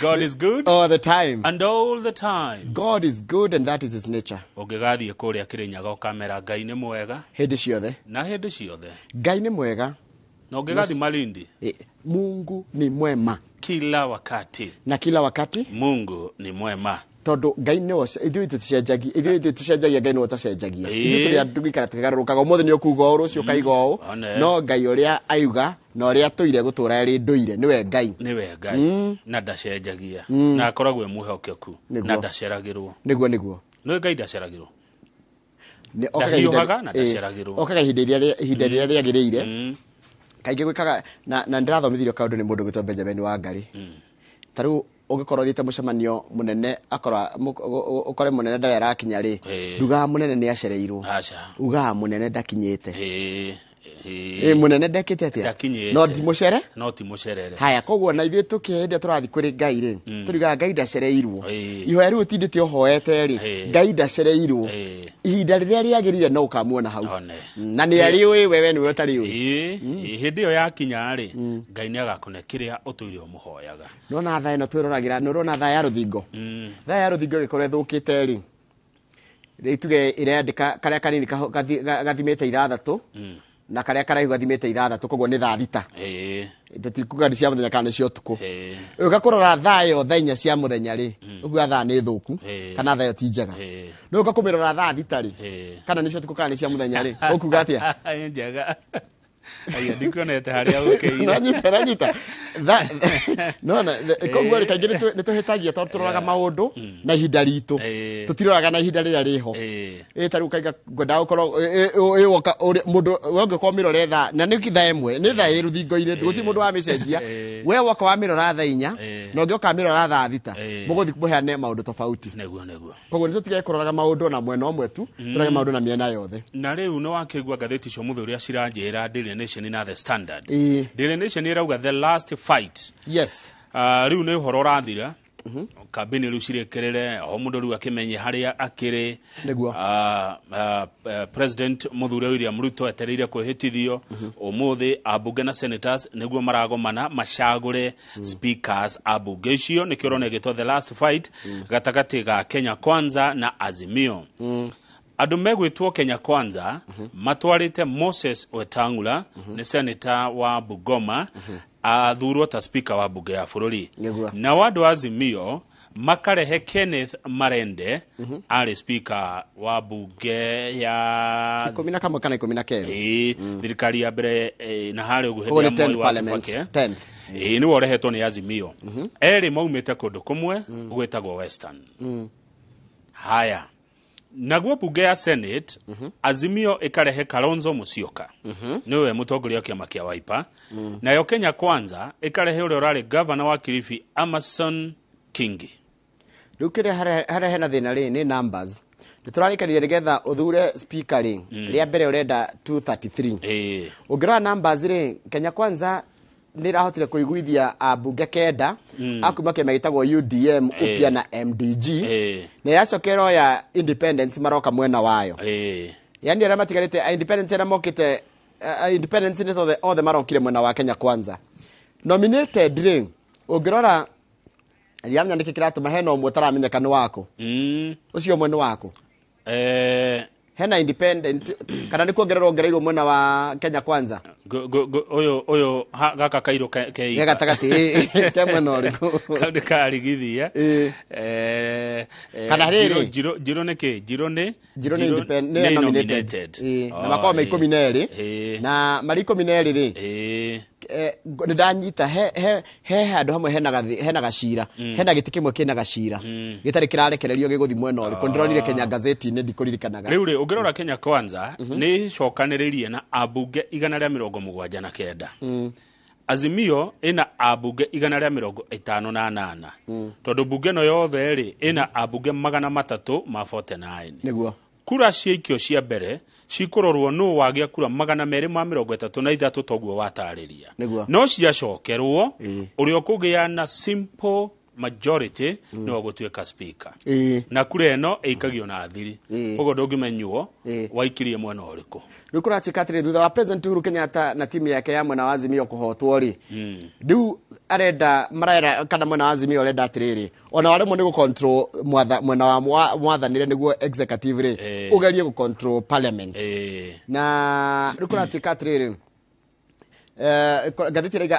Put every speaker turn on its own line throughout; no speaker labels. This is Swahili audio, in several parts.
God is good
all the time.
and all the time.
God is good and that is his nature.
Ũngĩgathiĩ kũrĩa Kĩrĩnyaga ũkamera Ngai nĩ mwega
Hĩndĩ ciothe.
na hĩndĩ ciothe.
Ngai nĩ mwega.
Na ũngĩgathiĩ Malindi,
Mungu ni mwema.
Kila wakati.
Na kila wakati
Mungu ni mwema.
Tondu Ngai nĩ ithuĩ tũcenjagia Ngai nĩ ũtacenjagia. Ithuĩ tũrĩ andũ gũikara tũkĩgarũrũkaga ũmũthĩ nĩ ũkuga ũũ rũciũ ũkaiga ũũ. No Ngai ũrĩa aiuga na ũrĩa tũire gũtũũra arĩ ndũire nĩwe Ngai.
Nĩwe Ngai na ndacenjagia na akoragwo mwĩhokeku na ndaceragĩrwo.
Nĩguo.
Nĩwe Ngai ndaceragĩrwo.
Ndahiũhaga
na ndaceragĩrwo.
Okaga ihinda rĩrĩa rĩagĩrĩire. Kaingĩ gwĩkaga na ndĩrathomithirio kaũndũ nĩ mũndũ gwĩtwo Benjamin Wangari. Tarĩu ũngĩkorwo thiĩte mũcemanio mũnene ũkore mũnene ndarĩ arakinya rĩ, ndugaga mũnene nĩ acereirwo. Ugaga mũnene ndakinyĩte. Mũnene ndekĩte atĩa? No ti mũcere. Haya, koguo na ithuĩ tũkĩhĩndĩ tũrathiĩ kũrĩ Ngai rĩ, tũrigaga Ngai ndacereirwo. Ihoya rĩu ũtindĩte ũhoete rĩ, Ngai ndacereirwo. Ihinda rĩrĩa rĩagĩrĩire no ũkamuona hau. Na nĩ arĩũĩ wewe nĩwe ũtarĩ ũĩ.
Hĩndĩ ĩyo yakinya rĩ, Ngai nĩ agakũne kĩrĩa ũtũire ũmũhoyaga.
Nona thaa ĩno twĩroragĩra, nĩũrona thaa ya rũthingo. Thaa ya rũthingo ĩgĩkorwo ĩthũkĩte rĩ, tuge ĩrandĩka karĩa kanini gathimĩte 6 na karĩa karaihu gathimĩte 6, koguo nĩ thaa 6. Tũtikuga nĩ cia mũthenya kana nĩ cia ũtukũ. Ũgakũrora thaa ĩyo thaa 4 cia mũthenya rĩ, ũguga thaa nĩ thũku kana thaa ĩyo ti njega. No ũgakũmĩrora thaa 6 rĩ, kana nĩ cia ũtukũ kana nĩ cia mũthenya rĩ, ũkuga atĩa?
Njega. Aya ndikonete harĩa ũkĩire.
Nanyita. No koguo rĩ kaingĩ nĩ tũhĩtagia tondũ tũroraga maũndũ na ihinda ritũ. Tũtiroraga na ihinda rĩrĩa rĩho. Tarĩu kaingĩ ngwenda gũkorwo mũndũ ũngĩkorwo mĩrore thaa na nĩ thaa 1 nĩ thaa rũthingo-inĩ gũtirĩ mũndũ wa mĩcenjia. We woka wa mĩrora thaa 4 na ũngĩ ũka mĩrora thaa 6 mũgũthiĩ kũheane maũndũ tofauti.
Nĩguo.
Koguo nĩ tũtige kũroraga maũndũ na mwena ũmwe tu, tũroraga maũndũ na mĩena yothe.
Na rĩu nĩ wakĩigua ngathĩti cio mũthuri ciranjĩra Daily Nation na The Standard. Daily Nation ĩrauga the last fight.
Yes.
Rĩu nĩ ũhoro ũrathira. Kambini rĩu cirekerere o mũndũ rĩu akĩmenye harĩa akĩrĩ. President Mũthure William Ruto etereire kwĩhĩtithio ũmũthĩ ambunge na senators nĩguo maragomana macagũre speakers ambunge icio nĩkĩo ũrona ĩgĩtwo the last fight gatagatĩ ga Kenya Kwanza na Azimio. Andũ megwĩtwo Kenya Kwanza matwarĩte Moses Wetangula nĩ senator wa Bungoma athurwo ta speaker wa bunge ya bũrũri. Na andũ Azimio makarehe Kenneth Marende arĩ speaker wa bunge ya
11 kana 12.
Thirikari ya mbere na harĩ ũguhĩria Moi wa Kibaki. Nĩ worehetwo nĩ Azimio. Erĩ maumĩte kũndũ kũmwe gwĩtagwo Western. Haya. Naguo bunge ya Senate Azimio ikarehe Kalonzo Musyoka niwe mũtongoria wa kĩama kĩa Wiper. Nayo Kenya Kwanza ikarehe ũrĩa ũrarĩ governor wa Kilifi Amason Kingi.
Rĩu kĩrĩa harĩa hena thĩna rĩ nĩ numbers. Tũrarikanire nĩgetha ũthure speaker rĩ rĩa mbere ũrenda 233. Ũngĩrora numbers rĩ Kenya Kwanza nĩ rahotire kũiguithia ambunge 9 akuma kĩama gĩtagwo UDM upia na MDG na yacokera ya independence maroka mwena wayo. Yani arĩa matigarĩte independence arĩa mokĩte independence nĩ othe marokire mwena wa Kenya Kwanza. Nominated rĩ ũngĩrora yamnya nĩkĩ kĩratũma hena ũmwe ũtaramenyeka nĩ wako. Ũcio mwena wako. Hena independent kana nĩ kuongereirwo mwena wa Kenya Kwanza.
Oyo gaka kairo kei.
Gatagati ke mwena ũrĩkũ.
Kaũndũ karigithia.
Kana rĩrĩ
Jiro nĩkĩ? Jiro nĩ
nominated. Na makao me 12 na mari 12 rĩ. Ndanyita he handũ hamwe hena gacira hena gĩtĩ kĩmwe kĩna gacira gĩtarĩ kĩrarekererio gĩgũthi mwena ũrĩkũ ndĩronire Kenya gazeti-inĩ ndikũririkanaga.
Rĩu rĩ ũngĩrora Kenya Kwanza nĩ cokanĩrĩirie na ambunge 179. Azimio ina ambunge 158 tondũ bunge no yothe rĩ ina ambunge 349. Nĩguo kura ciikio cia mbere cikurorwo no wagia kura 233 toguo watarĩria no ciacokerwo ũrĩa kũgĩa na simple majority no gũtuĩka speaker na kura ĩno ĩikagio na thiri koguo ndũngĩmenywo waikirie mwena ũrĩkũ
rĩu kũratuĩka atĩrĩ thutha wa President Uhuru Kenyatta na timu yake ya mwena wa Azimio kũhotwo rĩ rĩu arenda marera kana mwena wa Azimio arenda atĩrĩrĩ ona waremwo nĩ gũcontrol mwena wa mwathanĩre nĩguo executive rĩ ũgerie gũcontrol parliament na rĩu kũratuĩka atĩrĩrĩ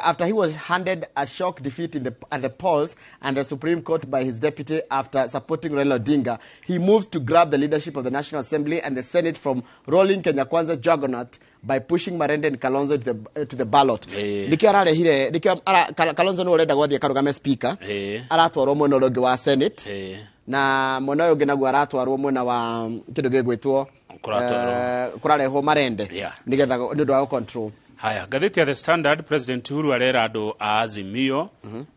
after he was handed a shock defeat at the polls and the Supreme Court by his deputy after supporting Raila Odinga, he moves to grab the leadership of the National Assembly and the Senate from rolling Kenya Kwanza juggernaut by pushing Marende and Kalonzo to the ballot. Nikio ararehire Kalonzo no urenda gwathia karugame speaker aratwarwo mwena ũngĩ wa Senate na mwena ũngĩ naguo aratwarwo mwena wa kĩndũ gĩgwĩtwo kũrarehwo Marende nigetha nĩ ũndũ wa control.
Haya, gatheti ya The Standard, President Uhuru arera andũ a Azimio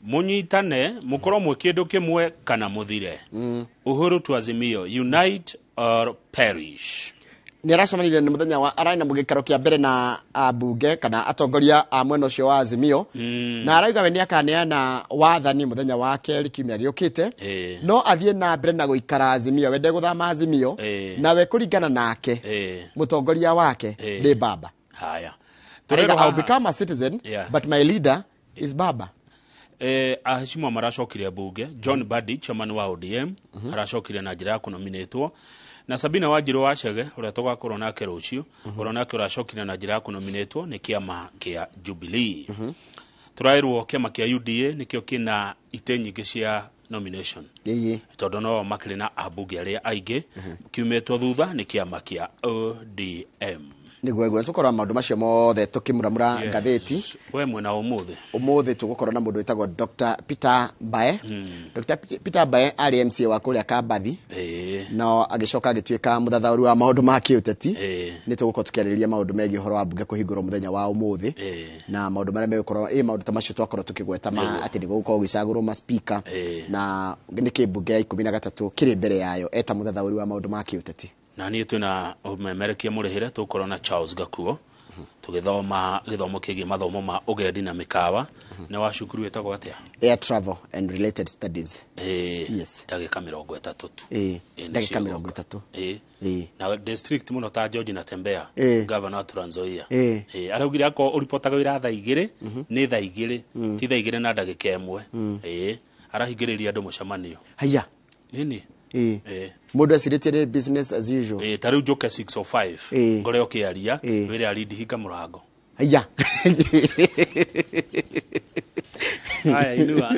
munyitane mukorwo mwe kĩndũ kĩmwe kana muthire. Uhuru to Azimio, unite or perish.
Nĩ aracemanirie nĩ muthenya wa araina mũgĩkaro kĩa mbere na mbunge kana atongoria a mwena ũcio wa Azimio na arauga we nĩ akaneana wathani muthenya wa kerĩ kiumia gĩũkĩte no athiĩ na mbere na gũikara Azimio wende gũthama Azimio na we kũringana nake mũtongoria wake nĩ baba.
Haya.
I'll become a citizen, but my leader is Baba.
Aheshimiwa maracokire bunge, John Badi, chairman wa ODM, aracokire na njĩra ya kũnominĩtwo. Na Sabina Wanjiru wa Chege, ũrĩa tũgakorwo nake rũciũ, ũrĩa nake ũracokire na njĩra ya kũnominĩtwo nĩ kĩama kĩa Jubilee. Tũrairwo kĩama kĩa UDA nĩkĩo kĩna ite nyingĩ cia nomination. Tondũ no makĩrĩ na ambunge arĩa aingĩ, kiumĩtwo thutha nĩ kĩama kĩa ODM.
Niguo tukorwa maundu macio mothe tukimuramura ngatheti
we mwena
umuthi tugukorwa na mundu witagwo Dr. Peter Mbae. Dr. Peter Mbae ari MCA wa kuria Kambathi no agicoka agituika muthathauri wa maundu ma kiuteti ni tugukorwa tukiarĩrĩria maundu megiĩ ũhoro wa mbunge kũhingũrwo muthenya wa umuthi na maundu marĩa megũkorwo maundu ta macio twakorwo tukigweta ma atĩ nĩ gũkorwo gĩcagũrwo ma speaker na nĩ kĩmbunge ya 13 kĩrĩ mbere yayo eta muthathauri wa maundu ma kiuteti.
Na niĩ twĩna ũmemerekia mũrĩhĩre tũkorwo na Charles Gakuo tũgĩthoma gĩthomo kĩgiĩ mathomo ma ũgendi na mĩkawa nĩ wa cukuru wĩtagwo atĩa
Air Travel and Related Studies.
Yes. Ndagĩka 30 tu.
Ndagĩka 30.
Na district mũno ta George na Tembea governor Trans Nzoia. Araugire ako ũripotaga wĩra thaa 2 nĩ thaa 2 ti thaa 2 na ndagĩka 1. Arahingĩrĩria andũ mũcemanio.
Haya.
Nini?
Mundu acirĩtie business as usual.
Tarĩu njoke 605 ngore ũkĩaria wĩra arindi hinga mũrango.
Haya.
Haya inua.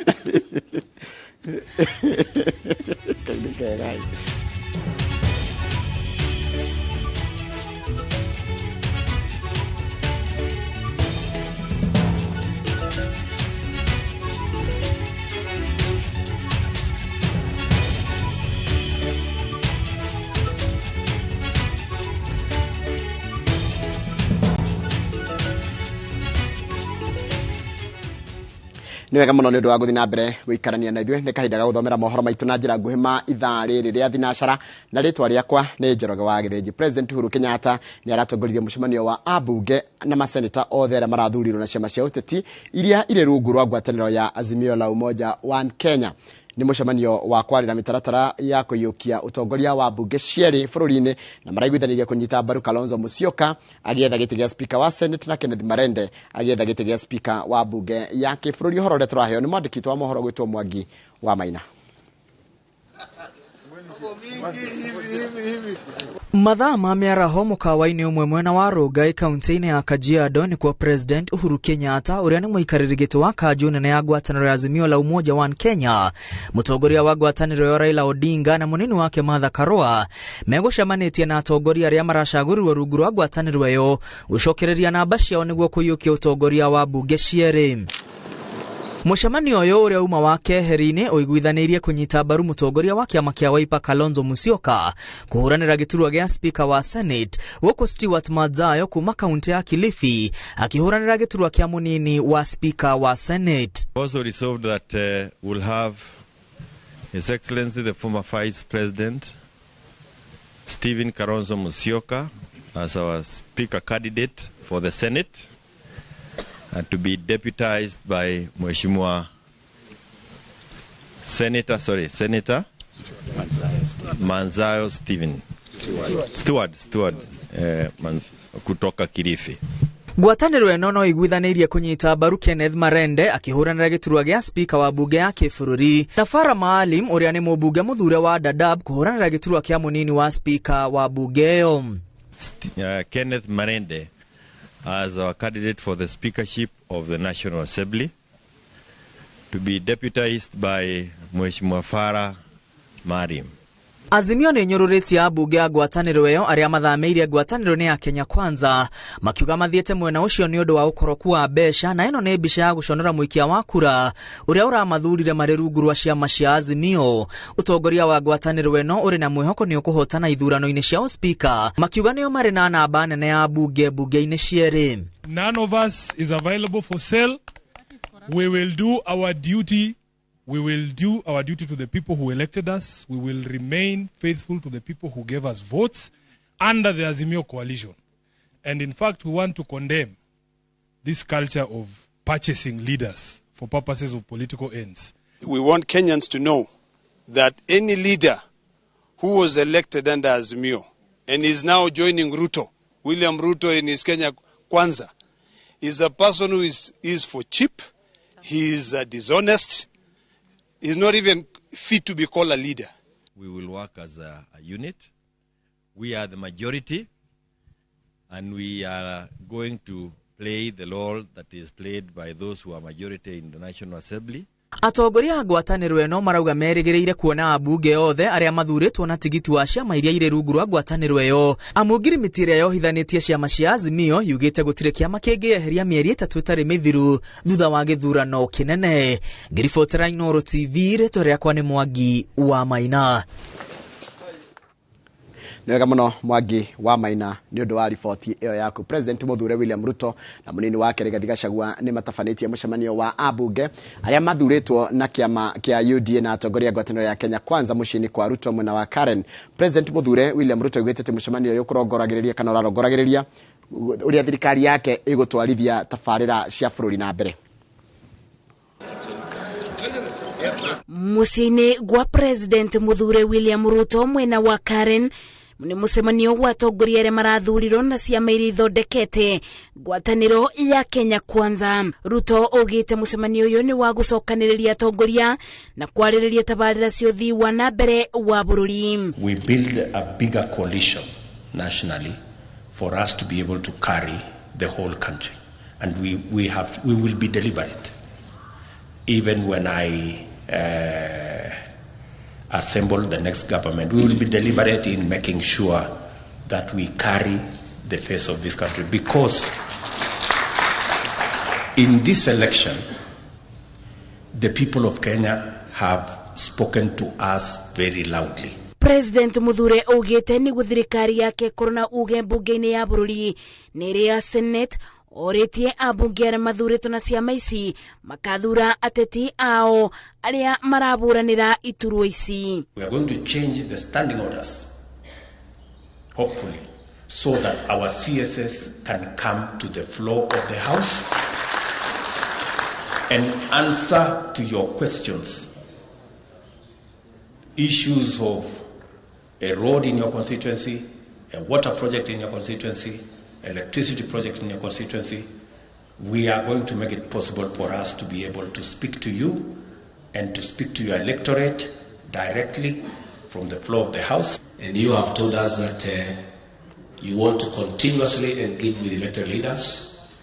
Nĩ wega mũno nĩ ũndũ wa gũthiĩ na mbere gũikarania na ithuĩ nĩ kahinda ga gũthomera mohoro maitũ na njĩra nguhĩ ma ithaa rĩrĩ rĩa thinacara na rĩtwa rĩakwa nĩ Njoroge wa Gĩthĩnji. President Uhuru Kenyatta nĩ aratongoririe mũcemanio wa ambunge na maseneta othe arĩa marathurirwo na ciama cia ũteti iria irĩ rungu rwa ngwatanĩro ya Azimio la Umoja One Kenya. Ni mũcemanio wa kwarĩra mĩtaratara ya kũiyũkia ũtongoria wa mbunge cierĩ bũrũri-inĩ na maraiguithanirie kũnyita mbaru Kalonzo Musyoka agĩetha gĩtĩ gĩa speaker wa Senate na Kenneth Marende agĩetha gĩtĩ gĩa speaker wa mbunge ya kĩbũrũri. Ũhoro ũrĩa tũraheo nĩ mwandĩki wa mohoro gwĩtwo Mwangi wa Maina.
Mathaa ma mĩaraho mũkawa-inĩ ũmwe mwena wa Rongai kaunti-inĩ ya Kajiado nĩkuo President Uhuru Kenyatta ũrĩa nĩ mũikarĩri gĩtĩ wa kanjũ nene ya ngwatanĩro ya Azimio la Umoja One Kenya, mũtongoria wa ngwatanĩro ya Raila Odinga na mũnini wake Martha Karua megũcemanĩtie na atongoria arĩa maracagũrirwo rungu rwa ngwatanĩro ĩyo gũcokereria namba ciao nĩguo kũiyũkia ũtongoria wa mbunge cierĩ. Mũcemanio ũyũ ũrĩa uma wa keheri-inĩ ũiguithanĩirie kũnyita mbaru mũtongoria wa kĩama kĩa Wiper Kalonzo Musyoka kũhũranĩra gĩturwa gĩa speaker wa Senate gũkũ Stewart Madzayo kuma kaunti ya Kilifi akĩhũranĩra gĩturwa kĩa mũnini wa speaker wa Senate.
Also resolved that we'll have His Excellency the former Vice President Stephen Kalonzo Musyoka as our speaker candidate for the Senate to be deputized by Mheshimiwa Senator Manzayo Stephen Stewart kutoka Kilifi.
Ngwatanĩro ĩno no iguithanĩirie kũnyita mbaru Kenneth Marende akĩhũranĩra gĩturwa gĩa spika wa bunge ya kĩbũrũri na Farah Maalim ũrĩa nĩ mũmbunge mũthure wa Dadaab kũhũranĩra gĩturwa kĩa mũnini wa spika wa bunge ĩyo.
Kenneth Marende as our candidate for the speakership of the National Assembly to be deputized by Mheshimiwa Farah Maalim.
Azimio nĩ nyũrũrĩtie ambunge ya ngwatanĩro ĩyo arĩa mathamĩire ngwatanĩro nĩ ya Kenya Kwanza makiuga mathiĩte mwena ũcio nĩ ũndũ wa ũkoroku wa mbeca, na ĩno nĩ mbica ya gũconora mũikia wa kura ũrĩa ũramathurire marĩ rungu rwa ciama cia Azimio. Ũtongoria wa ngwatanĩro ĩno ũrĩ na mwĩhoko nĩ ũkũhotana ithurano-inĩ cia speaker, makiuga nĩo marĩ na namba nene ya bunge-inĩ cierĩ.
None of us is available for sale. We will do our duty. We will do our duty to the people who elected us. We will remain faithful to the people who gave us votes under the Azimio coalition. And in fact, we want to condemn this culture of purchasing leaders for purposes of political ends.
We want Kenyans to know that any leader who was elected under Azimio and is now joining William Ruto in his Kenya Kwanza, is a person who is for cheap, he is dishonest, is not even fit to be called a leader.
We will work as a unit. We are the majority, and we are going to play the role that is played by those who are majority in the National Assembly.
Atongoria a ngwatanĩro ĩno marauga merĩgĩrĩire kuona ambunge othe arĩa mathurĩtwo na tigiti wa ciama iria irĩ rungu rwa ngwatanĩro ĩyo. Amũngirimiti ĩrĩa yohithanĩtie ciama cia Azimio yugĩte gũtirĩ kĩama kĩngĩeheria mĩeri 3 ĩtarĩ mĩthiru thutha wa gĩthurano kĩnene. Ngiribotera Inooro TV, rĩtwa rĩakwa nĩ Mwangi wa Maina.
Nĩwega mũno Mwangi wa Maina nĩ ũndũ wa riboti ĩyo yaku. President mũthure William Ruto na mũnini wake Rigathi Gachagua nĩ matabanĩtie mũcemanio wa ambunge arĩa mathurĩtwo na kĩama kĩa UDA na atongoria ngwatanĩro ya Kenya Kwanza mũciĩ-inĩ kwa Ruto mwena wa Karen. President mũthure William Ruto augĩte atĩ mũcemanio ũyũ ũrongoragĩrĩria kana ũrarongoragĩrĩria ũrĩa thirikari yake ĩgũtwarithia tabarĩra cia bũrũri na mbere.
Mũciĩ-inĩ gwa President mũthure William Ruto mwena wa Karen ni mũcemanio wa atongoria arĩa marathurirwo na ciama iria ithondekete ngwatanĩro ya Kenya Kwanza. Ruto augĩte mũcemanio ũyũ nĩ wa gũcokanĩrĩria atongoria na kwarĩrĩria tabarĩra cia ũthii wa na mbere wa bũrũri.
We build a bigger coalition nationally for us to be able to carry the whole country, and we will be deliberate. Even when I assemble the next government, we will be deliberate in making sure that we carry the face of this country, because in this election the people of Kenya have spoken to us very loudly.
President Muthure augĩte nĩ thirikari yake korona uge mbunge-inĩ ya bũrũri nĩ ĩrĩ ya Senate orĩtie ambunge arĩa mathurĩtwo na ciama ici makathura ateti ao arĩa maraburanĩra iturwa ici.
We are going to change the standing orders, hopefully, so that our CSS can come to the floor of the House and answer to your questions. Issues of a road in your constituency, a water project in your constituency, electricity project in your constituency. We are going to make it possible for us to be able to speak to you and to speak to your electorate directly from the floor of the House.
And you have told us that you want to continuously engage with elected leaders,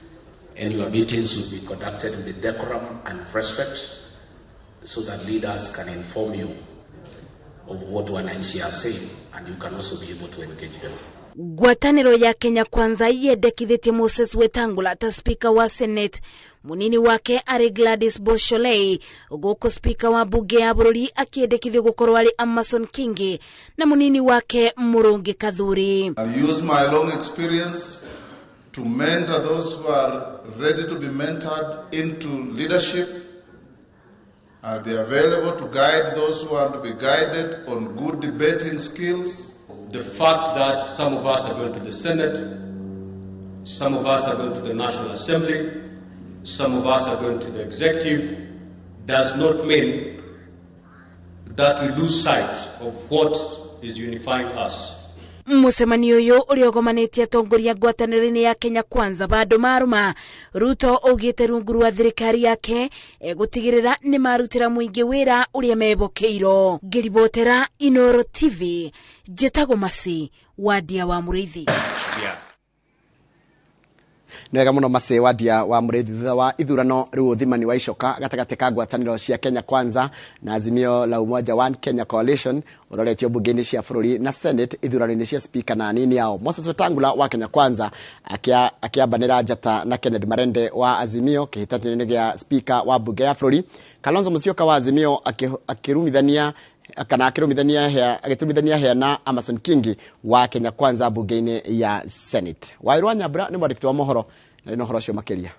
and your meetings will be conducted in the decorum and respect, so that leaders can inform you of what wananchi are saying, and you can also be able to engage them.
Ngwatanĩro ya Kenya Kwanza yendekithĩtie Moses Wetangula ta speaker wa Senate, munini wake ari Gladys Bosholei, gũkũ speaker wa bunge ya bũrũri akĩendekithio gũkorwo ari Amason Kingi na munini wake Murungi Kathuri.
I'll use my long experience to mentor those who are ready to be mentored into leadership. I'll be available to guide those who want to be guided on good debating skills.
The fact that some of us are going to the Senate, some of us are going to the National Assembly, some of us are going to the executive, does not mean that we lose sight of what is unifying us.
Musemanio uyu uriogomanĩtie atongoria ngwatanĩro-inĩ ya Kenya Kwanza bado maruma. Ruto augĩte rungu rwa thirikari yake gũtigĩrĩra nĩ marutĩra mũingĩ wĩra ũrĩa mebokeirwo. Ngĩribotera Inoro TV, njĩtagwo Masi Wadia wa Mũrĩithi.
Nega muno Masi Wadia wa Mũrĩithi. Thutha wa ithurano rĩu ũthimani wa icoka gatagatĩ ka ngwatanĩro cia Kenya Kwanza na Azimio la Umoja One Kenya Coalition uroretio bunge-inĩ cia bũrũri na Senate ithurano-inĩ cia speaker na anini ao. Moses Wetangula wa Kenya Kwanza akiambanĩra njata na Kenneth Marende wa Azimio kĩhĩtahĩtano-inĩ gĩa speaker wa bunge ya bũrũri. Kalonzo Musyoka wa Azimio akirumithania hea na Amason Kingi wa Kenya Kwanza bunge-inĩ ya Senate. Wairwa Nyambura nĩ mwandĩki wa mohoro na rĩno horo cio makĩria.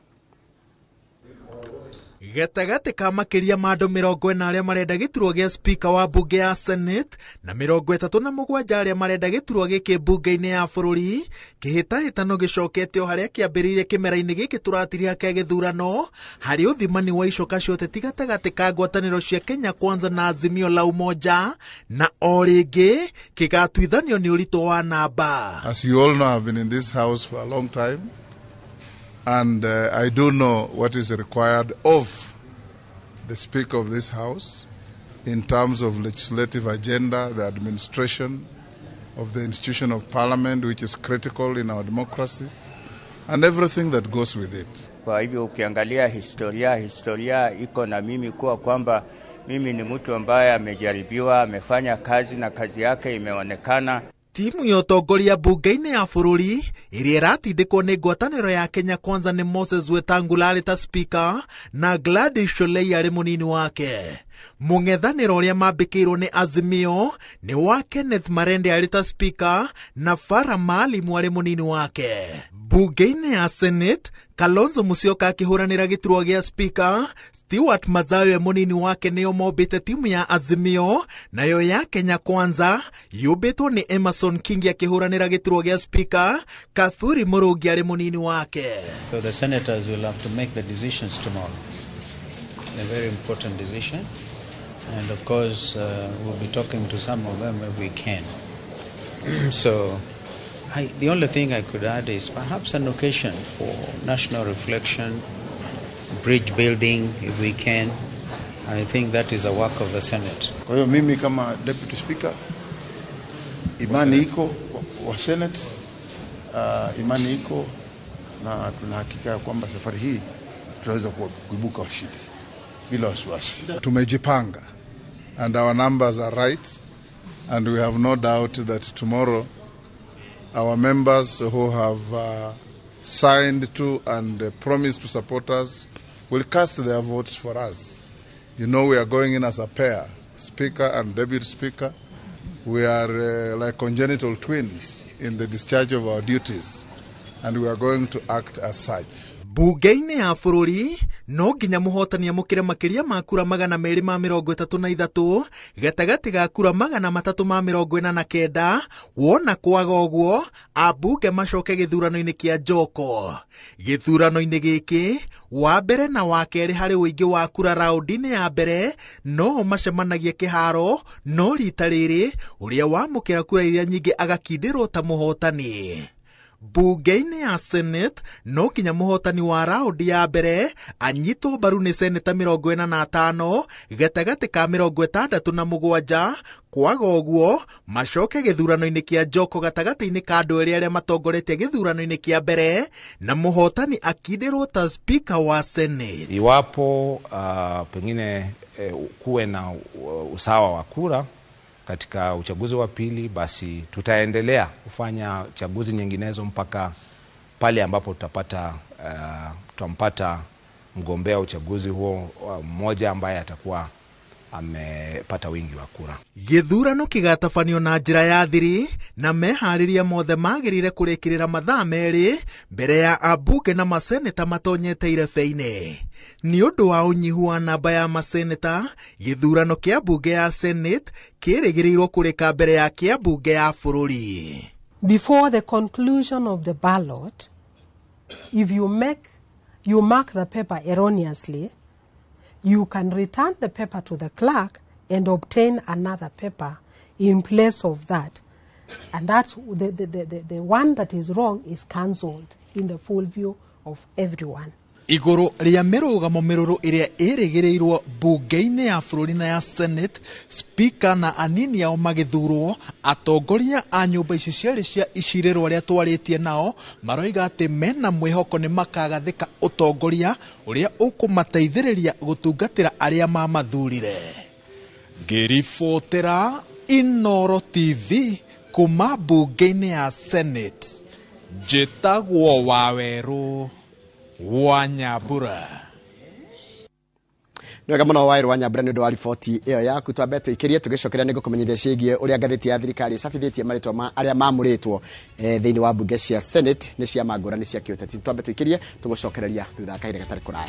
Gatagatĩ ka makĩria ma andũ 40 arĩa marenda gĩturwa gĩa speaker wa bunge ya Senate na 37 arĩa marenda gĩturwa gĩkĩ bunge-inĩ ya bũrũri, kĩhĩtahĩtano gĩcokete o harĩa kĩambĩrĩirie kĩmera-inĩ gĩkĩ tũratiria kĩa gĩthurano harĩ ũthimani wa icoka cia ũteti gatagatĩ ka ngwatanĩro cia Kenya Kwanza na Azimio la Umoja, na o rĩngĩ kĩgatuithanio nĩ ũritũ wa namba.
As you all know, I've been in this house for a long time. And I do know what is required of the Speaker of this House in terms of legislative agenda, the administration of the institution of Parliament, which is critical in our democracy, and everything that goes with it.
Kwa hivyo ukiangalia historia iko na mimi kuwa kwamba mimi ni mtu ambaye amejaribiwa, amefanya kazi na kazi yake imeonekana.
Timu ya ũtongoria bunge-inĩ ya bũrũri ĩrĩa ĩratindĩkwo nĩ ngwatanĩro ya Kenya Kwanza nĩ Moses Wetangula arĩ ta speaker na Gladys Sholei arĩ mũnini wake. Mũng'ethanĩro ũrĩa mambĩkĩirwo nĩ Azimio nĩ wa Kenneth Marende arĩ ta speaker na Farah Maalim arĩ mũnini wake. Bunge-inĩ ya Senate, Kalonzo Musyoka akĩhũranĩra gĩturwa gĩa speaker, Stewart Mazawe mũnini wake nĩo mombĩte timu ya Azimio, nayo ya Kenya Kwanza yũmbĩtwo nĩ Amason Kingi akĩhũranĩra gĩturwa gĩa speaker, Kathuri Mũrũngi arĩ mũnini wake.
So the senators will have to make the decisions tomorrow. A very important decision, and of course we'll be talking to some of them if we can. So the only thing I could add is perhaps an occasion for national reflection, bridge building if we can. I think that is a work of the Senate.
Kwa hiyo mimi kama deputy speaker, imani iko wa Senate, imani iko na tunahakika kwamba safari hii tunaweza kuibuka washindi bila wasiwasi.
Tumejipanga and our numbers are right, and we have no doubt that tomorrow our members who have signed to and promised to support us will cast their votes for us. You know, we are going in as a pair, Speaker and Deputy Speaker. We are like congenital twins in the discharge of our duties, and we are going to act as such.
Bunge-inĩ ya bũrũri no nginya mũhotani amũkĩre makĩria ma kura 233 gatagatĩ ga kura 349. Wona kwaga ũguo ambunge macoke gĩthurano-inĩ kĩa njoko. Gĩthurano-inĩ gĩkĩ wa mbere na wa kerĩ harĩ ũingĩ wa kura raundi-inĩ ya mbere no macemanagie kĩharo, no rita rĩrĩ ũrĩa wamũkĩra kura iria nyingĩ agakindĩrwo ta mũhotani. Bunge-inĩ ya Senate no nginya mũhotani wa raundi ya mbere anyitwo mbaru nĩ seneta 45 gatagatĩ ka 67. Kwaga ũguo macoke gĩthurano-inĩ kĩa njoko gatagatĩ-inĩ ka andũ arĩa matongoretie gĩthurano-inĩ kĩa mbere na mũhotani akindĩrwo ta speaker wa Senate.
Iwapo pengine kuwe na usawa wa kura katika uchaguzi wa pili, basi tutaendelea kufanya chaguzi nyinginezo mpaka pale ambapo tutampata mgombea uchaguzi huo mmoja ambaye atakuwa amepata wingi wa kura.
Gĩthurano kĩgatabanio na njĩra ya thiri na meharĩria mothe magĩrĩire kũrĩkĩrĩra mathaa merĩ mbere ya ambunge na maseneta matonyete irebe-inĩ. Nĩ ũndũ wa ũnyihu wa namba ya maseneta, gĩthurano kĩa bunge ya Senate kĩrĩgĩrĩirwo kũrĩka mbere ya kĩa bunge ya bũrũri.
Before the conclusion of the ballot, if you mark the paper erroneously, you can return the paper to the clerk and obtain another paper in place of that. And that's the one that is wrong is cancelled in the full view of everyone.
Iguru ria mirugamo miruru iria irigirirwo bunge-ini ya bururi na ya Senate, speaker na anini ao magithurwo, atongoria a nyumba ici ciari cia icirĩrwo aria twaritie nao maroiga ati mena mwihoko ni makagathika utongoria uria ukumateithĩrĩria gutungatĩra aria mamathurire. Ngiribotera Inooro TV kuma bunge-ini ya Senate, njĩtagwo Waweru wa Nyambura.
Nwega muno Waweru wa Nyambura ni ndo wa riboti iyo yaku. Twambe twikirie tugicokeria nigo kumenyithia ciĩgie uria ngathĩti ya thirikari cabithĩtie marĩtwa ma aria mamũrĩtwo thĩinĩ wa bunge cia Senate ni cia ngũrani cia kĩũteti. Twambe twikirie tugucokereria thutha kaire gatarĩ kũraya.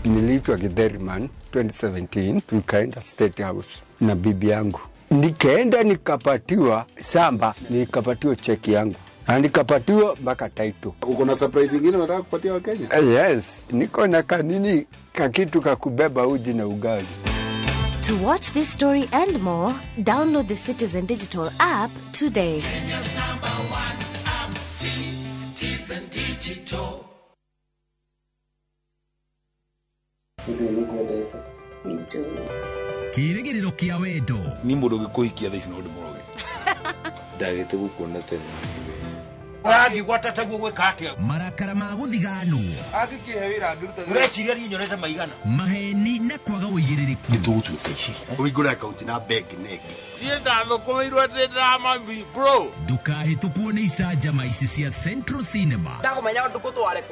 Niliitwa Githeriman 2017, tukaenda State House na bibi yangu. Nikaenda nikapatiwa samba, nikapatiwa cheki yangu. Na nikapatiwa mpaka title.
Uko na surprise nyingine unataka kupatia Wakenya?
Yes, niko na kanini kakitu kakubeba uji na ugali.
To watch this story and more, download the Citizen Digital app today. Kenya's #1 app, Citizen Digital.
Kirigiriro kia wendo
ni mundu gikuhikia thaici no ndimoroge ndagite gukuona tene
agi gwatataguo gwika atia marakara ma guthigano
agikihe wira ngiruta
urechiria rinyonete maigana maheni na kwaga uigiririku
nitugutuika ici uigure account na bank negi tie ndathokomeirwo ndamami bro
ndukahĩtũkwo nĩ icanjama ici cia Central Cinema
ndagũmenya ndũkũtware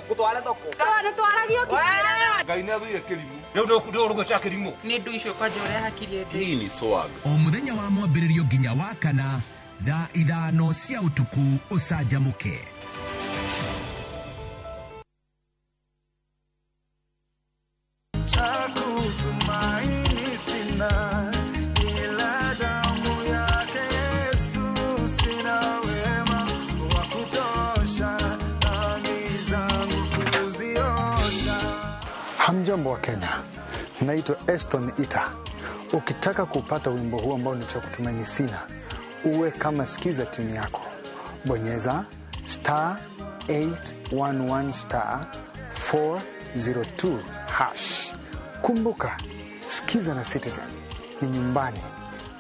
thoko twaragia kĩmera
ngai nĩ athũire kĩrimũ
rĩu ndũgwĩta kĩrimũ
nĩ ndũ icio kwanja ũrĩa hakirie ndĩ
hii ni swag
o mũthenya wa mwambĩrĩrio nginya wa kana thaa 5 cia ũtukũ ũcanjamũke.
Hamjambo wa Kenya, naitwa Eston Ita. Ukitaka kupata wimbo huu ambao ni cha kutumaini sina, uwe kama sikiza tuni yako. Bonyeza *811 *402#. Kumbuka, sikiza na Citizen ni nyumbani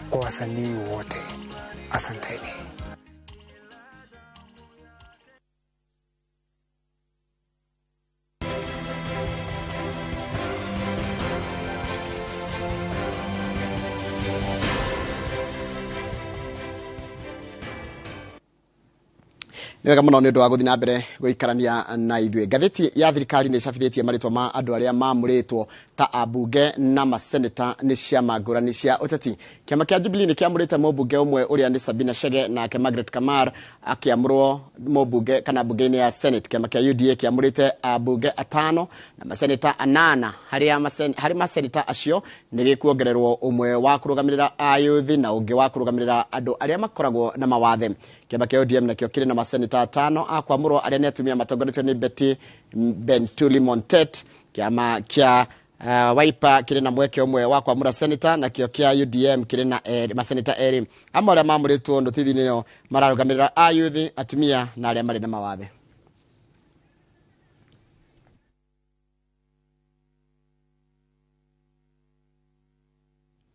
kwa wasanii wote. Asanteni.
Wega muno nĩ ũndũ wa gũthiĩ na mbere gũikarania na ithuĩ. Ngathĩti ya thirikari nĩ ĩcabithĩtie marĩtwa ma andũ arĩa mamũrĩtwo ta ambunge na maseneta nĩ ciama ngũrani cia ũteti. Kĩama kĩa Jubilee nĩ kĩamũrĩte mũmbunge ũmwe ũrĩa nĩ Sabina Chege nake Margaret Kamar akĩamũrwo mũmbunge kana mbunge-inĩ ya Senate. Kĩama kĩa UDA kĩamũrĩte ambunge 5 na maseneta 8 harĩ maseneta acio nĩ gĩkuongererwo ũmwe wa kũrũgamĩrĩra ayuthi na ũngĩ wa kũrũgamĩrĩra andũ arĩa makoragwo na mawathe. Kĩama kĩa ODM nakĩo kĩrĩ na maseneta 5 akwamũrwo arĩa nĩ atumia matongoretio nĩ Betty Bentuli Montet. Kĩama kĩa Wiper kĩrĩ na mweke ũmwe wa kwamũra seneta nakĩo kĩa UDM kĩrĩ na maseneta 2. Amwe arĩa mamũrĩtwo nothithi-inĩ ĩno mararũgamĩrĩra ayuthi, atumia na arĩa marĩ na mawathe.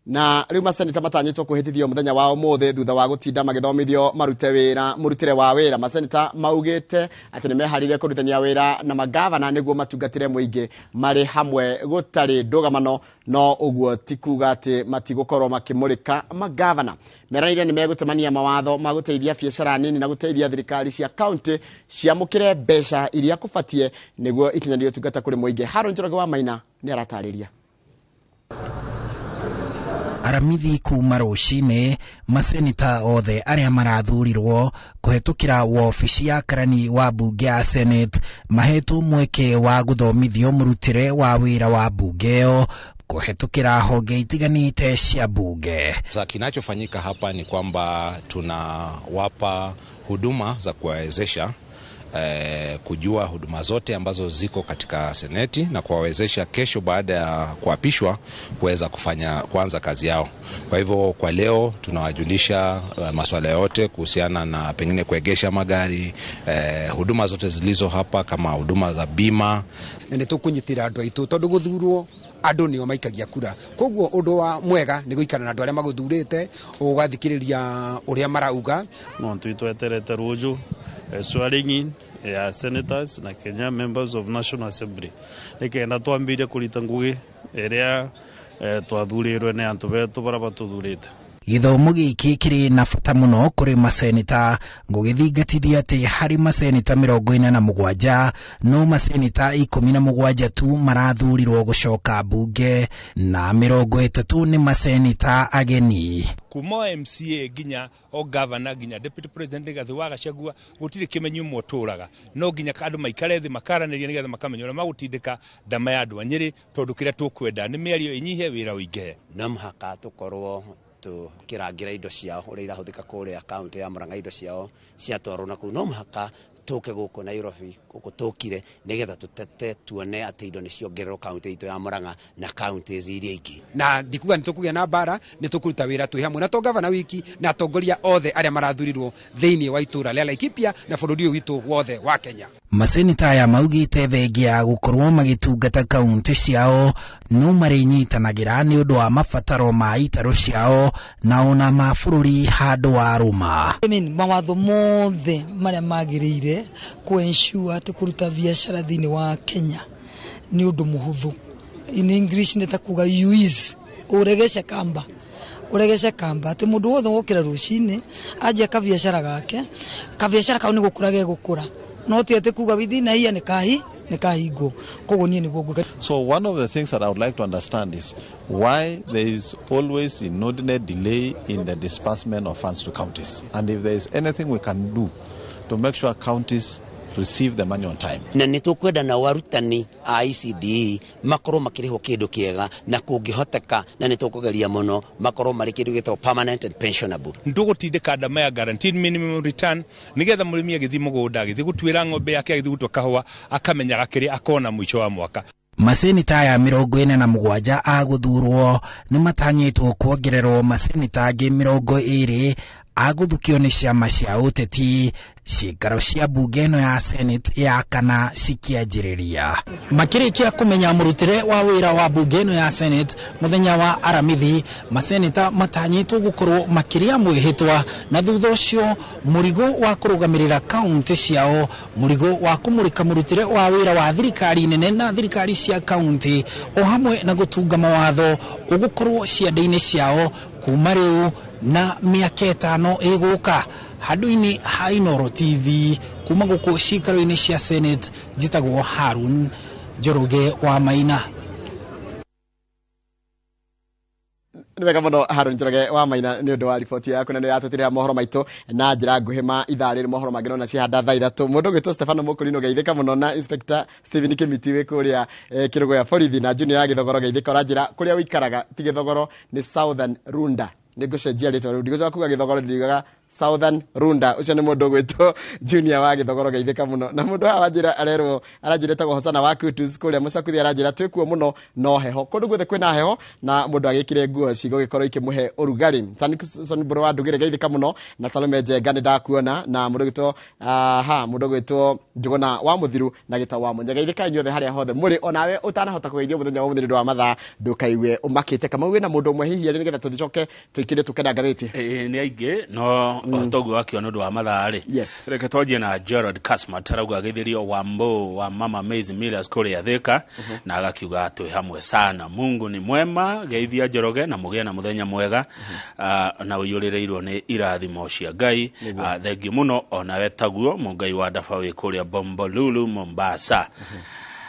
Na rĩu maseneta matanyĩtwo kũhĩtithio mũthenya wa ũmũthĩ thutha wa gũtinda magĩthomithio marute wĩra mũrutĩre wa wĩra. Maseneta maugĩte atĩ nĩ meharĩirie kũrutithania wĩra na magavana nĩguo matungatĩre mũingĩ marĩ hamwe gũtarĩ ndũgamano, no ũguo ti kuga atĩ matigũkorwo makĩmũrĩka magavana. Meranĩire nĩ megũtemania mawatho ma gũteithia biacara nini na gũteithia thirikari cia kaunti ciamũkĩre mbeca iria kũbatie nĩguo ikinyanĩrie ũtungata kũrĩ mũingĩ. Haron Njoroge wa Maina nĩ aratarĩria.
Aramithi kuma rũcinĩ maseneta othe arĩa marathurirwo kũhetũkĩra wobici ya karani wa bunge ya Senate mahetwo mweke wa gũthomithio mũrutĩre wa wĩra wa bunge ĩyo kuhetukira honge itiganite cia bunge.
Kinachofanyika hapa ni kwamba tunawapa huduma za kuwawezesha kujua huduma zote ambazo ziko katika seneti na kuwawezesha kesho baada ya kuapishwa kuweza kuanza kazi yao. Kwa hivyo kwa leo tunawajulisha masuala yote kuhusiana na pengine kuegesha magari, huduma zote zilizo hapa kama huduma za bima.
Nene tukunyitira andu aitu tondu guthurwo andu nio maikagia kura. Koguo undu wa mwega ni guikara na andu aria maguthurite ugathikiriria uria marauga.
No twitweterete ruju swearing in ya senators na Kenya members of National Assembly. Nikenda twambire kurita ngugi iria twathurirwe ni antu betu bara batuthurite.
Githomo giki kiri na bata muno kuri maseneta ngugithingatithia ati hari maseneta 47 no maseneta 17 tu marathurirwo gucoka bunge na 30 ni maseneta ageni.
Kuma MCA ginya o governor ginya deputy president gathi wa Gachagua gutire kimenyu moturaga no ginya kandu maikare thi makaraniria nigetha makamenyora magutindika ndama ya andu anyiri tondu kiria tukwenda ni miario inyihe wira uinge
na mhaka tukorwo tukirangira indo ciao uria irahuthika kuria county ya Murang'a indo ciao ciatwarwo na ku no mhaka tuke guku Nairobi guku tukire nigetha tutete tuone ati indo niciongererwo county itu ya Murang'a na counties iria ingi
na ndikuga nitukugia na bara nitukuruta wira twi hamwe na to governor wiki na atongoria othe aria marathurirwo thiini wa itura ria Laikipia na bururi witu wothe wa Kenya.
Maseneta ya maugite thengia gukorwo magitungata kaunti ciao no marinyitanagira ni undu wa mabataro ma itaro ciao na ona ma bururi handu wa ruma.
Mawatho mothe maria magirire kuensure ati kuruta biashara thini wa Kenya ni undu muhuthu. In English neta kuga use uregesha kamba ati mundu wothe wokira rucini aje ka biashara gake kau ni gukurage gukura no ti ati kuga within a year ni kahingo kogo nie ni gugu.
So one of the things that I would like to understand is why there is always inordinate delay in the disbursement of funds to counties, and if there is anything we can do to make sure counties receive the money on time.
Na nitukwenda na warutani ICD makoro makiriho kindu kiega na kungihoteka na nitukugeria muno makoro mari kindu gitwa permanent and pensionable.
Ndugutindika ndama ya guaranteed minimum return nigetha murimi agithi mugunda agithi gutwira ng'ombe yake agithi gutwa kahua akamenya gakiri akona mwicho wa mwaka.
Maseneta ya 47 aguthurwo ni matanyitwo kuongererwo maseneta angi 20 aguthukio ni ciama cia uteti. Cikaro cia bunge no ya Senate ya kana cikianjiriria makirikia kumenya murutire wa wira wa bunge no ya Senate muthenya wa aramithi. Maseneta matanyitwo gukorwo makiria mwihitwa na thutha ucio murigo wa kurugamirira county ciao, murigo wa kumurika murutire wa wira wa thirikari nene na thirikari cia county o hamwe na gutunga mawatho ugukorwo ciande-ini ciao kuma riu na miaka 5 iguka. Handu-ini ha Inooro TV kuma guku cikaro-ini cia Senate njitagwo Harun Njoroge wa Maina.
Ni wega muno Harun Njoroge wa Maina ni undu wa ripoti yaku na ni yatutirira mohoro maitu na njira nguhima ithaa riri mohoro mangino na cihanda thaa 3 mundu gwitwo Stefano Mukurino geithika muno na Inspector Stephen Kimiti we kuria kirugo ya borithi na junior ya Githogoro geithika ranjira kuria wikaraga ti Githogoro ni Southern Runda nigucenjia ritwa riu ndigoca kuga Githogoro ndigaga Southern Runda ucio ni mundu gwitwo junior wa Githogoro geithika muno na mundu wa njira arerwo aranjirete Hosana wa Kutus kuria mucakuthi aranjira twikuo muno no heho kundu gwethe kwina heho na mundu agikire nguo cigo gikorwo ikimuhe urugari. Sanson bro wa ndugire geithika muno na Salome Jenga ni ndakuona na mundu gwitwo mundu gwitwo Njuguna wa Muthiru na Gita wa Munye geithika inyothe haria hothe muri onawe utanahota kugeithio muthenya wa muthiri wa mathaa ndukaiwe umakite kama wina mundu umwe hihi nigetha tuthicoke twikire tukena gatheti
ni aingi no togu wake ono wa mathari.
Yes.
Reke twaje na Gerald Kasma tarauga geithirio Wambo wa Mama Maize Millers Korea Thika na agakiuga twi hamwe sana. Mungu ni mwema geithia Njoroge na mugie na muthenya mwega na uyurireirwo ni irathimo cia Ngai. Thengi muno ona wetaguo mungai wa Dafa we Korea Bombolulu Mombasa.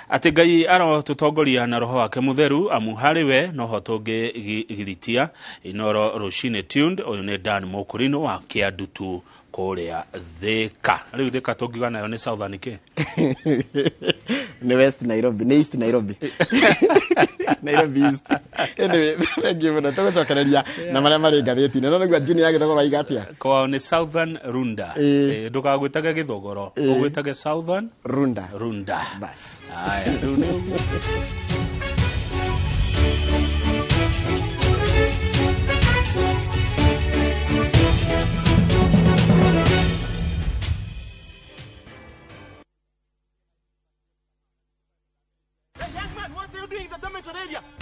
Ati Ngai aro tutongoria na roho wake mutheru amuhariwe noho tungigiritia Inooro Rucine tuned uyu ni Dan Mukurino wa Kiandutu kuria Thika. Riu Thika tungiuga nayo ni Southern ke
ni West Nairobi, ni East Nairobi. Nairobi East. Anyway, thank you for tugucokereria na maria mari ngatheti-ini. No niguo junior githogoro aigatia.
Kwa ni Southern Runda. Ndukagwitage githogoro. Ugwitage Southern
Runda.
Runda.
Bas.
Haya, riu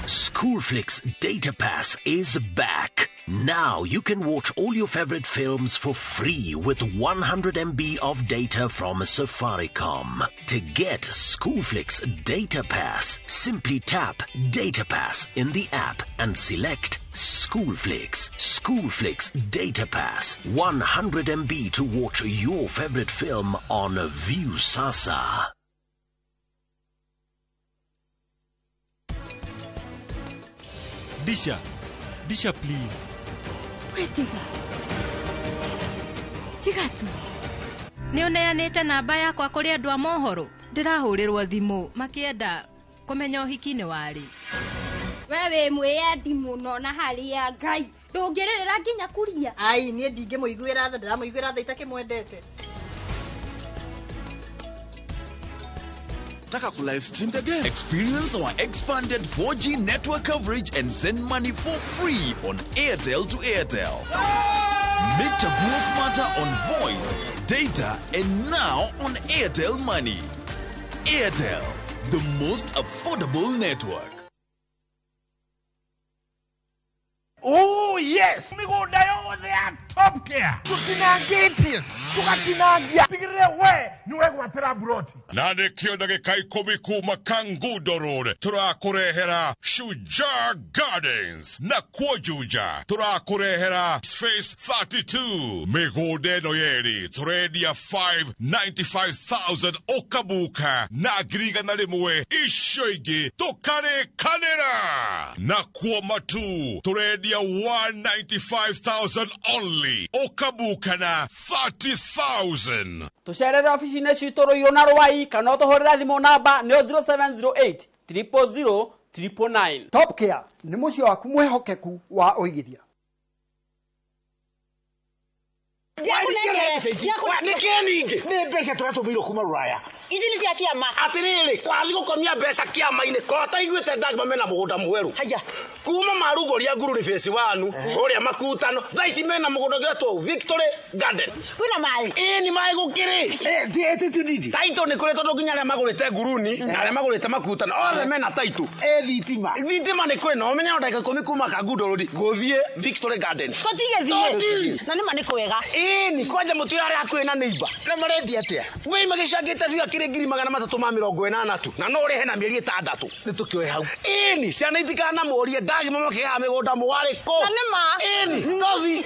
Schoolflix Data Pass is back. Now you can watch all your favorite films for free with 100 MB of data from Safaricom. To get Schoolflix Data Pass, simply tap Data Pass in the app and select Schoolflix. Schoolflix Data Pass. 100 MB to watch your favorite film on View Sasa.
Disha please.
Wait, tiga tu. Ni uneanite namba yakwa kuri andu a mohoro. Ndirahurirwo thimu makienda kumenya uhiki-ini wari.
Wewe mweyendi muno na hali ya Ngai. Ndungirira nginya kuria.
Ai nie ndingimuiguira tha ndiramuiguira tha itakimwendete.
Taka ku live stream the game. Experience our expanded 4G network coverage and send money for free on Airtel to Airtel. Make Chaguo smarter on voice, data, and now on Airtel Money. Airtel, the most affordable network.
Oh yes! Migunda yothe ya Top Care. Tutinangite. Tukatinagia. Tigire we niwe gwatira buroti.
Na nikio ndagika 10 kuma Kangundo Road. Turakurehera Shujaa Gardens na Kwojuja. Turakurehera Space 32. Migunda no yeri. Turedia 595,000 okabuka. Na griga na rimwe ishoigi. Tokare kanera. Na Kwomatu. Turedia 195,000 only. Okabuka na 30,000.
Tucerere ofisi-ini citu Ruiru na Rwai kana tuhurira thimu namba ni 0708 000 999.
Top Care ni mucio waku mwehokeku wa uigithia.
Ni mbeca turatuvirwo kuma Ruraya.
Ici ni cia kiama.
Atiriri, twathi gukomia mbeca kiama-ini kota iguite ndagima mena mugunda mweru.
Haya.
Kuma Marugori Nguru ni phase 1, uria makutano. Tha ici mena mugunda getwo Victory Garden.
Kwina mai.
Ni mai gukiri. Tiete tunidi. Taito ni kure tondu nginya aria magurite Nguruni, na aria magurite makutano. Othe mena taito. Thitima. Thitima ni kwina omenya ndagika 10 kuma Kangundo Road. Guthie Victory Garden.
Tutige thie. Na nima ni kwega.
Ni kwanja mutu yari akwe na neighbor. Na marendi atia. We magicangite biga kire 380 na no uri hena mieri 6. Ni tukioe hau. Ni ciana itikana morie ndagi mama kia migunda mwari ko.
Na nima.
Ngovi.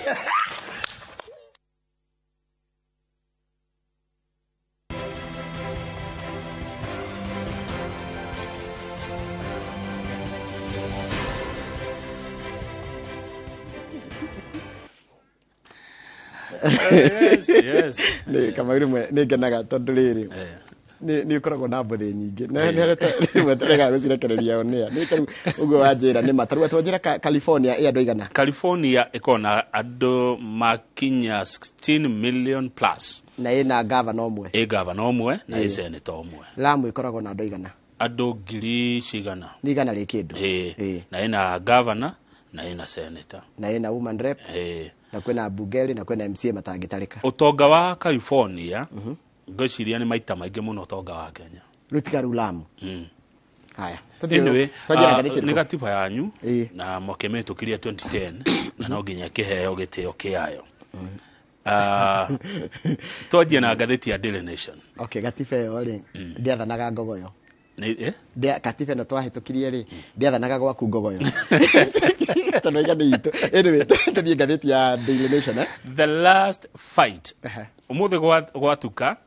Yes.
Ni kama rimwe ni ngenaga tondu riri. Ni ukoragwo na mbuthi nyingi. Na ni rega gucirekereria onia. Ni karu ugo wanjira ni mataru twanjira California andu igana.
California ikona andu makinya 16 million plus.
Na ina governor omwe.
Governor omwe na senator omwe.
Lamu ikoragwo na andu igana.
Andu ngiri cigana.
Ni igana ri kindu.
Na ina governor na ina senator.
Na ina woman rep. Na kwena mbunge na kwena MCA matangitarika.
Utonga wa California ngociria ni maita maingi muno utonga wa Kenya.
Rutikaru Lamu. Haya.
Anyway, ni gatiba yanyu na mokemetukiria 2010 na no nginya kiheo gitio kiayo. Twajia na gatheti ya Daily Nation.
Okay, gatiba yo ri ndiathanaga ngogoyo. Ndia katiba no twahitukirie ri ndiathanaga gwaku ngogoyo. Tano iga ni itu. Anyway, tani gatheti ya Daily Nation.
The last fight. Umuthi gwatuka.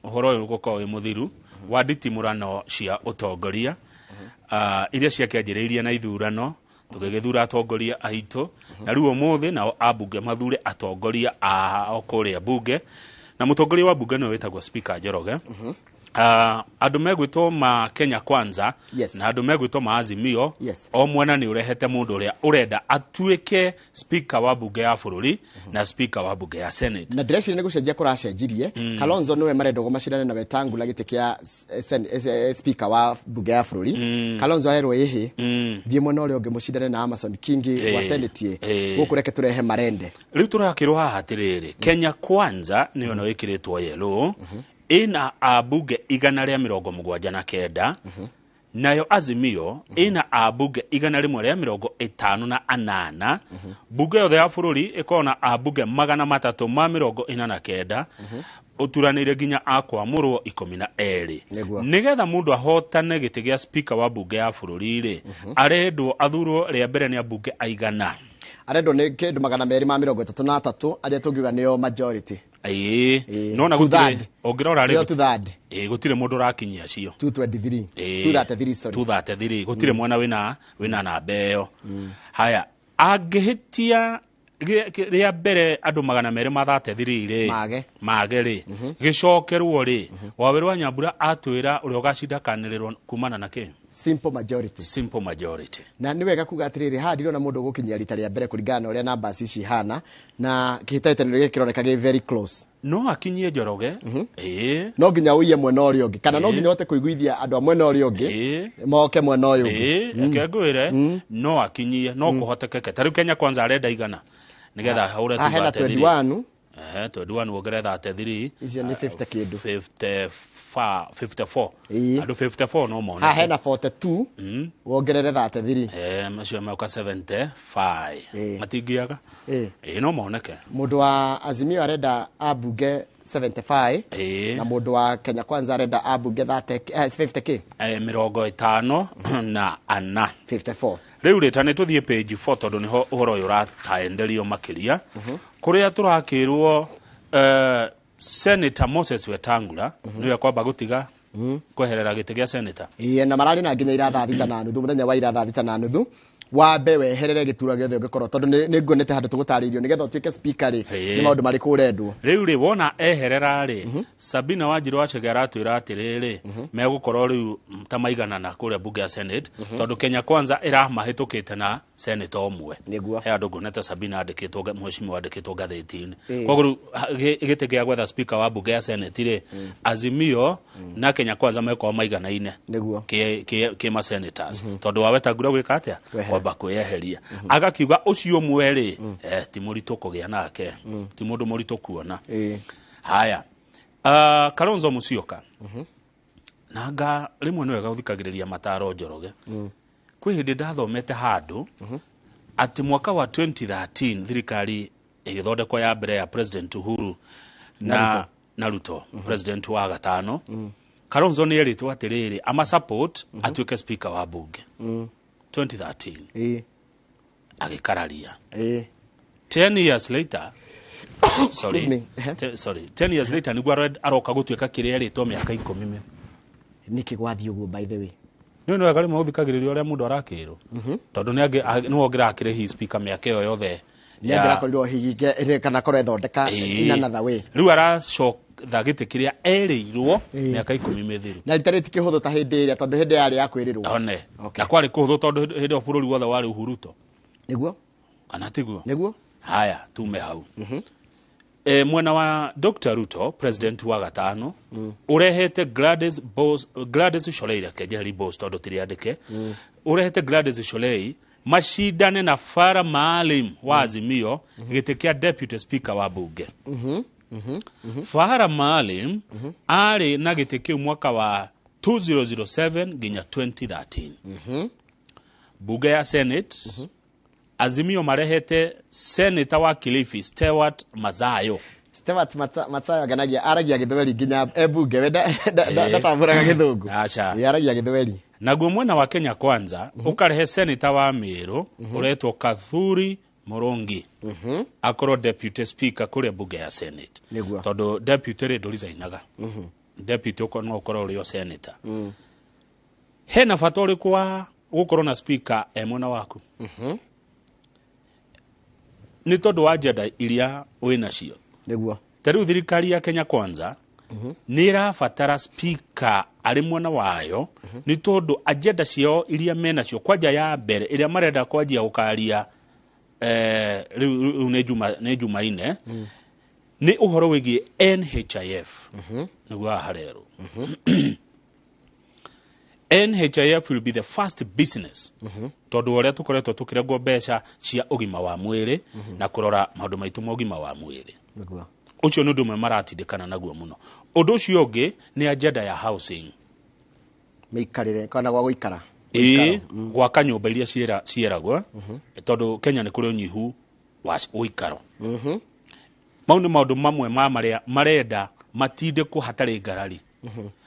Uhoro uyu gukorwo wi muthiru wa nditimurano cia utongoria. Iria ciakĩanjĩrĩirie na ithurano tugigithura atongoria aitũ na rĩu ũmũthĩ nao ambunge mathure atongoria a okuria bunge na mũtongoria wa bunge nĩ wĩtagwo Speaker Njoroge. Andũ megwĩtwo ma Kenya Kwanza na andũ megwĩtwo ma Azimio o mwena nĩ ũrehete mũndũ ũrĩa ũrenda atuĩke speaker wa bunge ya bũrũri na speaker wa bunge ya Senate.
Na ndĩreciria nĩ gũcenjia kũracenjirie. Kalonzo nĩwe marenda macindane na Wetangula gĩtĩ kĩa speaker wa bunge ya bũrũri. Kalonzo arerwo ĩhĩ thiĩ mwena ũrĩa ũngĩ mũcindane na Amason Kingi wa Senate gũkũ reke tũrehe marende.
Rĩu tũrakĩrwo haha atĩrĩrĩ, Kenya Kwanza nĩyo no ĩkĩrĩtwo yellow ina abunge 179 nayo Azimio ina abunge 158 bunge yothe ya bũrũri ĩkona abunge 349 uturanire ginya akwamũrwo 12 nigetha mundu ahotane gĩtĩ gĩa speaker wa bunge ya bũrũri rĩ arendwo athurwo rĩa mbere nĩ abunge aigana
arendwo nĩ kĩndũ 233 arĩa tũngiuga nĩo majority.
Nona gutire ongirora rĩ gutire mundu rakinyia cio
233
gutire mwana wina na mbeo. Haya angihitia ria mbere andu 233 mage ri gicokerwo ri Waweru Nyambura atwira uri ugacinda kanĩrĩrwo kumana na ke
simple majority. Na ni wega kuga atiriri ha ndirona mundu gukinyia rita ria mbere kuringana uria namba ici hana na kihitaitano gĩkĩroneka gĩ very close.
No akinyie Njoroge
no nginya uiye mwena ũrĩa ũngĩ kana no nginya hote kuiguithia andu a mwena ũrĩa ũngĩ moke mwena ũyũ ũngĩ
akengwire no akinyie no kuhotekeke tariu Kenya Kwanza arenda igana nigetha haure tu
hena 21
21 wongerera 33
icio ni 50 kindu
54 andu 54 no mona
hena 42 wongerere 33
macio mauka 75 matingiaga no moneke
mundu wa Azimio arenda abunge 75 na mundu wa Kenya Kwanza arenda abunge 50k
54 na
54
riu rita ni tuthie page 4 tondu niho uhoro uyu rataenderio makiria kuria turakirwo Senator Moses Wetangula niwe kwamba gutiga kweherera gĩtĩ gĩa senator
na marari na nginya iratha 5:30 muthenya wa iratha 5:30 wambe weherere gĩtura gĩothe ũngĩkorwo tondu nĩ nguonete handũ tũgũtarĩirio nĩgetha ũtuĩke speaker rĩ nĩ maũndũ marĩkũ ũrendwo
rĩu rĩ wona eherera rĩ Sabina Wanjiru Wachege aratwĩra atĩrĩrĩ megũkorwo rĩu ta maiganana kũrĩa bunge ya Senate tondu Kenya Kwanza ĩramahĩtũkĩte na senator ũmwe he andũ nguonete Sabina andĩkĩtwo mheshimiwa andĩkĩtwo ngathĩti-inĩ koguo gĩtĩ gĩa gwetha speaker wa bunge ya Senate rĩ Azimio na Kenya Kwanza mekorwo maiganaine kĩ ma senators tondu wa Wetangula gwĩka atĩa kwamba kwĩyeheria agakiuga ũcio ũmwe rĩ ti mũritũ kũgĩa nake ti mũndũ mũritũ kuona. Haya Kalonzo Musyoka nanga rimwe nĩ wega ũthikagĩrĩria mataro Njoroge kwĩ hĩndĩ ndathomete handũ ati mwaka wa 2013 thirikari ĩgĩthondekwo ya mbere ya President Uhuru na Ruto president wa gatano Kalonzo nĩ erĩtwo atĩrĩrĩ ama support atuĩke speaker wa bunge 2013 agikararia 10 years later 10 years later niguo aroka gutuika kiria rĩtwo miaka 10
niki gwathi uguo by the way
nĩ wega rĩmwe ũthikagĩrĩria ũrĩa mũndũ arakĩrwo tondu nĩ wongerera kĩrĩ speaker miaka ĩyo yothe
nĩ angĩrakorirwo hihi kana korwo ethondeka in another way
rĩu aracokitha gĩtĩ kĩrĩa erĩirwo miaka 10 mĩthiru
na rita rĩti kĩhũthũ ta hĩndĩ ĩrĩa tondu hĩndĩ yarĩ ya kwĩrĩrwo
na kwarĩ kũhũthũ tondu hĩndĩ ĩyo bũrũri wothe warĩ Uhuruto
nĩguo
kana tiguo
nĩguo.
Haya tume hau mwena wa Dr. Ruto president wa gatano urehete Gladys Sholei kejeri boss tondu tiriandike urehete Gladys Sholei mashindane na Farah Maalim wa Azimio gĩtĩ kĩa deputy speaker wa bunge Farah Maalim ari na gĩtĩ kĩu mwaka wa 2007 nginya 2013 bunge ya Senate Azimio marehete senator wa Kilifi Stewart Mazayo
ganagia aragia gĩthweri nginya ebunge ndatambũraga gĩthũngũ aragia gĩthweri.
Naguo mwena wa Kenya Kwanza ukarehe senator wa Meru uretwo Kathuri Morongi akorwo deputy speaker kuria bunge ya Senate tondu deputy rĩ ndũrizainaga deputy no ukorwo ũrĩo senator hena bata ũrĩkũ wa gukorwo na speaker mwena waku ni tondu wa agenda iria wina cio
niguo
tariu thirikari ya Kenya Kwanza ni irabatara speaker ari mwena wayo ni tondu agenda cio iria mena cio kwanja ya mbere iria marenda kwanjia gukaria riu ne Jumaine ni uhoro wigi NHIF niguo harero NHIF will be the first business tondu uria tukoretwo tukiregwo mbeca cia ugima wa mwiri na kurora maundu maitu ma ugima wa mwiri ucio nundu me maratindikana naguo muno undu ucio ungi ni agenda ya housing
mikarire kana gwa guikara
gwaka nyumba iria cieragwo tondu Kenya ni kuri unyihu wa uikaro maundu mamwe maria marenda matinde ku hatari ngarari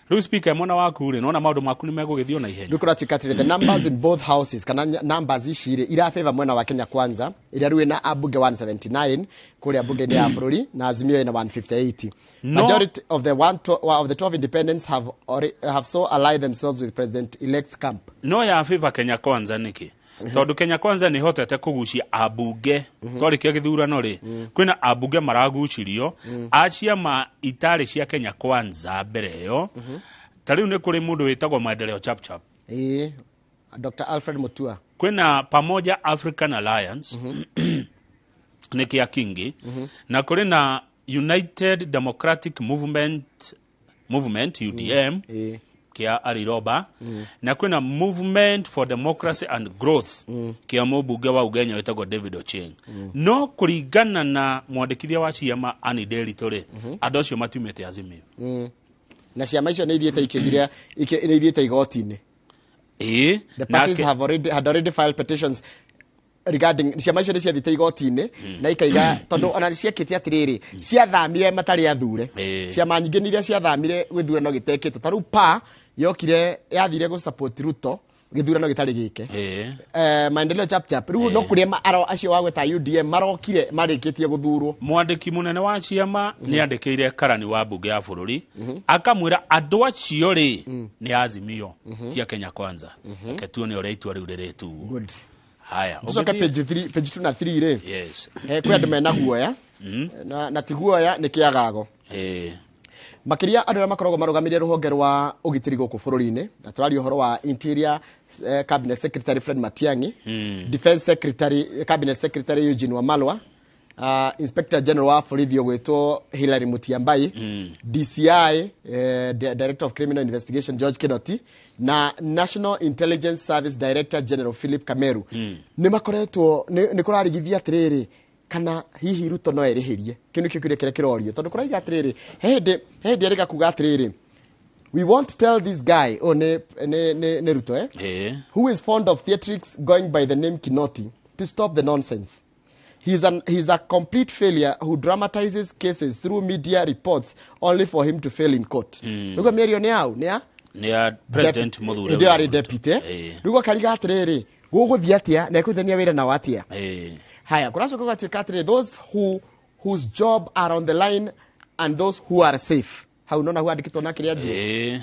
riu speaker mwana waku ri nona maundu maku ni megugithio na ihenya
dukura Cikaro the numbers in both houses kana numbers icire ira favor mwena wa Kenya Kwanza ira ruwe na abunge 179 kuri abunge ni ya bururi na Azimio ina 158 majority of the 12 independents have so allied themselves with president elect's camp
no ya favor Kenya Kwanza niki tondu Kenya Kwanza ni hotete kugucia abunge twarikia githurano ri kwina abunge maragucirio aciama itari cia Kenya Kwanza mbere yo tariu ni kuri mundu witagwo Maendeleo Chapter
Dr. Alfred Mutua
kwina Pamoja African Alliance ni kia kingi na kuri na United Democratic Movement UDM kia Ariroba na kwina Movement for Democracy and Growth kia mubunge wa Ugenya wetagwo David Ochieng no kuringana na mwandikithia wa ciama Anne Nderitu andu acio matumite Azimio
na ciama icio ni ithiete ikigiria ni ithiete igoti-ini the parties had already filed petitions regarding ciama icio ni ciathiite igoti-ini na ikaiga tondu ona ciekite atiriri ciathamire matari athure ciama nyingi ni iria ciathamire githurano gitekite taru pa yokire yathire go support Ruto githurano gitari gike Maendeleo Chapter riu no kuri aro acio wagweta UDM marokire marikitie guthurwo
mwandiki munene wa ciama ni andikiire karani wa bunge ya bururi akamwira andu acio ri ni Azimio tia Kenya Kwanza ketuo ni uria riu riretu
good
haya
tusoka page 2 na 3 ri
yes
kwi andu mena guoya na tiguoya ni kiagago makiria andu makoragwo marugamire ruhonge rwa ugitiri guku bururi-ini na turari uhoro wa Interior Cabinet Secretary Fred Matiang'i Defense Secretary Cabinet Secretary Eugene Wamalwa Inspector General wa borithi ogwetwo Hilary Mutyambai DCI Director of Criminal Investigation George Kinoti na National Intelligence Service Director General Philip Kameru ni makoretwo ni kurarigithia atiriri kana hihi Ruto no erihirie kinu kikire kire kirorio tondu kuraiga atiriri hende erega kuga atiriri we want to tell this guy ne Ruto who is fond of theatrics going by the name Kinoti to stop the nonsense. He's a complete failure who dramatizes cases through media reports only for him to fail in court. Nuko merio ni au
ni president Muthure
ndio ari deputy nuko kariga atiriri guguthia atia na ikuthania wira na watia haya kuracoka kwa Cikaro those whose job are on the line and those who are safe how unaona hu andikitwo na kiria nje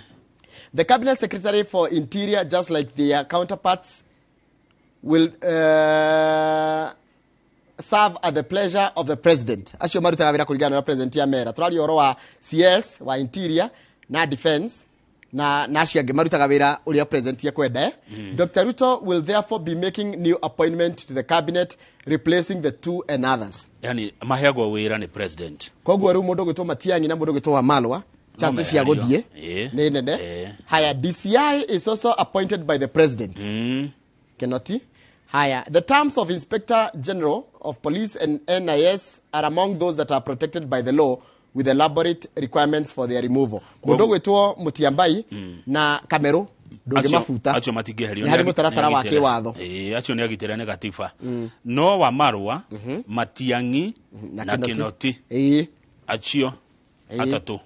the cabinet secretary for interior just like their counterparts will serve at the pleasure of the president acio marutaga wira kuringana na president ya mera turari oro wa CS wa interior na defense na ciange marutaga wira uria president ya kwenda Dr. Ruto will therefore be making new appointment to the cabinet replacing the two and others
yani maheagwo wira ni president
koguo riu mundu gwitwo Matiang'i na mundu gwitwo Wamalwa chances cia guthie ni nene haya DCI is also appointed by the president Kinoti haya the terms of Inspector General of Police and NIS are among those that are protected by the law with elaborate requirements for their removal mundu gwitwo Mutyambai na Kameru ndungi mafuta
acio matingeherio
ni hari mutaratara wa kiwatho
acio ni agitire ne gatiba no Wamalwa Matiang'i na Kinoti acio atatu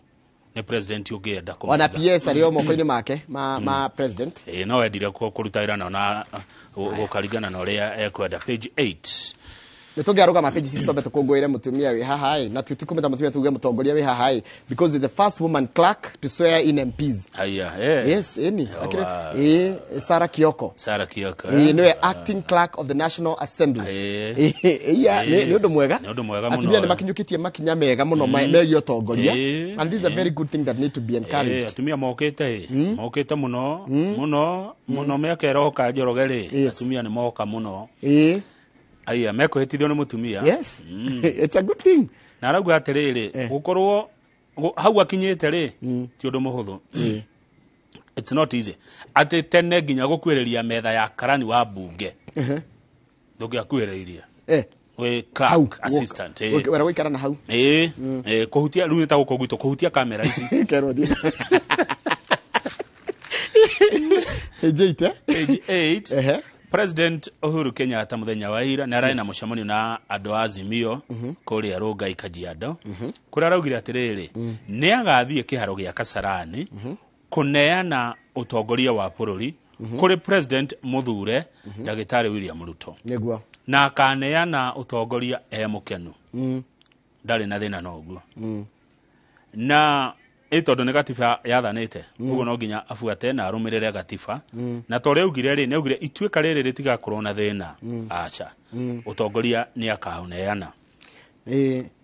ni president ugienda
ko ona PS ario moko-ini make ma president
no endire kurutaira na gukarigana na uria ekwenda page 8
Nitugiaruga mapeji sisombe tukungwire mutumia wi haha na tukumeta mutumia tuge mutongoria wi haha because the first woman clerk to swear in MPs. Yes, Sarah Kioko. No acting clerk of the National Assembly. Ni undu mwega. Atumia ni makinyukitie makinya mega muno megio tongoria, and this is a very good thing that need to be encouraged.
Atumia mokete muno mekero ka jorogere. Atumia ni moka muno. Aya meko hetithio ni mutumia.
Yes. It's a good thing.
Na aragu atiriri gukorwo hau akinyete ri ti undu muhuthu. It's not easy. Ati tene ginya gukwereria metha ya karani wa mbunge. Ndogia kwereria. We clerk assistant.
Wera wikara na hau.
Kuhutia riu ta guko gwito kuhutia kamera ici.
Kerodi. Page 8.
President Uhuru Kenyatta muthenya wa ira na raina mucemanio na andu Azimio kuria Rungai Kajiado kuria raugire atiriri ni agathie kiharo gia Kasarani kuneana utongoria wa bururi kuri President Muthure Dagitari William Ruto
niguo
na akaneana utongoria mukenu ndari na thina noguo na itondo ne gatiba yathanite uguo no nginya afuate na arumirire gatiba na tore ugire ri ne ugire ituika riri ritiga kurona thina acha utongoria ni akauneana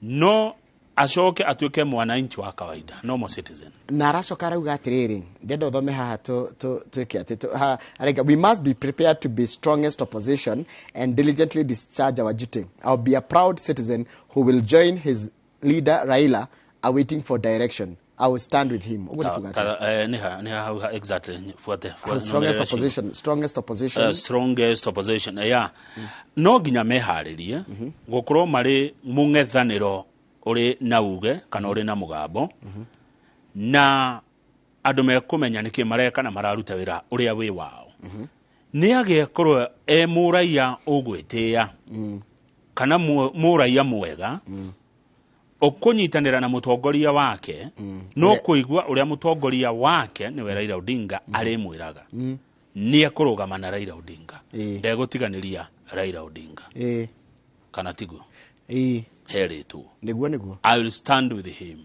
no acoke atuike mwananchi wa kawaida normal citizen
na aracoka rauga atiriri ndendo thome haha tuike ati we must be prepared to be strongest opposition and diligently discharge our duty. I'll be a proud citizen who will join his leader Raila awaiting for direction. I will stand with him.
Exactly.
Strongest opposition. Yeah. No ginya meharirie gukorwo mari mungethaniro uri na uge kana uri na mugambo na andu mekumenya niki mareka na mararuta wira uria wi wao ni agekorwo muraia ugwitia kana muraia mwega okunyitanira na mutongoria wake no kuigwa uria mutongoria wake ni Raila Odinga ari mwiraga ni akurugama na Raila Odinga ndegutiganiria Raila Odinga kana tigo heritu niguo
I will stand with him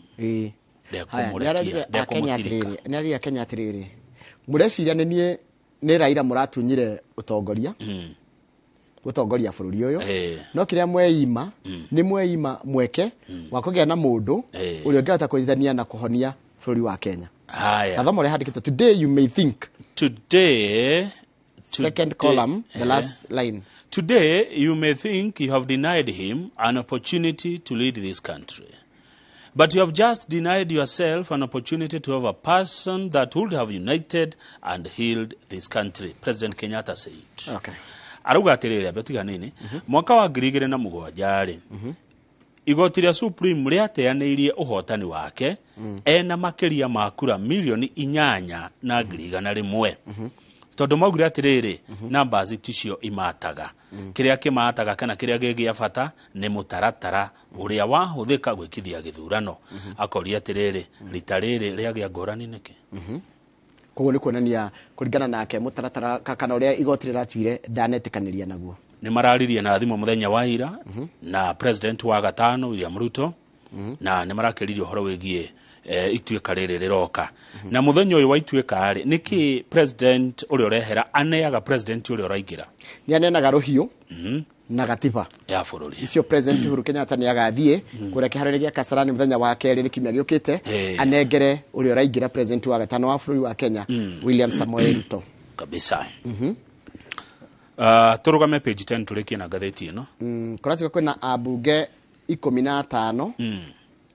nari Kenya atiriri mureciria ni Raila muratunyire utongoria gutongoria bururi uyu no kiria mweima ni mweima mweke wa kugia na mundu uri ongehota kuithania na kuhonia bururi wa Kenya. Athomo re handikito today you may think second column the last line
today you may think you have denied him an opportunity to lead this country, but you have just denied yourself an opportunity to have a person that would have united and healed this country, President Kenyatta said.
Okay.
Aruga atiriri abetiga nini mwaka wa 2007 igoti ria Supreme riateanirie uhotani wake ena makiria makura milioni 8 na 100 tondu maugire atiriri numbers ticio imataga kiria kimataga kana kiria gigia bata ni mutaratara uria wahuthika gwikithia githurano akoria atiriri ritariri riagia ngorani niki
koguo ni kuonania kuringana nake mutaratara kana uria igoti riratuire ndanetikaniria naguo
ni mararirie na thimo muthenya wa ira na president wa gatano William Ruto na ni marakeririo horo wigie ituika riri riroka na muthenya uyu wa ituika ari niki president uri urehera aneaga president uri uraigira
ni anenaga ruhiu na gatiba
ya bururi
icio president Uhuru Kenyatta ni agathie kuria kihaririria Kasarani muthenya wa keri ni kimya giukite anengere uri uraigira president wa gatano wa bururi wa Kenya William Samoei Ruto
kabisa. Turugame page 10 tulikie na gatheti ino
kuratuka kwina abunge 15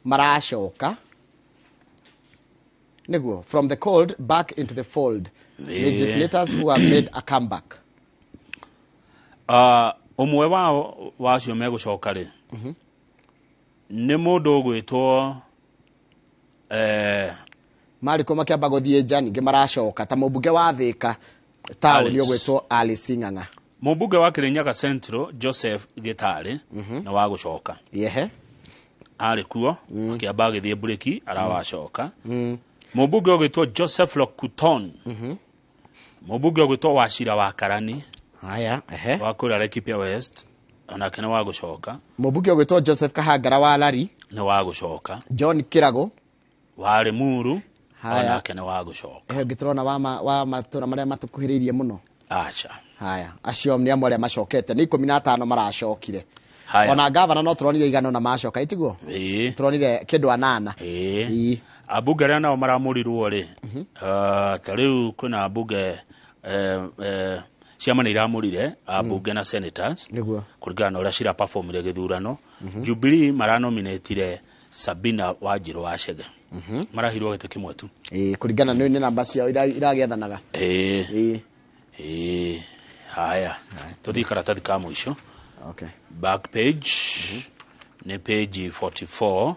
maracoka niguo from the cold back into the fold, legislators who have made a comeback.
Umwe wao wacio megucoka ri ni mundu ugwitwo
mariko makiamba guthie nja ningi maracoka ta mubunge wa Thika tauni ugwitwo Alice Ng'ang'a,
mubunge wa Kirinyaga Central Joseph Gitari na wa gucoka ari kuo akiamba githie bureki arawacoka mubunge ugwitwo Joseph Lokuton mubunge ugwitwo Wachira wa Karani
haya
wa kura Laikipia West onake nĩ wa gũcoka.
Mũmbunge ũgwĩtwo Joseph Kahangara wa Lari
nĩ wa gũcoka.
John Kirago
wa Limuru onake nĩ wa gũcoka.
Ngĩtũrona wa matũra marĩa matũkuhĩrĩirie mũno.
Acha.
Haya, acio nĩ amwe arĩa macokete, nĩ 15 maracokire. Ona gavana no turonire igano na macoka itiguo. Turonire kĩndũ 8.
Ambunge arĩa nao maramurirwo rĩ, ta rĩu kwĩna ambunge ciama nĩ iramurire ambunge na senators kũringana na ũrĩa cira performire gĩthurano. Jubilee maranominatire Sabina Wanjiru wa Chege. Marahirwo gĩtĩ kĩmwe tu.
Kũringana nĩ namba ciao iragĩathanaga.
Haya, tũthiĩ karatathi ka mũico.
Okay.
Back page ni page 44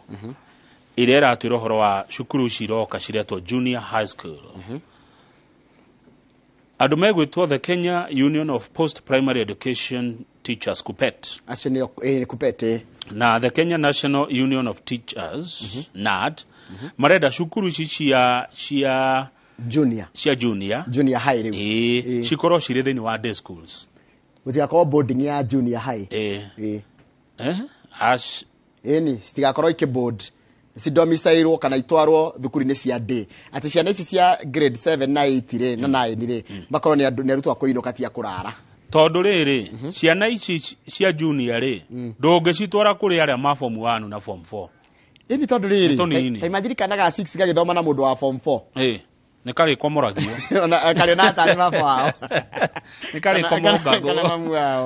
ĩrĩa ĩratwĩra ũhoro wa cukuru ciroka ciretwo junior high school. Andũ megwĩtwo the Kenya Union of Post Primary Education Teachers KUPPET.
Acio nĩ KUPPET.
Na the Kenya National Union of Teachers NAD marenda cukuru ici cia junior
high rĩu
cikorwo cirĩ thĩinĩ wa day schools.
Gũtigakorwo boarding ya junior high. Ni citigakorwo ikĩboard cidomisairwo kana itwarwo thukuru-inĩ cia day. Atĩ ciana ici cia grade 7 na 8 rĩ na 9 rĩ makorwo nĩ arutwo kũinũka tia kũrara.
Tondũ rĩrĩ ciana ici cia junior rĩ ndũngĩcitwara kũrĩ arĩa ma form 1 na form 4.
Ni tondũ rĩrĩ imagine kanaga 6 gagĩthoma na mũndũ wa form 4.
Nĩ karĩ komoragio.
Ona karĩ na tari baba wao.
Nĩ karĩ komongago.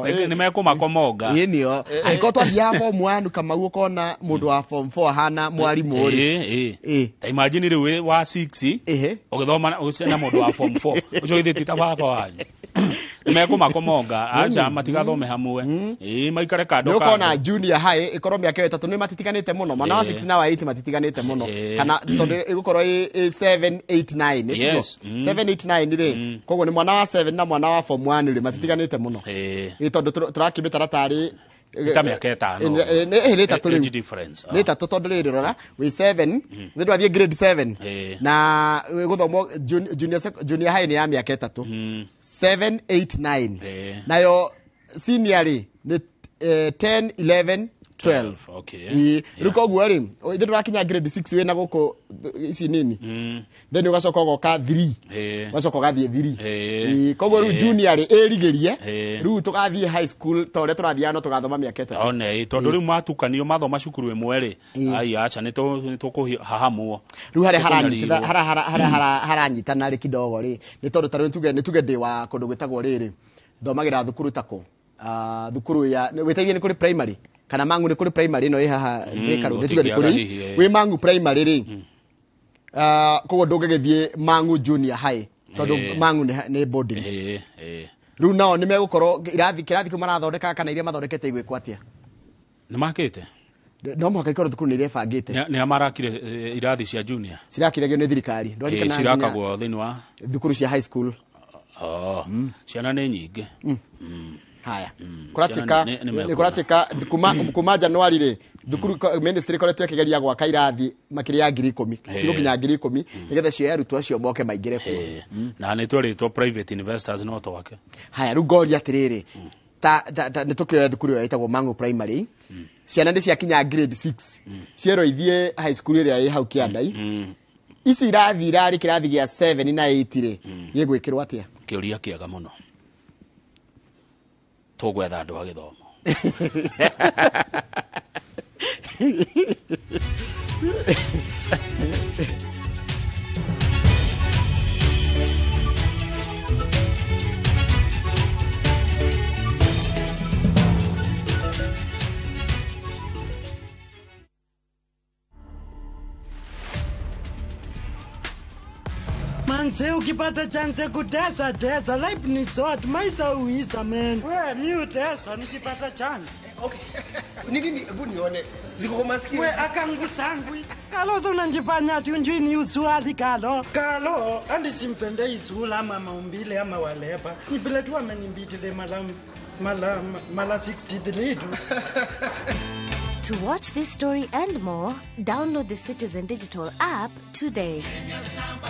Nĩ mekũmakomonga.
Nĩo. Angĩkorwo twathiaga form 1 kama ukona mũndũ wa form 4 hana mwarimũ rĩ.
Ta imagine rĩu wa 6 ũgĩthoma na mũndũ wa form 4. Ũcio ithĩti ta baba wanyu. Mekumakomonga acha matigathome hamwe maikare kando
kando. Nĩũkona junior high ikorwo mĩaka 3 nĩ matitiganĩte mũno. Mwana wa 6 na wa 8 matitiganĩte mũno. Kana tondũ ĩgũkorwo 7 8 9 nĩtuo 7 8 9 rĩ. Koguo nĩ mwana wa 7 na mwana wa form 1 rĩ matitiganĩte mũno. Tondũ turakĩmĩtaratarĩ
ta mĩaka 5
nĩ tatũ rĩu difference nĩ tatũ tondũ rĩrĩ rora wĩ 7 thĩndũ athiĩ grade 7 na gũthomwo junior high nĩ ya mĩaka 3 7 8 9 nayo senior rĩ nĩ 10 11 12.
Okay.
Ruko guari thĩndũ rakinya grade 6 wĩna gũkũ ici nini then ugacoka goka 3 ugacoka gathie 3 koguo rĩu junior rĩ ĩrigĩrie rĩu tugathiĩ high school tondũ tũrathiĩ no tũgathoma mĩaka 3.
One tondũ rĩu matukanio mathoma cukuru ĩmwe rĩ ai acha nĩ tũkũhahamwo
rĩu haranyitana rĩ kidogo rĩ nĩ tondũ tarĩ nĩ tuge ndĩ wa kũndũ gwĩtagwo rĩrĩ thomagĩra thukuru tako thukuru ya wĩteithie nĩ kũrĩ primary kana mangu nĩ kũrĩ primary no haha Cikaro nĩ tuge nĩ kũrĩ wĩ mangu primary rĩ koguo ndũngĩgĩthiĩ mangu junior high tondũ mangu nĩ boarding. Rĩu nao nĩ megũkorwo kĩrathi kĩu marathondeka kana iria mathondekete igwĩkwo atĩa
nĩ makĩte
no mũhaka ikorwo thukuru nĩ iria bangĩte
nĩ amarakire irathi cia junior
cirakiragio nĩ thirikari
cirakagwo thĩinĩ wa
thukuru cia high school.
Ciana nĩ nyingĩ.
Haya kũratĩka kuma Januari rĩ thukuru ministry koretwo ĩkĩgeria gwaka irathi makĩria ya 10,000 cigũkinya 10,000 nĩgetha cio arutwo acio moke maingĩre bũrũri
na nĩ twarĩtwo private investors no twake.
Haya rĩu ngoria atĩrĩrĩ nĩ tũkĩoya thukuru ĩyo ĩtagwo Mangu Primary ciana nĩ ciakinya grade 6 ciero ithiĩ high school ĩrĩa ĩ hau Kĩandai ici irathi irarĩ kĩrathi gĩa 7 na 8 rĩ gĩgwĩkĩrwo atĩa?
Kĩũria kĩega mũno tũgwetha andũ a gĩthomo.
Manze ukipata chance kutesa tesa life ni short maisha uisa man. Wewe mi utesa nikipata chance.
Okay. Nini hebu nione. Ziko kwa masikio.
Wewe akangu sangwi. Kalo so unanjifanya ati unjui ni usuali Kalo. Kalo andi simpende isula ama maumbile ama walepa. Nipile tu amenimbitile mala 63 tu.
To watch this story and more, download the Citizen Digital app today.
Kenya's #1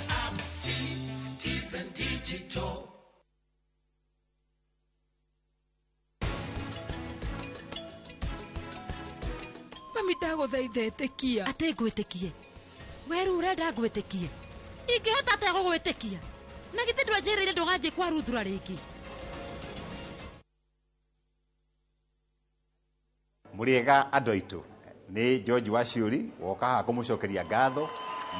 app, Citizen Digital.
mami ndaguthaitha ĩtĩkia.
Atĩ ngwĩtĩkie. Weru ũrenda ngwĩtĩkie. Ingĩhota atĩa gũgwĩtĩkia? Na githĩ ndwanjĩrĩire ndũganjĩ kwa Ruthura rĩngĩ.
Mũrĩega andũ aitũ. Nĩ George wa Cierī woka haha kũmũcokeria ngatho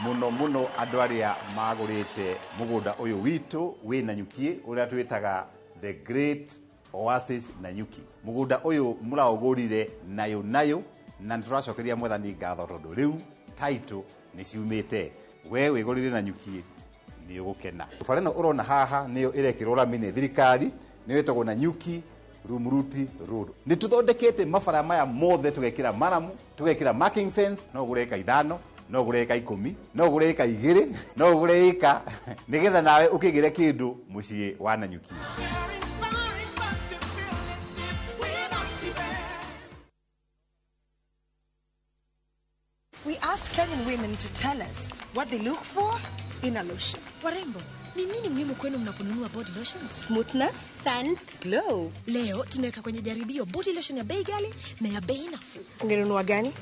muno andũ arĩa magũrĩte mũgũnda ũyũ witũ wĩ Nanyuki ũrĩa twĩtaga the Great Oasis Nanyuki. Mũgũnda ũyũ mũraũgũrire nayo na nĩtũracokeria mwathani ngatho tondũ rĩu title nĩ ciumĩte. We wĩgũrire Nanyuki nĩ ũgũkena. Bara ĩno ũrona haha nĩyo ĩrekĩrwo rami nĩ thirikari, nĩyo ĩtagwo Nanyuki Rumuruti Road. Nĩ tũthondekete mabara maya mothe tũgekĩra maramu, tũgekĩra marking fence, no ũgũre eka 5, no ũgũre eka 10, no ũgũre eka 2, no ũgũre eka nĩgetha nawe ũkĩgĩre kĩndũ mũciĩ wa Nanyuki.
We asked Kenyan women to tell us what they look for in a lotion.
Warembo, ni nini muhimu kwenu mnaponunua body lotions?
Smoothness, scent, glow.
Leo tunaweka kwenye jaribio body lotion ya bei ghali na ya bei nafuu.
Ungenunua gani?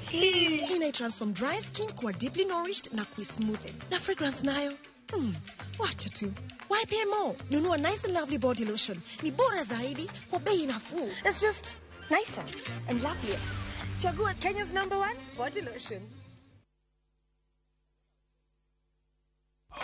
Ina transform dry skin kuwa deeply nourished na kuismoothen. Na fragrance nayo. Wacha tu. Why pay more? Nunua nice and lovely body lotion. Ni bora zaidi kwa bei nafuu.
It's just nicer and lovelier. Chagua Kenya's #1 body lotion.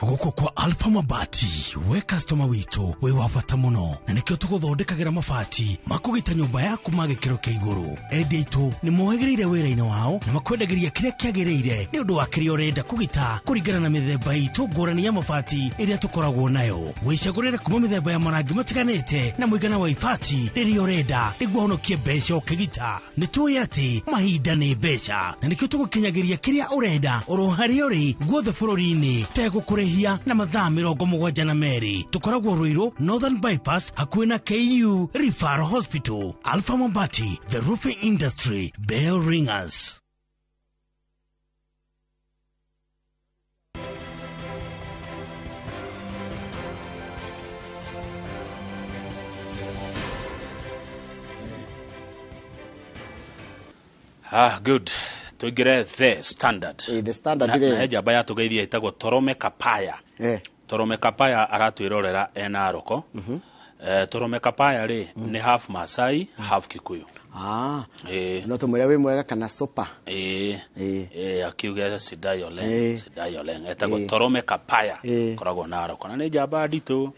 Guko kwa Alpha Mabati we customer wito we wafata muno na nikyo tuguthondekagira mabati makugita nyumba yaku magikiro kia iguru. Endi itu ni mohegereire wira-ini wao na makwendagiria kiria kiagiriire ni undu wa kiria urenda kugita kuringana na mithemba itu ngurani ya mabati iria tukoragwo nayo. Wicagurire kuma mithemba ya marangi matiganite na muigana wa ibati riria urenda niguo honokie mbeca ukigita. Ni tuĩ ati mahinda ni mbeca na nikyo tugukinyagiria kiria urenda oro haria uri guothe bururi-ini tegukure na mathaa 72 tukoragwo Ruiru Northern Bypass hakuhĩ na KU Referral Hospital. Alpha Mabati, the roofing industry, bell ringers.
Good. Tugire the standard.
The standard
na heja baya tugeithia itagwo Torome Kapaya. Torome Kapaya aratwirorera ena roko. Torome Kapaya ri ni half Masai, half Kikuyu.
No tumwire wi mwega kana sopa.
Akiuga Sidayole etagwo Torome Kapaya koragwo na roko na ni jamba nditu.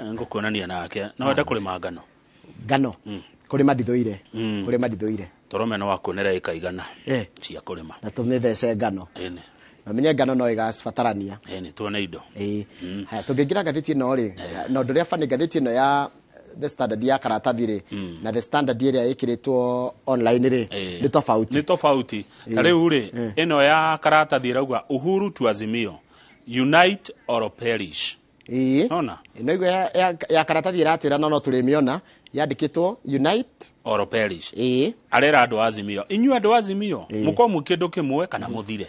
Ngukuonania nake no wenda kurima ngano kurima ndithoire Torome no wakuonera eka 100 cia kurima
na tumithece ngano na menye ngano no igacibatarania
ni tuone indo
haya tungingira ngathiti ino ri no ndoria fani ngathiti ino ya the standard ya karatathi ri na the standard iria ikiritwo online ri ni tofauti
tariu ri ino ya karatathi irauga Uhuru to Azimio, unite or perish.
Nona ino igwe ya karatathi iratira no turimiona yandikitwo unite
or perish. Arera andu Azimio, inyu andu Azimio muko mukindu kimwe kana muthire.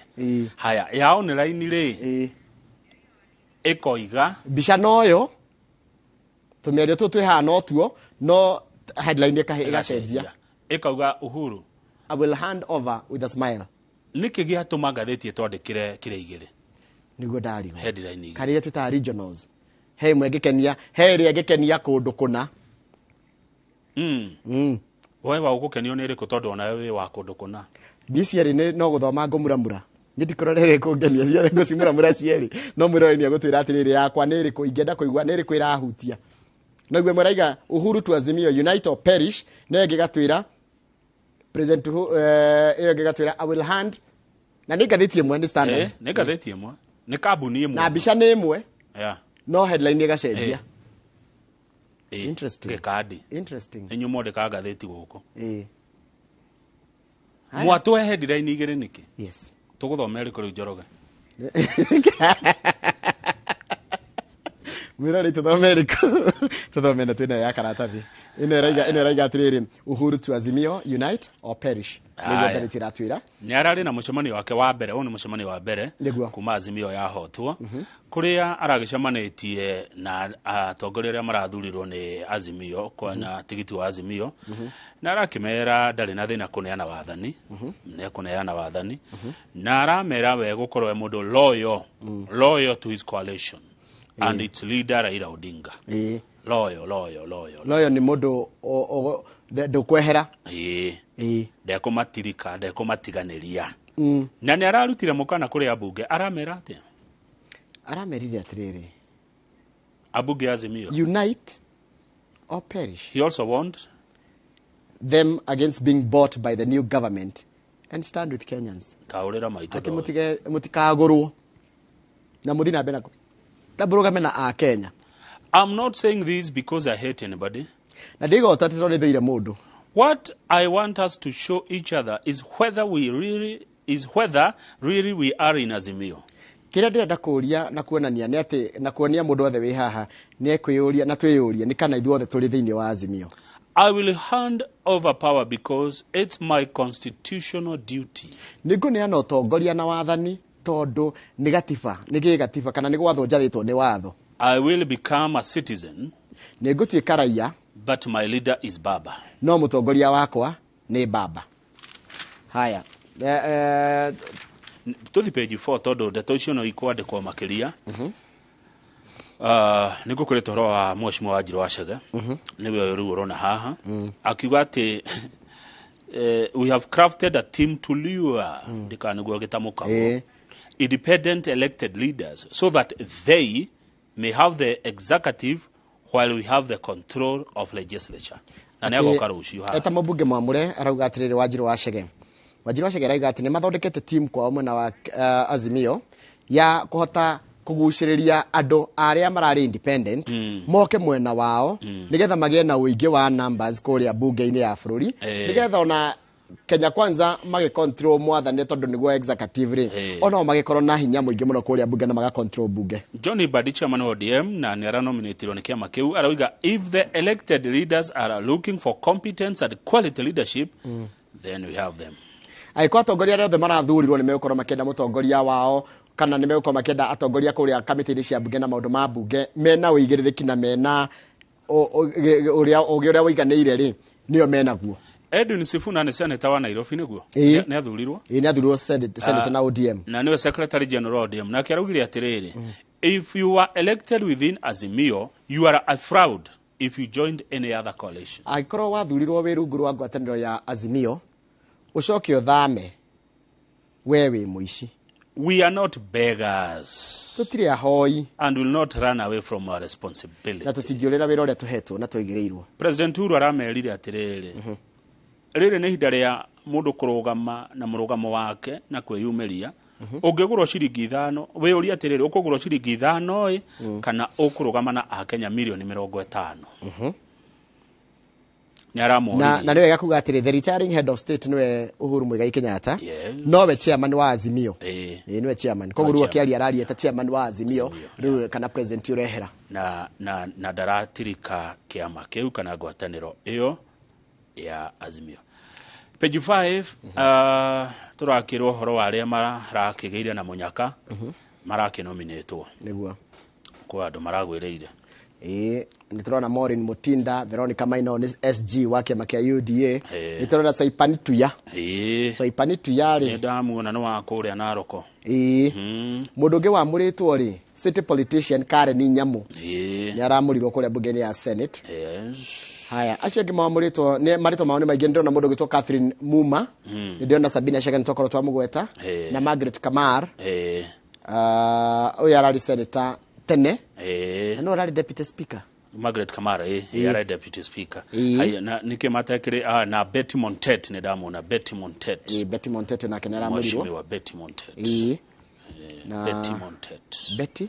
Haya ya online ri ikoiga
bisha noyo tumerio tu twihana otuo no headline ikacenjia
ikauga Uhuru
I will hand over with a smile.
Niki giatuma ngathiti twandikire kire igire
niguo ndarigo
headline
kariya tuta regionals he mwe ngikenia he ria ngikenia kundu kuna
wewe wagukenio ni riku tondu ona wewe wa kundu kuna
cierī ni no guthoma ngumuramura ndikorere kungenia ciothe ngucimuramura cierī no mwirore ni agutwira atiriri yakwa ni riku ingenda kuigua ni riku irahutia no igwe muraiga Uhuru to Azimio, unite or perish ne ngigatwira president ire ngigatwira I will hand na ni ngathiti imwe ni standard
ni ngathiti imwe ni kambuni imwe
na bisha ni imwe no headline igacenjia interesting interesting
enyu mode ka gatheti guko mwatwe headline igire niki
yes
tuguthomera kuri Njoroge
Mwirari tuthome na twina ya karatathi. Ine raiga atiriri Uhuru to Azimio unite or perish.
Nĩ ararĩ na mũcemanio wake wa mbere, ũyũ nĩ mũcemanio wa mbere kuma Azimio yahotwo kũrĩa aragĩcemanĩtie na atongoria arĩa marathurirwo nĩ Azimio na tigiti wa Azimio na arakĩmera ndarĩ na thĩna kũneana wathani nĩ kũneana wathani na aramera we gũkorwo e mũndũ loyal to his coalition and its leader Raila Odinga. Loyal
ni mũndũ ndũkwehera
ndekũmatirika ndekũmatiganĩria na nĩ ararutire mũkana kũrĩ ambunge aramera atĩa
aramerire atiriri
ambunge Azimio
unite or perish.
He also warned
them against being bought by the new government and stand with Kenyans.
Kaurira maito
ati mutikagurwo na muthina mbere ndaburugame na a Kenya.
I'm not saying this because I hate anybody.
Na ndigo tatiro ni thire mundu.
What I want us to show each other is whether really we are in Azimio.
Kira ndirenda kuria na kuonania ni ati na kuonia mundu othe wi haha ni ekwiyuria na twiyuria ni kana ithuothe turi thiini wa Azimio.
I will hand over power because it's my constitutional duty.
Niguneana utongoria na wathani tondu ni gatiba ni gigatiba kana ni gwatho njathitwo ni watho.
I will become a citizen.
Nigutuika raia.
But my leader is Baba.
No mutongoria wakwa ni Baba. Haya.
Tuthi page 4 tondu ndeto icio no ikwandikwo makiria. Nigukurite horo wa Mheshimiwa Wanjiru Wachege. Niwe riu urona haha. Akiuga ati we have crafted a team to lure ndikaniguo gitamuka. Independent elected leaders so that they may have the executive while we have the control of legislature. Na nego karucio ha.
Eta mabunge mwamure arauga atiriri Wanjiru Wachege. Wanjiru Wachege arauga ati ni mathondekete team kwa mwena wa Azimio ya kuhota kuguciriria andu aria marari independent moke mwena wao nigetha magie na uingi wa numbers kuria bunge-ini ya bururi nigetha ona Kenya Kwanza mage control mwathane tondu niguo executive ri ona magikorwo na hinya muingi muno kuria bunge na maga control bunge.
Johnny Mbadi chairman wa ODM na ni nominated ni kiama kiu arauga if the elected leaders are looking for competence and quality leadership then we have them.
Aiko atongoria rĩothe marathurirwo ni megũkorwo makenda mutongoria wao kana ni megũkorwo makenda atongoria kuria kamiti cia bunge na maundu ma bunge mena uigĩrĩrĩki na mena uria wiganĩire ri nio menaguo.
Edwin Sifuna ni senator wa Nairobi niguo ni athurirwo
ni athurirwo senator na ODM
na niwe secretary general wa ODM na kiaraugire atiriri if you are elected within Azimio you are a fraud if you joined any other coalition.
Aikorwo wathurirwo wi rungu rwa ngwatanĩro ya Azimio ucoke uthame wewe muici.
We are not beggars.
Tutire ahoi
and will not run away from our responsibility.
Na tutingiurira wira uria tuhetwo na tuigirirwo.
President Uhuru aramerire atiriri rĩrĩ nĩ ihinda rĩa mũndũ kũrũgama na mũrũgamo wake na kwĩyumĩria ũngĩgũrwo ciringi 5 wĩyũria atĩrĩrĩ ũkũgũrwo ciringi 5 kana ũkũrũgama na akenya milioni 50
na niwe gakuga atĩrĩ the retiring head of state niwe Uhuru Muigai Kenyatta nowe chairman wa Azimio niwe chairman koguo akiaria araria ta chairman wa Azimio riu kana president urehera
na ndaratirika kiama kiu kana ngwatanĩro iyo ya Azimio. Page 5 turakirwo horo wa aria marakigeire na munyaka marakinominatwo
niguo
kwa andu maragwireire
ni turona Maureen Mutinda, Veronica Maina on SG wake makia UDA ni turona Soipani Tuya Soipani Tuya ri
ndamuona no wakuria Naroko
mundu ungi wa muritwo ri city politician Karen Nyamu ni aramurirwo kuria bunge ya Senate. Haya acio ngi mamuritwo ni marito mao ni maingi ndona mundu gitwo Catherine Muma ndona Sabina Shagan tokoro twa mugweta na Margaret Kamar oya rari senator tene no rari deputy speaker
Margaret Kamara yara deputy speaker haya na nikematakire na Betty Montet ne ndamona Betty Montet
Betty Montet na kenera murirwo
wa Betty Montet
na
Betty Montet
Betty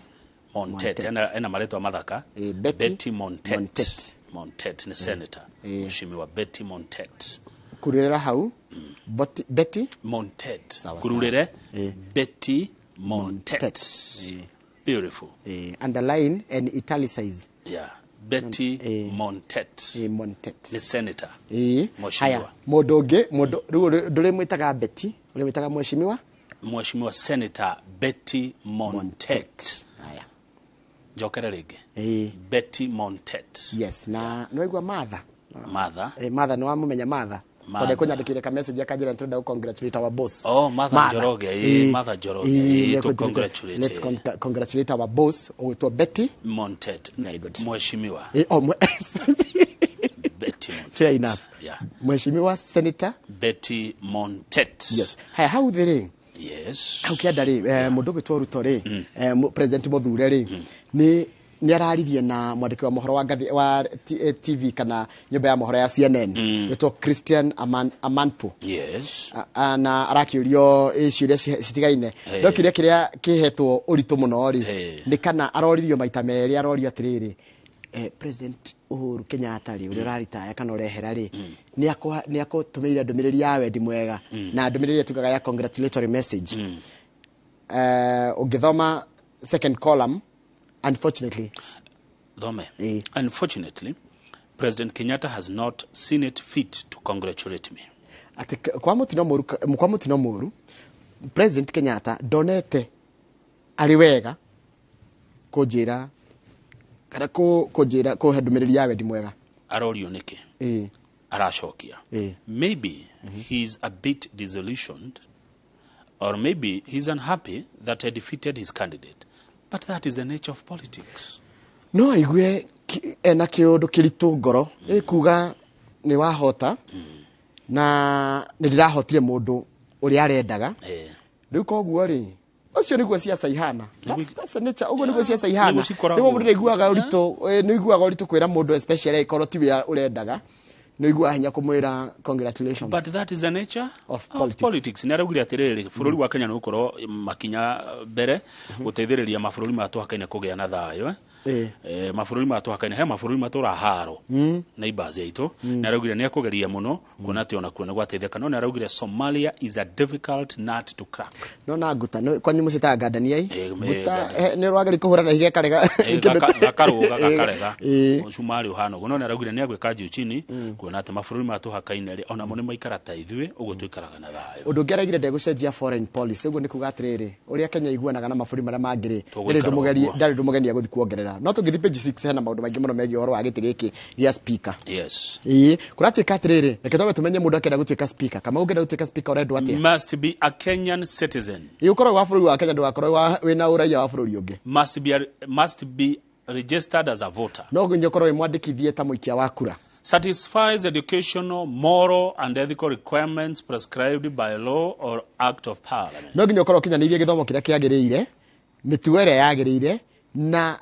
Montet ena maletwa mathaka Betty Montet ni senator mheshimiwa Betty Montet
kurira hau Betty
Montet kururire Betty Montet Beautiful.
Underline and italicize.
Yeah. Betty Montet.
Montet.
Ni senator.
Haya, modoge, dole mwitaga Betty, ule mwitaga mheshimiwa?
Mheshimiwa Senator Betty Montet.
Haya.
Jokera rege. Betty Montet.
Yes, na noigwa Martha.
Martha.
Martha no amumenya Martha. Tode kunya ndikire ka message akajira ntoda congratulate our boss.
Oh, Martha Njoroge. Martha Njoroge. To congratulate.
Let's congratulate our boss to Betty
Montet.
Very good.
Mheshimiwa. Betty Montet.
Fair enough.
Yeah.
Mheshimiwa Senator
Betty Montet.
Yes. How there?
Yes.
How kiada ri mundu gitwo Rutore president Muthure ri ni araririe na mwandiki wa mohoro wa ngathi wa TV kana nyumba ya mohoro ya CNN gitwo Christian Amanpo.
Yes.
Na arakiurio icio citigaine ndokiria kiria kihetwo uritu muno ri ni kana aroririo maita meri arorio atiriri President Uhuru Kenyatta ri uraritaya kana urehera ri ni akutumeira ndumiriri ya wendi mwega na ndumiriri tukaga ya congratulatory message ugithoma second column unfortunately
President Kenyatta has not seen it fit to congratulate me.
Ati kwa mutino muru President Kenyatta donete ari wega kujira kana kujira ko ndumiriri ya wendi mwega
arorio niki arashokia maybe he's a bit disillusioned or maybe he's unhappy that I defeated his candidate, but that is the nature of politics.
No igwe ena kiundu kiritu ngoro kuga ni wahota na ndirahotire mundu uri arendaga riu koguo ri ucio niguo siasa ihana sasa nature uguo niguo siasa ihana niguo mundu niguaga urito niguaga urito kwira mundu especially ikoro tiwe urendaga niguo hinya kumwira congratulations,
but that is the nature
of
politics. Ni araugira atiriri bururi wa Kenya no ukoro makinya mbere guteithiriria mabũrũri matuhakaine kugea na thayo mabũrũri matuhakaine he mabũrũri matura haro neighbors aitu ni araugira ni akugeria muno kuona ati ona kuona gwateitheka no ni araugira Somalia is a difficult nut to crack.
No na nguta no kwanyu musita gadania nguta ni rwagari kuhura na hige karega
gakaruga gakarega Somali uhano no ni araugira ni agweka juu chini kuona ati mabũrũri matuhakaine ri ona mone maikara ta ithuĩ uguo twikaraga na thayo.
Undu ngeragire ndegucenjia foreign policy uguo ni kuga atiriri uria Kenya iguanaga na mabũrũri maria mangiri ndari ndumugenia guthi kuongerera no tungithi page 6 hena maundu maingi muno megi horo wa giti giki gia speaker.
Yes.
Kuratuika atiriri reke twabe tumenye mundu akenda gutuika speaker kama ungenda gutuika speaker urendu atia
must be a Kenyan citizen.
Ukorwo wa bũrũri wa Kenya ndugakorwo wina uraia wa bũrũri ungi
must be registered as a voter.
No nginya ukorwo imwandikithie ta muikia wa kura.
Satisfies educational, moral and ethical requirements prescribed by law or act of parliament.
No nginya ukorwo kinyanirie githomo kiria kiagiriire mitugo iria yagiriire na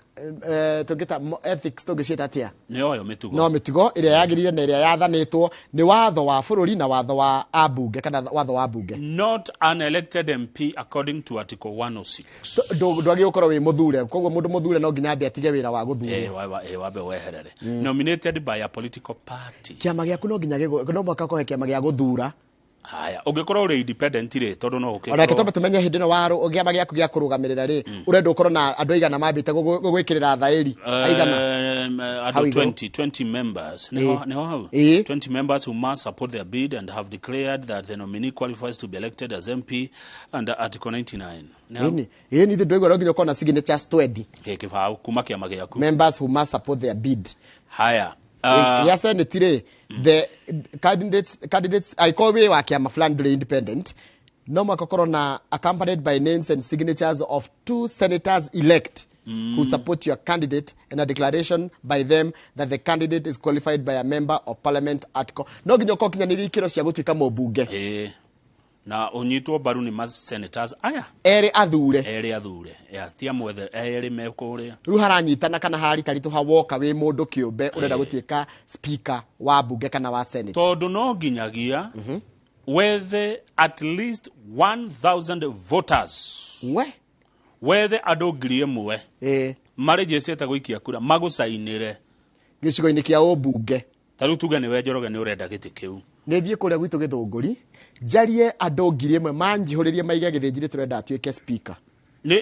tugita ethics tugicieta atia
nioyo mitugo
no mitugo iria yagiriire na iria yathanitwo ni watho wa bũrũri na watho wa ambunge kana watho wa bunge.
Not an elected MP according to article 106.
Ndwagi ukorwo wi muthure koguo mundu muthure no nginya ambe atige wira wa guthura
wabe weherere nominated by a political party.
Kiama giaku no nginya no mwaka kohe kiama gia guthura.
Haya ungikorwo uri independent ri tondu no ukikorwo
ona kitobe tumenye hindi no waru ugiama giaku gia kurugamirira ri urenda ukorwo na andu aigana mambite gwikirira thairi aigana
ado 20 members neho how 20 members who must support their bid and have declared that the nominee qualifies to be elected as MP under article 99.
Ni the dogo nginya ukorwo na signatures 20
kifaa kuma kiama giaku
members who must support their bid.
Haya
Senate the candidates I call we wa kiama fulani ndure independent no mwaka na accompanied by names and signatures of 2 senators elect who support your candidate and a declaration by them that the candidate is qualified by a member of parliament article. No nginya ko kinya ni kiro cia gutuika mubunge
na unyitwo baru ni mas senators aya
eri athure
ya tia mwethe eri mekuria
ru haranyitana kana hari taritu hawoka we mundu kiumbe urenda gutuika speaker wa bunge kana wa senate
tondu no nginyagia whether at least 1000 voters whether ado ngiri mwe maregistrate guikia kura magusainire
gicigo-ini kia ubunge
taru tuga ni wenjoroge ni urenda giti kiu
ni thie kuria gwitu githunguri njarie andu ngiri mwe manjihuririe maige githinjire turenda atuike speaker
ni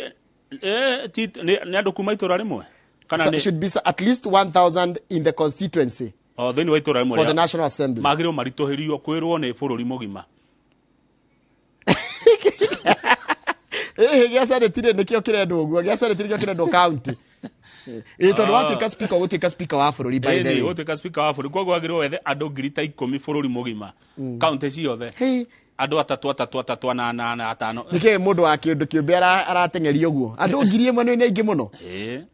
nĩ andũ kuma itũra rĩmwe kana
So it should be at least 1,000 in the constituency
thĩinĩ wa itũra rĩmwe
for the National Assembly.
magĩrĩrwo maritũhĩrio kwĩrwo nĩ bũrũri mũgima.
Gĩa senate nĩkĩo kĩrendwo ũguo, gĩa senate nĩkĩo kĩrendwo county. Tondũ watuĩka speaker ũgũtuĩka speaker wa bũrũri by the way.
Ũgũtuĩka speaker wa bũrũri, koguo agĩrĩrwo wethe andũ 10,000 bũrũri mũgima county ciothe. Andũ atatũ anana atano.
Nĩkĩĩ mũndũ wa kĩũndũ kĩũmbe arateng'eria ũguo? Andũ 1,000 nĩ aingĩ mũno.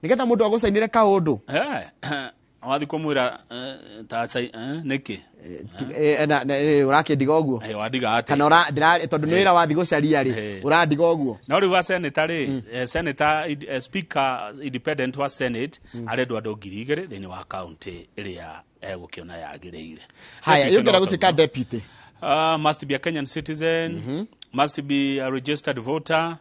Nĩgetha mũndũ agũcainĩre kaũndũ.
Wathi kũmwĩra nĩkĩ
ũrakĩndiga ũguo
wandiga atĩ
kana tondũ nĩ wĩra wathi gũcaria rĩ ũrandiga ũguo.
No rĩu wa senator rĩ senator speaker independent wa senate arendwo andũ 2,000 thĩinĩ wa county ĩrĩa egũkĩona yagĩrĩire.
Haya yũngĩra gũtuĩka deputy
must be a Kenyan citizen, must be a registered voter,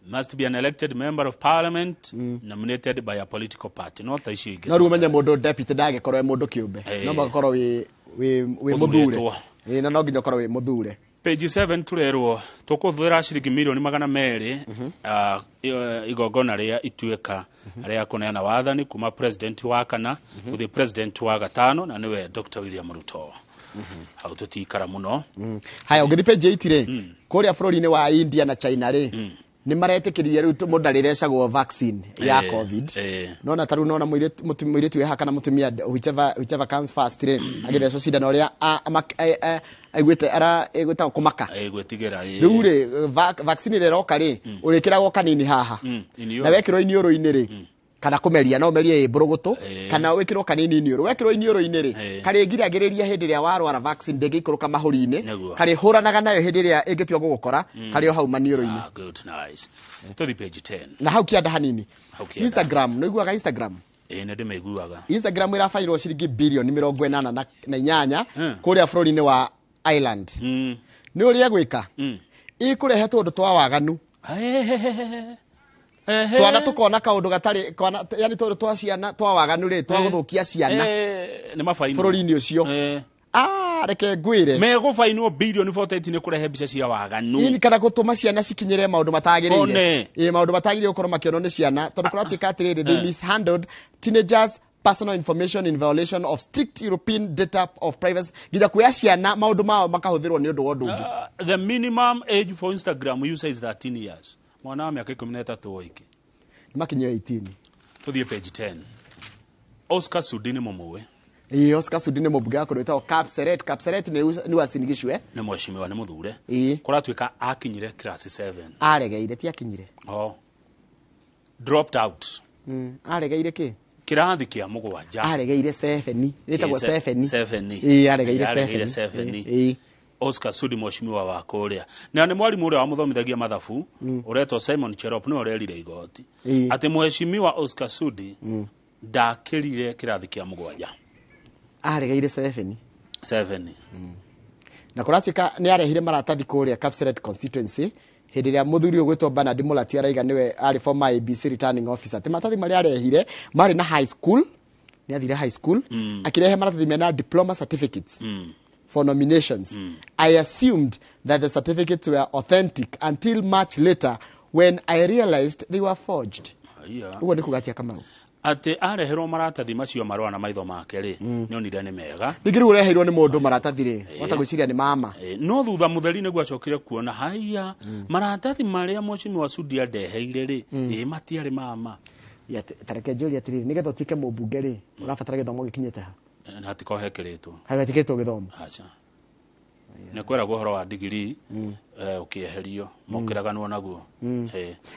must be an elected member of parliament, nominated by a political party. No ta icio ingĩ.
No rĩu menye mũndũ deputy ndagĩkorwo mũndũ kĩũmbe. No magakorwo wĩ mũthure. Na no nginya ũkorwo wĩ mũthure.
Page 7 turerwo tukũthũra ciringi milioni 200 igongona rĩa ituĩka rĩa kũneana wathani kuma president wa kana gũthiĩ president wa gatano na nĩwe Dr. William Ruto. Hau tutikara muno.
Haya ũgĩthi page 8 rĩ kũrĩa bũrũri-inĩ wa India na China rĩ nĩ maretĩkĩrire rĩu mũndũ arĩthecagwo vaccine ya covid. No na tarũ nona mũirĩtu weha kana mũtumia whichever comes first rĩ agĩthecwo cindano ũrĩa aigwĩte kũmaka rĩu rĩ vaccine ĩrĩa ĩroka rĩ ũrĩkĩragwo kanini haha na wekĩrwo iniũrũ-inĩ rĩ kana kũmeria no merie mbũrũgũtũ kana wĩkĩrwo kanini iniũrũ wekĩrwo iniũrũ-inĩ rĩ karĩgiragĩrĩria hĩndĩ ĩrĩa warwara vaccine ndĩngĩikũrũka mahũri-inĩ karĩhũranaga nayo hĩndĩ ĩrĩa ĩngĩtua gũgũkora karĩ o hau maniũrũ-inĩ.
Tuthi page 10
na hau kĩanda hanini Instagram no iguaga Instagram
nĩ ndĩmaiguaga.
Instagram ĩrabairwo ciringi bilioni 88 kũrĩa bũrũri-inĩ wa Ireland. Nĩ ũrĩa gwĩka ĩkũrehe tũndũ twa waganu twana tukona kaundu gatari yani tũndũ twa ciana twa waganu rĩ twa gũthũkia ciana
nĩ mafaini
bũrũri-inĩ ũcio reke ngwĩre
megũbainwo bilioni 48 nĩ kũrehe mbica cia waganu
ini kana gũtũma ciana cikinyĩre maũndũ matagĩrĩire maũndũ matagĩrĩire gũkorwo makĩonwo nĩ ciana tondũ kũratuĩka atĩrĩrĩ they mishandled teenagers personal information in violation of strict European data of privacy nginya kuoya ciana maũndũ mao makahũthĩrwo nĩ ũndũ wa ũndũ ũngĩ.
The minimum age for Instagram user is 13 years. Mwana wa mĩaka 13 woiki
makinyio 18.
Tuthie page 10. Oscar Sudi nĩ mũmũwe.
Oscar Sudi nĩ mũmbunge wa kũrũĩtwo Kapseret nĩ wasinigishwe
nĩ mweshimiwa nĩ mũthure kũratuĩka akinyire class 7
aregeire ti akinyire
dropped out
aregeire kĩ
kĩrathi kĩa mũgwanja
aregeire 7 nĩtagwo
7
aregeire 7
Oscar Sudi mweshimiwa wa kũrĩa na nĩ mwarimu ũrĩa wamũthomithagia mathabu ũretwo Simon Cherop nĩ ũrerire igoti atĩ mweshimiwa Oscar Sudi ndakĩrire kĩrathi kĩa mũgwanja
aregeire 7 na kũratuĩka nĩ arehire maratathi kũrĩa Kapseret constituency hĩndĩ ĩrĩa mũthuri ũgwĩtwo Bernard Mulati araiga nĩwe arĩ former ABC returning officer atĩ maratathi marĩa arehire marĩ na high school nĩ athire high school akĩrehe maratathi mena diploma certificates for nominations. I assumed that the certificates were authentic until much later when I realized they were forged. Ugo nikugatia kama
ate areherwo maratathi macio marũa na maitho make rĩ nĩ onire nĩ mega
nĩngĩrĩ ũreheirwo nĩ mũndũ maratathi rĩ wata gwĩciria nĩ mama
no thutha mũtheri nĩguo acokire kuona haiya maratathi marĩa mweshimiwa wa Sudi andeheire rĩ matiarĩ mama
tareke njũria atĩrĩrĩ nĩgetha ũtuĩke mũmbunge rĩ ũrabatara gĩthomo gĩkinyĩte ha
na hatikohekeretwo
hatikĩtwo gĩthomo
acha nĩ kwĩragwo ũhoro wa degree ũkĩeherio mokĩraganwo naguo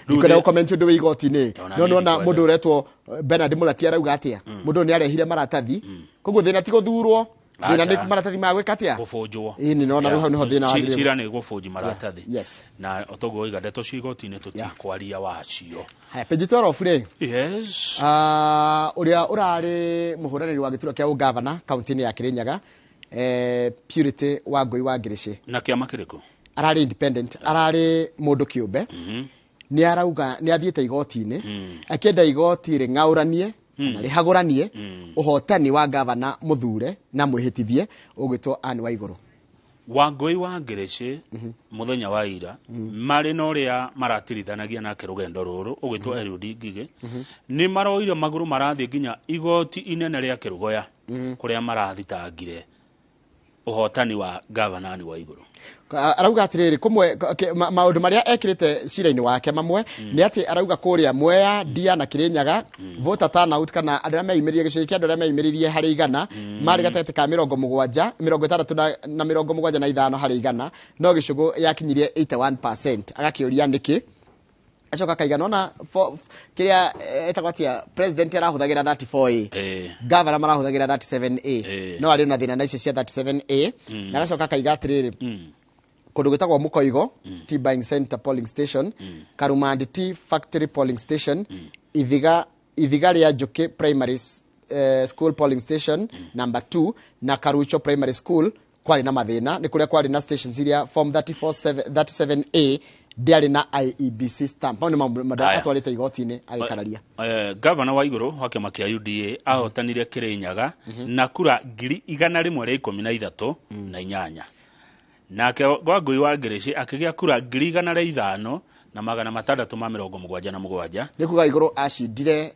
ndikũrĩa ũkomenti ũndũ wĩ igoti-inĩ no na mũndũ ũretwo Bernard Mulati arauga atĩa mũndũ nĩ arehire maratathi koguo thĩna ti gũthurwo thĩna nĩ maratathi ma gwĩka atĩa
gũbũnjwo
ĩni nona rĩu hau nĩho thĩna wa
cira nĩ gũbũnji maratathi na otoguo oiga ndeto cia igoti-inĩ tũtikwaria wacio.
Haya page 12 rĩ
yes
ũrĩa ũrarĩ mũhũranĩri wa gĩturwa kĩa ũgavana kaunti-inĩ ya Kirinyaga Purity Wangui wa Ngirici
na kĩama kĩrĩkũ
ararĩ independent ararĩ mũndũ kĩũmbe nĩ arauga nĩ athiĩte igoti-inĩ akĩenda igoti rĩng'aũranie na rĩhagũranie ũhotani wa gavana mũthure na mwĩhĩtithie ũgwĩtwo Anne Waigũrũ
Wangui wa Ngereche muthenya wa ira mari no ria maratiritanagia nake rugendo ruru ugitwa Eliud Ngige ni maroire maguru marathi nginya igoti inene ria Kirugoya kuria marathitangire uhotani wa governor wa iguru.
Arauga atiriri kumwe maundu maria ekirite cira-ini wake mamwe ni ati arauga kuria Mwea, Ndia na Kirinyaga voter turnout kana andu aria meimiririe giciri kia andu aria meimiririe hari igana mari gatete ka 70 65 na 75 hari igana no gicugu yakinyirie 81%. Agakiuria niki acoka kaigana ona kiria etagwatia president arahuthagira 34A governor marahuthagira 37A no ari na thina na icio cia 37A na agacoka kaiga atiriri kundu gwitagwo Mukoigo Tea Buying Center polling station, Karumandi Tea Factory polling station, Ithiga ria Njuki primary school polling station number 2 na Karucho primary school kwari na mathina ni kuria kwari na stations iria form 37A diari na IEBC stamp. Pao ni mambo atwarite igoti-ini agikararia.
Governor wa iguru wa kiama kia UDA ahotanire Kirinyaga na kura 113 na 8. Nake Wangui wa Ngereche akigia kura 105 na 677.
Ni kuga iguru acindire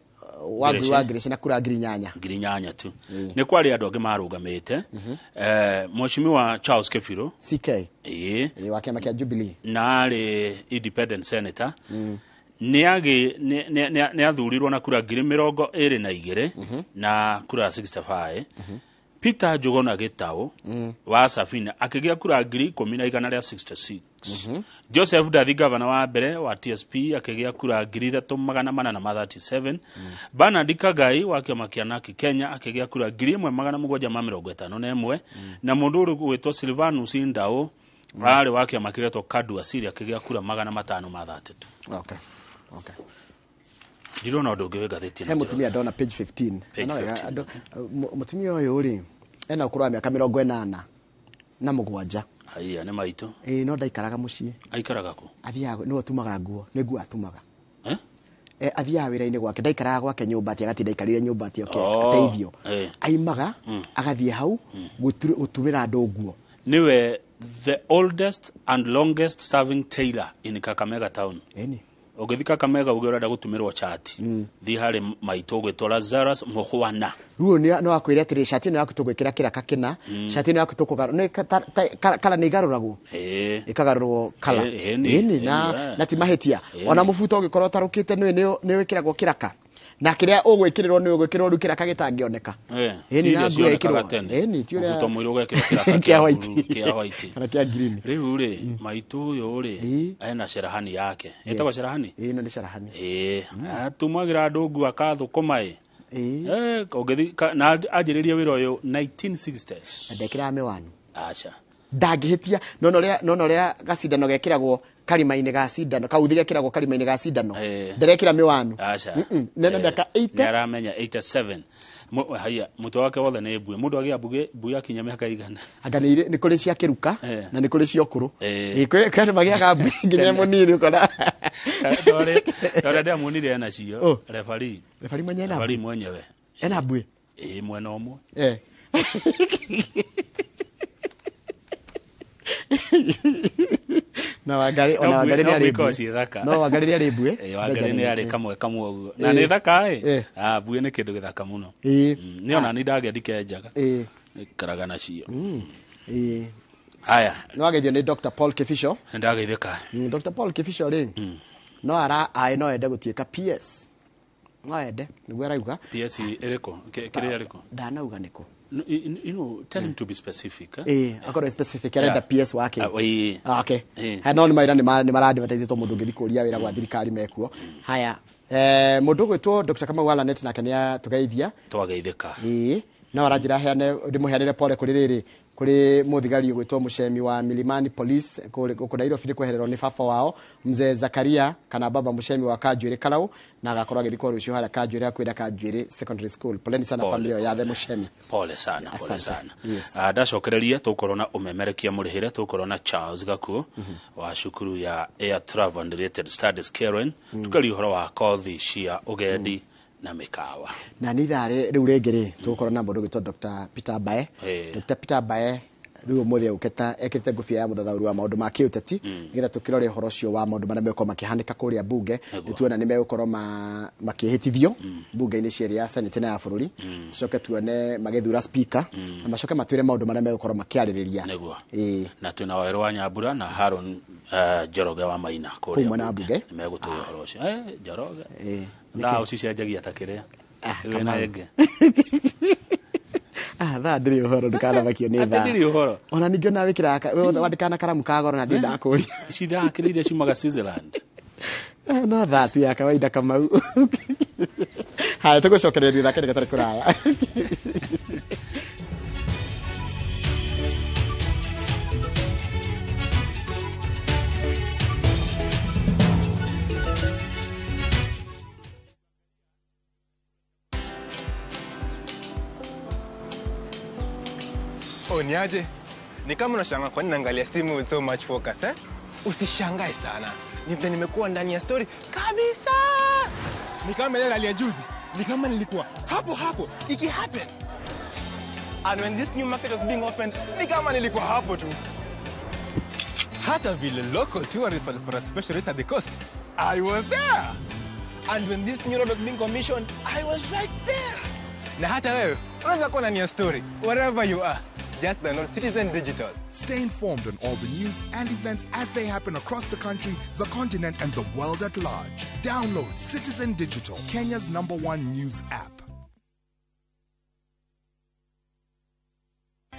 Wangui wa Ngereche na kura 8
tu. Ni kwari andu angi marugamite Mheshimiwa Charles Kefiro
CK wa kiama kia Jubilee
na ari independent senator ni athurirwo na kura 22 na kura 65. Peter Njuguna Gitau wa Safina akigia kura 10,166. Joseph Dathi governor wa mbere wa TSP akigia kura 3,837. Bernard Kagai wa kiama kia Naki Kenya akigia kura 1,751 na mundu uri gwitwo Silvanus Ndau ari wa kiama kiretwo Kadu Asiri akigia kura 533.
Okay.
Ndirona undu ungi gatheti
he mutumia ndona page 15 mutumia uyu uri ena ukuru wa miaka 80 na mugwanja
aya ni maitu
no ndaikaraga mucii
aikaraga ku
athiaga no atumaga nguo ni nguo atumaga athiaga wira-ini gwake ndaikaraga gwake nyumba ati agati ndaikarire nyumba ati ateithio aimaga agathie hau gutumira andu nguo.
Niwe the oldest and longest serving tailor in Kakamega town. Ogethika Kakamega ugerada gutumirwo chati thi hari maitu gwitwo Lazarus Mukhwana
ruo no akwire atiri shati no yakutugwikira kiraka kina shati no yakutukugara no kala ni garuragwo ikagarurwo kala ni na ti mahetia ona mufuto ugikorwo tarukite ni wikiragwo kiraka na kiria ugwikirirwo ni ugwikirwo rukiraka gitangioneka
ni na ngwe ikirwo
ni ti uria
mufuto mwiro ugekira kiraka
kia white
kana
kia green
riu ri maitu yo ri aina sherahani yake etagwa sherahani
no ni sherahani
atumagira ndungu akathukuma ogethi na ajiriria wira uyu 1960s
ndekira mewanu
acha
ndagihitia nono ria gacindano gekiragwo karima-ini ga cindano kauthi gekiragwo karima-ini ga cindano nderekira miwanu nena miaka 80
aramenya 87 haya mutu wake wothe ni mbue mundu agia mbue akinya miaka igana
aganire ni kuri cia kiruka na ni kuri cia okuru kwani magiaga mbue nginya munini ukona
ndio munini ena cio referee mwenyewe
ena mbue
mwena omwe
na Wangari ni ari no Wangari ni ari mbue
Wangari ni ari kamwe uguo na ni thaka mbue ni kindu githaka muno ni ona ni ndagendi njaga karaga na cio haya
no agethio ni Dr Paul Kifisho
ndageithika
Dr Paul Kifisho ri no no ende gutieka PS no ende niguo arauga
PS iriko kire iriko
ndanauga niko
you know, tell him to be specific.
Akora specific arenda PS wake. Okay. No ni maira ni marandivatize to mundu ngithikuria wira gwa thirikari mekuo. Haya. Mundu gwitwo Dr. Kamau Alanet nake ni tugeithia.
Twageithika.
Na aranjira heane ndimuheanire pole kuri riri kuri muthigari gwitwo Muchemi wa Milimani Police ku Nairobi ni kwehererwo ni baba wao mzee Zakaria kana baba Muchemi wa Kanjuiri Kalau na agakorwo agithikwo rucio hara Kanjuiri akwira Kanjuiri Secondary School. Poleni sana familia ya the Muchemi.
Pole sana. Ndacokereria tukorwo na umemerekia murihire tukorwo na Charles Gaku wa cukuru ya Air Travel and Related Studies Karen tukari uhoro wa kothi cia ugendi na mikawa
na nithare riu rengere tukorwo na mundu gwitwo Dr Peter Bae. Dr Peter Bae riu muthi uketa ekite ngufia ya muthathauri wa maundu ma kiuteti ngetha tukirore horo cio wa maundu maria meko makihanika kuria bunge nituona ni megukorwo makihitithio bunge-ini cierī ya senate na ya bururi coke tuone magithura speaker na macoke matwire maundu maria megukorwo makiaririria
na twina Waweru wa Nyambura na Haron Njoroge wa Maina kuria
kumana bunge
megutuya horo cio Njoroge ndao cicenjagia takiria wena enge
tha ndiri uhoro ndikana makio ni tha
ndiri uhoro
ona ningio na wikira wandikana karamu ka goro na ndinda kuria
cida akirire ciumaga Switzerland
no tha tu ya kawaida Kamau haya tugucokereria thake gatari kuraya
Niaje? Ni kama unashangaa kwa nini naangalia simu with so much focus eh? Usishangae sana. Nimekuwa ndani ya story kabisa. Ni kama ile hali ya juzi. Ni kama nilikuwa hapo iki happen. And when this new market was being opened, ni kama nilikuwa hapo tu. Hata vile local tourists for a special rate at the coast, I was there. And when this new road was being commissioned, I was right there. Na hata wewe unaweza kuwa ndani ya story wherever you are. Just download Citizen Digital.
Stay informed on all the news and events as they happen across the country, the continent, and the world at large. Download Citizen Digital, Kenya's #1 news app.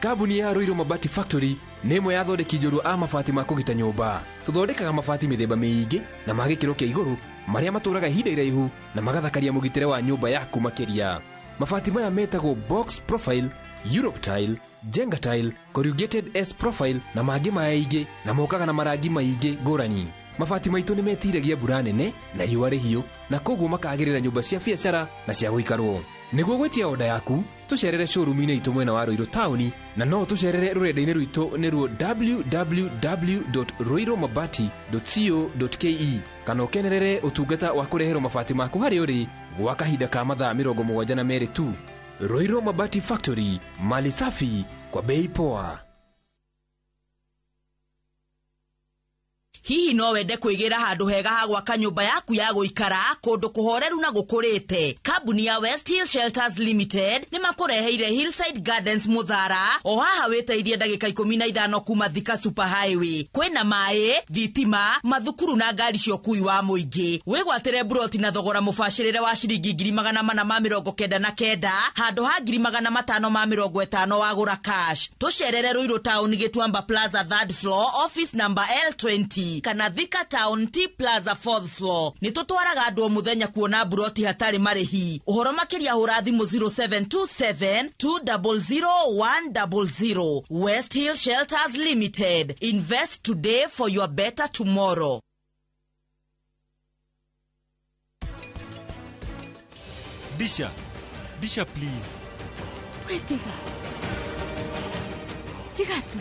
Kabuni ya Roiro Mabati Factory nĩ ĩmwe ya thondeki njorua a mabati ma kũgita nyũmba. Tũthondekaga mabati mĩthemba mĩingĩ na ma gĩkĩro kĩa igũrũ marĩa matũraga ihinda iraihu na magathakaria mũgitĩre wa nyũmba yaku makĩria. Mabati maya metagwo box profile, Europe tile, Jenga tile, corrugated S profile na mangĩ maingĩ na mokaga na marangi maingĩ ngũrani. Mabati maitũ nĩ metiragia mbura nene na riũa rĩhiũ na koguo makagĩrĩra nyũmba cia biacara na cia gũikarwo. Nĩguo gwetia oda yaku tucerere showroom-inĩ itũ mwena wa Roiro Town na no tucerere rũrenda-inĩ rwitũ nĩruo www.roiromabati.co.ke kana ũkenerere ũtungata wa kũreherwo mabati maku harĩa ũrĩ gwa kahinda ka mathaa 72 tu. Roiro Mabati Factory, mali safi kwa bei poa.
Hihi no wende kwĩgira handu hega ha gwaka nyũmba yaku ya gũikara kũndũ kũhoreru na gũkũrĩte. Kambuni ya West Hill Shelters Limited nĩ makũreheire Hillside Gardens Muthara o haha wĩteithie ndagĩka 15 kuma Thika Super Highway. Kwĩna maĩ, thitima, mathukuru na ngari cia ũkui wa mũingĩ. Wĩgwatĩre broti na thogora mũbacĩrĩre wa ciringi 499 handũ ha 550 wagũra cash. Tũcerere Ruiru Town Gĩtuamba Plaza 3rd floor office number L20 kana Thika Town T Plaza 4th floor. Nitutwaraga andũ muthenya kuona broti hatari marĩhi. Ũhoro makĩria hũra thimũ 0727 200 100. West Hill Shelters Limited. Invest today for your better tomorrow.
Disha please.
Wait, tiga tu.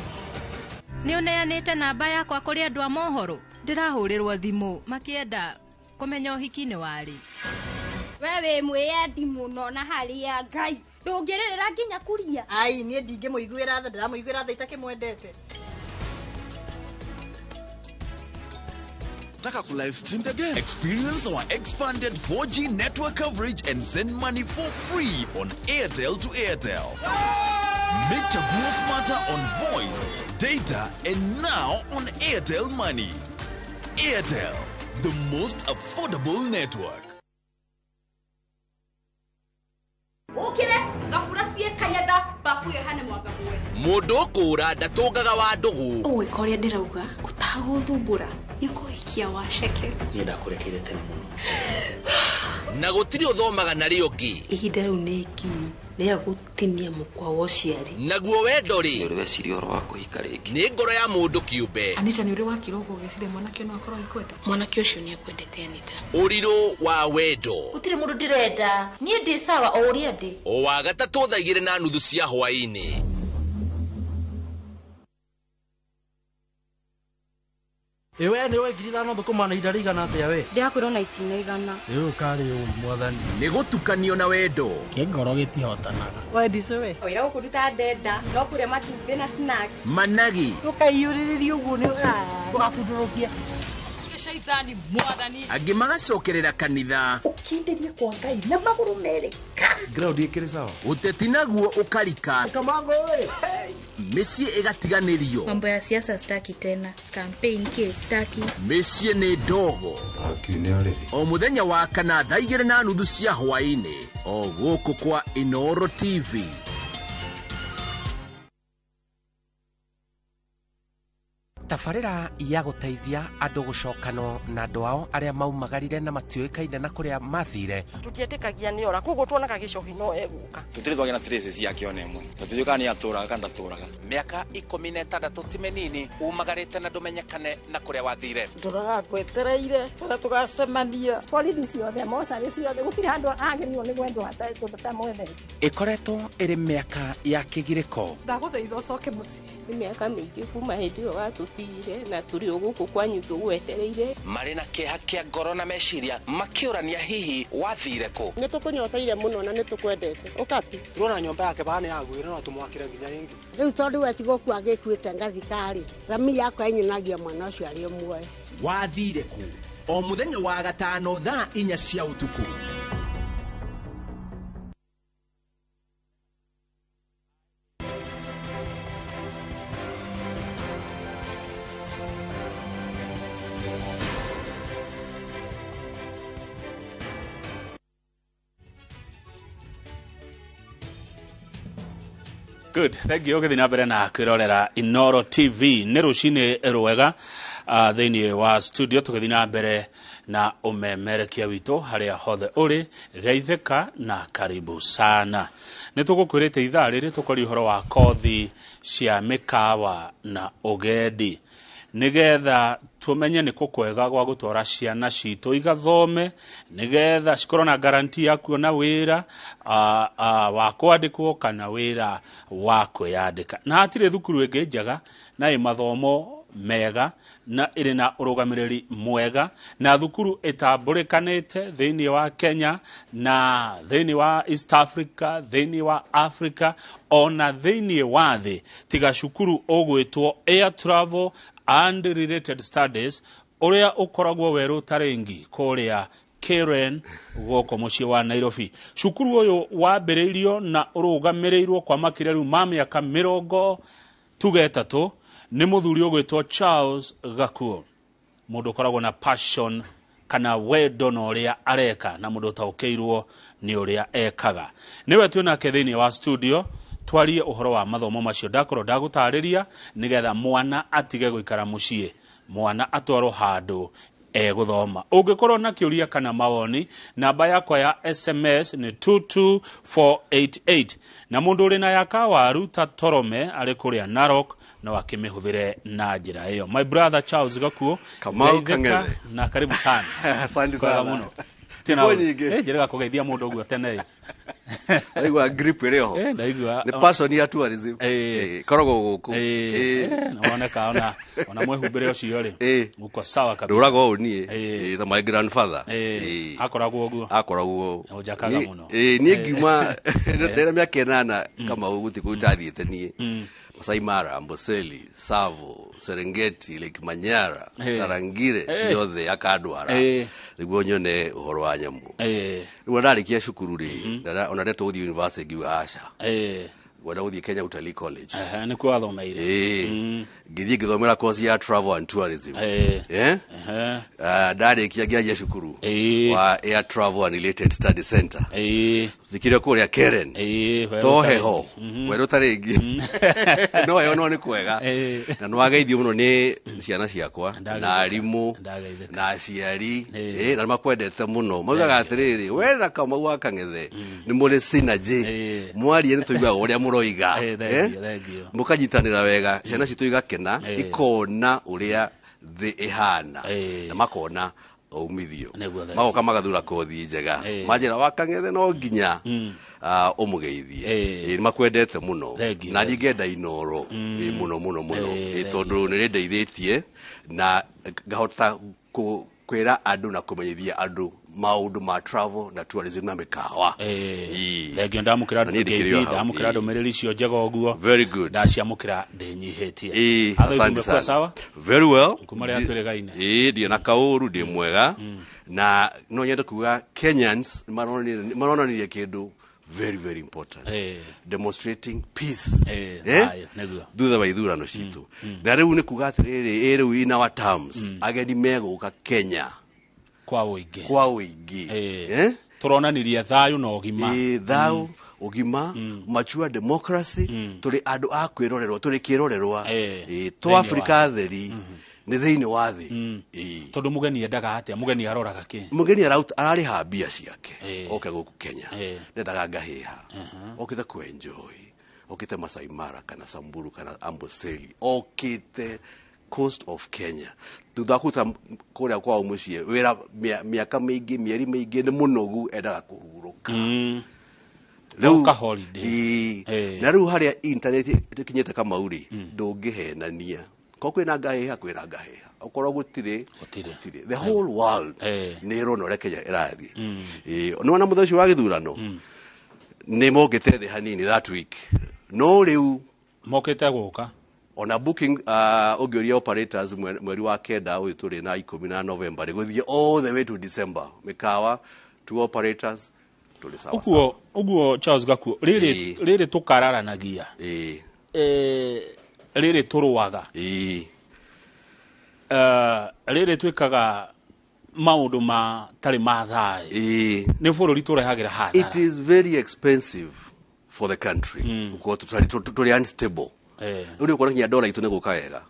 Nĩ ũneanĩte namba yakwa kũrĩ andũ a mohoro. Ndĩrahũrĩrwo thimũ makĩenda kũmenya ũhiki-inĩ warĩ.
Wewe mwĩyendi mũno na hali ya Ngai. Ndũngĩrĩrĩra nginya kuria.
Ai, niĩ ndingĩmũiguĩra tha, ndĩramũiguĩra tha itakĩmwendete.
Taka ku live stream again. Experience our expanded 4G network coverage and send money for free on Airtel to Airtel. Make Chaguo smarter on voice, data, and now on Airtel Money. Airtel, the most affordable network.
Ukire gafura cie kanyenda bafuye hane mwanga mwe.
Mundu kura ndatũngaga wa ndũgũ.
Owe koria ndirauga utagũthumbũra nĩkũhikia wa ceke.
Niĩ ndakũrekeire tene mũno. Na gũtirĩ ũthomaga narĩ ũngĩ.
Ihinda rĩu nĩ ikinyu rĩa gũtinia mũkwa wa ũciari.
Naguo wendo rĩ.
Nĩ ũrĩ weciria ũhoro wa kũhika rĩngĩ.
Nĩ ngoro ya mũndũ kĩũmbe.
Anita nĩ ũrĩ wakira ũguo ũgeciria mwanake no akorwo akwenda. Mwanake ũcio nĩ ekwendete Anita.
Ũrirũ wa wendo.
Gũtirĩ mũndũ ndĩrenda. Niĩ ndĩ sawa o ũrĩa ndĩ.
O wa gatatũ thaa 2:30 cia hwaĩ-inĩ.
Ewe ni we ngiri thano thukuma na ihinda rĩigana atĩa we?
Ndĩrakwĩra ona itinaigana.
Ũkari ũũ mwathani.
Nĩ gũtukanio na wendo.
Kĩngoro gĩtihotanaga.
Wendico we. Wĩra gũkũruta ndenda, no kũrĩa matumbĩ na snacks.
Managi.
Ndũkaiyũrĩrĩrie ũguo nĩ ndũgabundũrũkie.
Shaitani mwathani.
Angĩ magacokerera kanitha.
Ũkindĩrie kwa Ngai na magũrũ merĩ.
Ground ikĩrĩ sawa.
Ũteti naguo ũkarika.
Kamango we.
Mĩciĩ ĩgatiganĩrio.
Mambo ya siasa sitaki tena. Campaign ke sitaki.
Mĩciĩ nĩ ndogo. O mũthenya wa kana thaa 2:30 cia hwaĩ-inĩ. O gũkũ kwa Inoro TV.
Tabarĩra ya gũteithia andũ gũcokano na andũ ao arĩa maumagarire na matiũĩkaine na kũrĩa mathire.
Tutietĩkagia nĩ ora koguo tuonaga gĩcohi no egũka.
Tũtirĩ twagĩa na traces yake ona ĩmwe. Tũtiũĩ kana nĩ atũraga kana ndatũraga.
Mĩaka 16 ti mĩnini umagarĩte na ndũmenyekane na kũrĩa wathire.
Tũragakwetereire tũra tũgacemania. Borithi ciothe mocarĩ ciothe gũtirĩ handũ agĩrĩirwo nĩ gwendwo tatamwethete.
Ĩkoretwo ĩrĩ mĩaka ya kĩgirĩko.
Ndagũthaitha ũcoke mũciĩ.
Nĩ mĩaka mĩingĩ kuma hĩndĩ ĩyo watũtigire na tũrĩ o gũkũ kwanyu tũgwetereire.
Marĩ na kĩeha kĩa ngoro na meciria makĩũrania hihi wathire kũ.
Nĩ tũkũnyoteire mũno na nĩ tũkwendete. Ũkapi.
Tuona nyũmba yake bana yagwĩra no tũmwakĩre nginya ĩngĩ.
Rĩu tondũ wetigwo kwa gĩkuĩte ngathikari. Thami yakwa ĩnyunagia mwana ũcio arĩ o muoyo.
Wathire kũ. O mũthenya wa gatano thaa 4 cia ũtukũ.
Good, thank you. Githina mbere na kwirorera Inoro TV nĩ rũcinĩ rwega thĩinĩ wa studio tũgithina mbere na ũmemerekia witũ harĩa hothe ũrĩ geithĩka na karibu sana. Nĩ tũgũkwĩrĩte ithaa rĩrĩ tũkori ũhoro wa kothi cia mĩkawa na ũgendi nigetha tumenye nĩ kũkwega gwa gũtwara ciana citũ igathome nigetha cikorwo na guarantee ya kuona wĩra wa kwandĩkwo kana wĩra wa kwĩyandĩka. Na hatirĩ thukuru ĩngĩ njega na mathomo mega na ĩrĩ na ũrũgamĩrĩri mwega na thukuru ĩtambũrĩkanĩte thĩinĩ wa Kenya na thĩinĩ wa East Africa, thĩinĩ wa Africa ona thĩinĩ wa thĩ tiga cukuru ũgwĩtwo Air Travel and Related Studies uria ukoragwo weru tarengi kuria Karen goko muciĩ wa Nairobi. Cukuru uyu wambĩrĩirio na ũrũgamĩrĩirwo kwa makĩria rĩu ma mĩaka 30 nĩ mũthuri ũgwĩtwo Charles Gakuo. Mũndũ ũkoragwo na passion kana wendo na ũrĩa areka na mũndũ ũtaũkĩirwo nĩ ũrĩa ekaga. Nĩwe twĩnake thĩinĩ wa studio twarie ũhoro wa mathomo macio ndakorwo ndagũtarĩria nigetha mwana atige gũikara mũciĩ, mwana atwarwo handũ gũthoma. Ũngĩkorwo na kĩũria kana mawoni, namba yakwa ya SMS nĩ 22488 na mũndũ ũrĩ na yaka waru ta Torome arĩ kũrĩa Narok no akĩmĩhũthĩre na njĩra ĩyo. My brother Charles Gakuo,
Kamau
na karibu sana.
Asante sana.
Njĩrĩga kũgeithia mũndũ ũguo tene.
Ndaigua grip ĩrĩ ho. Nĩ passion ya tourism. Koragwo gũkũ.
Na woneka ona mwĩhumbĩre ũcio rĩ. Uko sawa kabisa.
Ndũraga ũũ niĩ. My grandfather.
Akoragwo ũguo.
Akoragwo.
Ũjakaga mũno.
Niĩ ngiuma ndĩrĩ mĩaka 8 kama ũguti kũtathiĩte niĩ. Masai Mara, Amboseli, Savo, Serengeti, Lake Manyara, Tarangire, ciothe akandwara. Nĩguo nyone ũhoro wa nyamũ. Rĩu ndarĩkia cukuru rĩ, ona ndetwo gũthiĩ university ngiuga aca. Gwenda gũthiĩ Kenya Utalii College.
Nĩ kuo athomeire.
Ngĩthiĩ ngĩthomera course ya travel and tourism. Ndarĩkia ngĩanjia cukuru wa Air Travel and Related Study Center. Thikire kũrĩa Karen. Toheho. Werũ tarĩngĩ. No heho no nĩ kwega. Na no ageithio mũno nĩ ciana ciakwa na arimũ na aciari. Na makwendete mũno. Maugaga atĩrĩrĩ, we na Kamau wa Kang'ethe nĩ mũrĩ synergy. Mwarie nĩ tũiguaga ũrĩa mũroiga. Mũkanyitanĩra wega. Ciana citũ igakena ikona ũrĩa thĩ ihana na makona umithio magoka magathura kothi njega manjira wakang'ethe no nginya umugeithie makwendete muno na ngenda inoro muno tondu nĩ ndeithĩtie na ngahota kwĩra andũ na kũmenyithia andũ maundu ma travel na tourism na mikawa
thengio ndamukira andu ngeithie ndamukira andu mereri cio njega uguo
very good
ndaciamukira ndinyihitie
asante sana
sawa
very well
kumari atweregaine
ndi na kauru ndi mwega na no nyenda kuga Kenyans maronanirie kindu very important demonstrating peace thutha wa ithurano citu na riu ni kuga atiriri riu in our terms ageni meguka Kenya
kwa uingi turonanirie thayu na ugima
thayu ugima mature democracy tuli andu a kwirorerwa tuli kirorerwa to Africa theri ni thiini wa thi
tondu mugeni endaga atia mugeni aroraga ki
mugeni arari ha mbia ciake oke guku Kenya ndendaga ngahiha okite ku enjoy okite Masai Mara kana Samburu kana Amboseli okite coast of Kenya tuthakuta kuria kwa umucie wira miaka mingi mieri mingi ni munogu endaga kuhuruka
riu ka holiday
na riu haria internet tikinyete kama uri ndungihenania ko kwina ngahiha okorwo gutire the whole world ni rono reke irathi no na mutho cio wa githurano ni mogete thi hanini that week no riu
mokete guka
on a booking ogioria operators mweri wa kenda uyu turi na 10 November riguthie all the way to December mikawa two operators tuli sawa
uguo Charles Gaku riri tukararanagia riri turuaga riri twikaga maundu ma tari mathai ni bururi turehagira hathara
it is very expensive for the country uko tuli unstable uri ukora nginya dollar itu neguka wega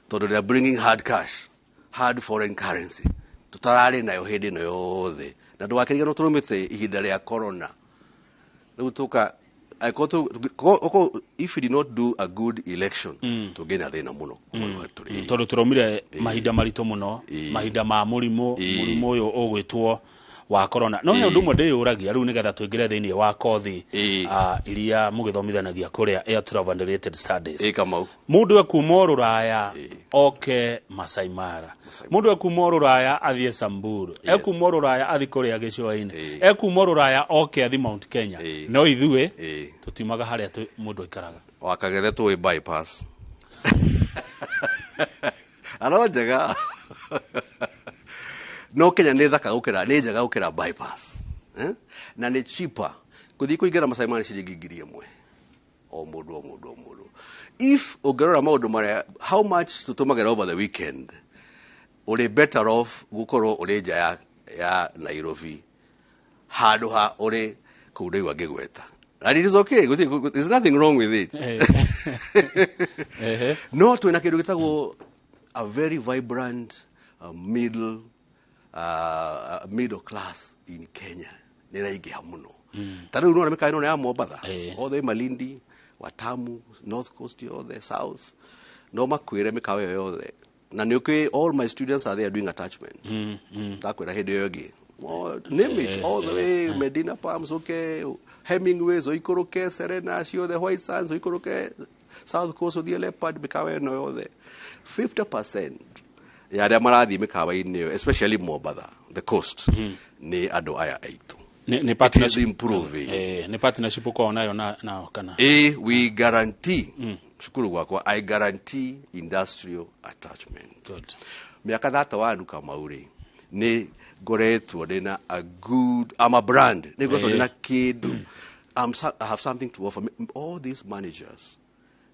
tondu they are bringing hard cash hard foreign currency tutarari nayo hindi no yothe na ndwakiriga no turumite ihinda ria corona riu tuka if we did not do a good election tugena thina muno
tondu turomire mahinda marito muno mahinda ma murimu uyu ugwitwo wa corona no he undu mwe ndiyuragia riu nigetha tuingire thiini wa kothi iria mugithomithanagia kuria air travel and related studies mundu ekuma Ruraya oke Masai Mara mundu ekuma Ruraya athie Samburu ekuma Ruraya athi kuria Gicua-ini ekuma Ruraya oke athi Mount Kenya no ithue tutimaga haria mundu ikaraga
wakagethe tu bypass njega no Kenya ni thaka gukira ni njega gukira bypass na ni cheaper kuthi kuingira Masai Mara ciringi 1,000 o mundu if ogera maundu maria how much tutumagira over the weekend uri better off gukorwo uri nja ya Nairobi handu ha uri kuudai wa gigweta and it is okay there's nothing wrong with it no twina kindu gitagwo a very vibrant middle class in Kenya niraingiha muno tariu no meka ino ya Mombasa all the Malindi Watamu North Coast all the South no makwire mekawe yothe na niuke all my students are there doing attachment takwira hindi yogi name it all the way Medina Palms okay Hemingway zoikoroke Serena Shio the White Sands zoikoroke South Coast of the Leopard mekawe no yothe 50% ya aria marathi mikawa-ini especially Mombasa the coast ni andu aya aitu
ni
partnership improving
ni partnership uko nayo na kana
we guarantee shukuru gwakwa I guarantee industrial attachment
good
miaka thata wandu kama uri ni ngoretwo ndina a good I'm a brand ni ngoretwo ndina kid I have something to offer all these managers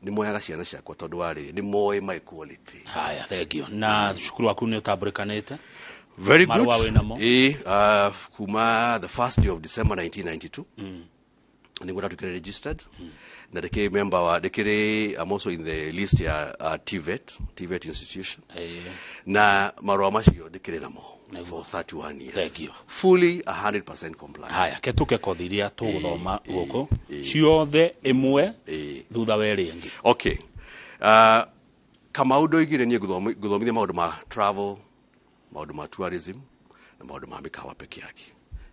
ni moyaga ciana ciakwa tondu wari ni moe my quality
haya thank you na shukuru waku ni utabrikanete
very good kuma the first day of December 1992 ni ngora tukire registered na deke member wa dekire I'm also in the list ya TVET institution na marwa macio dekire namo for 31 years
thank you
fully 100% compliant
haya ketuke kothiria tuguthoma guku ciothe imwe thutha weringi
okay kama undo igire ni guthomithia maundu ma travel maundu ma tourism na maundu ma mikawa peke yake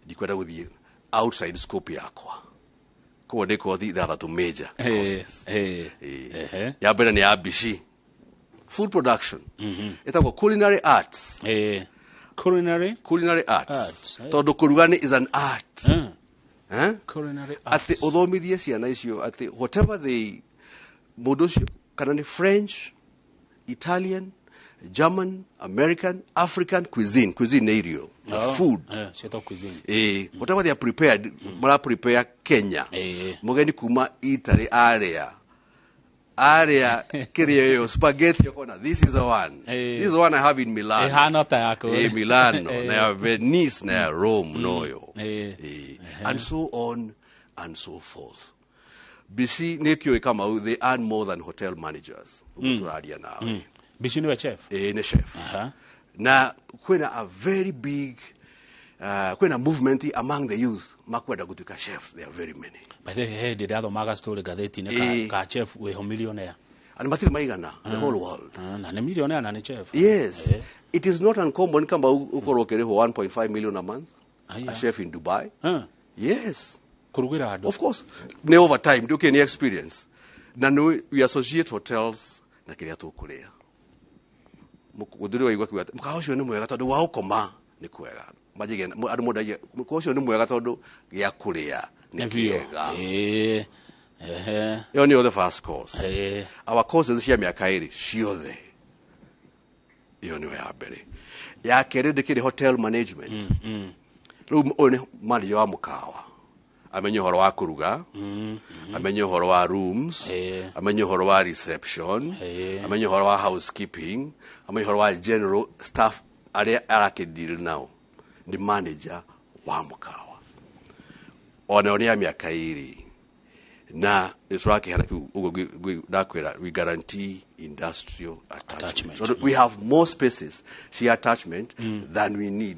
ndikwenda guthie outside scope yakwa ko ndiko the other to major courses ya mbere ni ABC food production etagwo culinary arts culinary arts tondu kurugani is an art
culinary arts
ati uthomithie ciana icio ati whatever they mundu cio kana ni French, Italian, German, American, African cuisine irio food
cuisine
whatever they are prepared mara prepare Kenya mugeni kuma Italy area kirio spaghetti yokona this is the one this is the one I have in Milan Milano na Venice na Rome noyo and so on and so forth. BC nekyo kama they earn more than hotel managers ukuturadia nawe
BC ni chef
ni chef na kwena a very big kwena movement among the youth makwenda gutuka chefs there are very many
by the head the other maga story gatheti ne ka chef we millionaire
and matiri maigana the whole world
na ni millionaire na ni chef
yes it is not uncommon kama ukorokere 1.5 million a month a chef in Dubai yes
kurugira ado
of course ne over time do any experience na no we associate hotels na kiria tukuria mukudiri wa igwa kiwa mukahosho ni mwega tondu wa ukoma ni kwega majige andu modaje mukahosho ni mwega tondu ya kuria ni kiega yo ni the first course our courses cia miaka iri ciothe yo ni ya mbere ya kere de hotel management ru one manager wa mukawa amenye horo wa kuruga amenye horo wa rooms amenye horo wa reception amenye horo wa housekeeping amenye horo wa general staff arakedeal now the manager wa mukawa ona miaka iri na iswaki hana dakwera we guarantee industrial attachment so we have more spaces see attachment than we need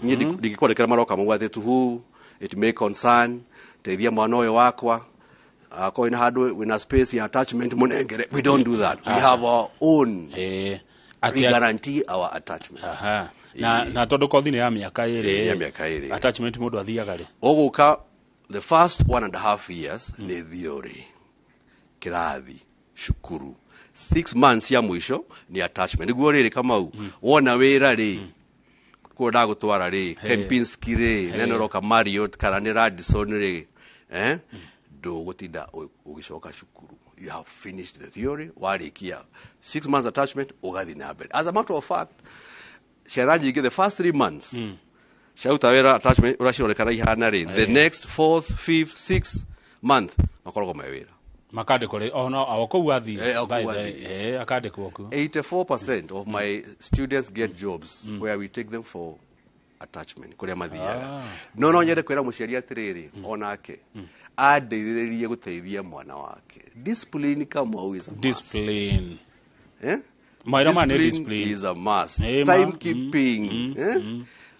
ni dikikwendekera maroka mugwate tuhu it may concern teithia mwana oyo wakwa ko ina handwe wina space ya attachment munengere we don't do that we have our own we guarantee our attachment
na tondu kothi ni ya miaka iri attachment mundu athiaga ri
oguka the first 1.5 years ni theory kirathi shukuru 6 months ya mwisho ni attachment niguo riri kama wona wira ri kuoda gutwara ri Kempinski ri nenoroka Marriott kana ni Radisson ri do gutinda ugicoka shukuru you have finished the theory warikia 6 months attachment ugathi na mbere as a matter of fact sharaji the first 3 months shautawera attachment urashirolekana ihana ri the next 4th 5th 6th month makorogo mawira
makade kore no awako wathi akade kwoko
84% of my students get jobs where we take them for attachment kore mathiaga no nyende kwera muciari atiriri onake adeithiririe guteithia mwana wake discipline kama always
discipline
discipline is a must time keeping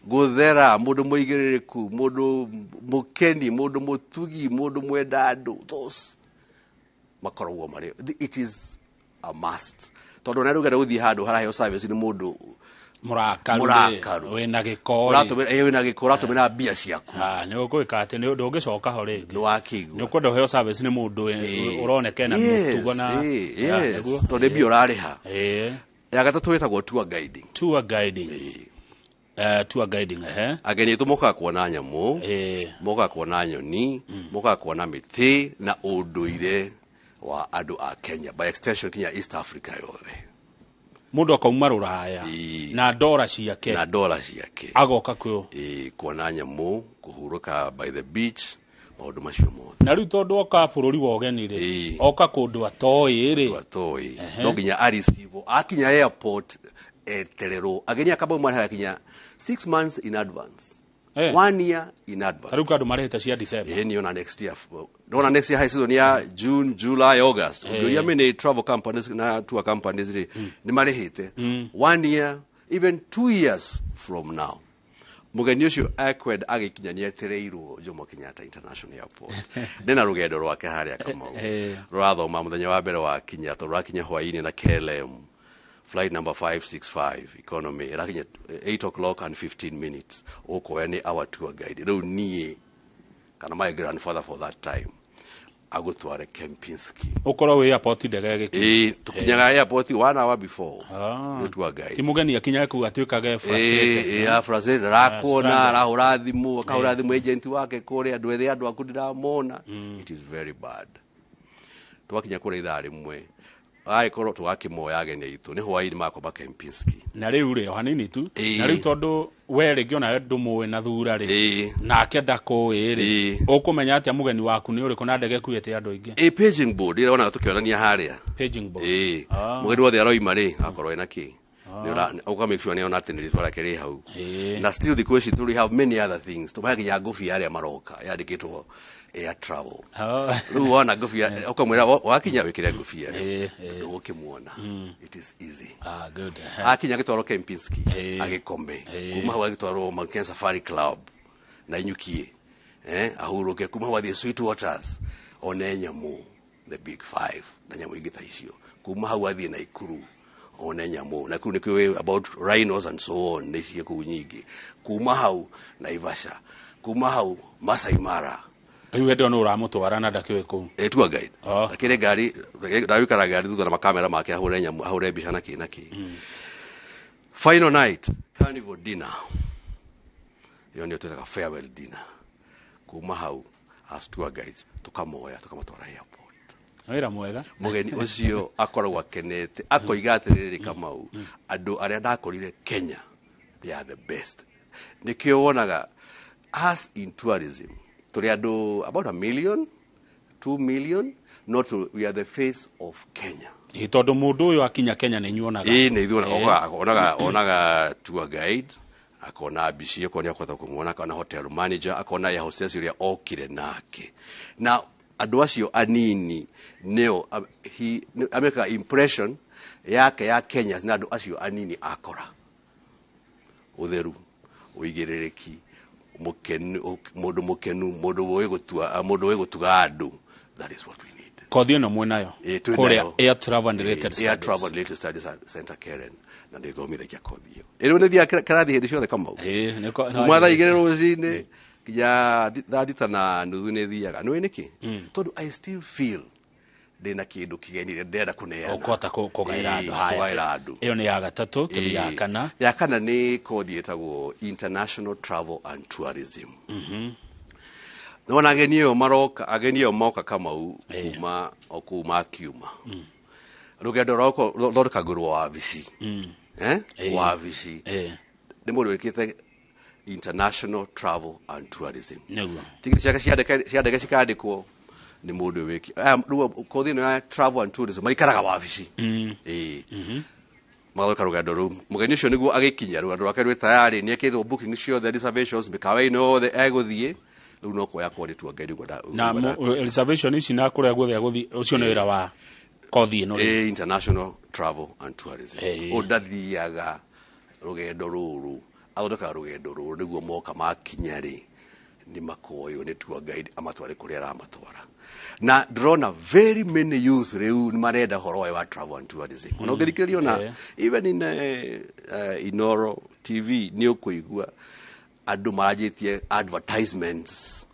guthera mundu muigiririku mundu mukeni mundu mutugi mundu mwendando those makorwo mari it is a must tondu na rugera uthi handu harahe service ni mundu murakaru
wena gikori
wena gikora tumena bia ciaku
ni ukwika ati ni ungicoka ho ringi
ni wakigu
ni ukwenda heo service ni mundu uroneke na mutugo na
tondu bia urariha ya gatatu wetagwo tour guiding ageni tumuka kuona nyamu muka kuona nyoni muka kuona miti na unduire wa andu a Kenya by extension Kenya East Africa yothe
mundu akauma ruraya na dola ciake agoka kwo
kuona nyamu kuhuruka by the beach maundu macio mothe
na riu tondu oka bururi wa ogeni ri oka kundu atoi ri
no nginya arisivo akinya airport terero ageni akaba mwana akinya 6 months in advance 1 year in advance
taruka ndo mareheta cia December
ni ona next year no next year high season ya June July August ndio many travel companies na tour companies ni marehete 1 year even 2 years from now mugeni ucio akwed agikinyania tereirwo Jomo Kenyatta International Airport ndena rugendo rwake haria kama rurathoma muthenya wa mbere wa kinya to rwakinya hwaini na KLM flight number 565 economy irakinya 8 o'clock and 15 minutes oko any hour tour guide riu nie kana my grandfather for that time agutware Kempinski
ukoro we airport ndege giki
tukinyaga airport 1 hour before tour guide
timugeni akinya ku atuikaga
frustrated frustrated rakona rahura thimu akahura thimu agent wake kore andu ethe andu akundira mona it is very bad twakinya kure ithaa rimwe ai koro twakimoya ageni itu ni hwaini makoba Kempinski
na riu ri hanini tu na riu tondu were ngiona ndumwe na thura ri nake ndakoi ri ukumenya atia mugeni waku ni uriku na ndege kuete andu ingi
paging board ira ona tukionania haria
paging board
mugeni wothe aroima ri akorwo ena ki uka make sure ni ona atiniri twara kiri hau na still the question we have many other things to maginya ngofi aria maroka yandikitwo air travel riu wona ngofia ukamwira wakinya wikire ngofia ukimwona it is easy
good
akinya gitwaro Kempinski agikombe kuma hau agitwaro Mountain Safari Club na inyukie ahuruke kuma hau the Sweet Waters one nyamu the big 5 na nyamu ingita icio kuma hau athie na Ikuru one nyamu na kuru nikwe about rhinos and so on niciye ku nyingi kuma hau na Ivasha kuma hau Masai Mara
riu endo no uramutwara na ndakiwe ku
tour guide akire gari ndawikara gari thutha na makamera make ahure nyamu ahure bica na ki final night carnival dinner yoni tutaka farewell dinner kuma hau as tour guides tukamoya tukamutwara airport
wira mwega
mugeni ucio akoragwa kenete akoiga atiriri Kamau andu aria ndakorire Kenya they are the best nikio wonaga as in tourism tuli andu about 1 million 2 million not we are the face of Kenya
tondu mundu uyu akinya Kenya ni nyuonaga
ni ithuonaga onaga tour guide akona bici akonia kwata kumwona kana hotel manager akona ya hostess iria okire nake na andu acio anini neo he ameka impression yake ya Kenya na andu acio anini akora utheru uigirereki mukenu mundu we gutuga andu that is what we need
kothi no mwenayo kore air travel related
studies center Karen na ndithomithia kothi iyo ero ne thia karathi hindi ciothe Kamau mwatha igere ruzine kinya thadita na nuthu ne thiaga no niki tondu I still feel ndina kindu kigeni ndenda kuneana
ukota kugaira andu iyo ni ya gatatu tuli ya
kana ni kothi etagwo international travel and tourism nona ageni yo moka Kamau kuma kiuma rugendo roko rokagurwo wa vici wa vici ni mundu wikite international travel and tourism tigiti ciandeke cikandikwo ni mundu wiki kothi no ya travel and tourism maikaraga wa vici magoroka rugendo ru mugeni ucio niguo agikinya rugendo rwake rwi tayari ni ekithwo booking ciothe reservations mikawa ino othe eguthie riu no kuya kwa tour guide goda
na reservation ici na kuria guthia guthi ucio ni wira wa kothi ino
international travel and tourism undathiaga rugendo ruru agodoka rugendo ruru niguo moka makinyari ni makoyo ni tour guide amatware kuria ramatwara na drona very many youth riu ni marenda horo wa travel and tourism ona ngirikiriyo na even in Inoro TV ni ukuigua andu marajitie advertisements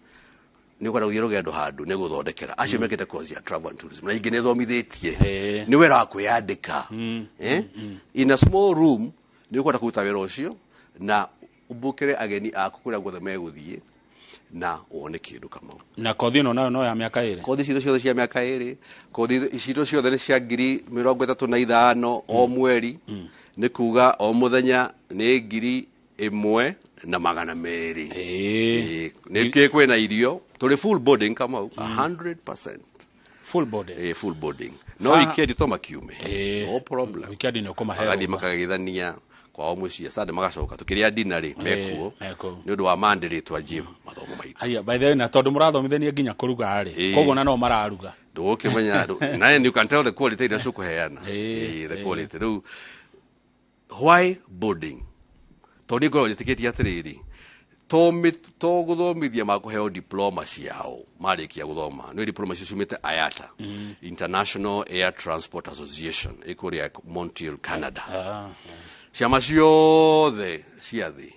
ni kwa rugiro gendo handu ni guthondekera acio mekite course ya travel and tourism na ingine thomithitie ni wera wa kwiyandika in a small room ni kwenda kuruta wera ucio na ubukire ageni aku kuria guothe meguthie na wone kindu Kamau
na kothi no nayo no ya miaka iri
kothi cito ciothe cia miaka iri kothi cito ciothe ni cia 35,000 o mweri ni kuga o muthenya ni 1,200 ni kwe na irio tuli full boarding Kamau 100%
full boarding
full boarding no weekend to makiume no problem
weekend ni koma hero
hadi makagithania kwa omucia sade magacoka tukiria dinner mekuo ni undu wa mandate twa gym mathomo maitu
aya by the way na tondu murathomithania nginya kuruga ari koguo na no mararuga
ndukimenya na you can tell the quality ina cukuheana the quality why boarding toni go jitiketi atiriri to guthomithia makuheo diploma ciao marikia guthoma ni diploma ciumite IATA International Air Transport Association ikuria Montreal, Canada. Ciama ciothe ciathi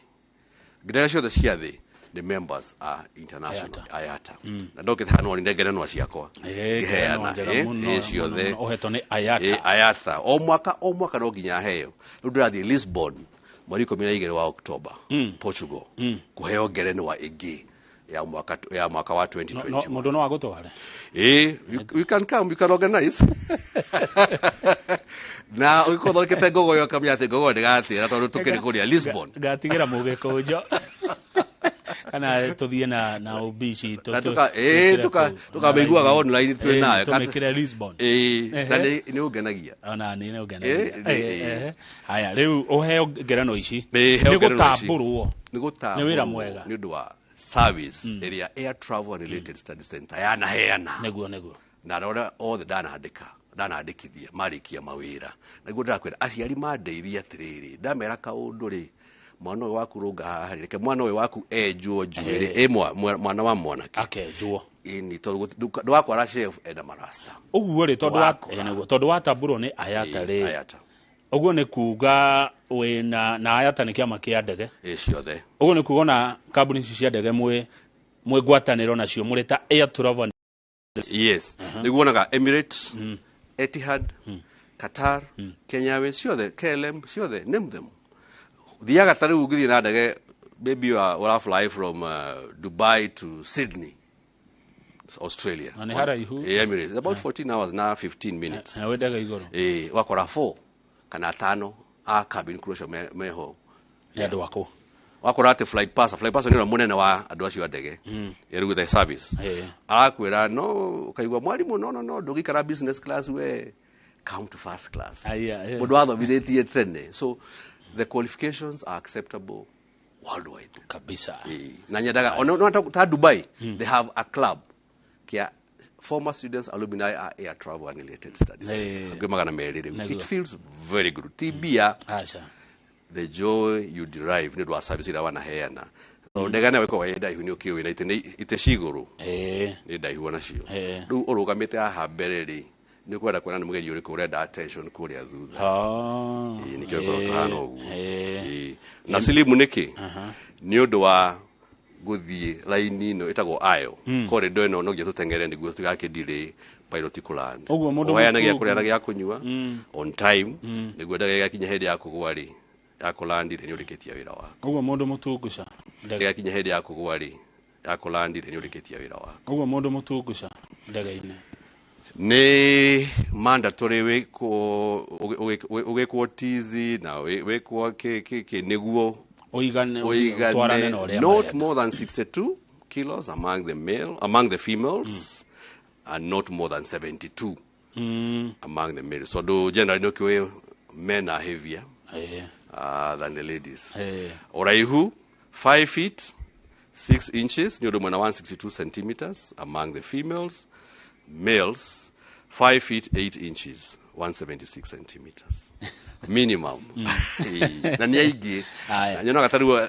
grega ciothe ciathi the members are international IATA na ndokithano ni ndegere no ciakwa ngiheana ciothe
oheto ni IATA
IATA o mwaka no nginya heo ndirathi Lisbon mweri 12 wa Oktoba Portugal kuheo ngereni wa igi ya mwaka wa 2020
mundu no agutware
you can come, you can organize na uko kete gogo yo kamya te gogo ndigati tondu tukiri kuria Lisbon
gatigira mugekojo kana tuthie na ubici
tuka meiguaga online twi nayo
tumikire Lisbon
na ni ungenagia
ona ni ungenagia haya riu uheo ngerano ici ni gutamburwo ni wira mwega
ni undu wa service area Air Travel and Related Study Center yana heana
neguo
na rora all the danandikithia marikia mawira neguo ndakwira aciari mandeithia atiriri ndamera kaundu ri mwana waku runga haha reke mwana we waku enjuo njuire mwana wa mwanake
akenjuo
ini tondu wakora chef enda marasta
uguo ri tondu watamburwo ni IATA ri uguo ni kuga na IATA ni kiama kia ndege
ciothe
uguo ni kuga na kambuni cia ndege mwe ngwataniro nacio muri ta Air Travel
yes niguo naga Emirates Etihad Qatar Kenya Airways ciothe KLM ciothe name them thiaga tariu ngithi na ndege maybe you will fly from Dubai to Sydney Australia
and haraihu
Emirates about 14 hours na 15 minutes
na wendaga igoro
wakora 4 kana 5 a cabin crew meho
ya ndo wako
wakora ate flight pass ni munene wa andu acio ndege yeru the service arakwira no kaigwa mwalimu no ndugikara business class we come to first class mundu athomithitie tene so the qualifications are acceptable worldwide
kabisa
na nyendaga no ta Dubai they have a club kia former students alumni are Air Travel and Related Studies it feels very good tibia the joy you derive ni dwa service ira wana heana ndega na weko waida ihu ni ukiwe na ite ciguru ni ndaihu na cio riu urugamite haha mbere ri ni kwenda kwena ni mugeri uri kurenda attention kuria thutha ni kyo koro kahano ugu na silimu niki ni undu wa guthie laini no itago ayo corridor no ngiye tutengere ndiguo tigake delay pilot kuland oyanagia kuria kunyua on time niguo ndaga kinya hedi yakugwari yakulandire ni uriketia wira wako
uguo mundu mutunguca
ndaga kinya hedi yakugwari yakulandire ni uriketia wira wako
uguo mundu mutunguca ndagaine
ni mandatory weko tizi na weko ke niguo
oigane
not more than 62 kilos among the females and not more than 72 among the males so do generally no men are heavier than the ladies oraihu 5 feet 6 inches nyodo mwana 162 centimeters among the females males 5 feet 8 inches 176 centimeters minimum na ni aigi nyona gataru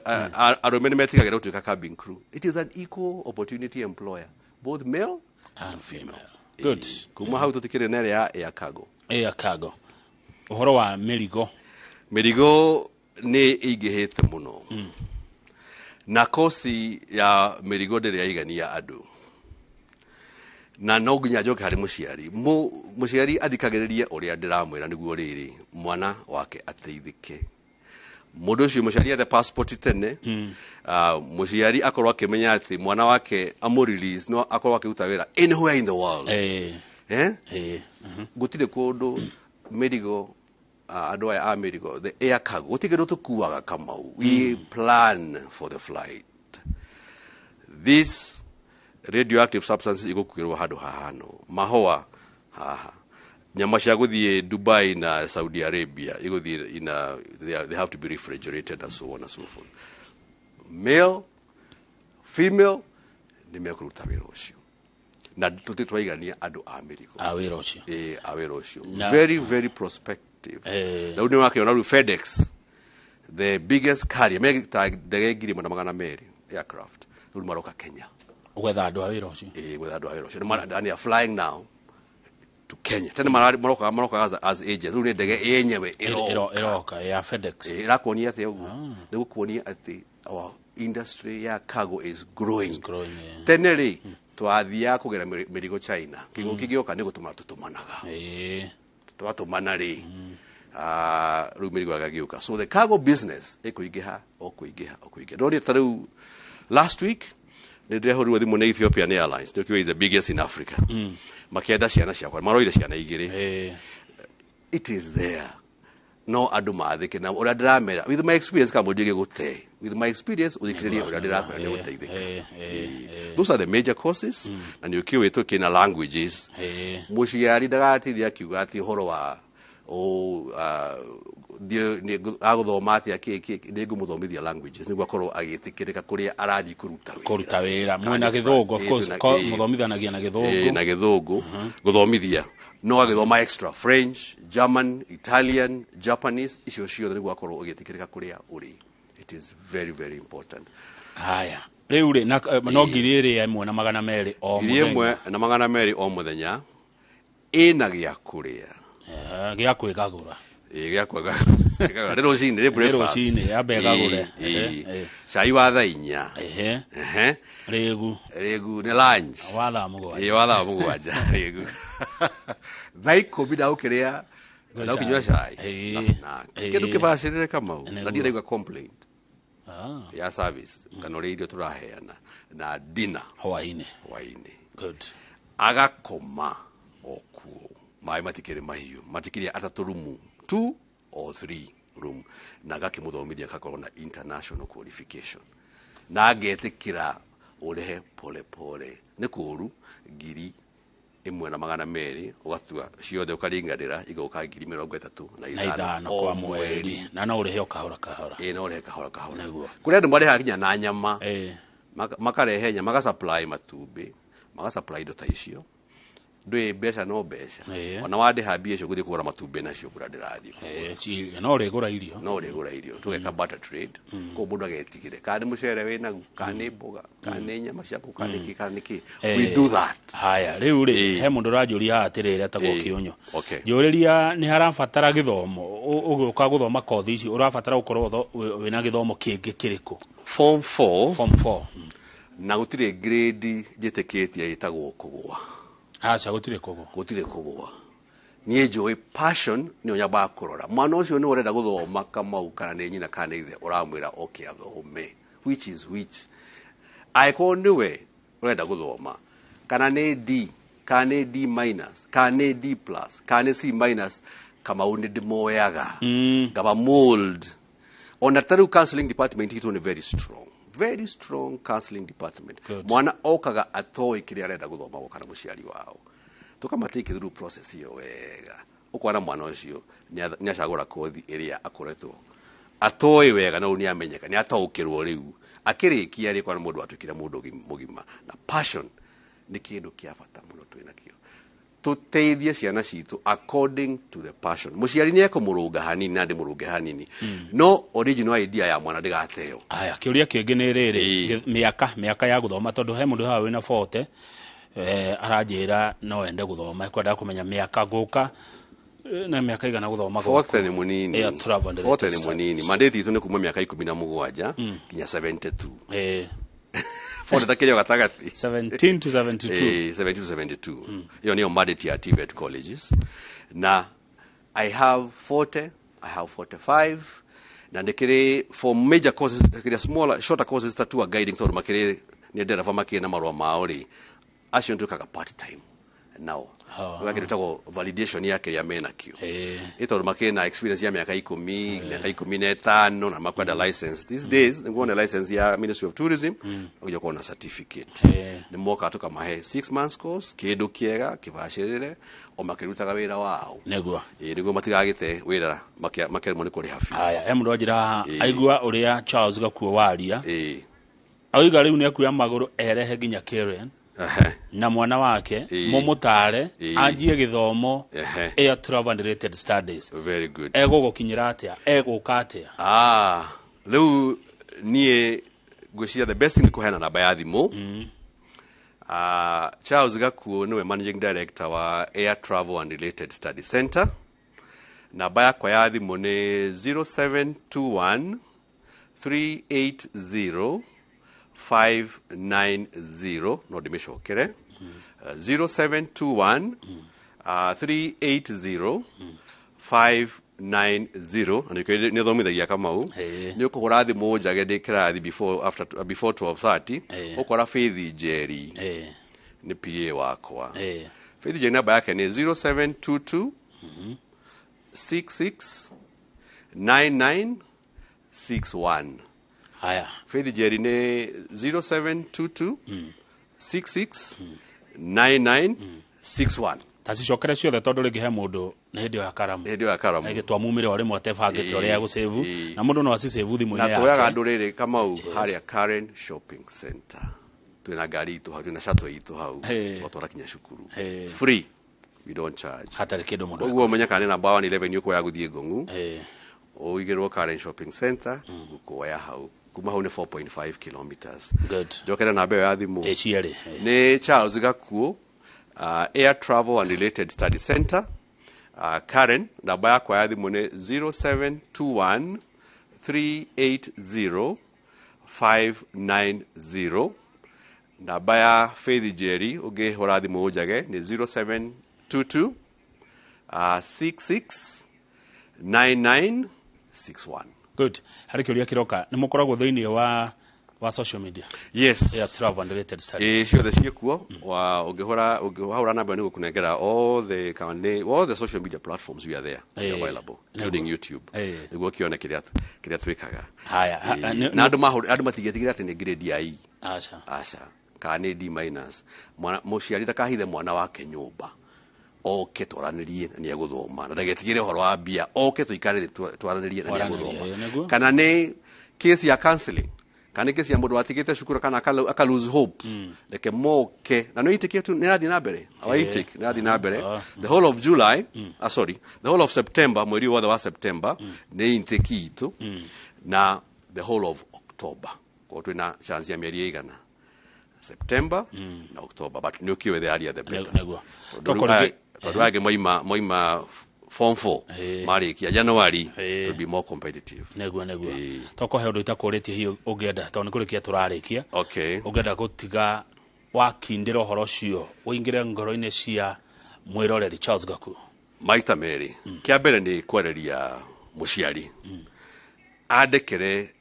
aromeni metigagira utuika cabin crew it is an equal opportunity employer both male and female
good
kuma hau tutikire nere ya air cargo
uhoro wa merigo
ni igihete muno na kosi ya merigo ndere yaigania andu na no nginya njoke hari muciari athikagiririe uria ndiramwira niguo riri mwana wake ateithike mundu ucio muciari the passport tene muciari akorwa akimenya ati mwana wake release no akorwa akiruta wira anywhere in the world gutire kundu medigo andu aya medigo the air cargo gutigiru tukuaga kamau we plan for the flight this radioactive substances igukukirwa handu hahano mahoa haha nyama cia guthie Dubai na Saudi Arabia iguthie they have to be refrigerated and so on and so forth male female ni mekuruta wira ucio na tutitwaigania andu a America
awira ucio
awira ucio very very prospective na undu wake ona FedEx the biggest carrier ndege ngiri magana meri aircraft riu maroka Kenya
gwetha andu a wira ucio
gwetha andu a wira ucio and they are flying now to Kenya tena maroka as agents riu ni ndege yenyewe
iroka ya FedEx
irakuonia ati uguo ni gukuonia ati our industry ya cargo is growing tene ri twathia kugera mirigo China kigo kigioka ni gutuma tutumanaga twatumana ri riu mirigo agagiuka so the cargo business ikuingiha no taru last week ndirehorwo thimu na Ethiopian Airlines ndio is the biggest in Africa makienda ciana ciakwa maroire ciana igiri it is there no andu mathike na ura ndiramera with my experience kama ndige gute with my experience uthikiririe ura ndirakwira ni guteithika those are the major causes na ni ukiwetwo kina languages muciari ndagatithia akiuga ati horo wa ni aguthoma ati ni ngumuthomithia languages niguo akorwo agitikirika kuria arathi kuruta
wira mwena githungu of course muthomithanagia na githungu
guthomithia no agithoma extra French, German, Italian, Japanese icio ciothe niguo akorwo ugitikirika kuria uri it is very very important
haya riu ri no ngiri ĩmwe na magana merĩ o muthenya
ĩmwe na magana merĩ o muthenya ina gia kuria
gia kwigagura
gia kwega rero cini re breakfast
cini ya begagure
cai wa thaa 4 regu ni lunch
wa thaa
mugwanja regu thaa 10 da ukiria na ukinywa cai na kindu kibacirire kama na ndiraigua complaint ya service kana radio turaheana na dinner
hwaini
good agakoma okuo mai matikire mahiu matikire atatu rumu 2 or 3 room na gakimuthomithia gakorwo na international qualification na agetikira urehe pole ni kuru ngiri 1,200 ugatua ciothe ukaringanira igoka 35,000
kwa mweri na no urehe kahora
no urehe kahora kuri andu mareha kinya na nyama makarehe nyama magasupply matumbi magasupply indo ta icio ndwe mbeca no mbeca ona wande habie cio guthi kugura matumbi nacio kura ndirathi
no regura irio
tugeka barter trade ko mundu agetigire kandi mucere wina kandi mboga kandi nyama ciaku kandi ki we do that
haya riu ri he mundu rajuria atirire atagwo kiunyo njuriria ni harabatara githomo uguka guthoma kothi ici urabatara gukorwo wina githomo kingi kiriku
form 4 na gutire grade jitikitie itagwo kugwa
acha gutire
kugwa nie joy passion ni onyaba kurora mwana ucio ni urenda guthoma kama ukana ni nyina kana ithe uramwira okay athome which I call niwe urenda guthoma kana ni D kana D minus kana D plus kana C minus kama uni dimoyaga ngaba mold on the taru counseling department it is very strong counseling department mwana okaga atoi kiri arenda guthoma gukana muciari wao tukamatiki through process iyo wega ukwana mwana ucio ni acagura kothi iria akoretwo atoi wega no ni amenyeka ni ataukirwo riu akirikia ri kwa mundu atukira mundu mugima na passion ni kindu kia bata muno twina kio tuteithie ciana citu according to the passion muciari ni ekumurunga hanini na ndi murunge hanini no original idea ya mwana ndigateo
aya kiuria kingi ni riri miaka ya guthoma tondu he mundu hawe wina 40 aranjira no ende guthoma kwenda kumenya miaka guka na miaka igana guthoma
guka 40 ni munini 40 ni munini mandate itu ni kuma miaka 17 kinya 72 for the Kenya gatagati
17 to 72
17 to 72 hiyo ni mandate ya TVET colleges na I have 45 na ndikire for major courses kire smaller shorter courses that are guiding through makire ni ndera fa makire na marwa maori acio ndukaga part time now wakati tutako validation yake ya menakio ito makire na experience ya miaka 10 miaka 15 na makwenda license these days ngone license ya Ministry of Tourism ujo kona certificate ni moka tuka mahe 6 months course kidu kiega kibashirire o makirutaga wira wao niguo matigagite wira makere moni kuri hafi
aya emundu ajira aigua uria Charles gakuo waria aiga riu ni akuya maguru erehe ginya Karen na mwana wake mumutare anjie githomo air travel and related studies
very good
ego gukinyira atia ego katia
leu nie gwiciria the best ni kuheana namba ya thimu. Charles Gakuo niwe managing director wa Air Travel and Related Study Center. Namba yakwa ya thimu ni 0721 380 590. No dimeshokere. 0721 380 590. And you know me kama u ni ukora thimu njage ndikira before 12:30 ukora Faith Jerry ni PA wakwa. Faith Jerry namba yake ni 0722 66 9961.
Haya.
Faith Jerry ni 0722 66 9961.
Tacicokere ciothe tondu ringi he mundu na hindi ya karamu.
Hindi ya karamu.
Ege twamumire ore mwatebangite ore ya gusevu na mundu no acisevu thimu ine
yake.
Na
twaga andu riri kama u haria Karen Shopping Center. Twina gari itu hau na shuttle itu hau. Otwara kinya cukuru. Free. We don't charge.
Hatari kindu mundu.
Uguo menya kana na bawa ni 11 yuko ya guthie Gongu. Oigirwo Karen Shopping Center guko ya hau. Kuma hau ni 4.5 kilometers.
Good.
Jokera na beyo ya thimu.
Cierī.
Ni Charles Gakuo. Air Travel and Related Study Center. Karen, namba yakwa ya thimu ni 0721 380 590. Namba ya Faith Jerry ugihora thimu ujage ni 0722 66 9961.
Good. Hari kiuria kiroka ni mukoragwo thiini wa social media.
Yes.
Air Travel and Related Studies.
Ciothe ciekuo wa ugihora namba ni gukunengera all the social media platforms we are there available, including YouTube. Niguo kione kiria twikaga.
Haya.
Na andu matigetigire ati ni grade ya E.
Acha.
Kana D-. Muciari ndakahithe mwana wake nyumba. Oke twaranirie ni aguthoma. Na ndagetigire horo wa bia. Oke tuikare twaranirie na ni aguthoma. Kana ni case ya counseling. Kana kesi ya mundu watigite cukuru kana aka lose hope. Leke moke na no itike tu nirathi na mbere. Awaitik nirathi na mbere. The whole of July, the whole of September, mweri wothe wa September ni intake itu. Na the whole of October. Kwa twina chance ya mieri igana. September na October, but ni ukiwe the earlier the better. Todwage moima Form 4 marikia January to be more competitive.
Neguo toko he undu itakuretie hi ugenda to ni kurikia turarikia. Ugenda gutiga wakindira horo cio uingire ngoro-ine cia mwiroreri Charles Gakuo.
Maita meri kia mbere ni kwereria muciari andekere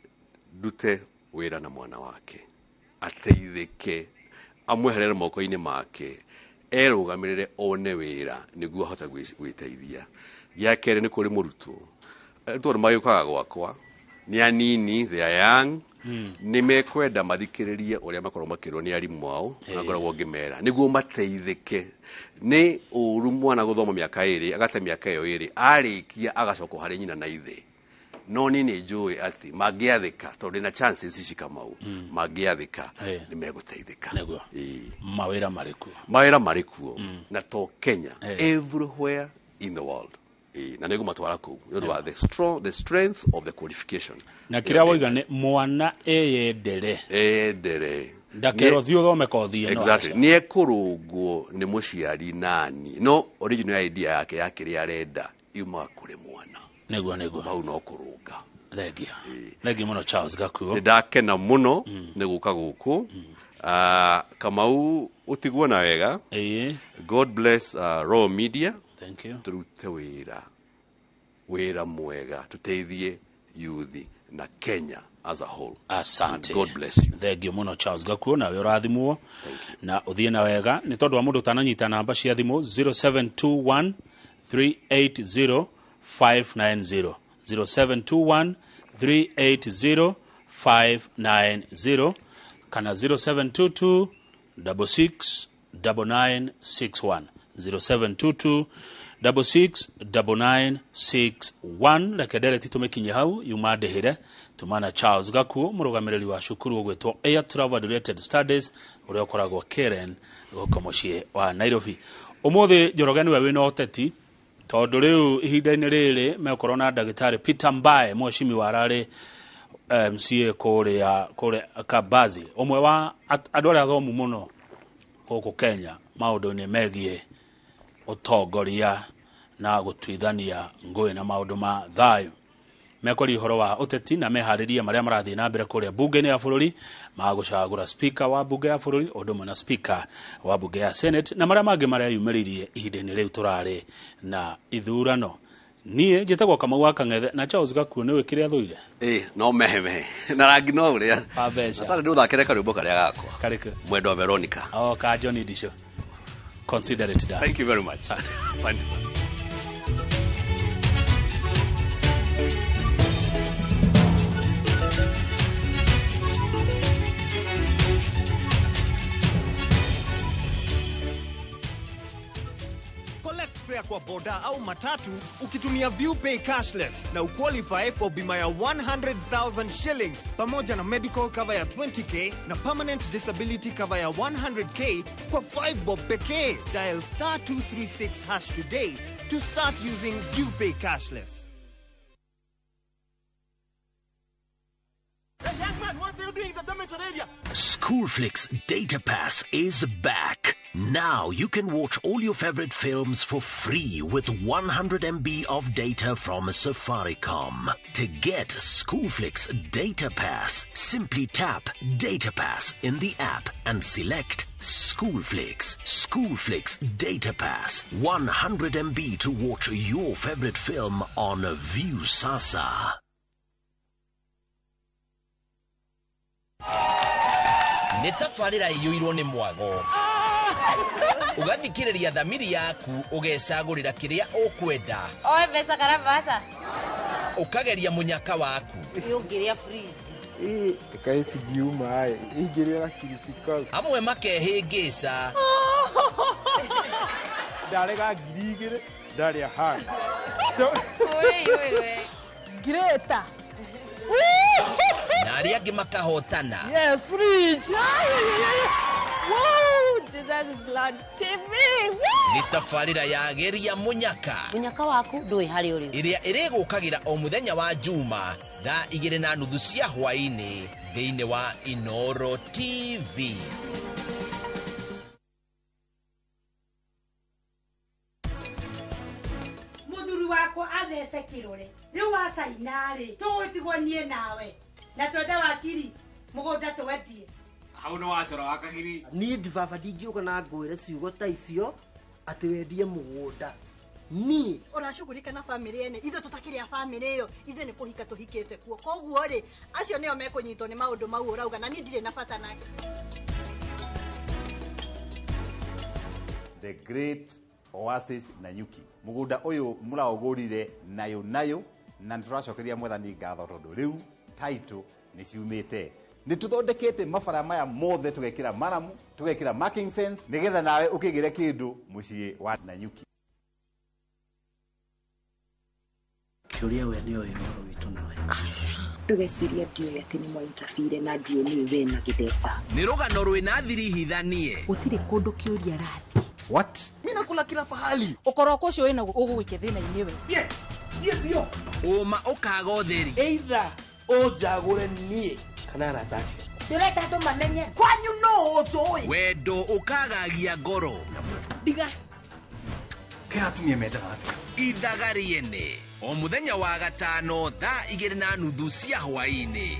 dute wira na mwana wake ateithike amweherere moko-ine make erugamirire one wira niguo hota gwiteithia. Gia kere ni kuri murutwo toro mayukaga gwakwa ni anini, they are young, ni mekwenda mathikiririe uria makorwo makirwo ni arimu ao ngoragwo ngimera niguo mateithike. Ni uru mwana guthoma miaka iri agate miaka iyo iri arikia agacoka hari nyina na ithe. No nini njui ati magiathika tondu na chances ici kamau magiathika ni meguteithika. Mawira marikuo na to Kenya everywhere in the world. Na nego matwara ku you are the strength of the qualification.
Na kira woiga ni mwana endere ndakero thio thome kothi eno.
Exactly. Ni ekurungwo ni muciari nani no original idea yake ya kiria arenda yuma kure mwana.
Neguo
bau no kurunga.
Thegi muno Charles Gakuo.
Ndakena muno ni guka guku. Kamau utigwo na wega. God bless Raw Media.
Thank you.
Turute wira mwega tuteithie youth na Kenya as a whole.
Asante.
God bless you.
Thegi muno Charles Gakuo na we urathimwo na uthie na wega ni tondu wa mundu tananyita namba cia thimu 0721 380 590 0721 380 590 kana 0722 66 9961 0722 669961. Rekedere titumekinye hau yumadehire tumana Charles Gakuo murugamiriri wa cukuru gwetwo Air Travel Related Studies uria ukoragwo Karen gokomocie wa Nairobi. Umuthi Njorogeni we wina oteti tondu riu ihinda-ini riri mekorwo na ndagitari Peter Mbae mwashimi warare MCA kore Kabazi omwe wa andore athomu muno guku Kenya maundu ni megie utongoria na gutwithania ngui na maundu ma thayu mekori horo wa uteti na mehariria maria marathi na mbere kuria bunge ni ya bururi magucagura speaker wa bunge ya bururi odumwe na speaker wa bunge ya Senate na maria mangi maria yumiririe ihindini riu turari na ithurano nie njitagwo Kamau wa Kang'ethe na Charles Gakuo ni wikire athuire
no mehe na rangi no uria
abeca
sasa ndio thakire karwimbo karia gakwa
karike
mwendo Veronica
ka Johnny Disho consider it done.
Thank you very much. Asante.
Kwa boda au matatu ukitumia ViewPay cashless na uqualify for bima ya 100,000 shillings pamoja na medical cover ya 20k na permanent disability cover ya 100k kwa 5 bob pekee. Dial *236# today to start using ViewPay cashless.
Hey, young man, what are you doing in the dormitory area?
Schoolflix Data Pass is back. Now you can watch all your favorite films for free with 100 MB of data from Safaricom. To get Schoolflix Data Pass, simply tap Data Pass in the app and select Schoolflix. Schoolflix Data Pass. 100 MB to watch your favorite film on View Sasa.
Nitafarira iyuirwo ni mwago ugathikiriria thamiri yaku ugecagurira kiria ukwenda
oe pesa karabasa
ukageria munyaka waku
yongeria fridge
kaisi giuma ai igeria critical
amwe makehingisa
ndarega ngirigire ndari aha
oi
Greta
na aria angi makahotana
yes fridge wow Jesus is Lord TV
nitafarira yageria munyaka
waku ndui hari uri
iria irigukagira o muthenya wa Juma thaa 2:30 cia hwaini thiini wa Inoro TV.
Muthuri wako athece kirore riu wacainari tugutigwonie nawe na twenda wakiri mugunda twendie
hau no wacora wakagiri
ni ndibaba ndingiuka na ngwire ciugo ta icio ati wendie mugunda ni
urashughulika na family ene ithe tutakiria family iyo ithe ni kuhika tuhikite kuo koguo ri acio neo mekunyitwo ni maundu mau urauga na ni ndire na bata nake.
The Great Oasis Nanyuki mugunda uyu muraugurire nayo na turacokeria mwathani ngatho tondu riu title ni ciumite ni tuthondekete mabara maya mothe tugekira maramu tugekira marking fence nigetha nawe ukigire kindu mucii wa Nanyuki.
Kiuria we ndio Inoro witu nawe
ndugeciria ndio ati ni mwa interfere na ndio ni we na githesa
ni rugano rwina thiri hithanie
gutire kundu kiuria rathi
what
ninakula kila pahali
ukoroko ucio wina ugugwike thina iniwe
ndio
uma ukaga utheri
either ojagure nie kana ratashi
direta ndo mamenye kwanyu no ojoi
wendo ukagagia ngoro
diga
atumia metaga
ithagariene o muthenya wa gatano thaa 2:30 cia hwaini.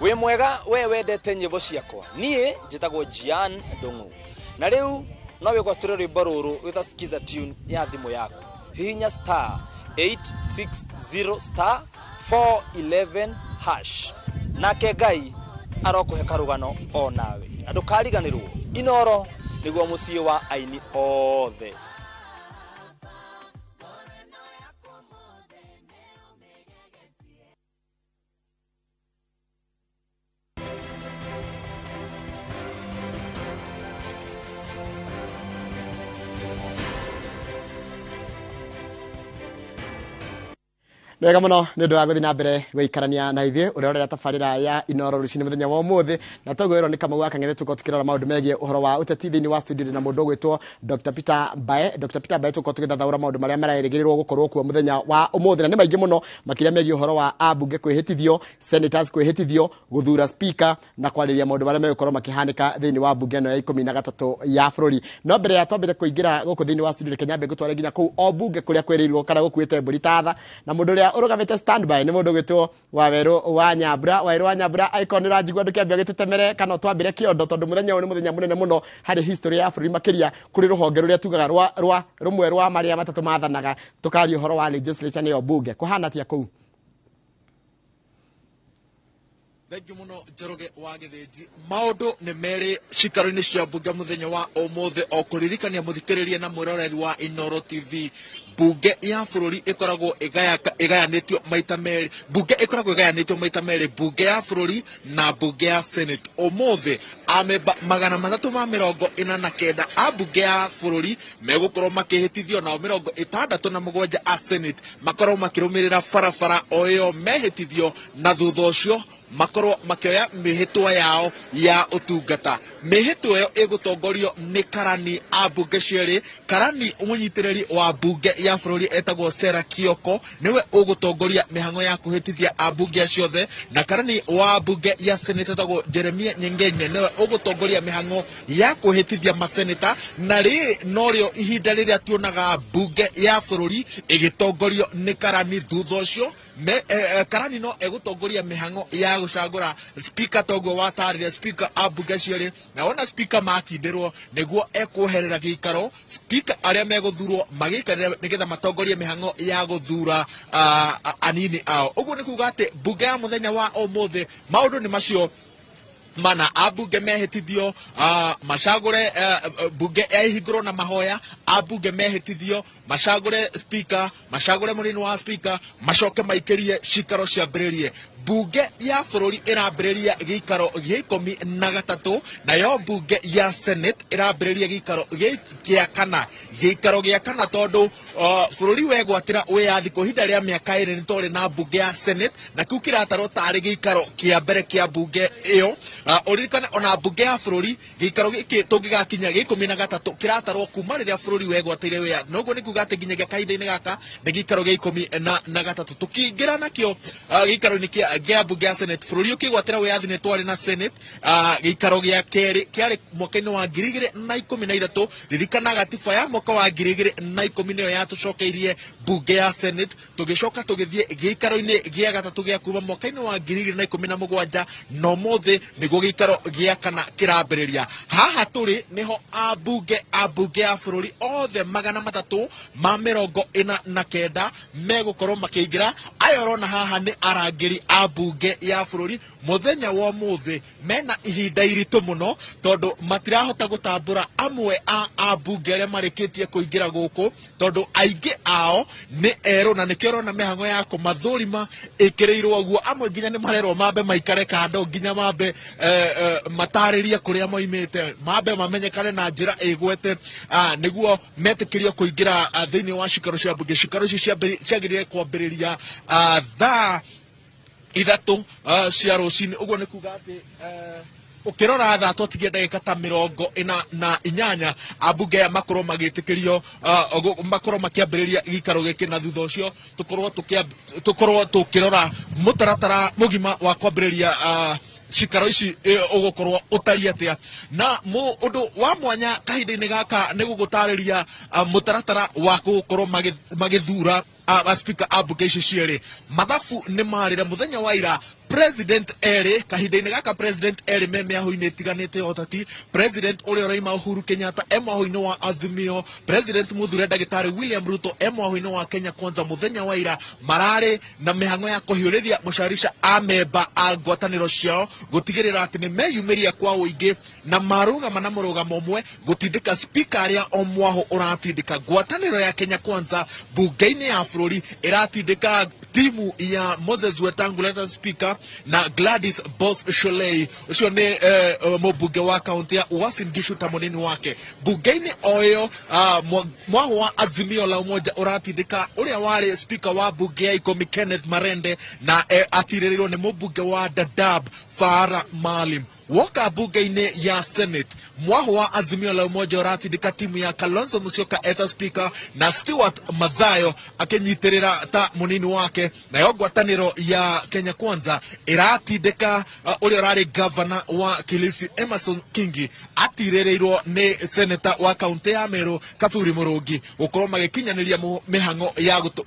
We mwega we wendete nyimbo ciakwa nie njitagwo Jian Ndungu na riu no wigotire rwimbo ruru witha skiza tune ya thimu yaku hihinya *860*411# nake Ngai arokuhe karugano o nawe andu kariganirwo Inoro niguo mucii wa aini othe.
Wega muno nä ndå wa gå thiä na mbere gwäikarania na ithuä å rä a å rera tabarä ya inoro rå cinä må thenya wa må thä na togå ä ro nä kamau gakang'ethe tå korwo tå kä rora maå ndå megiä å horo wa å teti thä inä wa studio na må ndå å gwä two Dr. Peter Mbae tå korwo tå gä thathaå ra maå ndå marä a marerä gä rä rwo gå korwo kuo må thenya wa å må thä na nä maingä må no makä rä a megiä å horo wa ambunge kwä hä tithio senators kwä hä tithio gå thura speaker na kwarä ria maå ndå marä a megå korwo makä hanä ka thä inä wa mbunge ä no ya 13 ya bå rå ri no mbere ya twambä kå ingä ra gå kå thä inä wa studio Kenya ngå tware nginya kå u o mbunge kå rä a kwä rä irwo kana gå kuä te mbå ri tatha na må ndå å rä a å rå gamä te standby nä må ndå gwä two wawerå wa nyambura aiko nä ranjigua ndå kä ambia gä tå temere kana twambä re kä ondo tondå må thenya å nä må thenya må nene må no harä history ya bå rå ri makä ria kå rä rå honge rå rä a tugaga rå mwe rwa marä a matatå mathanaga tå karia å horo wa legislature nä yo mbunge kå hana atä a kå u
Thengi muno Njoroge wa Githĩnji maundu nĩ merĩ cikaro-inĩ cia mbunge mũthenya wa ũmũthĩ o kũririkania mũthikĩrĩria na mwĩroreri wa Inoro TV mbunge ya bũrũri ĩkoragwo ĩgayanĩtio maita merĩ mbunge ya bũrũri na mbunge ya senate ũmũthĩ amemba 349 a mbunge ya bũrũri megũkorwo makĩhĩtithio nao 67 a senate makorwo makĩrũmĩrĩra barabara o ĩyo mehĩtithio na thutha ũcio makorwo makioya mĩhĩtwa yao ya ũtungata mĩhĩtwa ĩyo ĩgũtongorio nĩ karani a mbunge cierĩ karani mũnyitĩrĩri wa mbunge ya bũrũri etagwo Sera Kioko niwe ũgũtongoria mĩhang'o ya kũhĩtithia ambunge acio othe na karani wa mbunge ya senate etagwo Jeremia Nyengenye niwe ũgũtongoria mĩhang'o ya kũhĩtithia maseneta na rĩrĩ norĩo ihinda rĩrĩa tuonaga mbunge ya bũrũri ĩgĩtongorio nĩ karani thutha ũcio karani no egũtongoria mĩhang'o ya gucagura speaker togo watarire speaker ambunge cierĩ na ona speaker matindĩrwo nĩguo ekwoherera gĩikaro speaker arĩa megũthurwo magĩikarĩra nĩgetha matongorie mĩhang'o ya gũthura anini ao ũguo nĩ kuuga atĩ mbunge ya mũthenya wa ũmũthĩ maũndũ nĩ macio mana ambunge mehĩtithio macagũre mbunge ihingũrwo na mahoya ambunge mehĩtithio macagũre speaker macagũre mũnini wa speaker macoke maikĩrie cikaro ciambĩrĩrie mbunge ya bũrũri ĩrambĩrĩria gĩikaro gĩa 13 nayo mbunge ya senate ĩrambĩrĩria gĩikaro gĩa kana tondũ bũrũri wegwatĩra wĩyathi kwa ihinda rĩa mĩaka ĩrĩ nĩ twarĩ na mbunge ya senate na kĩu kĩratarwo tarĩ gĩikaro kĩa mbere kĩa mbunge ĩyo ũririkane ona mbunge ya bũrũri gĩikaro gĩkĩ tũngĩgakinya gĩa 13 kĩratarwo kuma rĩrĩa bũrũri wegwatĩire wĩyathi noguo nĩ kuuga atĩ nginyagia kahinda-inĩ gaka nĩ gĩikaro gĩa 13 tũkĩingĩra nakĩo gĩikaro-inĩ gĩa mbunge ya senate bũrũri ũkĩgwatĩra wĩyathi nĩ twarĩ na senate gĩikaro gĩa kerĩ kĩarĩ mwaka-inĩ wa 2013 ririkana gatiba ya mwaka wa 2010 nĩyo yatũcokeirie mbunge ya senate tũgĩcoka tũgĩthiĩ gĩikaro-inĩ gĩa gatatũ gĩa kuma mwaka-inĩ wa 2017 na ũmũthĩ nĩguo gĩikaro gĩa kana kĩrambĩrĩria haha tũrĩ nĩho ambunge ya bũrũri othe 349 megũkorwo makĩingĩra aya ũrona haha nĩ arangĩri a mbunge ya bũrũri mũthenya wa ũmũthĩ mena ihinda iritũ mũno tondũ matirahota gũtambũra amwe a ambunge arĩa marĩkĩtie kũingĩra gũkũ tondũ aingĩ ao nĩ erũ na nĩkĩo ũrona mĩhang'o ya kũmathũrima ĩkĩrĩirwo ũguo amwe nginya nĩ marerwo mambe maikare kando nginya mambe matarĩrie kũrĩa moimĩte mambe mamenyekane na njĩra ĩgwete nĩguo metĩkĩrio kũingĩra thĩinĩ wa cikaro cia mbunge cikaro ici ciagĩrĩire kwambĩrĩria thaa 3 cia rũcinĩ ũguo nĩ kuuga atĩ ukirora thaa twatigia ndagĩka ta 48 ambunge aya makorwo magĩtĩkĩrio makorwo makĩambĩrĩria gĩikaro gĩkĩ na thutha ũcio tũkorwo tũkĩrora mũtaratara mũgima wa kwambĩrĩria cikaro ici ũgũkorwo ũtariĩ atĩa na ũndũ wa mwanya kahinda-inĩ gaka nĩ gũgũtarĩria mũtaratara wa gũkorwo magĩthura speaker ambunge ici cierĩ mathabu nĩ marĩra mũthenya wa ira president erĩ kahinda-inĩ gaka president erĩ me mĩaho-inĩ ĩtiganĩte ya ũteti president ũrĩa ũraima Uhuru Kenyatta e mwahũ-inĩ wa Azimio president mũthure ndagĩtarĩ William Ruto e mwahũ-inĩ wa Kenya Kwanza mũthenya wa ira mararĩ na mĩhang'o ya kũhiũrĩria mũcarisha amemba a ngwatanĩro ciao gũtigĩrĩra atĩ nĩ meyumĩria kwa ũingĩ na marũgama na mũrũgamo ũmwe gũtindĩka speaker arĩa o mwahũ ũratindĩka ngwatanĩro ya Kenya Kwanza mbunge-inĩ ya bũrũri ĩratindĩka timu ya Moses Wetangula speaker na Gladys Boss Sholei ucio ni mubunge wa kaunti ya Uasin Gishu ta munini wake bunge-ini oyo mwaho wa Azimio la Umoja uratindika uria wari speaker wa bunge ya Ikomi Kenneth Marende na atirirwo ni mubunge wa Dadaab Farah Maalim. Woka bunge-ini ya Senate mwaho wa Azimio la Umoja uratindika timu ya Kalonzo Musyoka eta speaker na Stewart Mathayo akenyitirira ta munini wake na yogwataniro ya Kenya Kwanza iratindika uri urari governor wa Kilifi Emerson Kingi atirereirwo ni senator wa kaunti ya Meru Kathuri Murungi gukorwo magikinyaniria mihango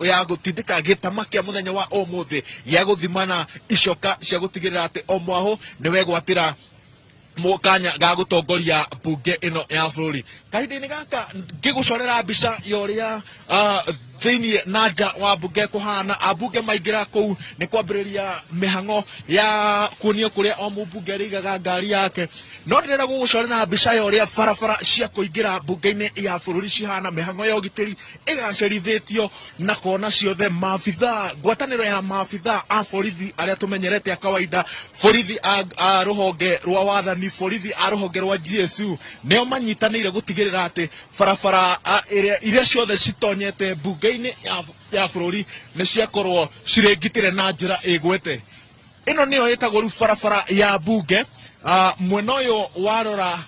ya gutindika gitama kia muthenya wa umuthi ya guthimana icoka cia gutigirira ati o mwaho ni wegwatira mukanya ga gutongoria bunge ino ya bururi kahinda-ini gaka ngigucorera mbica yoria thiini na nja wa bunge kuhana abunge maingira kou ni kwambiriria mihango ya kuonio kuria o mubunge rigaga ngari yake no ndirenda gugucorera mbica yoria barabara cia kuingira bunge-ini ya bururi cihana mihango ya ugitiri igacerithitio na kona ciothe maabitha ngwataniro ya maabitha a borithi aria tumenyerete a kawaida borithi a ruhonge rwa wathani borithi a ruhonge rwa GSU neo manyitanire gutigirira ati barabara iria ciothe citonyete bunge-ini ya bururi ni ciakorwo cirengitire na njira igwete. Ino niyo yetagwo riu barabara ya bunge mwena uyu warora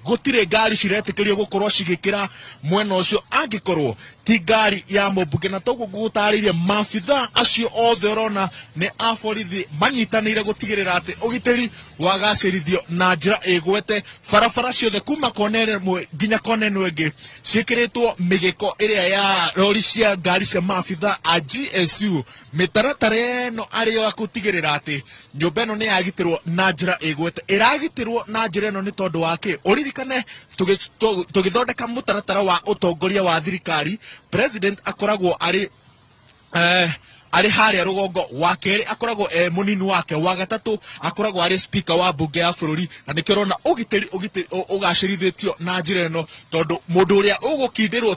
gutire ngari ciretikirio gukorwo cigikira mwena ucio angikorwo ti ngari ya mubunge na toguo gutaririe maabitha acio othe urona ni a borithi manyitanire gutigirira ati ugitiri wagacirithio na njira igwete barabara ciothe kuma konere mwe nginya konene ingi cikiritwo migiko iria ya rori cia ngari cia maabitha a GSU mitaratara ino ario akutigirira ati nyumba ino ni yagitirwo na njira igwete iragitirwo na njira ino ni tondu wake uririkane tugithondeka mutaratara wa utongoria wa thirikari president akoragwo ari haria rugongo wa keri akoragwo munini wake wa gatatu akoragwo ari speaker wa bunge ya bururi na nikirona ugitiri ugacirithitio na njira ino tondu mundu uria ugukindirwo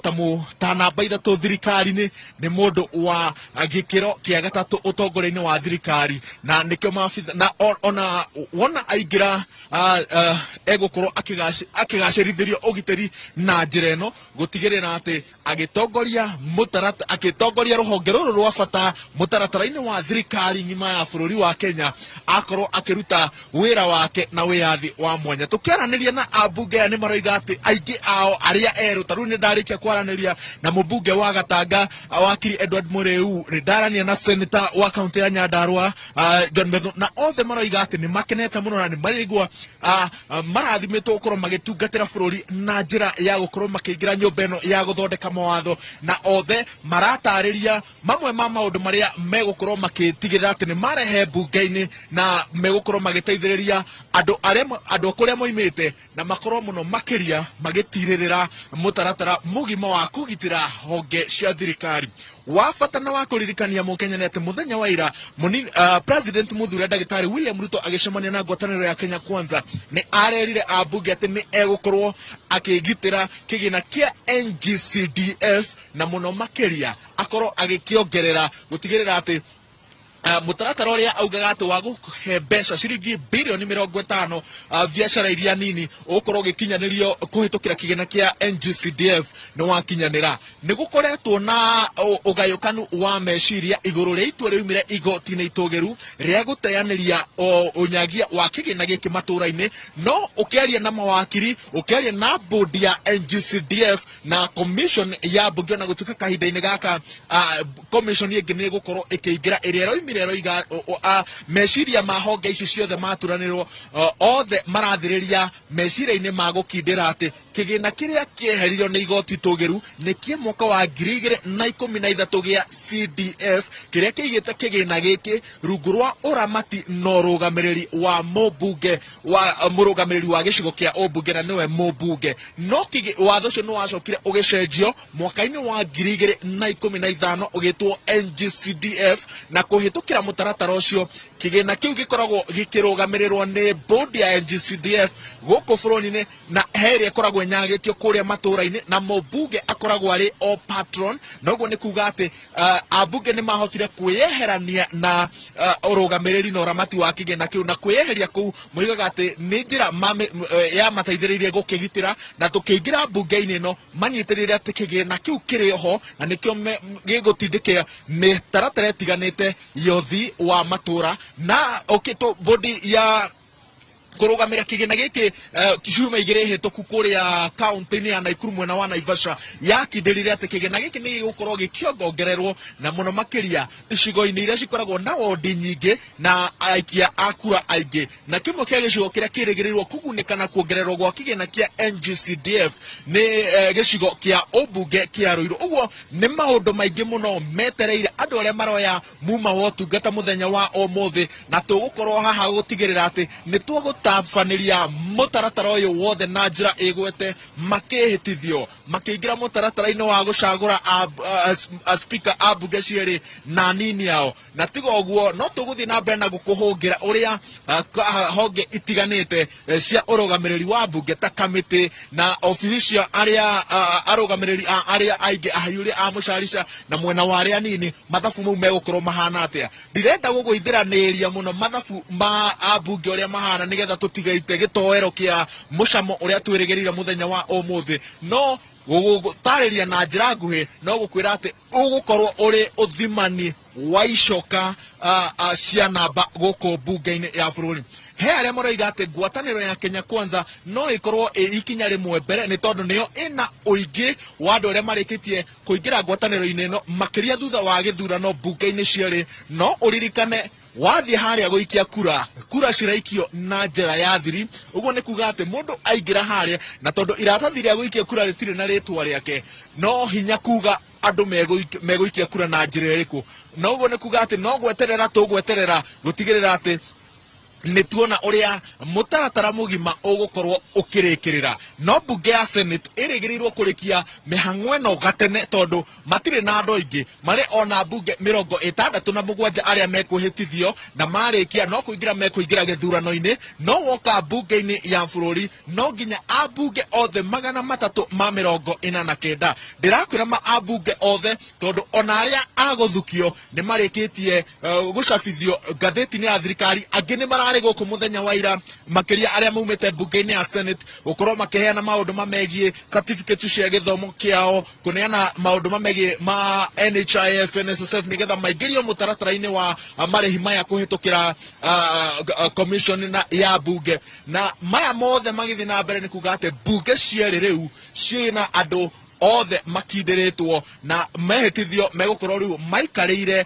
ta namba ithatu thirikari ni mundu wa gikiro kia gatatu utongoria-ini wa thirikari na nikio maabitha na ona wona aingira egukorwo akigacirithirio ugitiri na njira ino gutigirira ati agitongoria ruhonge ruru rwa bata mutaratara-ini wa thirikari ngima ya bururi wa Kenya akorwo akiruta wira wake na wiyathi wa mwanya. Tukiaraniria na abunge ni maroiga ati aingi ao aria eru taru ni ndarikia kwaraniria na mubunge wa Gatanga wakiri Edward Mureu ridarania na senator wa kaunti ya Nyandarua John Methu na othe maroiga ati ni makenete muno na ni marigwa marathimitwo gukorwo magitungatira bururi na njira ya gukorwo makiingira nyumba ino ya guthondeka mawatho na othe maratariria mamwe ma maundu maria megukorwo makitigirira ati ni marehe bunge-ini na megukorwo magiteithiriria andu kuria moimite na makorwo muno makiria magitiririra mutaratara mugima wa kugitira honge cia thirikari wa bata na wa kuririkania mukenya ni ati muthenya wa ira president muthure ndagitari William Ruto agicemania na ngwataniro ya Kenya Kwanza ni arerire abunge ati ni egukorwo akigitira kigina kia NGCDF na muno makiria akorwo agikiongerera gutigirira ati mutaratara uria augaga ati wa guhe mbeca ciringi bilioni 50 biacara iria nini ukorwo gikinyanirio kuhitukira kigina kia NGCDF ni wakinyanira ni gukoretwo na ugayukanu wa meciria iguru ria itua riumire igoti-ini itugiru ria guteaniria unyagia wa kigina giki matura-ini no ukiaria na mawakiri ukiaria na board ya NGCDF na commission ya bunge na gutuka kahinda-ini gaka commission yengi ni gukorwo ikiingira iria roiga meciria ma honge ici ciothe maturanirwo othe marathiriria meciria-ini ma gukindira ati kigina kiria kieheririo ni igoti tugiru ni kie mwaka wa 2013 gia CDF kiria kiigite kigina giki rungu rwa uramati no rugamiriri wa mubunge wa murugamiriri wa gicigo kia obunge na niwe mubunge no kigi watho ucio ni wacokire ugicenjio mwaka-ini wa 2015 ugitwo NGCDF na kuhitu kuhitukira mutaratara ucio kigina kiu gikoragwo gikirugamirerwo ni board ya NGCDF guku buroni-ini na heri ikoragwo nyagitio kuria matura-ini na mbunge akoragwo ari o patron noguo ni kuga ati ambunge ni mahotire kweyeherania na urugamiriri na uramati wa kigina kiu na kweyeheria kuu moigaga ati ni njira ya mateithiririe gukigitira na tukiingira mbunge-ini no manyitirire ati kigina kiu kiri ho na nikio gigutindikira mitaratara itiganite yothi wa matura na okito body ya kurugamira kigina giki kiuma igire hituku kuria county-ini ya Naikuru mwena wa Naivasha yakindirire ati kigina giki ni gukorwo gikiongongererwo na muno makiria icigo-ini iria cikoragwo na wodi nyingi na aikia akura aingi na kimwe kia gicigo kiria kirigirirwo kugunika na kuongererwo gwa kigina kia NGCDF ni gicigo kia obunge kia Ruiru uguo ni maundu maingi muno metereire andu aria maroya muma wa utungata muthenya wa umuthi na tugukorwo haha gutigirira ati ni tafaniria mutaratara uyu wothe na njira igwete makihitithio makiingira mutaratara-ini wa gucagura speaker abunge cierī na nini ao na tiga uguo no tuguthii na mbere na gukuhungira uria honge itiganite cia urugamiriri wa bunge ta kamiti na official aria arugamiriri aria aingi ahayuri a mucarica na mwena wa aria nini mathabu mau megukorwo mahana atia ndirenda guguithiraniria muno mathabu ma abunge uria mahana nigetha tutigaite gitoero kia mucamo uria twirigirire muthenya wa umuthi no gugutariria na njira nguhi no gukwira ati ugukorwo uri uthimani wa icoka cia namba guku mbunge-ini ya bururi he aria maroiga ati ngwataniro ya Kenya Kwanza no ikorwo ikinya rimwe mbere ni tondu niyo ina uingi wa andu aria marikitie kuingira ngwataniro-ini no makiria thutha wa githurano mbunge-ini cierī no uririkane wathie haria guikia kura ciraikio na njira ya thiri uguo ni kuga ati mundu aingira haria na tondu iratathi ria guikia kura ritire na ritwa riake no hinya kuga andu meguikia kura na njira iriku no uguo ni kuga ati no tugweterera gutigirira ati ni tuona uria mutaratara mugima ugukorwo ukirikirira no mbunge ya Senate irigirirwo kurikia mihang'o ino gatene tondu matire na andu aingi mari ona mbunge 67 aria mekuhitithio na marikia no kuingira mekuingira githurano-ini no woka mbunge-ini ya bururi no nginya ambunge othe 349 ndirakwira ambunge othe tondu ona aria aguthukio ni marikitie gucabithio ngatheti-ini ya thirikari angi ni ari guku muthenya wa ira makiria aria maumite mbunge-ini ya Senate gukorwo makiheana maundu mamegie certificate cia githomo kiao kuneana maundu mamegie ma NHIF NSSF nigetha maingirio mutaratara-ini wa marihi maya kuhitukira commission ya mbunge na maya mothe magithi na mbere ni kuga ati mbunge cierī riu ciina andu othe makindiritwo na mehitithio megukorwo riu maikarire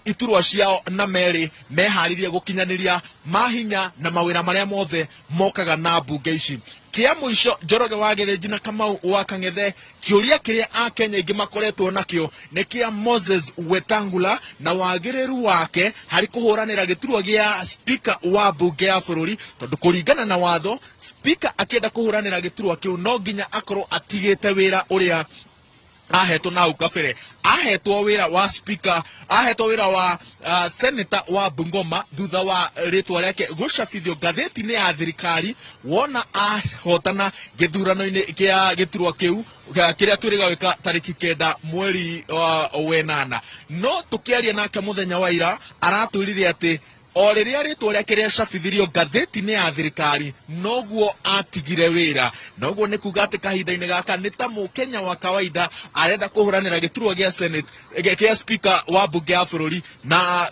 iturwa ciao na meri meharirie gukinyaniria mahinya na mawira maria mothe mokaga na mbunge ici kia muico Njoroge wa Githinji na Kamau wa Kang'ethe kiuria kiria a Kenya ingi makoretwo nakio ni kia Moses Wetangula na wagiriru wake hari kuhuranira giturwa gia speaker wa mbunge ya bururi tondu kuringana na watho speaker akienda kuhuranira giturwa kiu no nginya akorwo atigite wira uria ahetwo na ukabere ahetwo wira wa speaker ahetwo wira wa senator wa Bungoma thutha wa ritwa riake gucabithio ngatheti-ini ya thirikari wona ahotana githurano-ini kia giturwa kiu kiria twiriga gwika tariki 9 mweri wa 8 no tukiaria nake muthenya wa ira aratwirire ati o riria ritwa riake riacabithirio ngatheti-ini ya thirikari noguo atigire wira noguo ni kuga ati kahinda-ini gaka ni ta mukenya wa kawaida arenda kuhuranira giturwa gia Senate gia speaker wa mbunge ya bururi na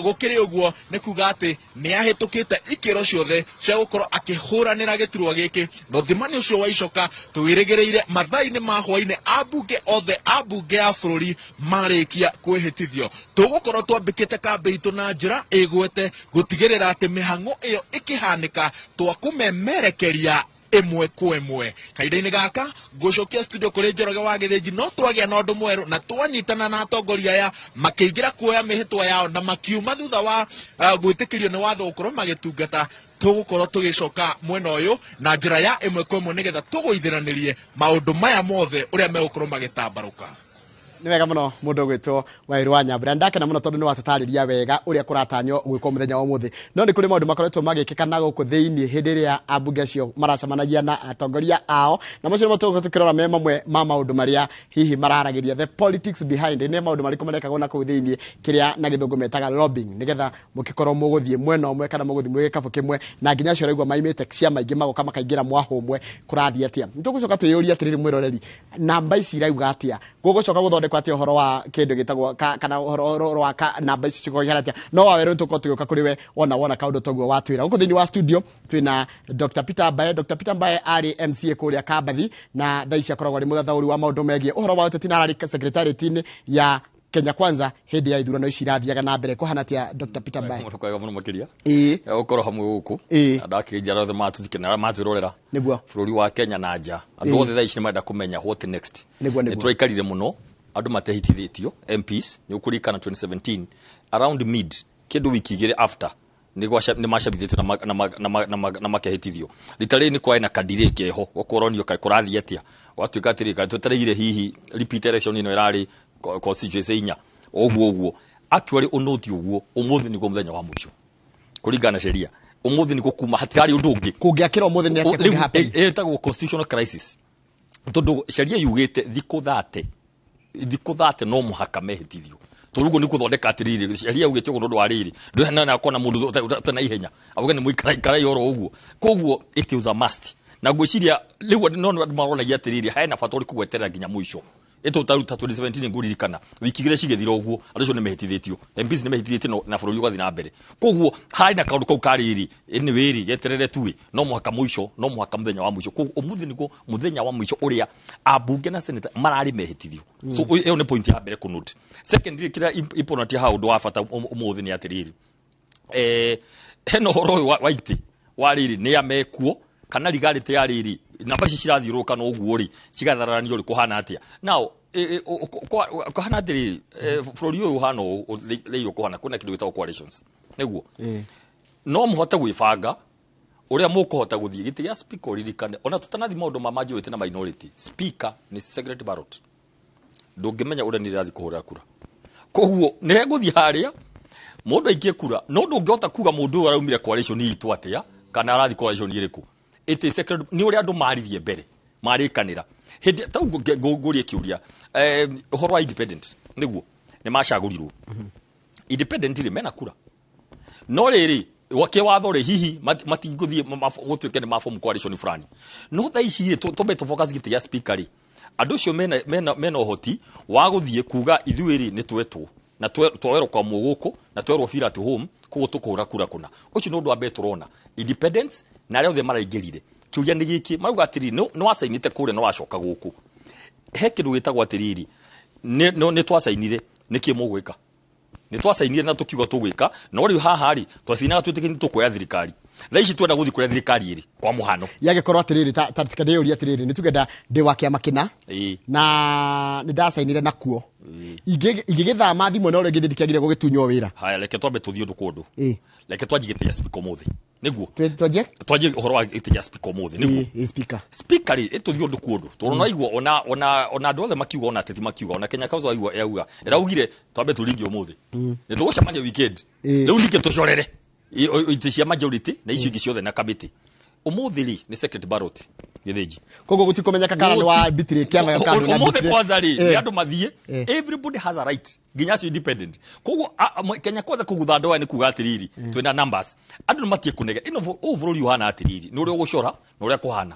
gukiri uguo ni kuga ati ni ahitukite ikiro ciothe cia gukorwo akihuranira giturwa giki no thimani ucio wa icoka tuwirigireire mathai-ini ma hwaini ambunge othe ambunge ya bururi marikia kwihitithio tugukorwo twambikite kambe itu na njira igwete gutigirira ati mihang'o iyo ikihanika twakumemerekeria imwe kwa imwe kaida-ini gaka gucokia studio kuri Njoroge wa Githinji no twagia na undu mweru na twanyitana na atongoria aya makiingira kuoya mihitwa yao na makiuma thutha wa gwitikirio ni watho gukorwo magitungata tugukorwo tugicoka mwena uyu na njira ya imwe kwa imwe nigetha tuguithiranirie maundu maya mothe uria megukorwo magitambaruka
Nĩ wega mũno mũndũ gwĩtwo Wairu wa Nyambura. Ndakena mũno tondũ nĩ watũtarĩria wega ũrĩa kũratanywo gwĩkwo mũthenya wa ũmũthĩ. No nĩ kũrĩ maũndũ makoretwo magĩkĩka na gũkũ thĩinĩ hĩndĩ ĩrĩa ambunge acio maracemanagia na atongoria ao, na macio nĩmo tũgũkorwo tũkĩrora me mamwe ma maũndũ marĩa hihi mararagĩria, the politics behind, nĩ maũndũ marĩkũ marekagwo na kũu thĩinĩ, kĩrĩa na gĩthũngũ metaga lobbying, nĩgetha mũgĩkorwo mũgũthiĩ mwena ũmwe kana mũgũthiĩ mwĩ gĩkabũ kĩmwe, na nginya acio raigua maimĩte ciama ingĩ magoka makaingĩra mwahũmwe kũrathiĩ atĩa. Nĩtũgũcoka twĩyũrie atĩrĩrĩ mwĩroreri, namba ici irauga atĩa, gũgũcoka gũthondekwo atĩa ũhoro wa kĩndũ gĩtagwo kana ũhoro wa namba ici cikoigana atĩa. No wawerũ tũkorwo tũgĩũka kũrĩ we wona kaũndũ toguo watwĩra. Gũkũ thĩinĩ wa studio twĩna Dr. Peter Mbae. Dr. Peter Mbae arĩ MCA kũrĩa Kambathi, na thaa ici akoragwo arĩ mũthathaũri wa maũndũ megiĩ ũhoro wa ũteti na ararĩ secretariat-inĩ ya Kenya Kwanza hĩndĩ ya ithurano ici irathiaga na mbere. Kũhana atĩa Dr. Peter Mbae?
Kwega mũno makĩria. Ũkorwo hamwe gũkũ. Ndakĩnjara othe matũthikĩra matwĩrorera.
Nĩguo.
Bũrũri wa Kenya na nja. Andũ othe thaa ici nĩmarenda kũmenya what next. Nĩtũraikarire mũno, andũ matehitithĩtio MPs, nĩũkũririkana 2017 around mid kĩndũ wiki igĩrĩ after nĩ macabithĩtio na makehĩtithio. Rita rĩrĩ nĩ kwarĩ na kadire keho gũkoronio kaĩ kũrathiĩ atĩa. Gwatuĩka atĩrĩ kaĩ tũtareire hihi repeat election ĩno ĩrarĩ constituency 4 ũguo actually unoti ũguo ũmũthĩ nĩguo mũthenya wa mũico kũringana na sheria. Ũmũthĩ nĩguo kuma hatirarĩ ũndũ ũngĩ kũngĩakĩra ũmũthĩ nĩ atĩa happen. Ĩtagwo constitutional crisis, tondũ sheria yugĩte thikũ 30 no mũhaka mehĩtithio. Tũrugo nĩ kũthondeka atĩrĩrĩ, sheria yugĩte ũguo ũndũ wa rĩrĩ ndũhana kona mũndũ ũtana ihenya auga nĩ mũikara yoro ũguo. Koguo it was a must, na ngwĩciria rĩu no maronagia atĩrĩrĩ hena bata ũrĩkũ gweterera nginya mũico. Ito taruta 2017 nguririkana wiki igĩrĩ cigĩthira ũguo andũ acio nĩ mehĩtithĩtio, MPs nĩ mehĩtithĩtio na bũrũri ũgathiĩ na mbere. Koguo harĩ na kaũndũ kau karĩrĩ nĩ wĩrĩ yeterere tuwe no mũhaka mũico, no mũhaka mũthenya wa mũico. Koguo ũmũthĩ nĩguo mũthenya wa mũico ũrĩa ambunge na seneta mararĩ mehĩtithio. So ĩyo nĩ point ya mbere kũnote. Second kĩrĩa important ha ũndũ wa bata ũmũthĩ nĩ atĩrĩrĩ, heno ũhoro ũyũ wa itĩ wa rĩrĩ nĩ amekuo kana rigarĩte ya rĩrĩ namba ici cirathiũrũrũka no ũguo rĩ cigathararanio rĩ kũhana atĩa. Now kũhana atĩrĩrĩ bũrũri ũyũ ũhana thĩirwo kũhana kwĩna kĩndũ gĩtagwo coalitions nĩguo no mũhote gwĩbanga ũrĩa mũkũhota gũthiĩ gĩtĩ gĩa speaker ũririkane ona tũtanathi maũndũ ma majority na minority. Speaker nĩ secret ballot, ndũngĩmenya ũrĩa nĩrathiĩ kũhũra kura. Koguo nĩ egũthiĩ harĩa mũndũ aikie kura no ndũngĩhota kuga mũndũ ũyũ araumire coalition itũ atĩa kana arathi coalition ĩrĩkũ. It is secret, ni ũrĩa andũ maririe mbere marĩkanĩra hĩndĩ ta ngũrie kĩũria ũhoro wa independent nĩguo nĩ macagũrirwo independent rĩ mena kura no rĩrĩ kĩwatho rĩ hihi matingũthiĩ gũtuĩke nĩ mafomu coalition fulani. No thaa ici rĩ tũmbe tũfocus gĩtĩ gĩa speaker rĩ andũ acio mena ũhoti wa gũthiĩ kuga ithuĩ rĩ nĩ twetwo na twawerwo kwa mũgũkũ na twerwo feel at home koguo tũkũhũra kura kũna. Ũcio nĩ ũndũ wa mbere tũrona independence na arĩa othe maraingĩrire. Kĩũria nĩ gĩkĩ marauga atĩrĩrĩ no wacainĩte kũrĩa no wacoka gũkũ. He kĩndũ gĩtagwo atĩrĩrĩ nĩ twacainire nĩkĩ mũgwĩka. Nĩ twacainire na tũkiuga tũgwĩka no rĩu haha rĩ twacainaga twĩtĩkĩrie tũkuoya thirikari. Thaa ici twenda gũthiĩ kũrĩa thirikari ĩrĩ kwa mũhano. Yagĩkorwo atĩrĩrĩ ta ndĩyũria atĩrĩrĩ nĩ tugenda ndĩ wa kĩama kĩna na nĩ ndacainire nakuo ingĩgĩthama thimũ na ũrĩa ngĩthikagire gũgĩtunywo wĩra. Haya reke twambe tũthiĩ ũndũ kũndũ. Reke twanjie gĩtĩ gĩa speaker ũmũthĩ nĩguo twanjie ũhoro wa gĩtĩ gĩa speaker ũmũthĩ nĩguo speaker rĩ tũthiĩ ũndũ kũndũ tũrona igua ona andũ othe makiuga ona ateti makiuga ona Kenya Kwanza yauga ĩraugire twambe tũringie ũmũthĩ nĩ tũgũcemania weekend rĩu ningĩ tũcorere itĩ cia majority na icio ingĩ ciothe na kamĩtĩ. Ũmũthĩ rĩ nĩ secret ballot gĩthĩnji. Koguo gũtikũmenyeka kana nĩ wa bitire kĩama gĩa kandu na bitire. Ũmũthĩ kwanza rĩ andũ mathiĩ everybody has a right nginya cio independent. Koguo Kenya Kwanza kũgutha ndoa nĩ kuga atĩrĩrĩ twĩna numbers andũ nĩ matie kũnega ĩno bũrũri ũhana atĩrĩrĩ nĩ ũrĩa ũgũcora na ũrĩa kũhana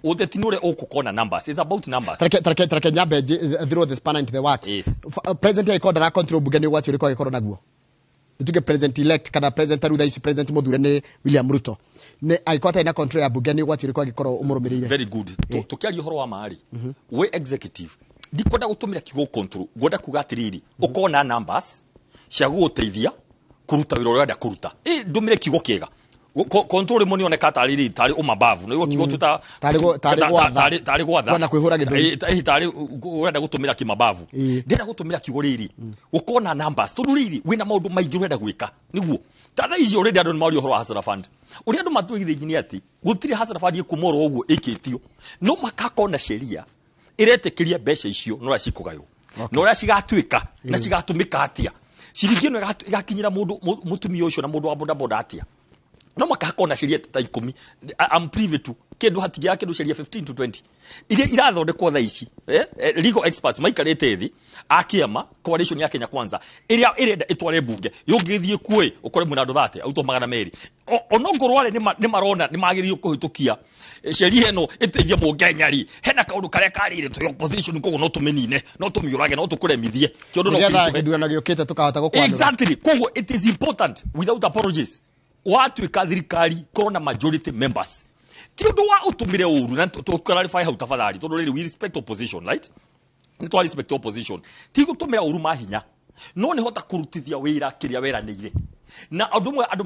ũteti nĩ ũrĩa ũkũkona numbers. It's about numbers. Tareke nyambe through the span into the works. President ya ndara control bunge nĩ ũgwati ũrĩkũ agĩkorwo naguo. Nituge president elect kana president arutha ici president muthure ni William Ruto ne aikota ina control ya bunge ni gwati riko agikoro umurumiriire. Very good. Tukiari uhoro wa maari we executive ndikwenda gutumira kigo control gwenda kuga atiriri ukona numbers cia guteithia kuruta wira uria ndakuruta ndumire kigo kiega control moni oneka tariri tari umabavu no kigo tuta tari gwatha na kwihura githuri tari urenda gutumira kimabavu ndenda gutumira kigo riri ukona numbers tondu riri wina maundu maingi urenda gwika niguo tada ici already andũ nĩmario ũhoro wa hazard fund ũrĩa andũ matwĩgithĩirie nĩ atĩ gũtirĩ hazard fund ĩkumorwo ũguo ĩkĩtio no makakona sheria ĩretĩkĩria mbeca icio no racikũgaywo na uria cigatuika na cigatumika atia ciringi no igakinyira mundu mutumia ucio na mundu wa boda boda atia no makakona ciria ta 10 I'm privy to kindu hatigia kindu ciria 15 to 20 iria irathondekwo tha ici legal experts maikarite thi akiama coalition ya Kenya Kwanza iria irenda itware mbunge yungithie kuoi ukore mwina andu 30 auto magana meri onongorwo ari ni marona ni magirio kuhitukia sheria eno iteithia mungenyari hena kaundu karia karire to opposition kogo no tumenine no tumiurage no tukuremithie kiondo no
kithurano giukite tukahota gukwanura
exactly kogo it is important without apologies watu ikadhirikari corona majority members tiondo wa utumire uru na to clarify how tafadhali tondo really we respect opposition right ni to respect opposition tigo tumira uru mahinya no ni hota kurutithia wira kiria weranire na andumwe andu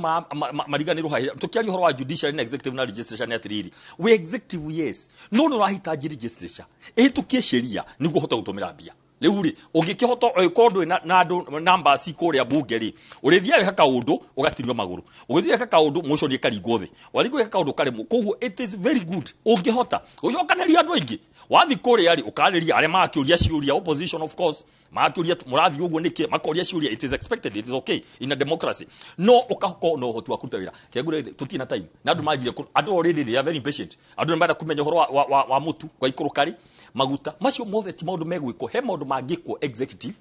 mariganirwo ha tukiari horo wa judiciary na executive na registration ya tiriri we executive yes no no rahitaji registration tukie sheria niguo hota gutumira bia leuri ungikihota kondo na numbers ikuria bunge ri urithia weka kaundu ugatinio maguru ugithia weka kaundu muco ni karingo thi waringo weka kaundu kare koguo it is very good ungihota ucokaneria andu aingi wathi kuria ri ukariria are makiuria ciuria opposition of course makiuria murathi uguo niki makoria ciuria it is expected it is okay in a democracy no ukahoko no hotu akuta wira kegure tutina time na andu majire andu already they are very impatient andu ni bada kumenya horo wa mutu kwa ikurukari maguta macio mothe ti maundu megwiko he maundu mangikwo executive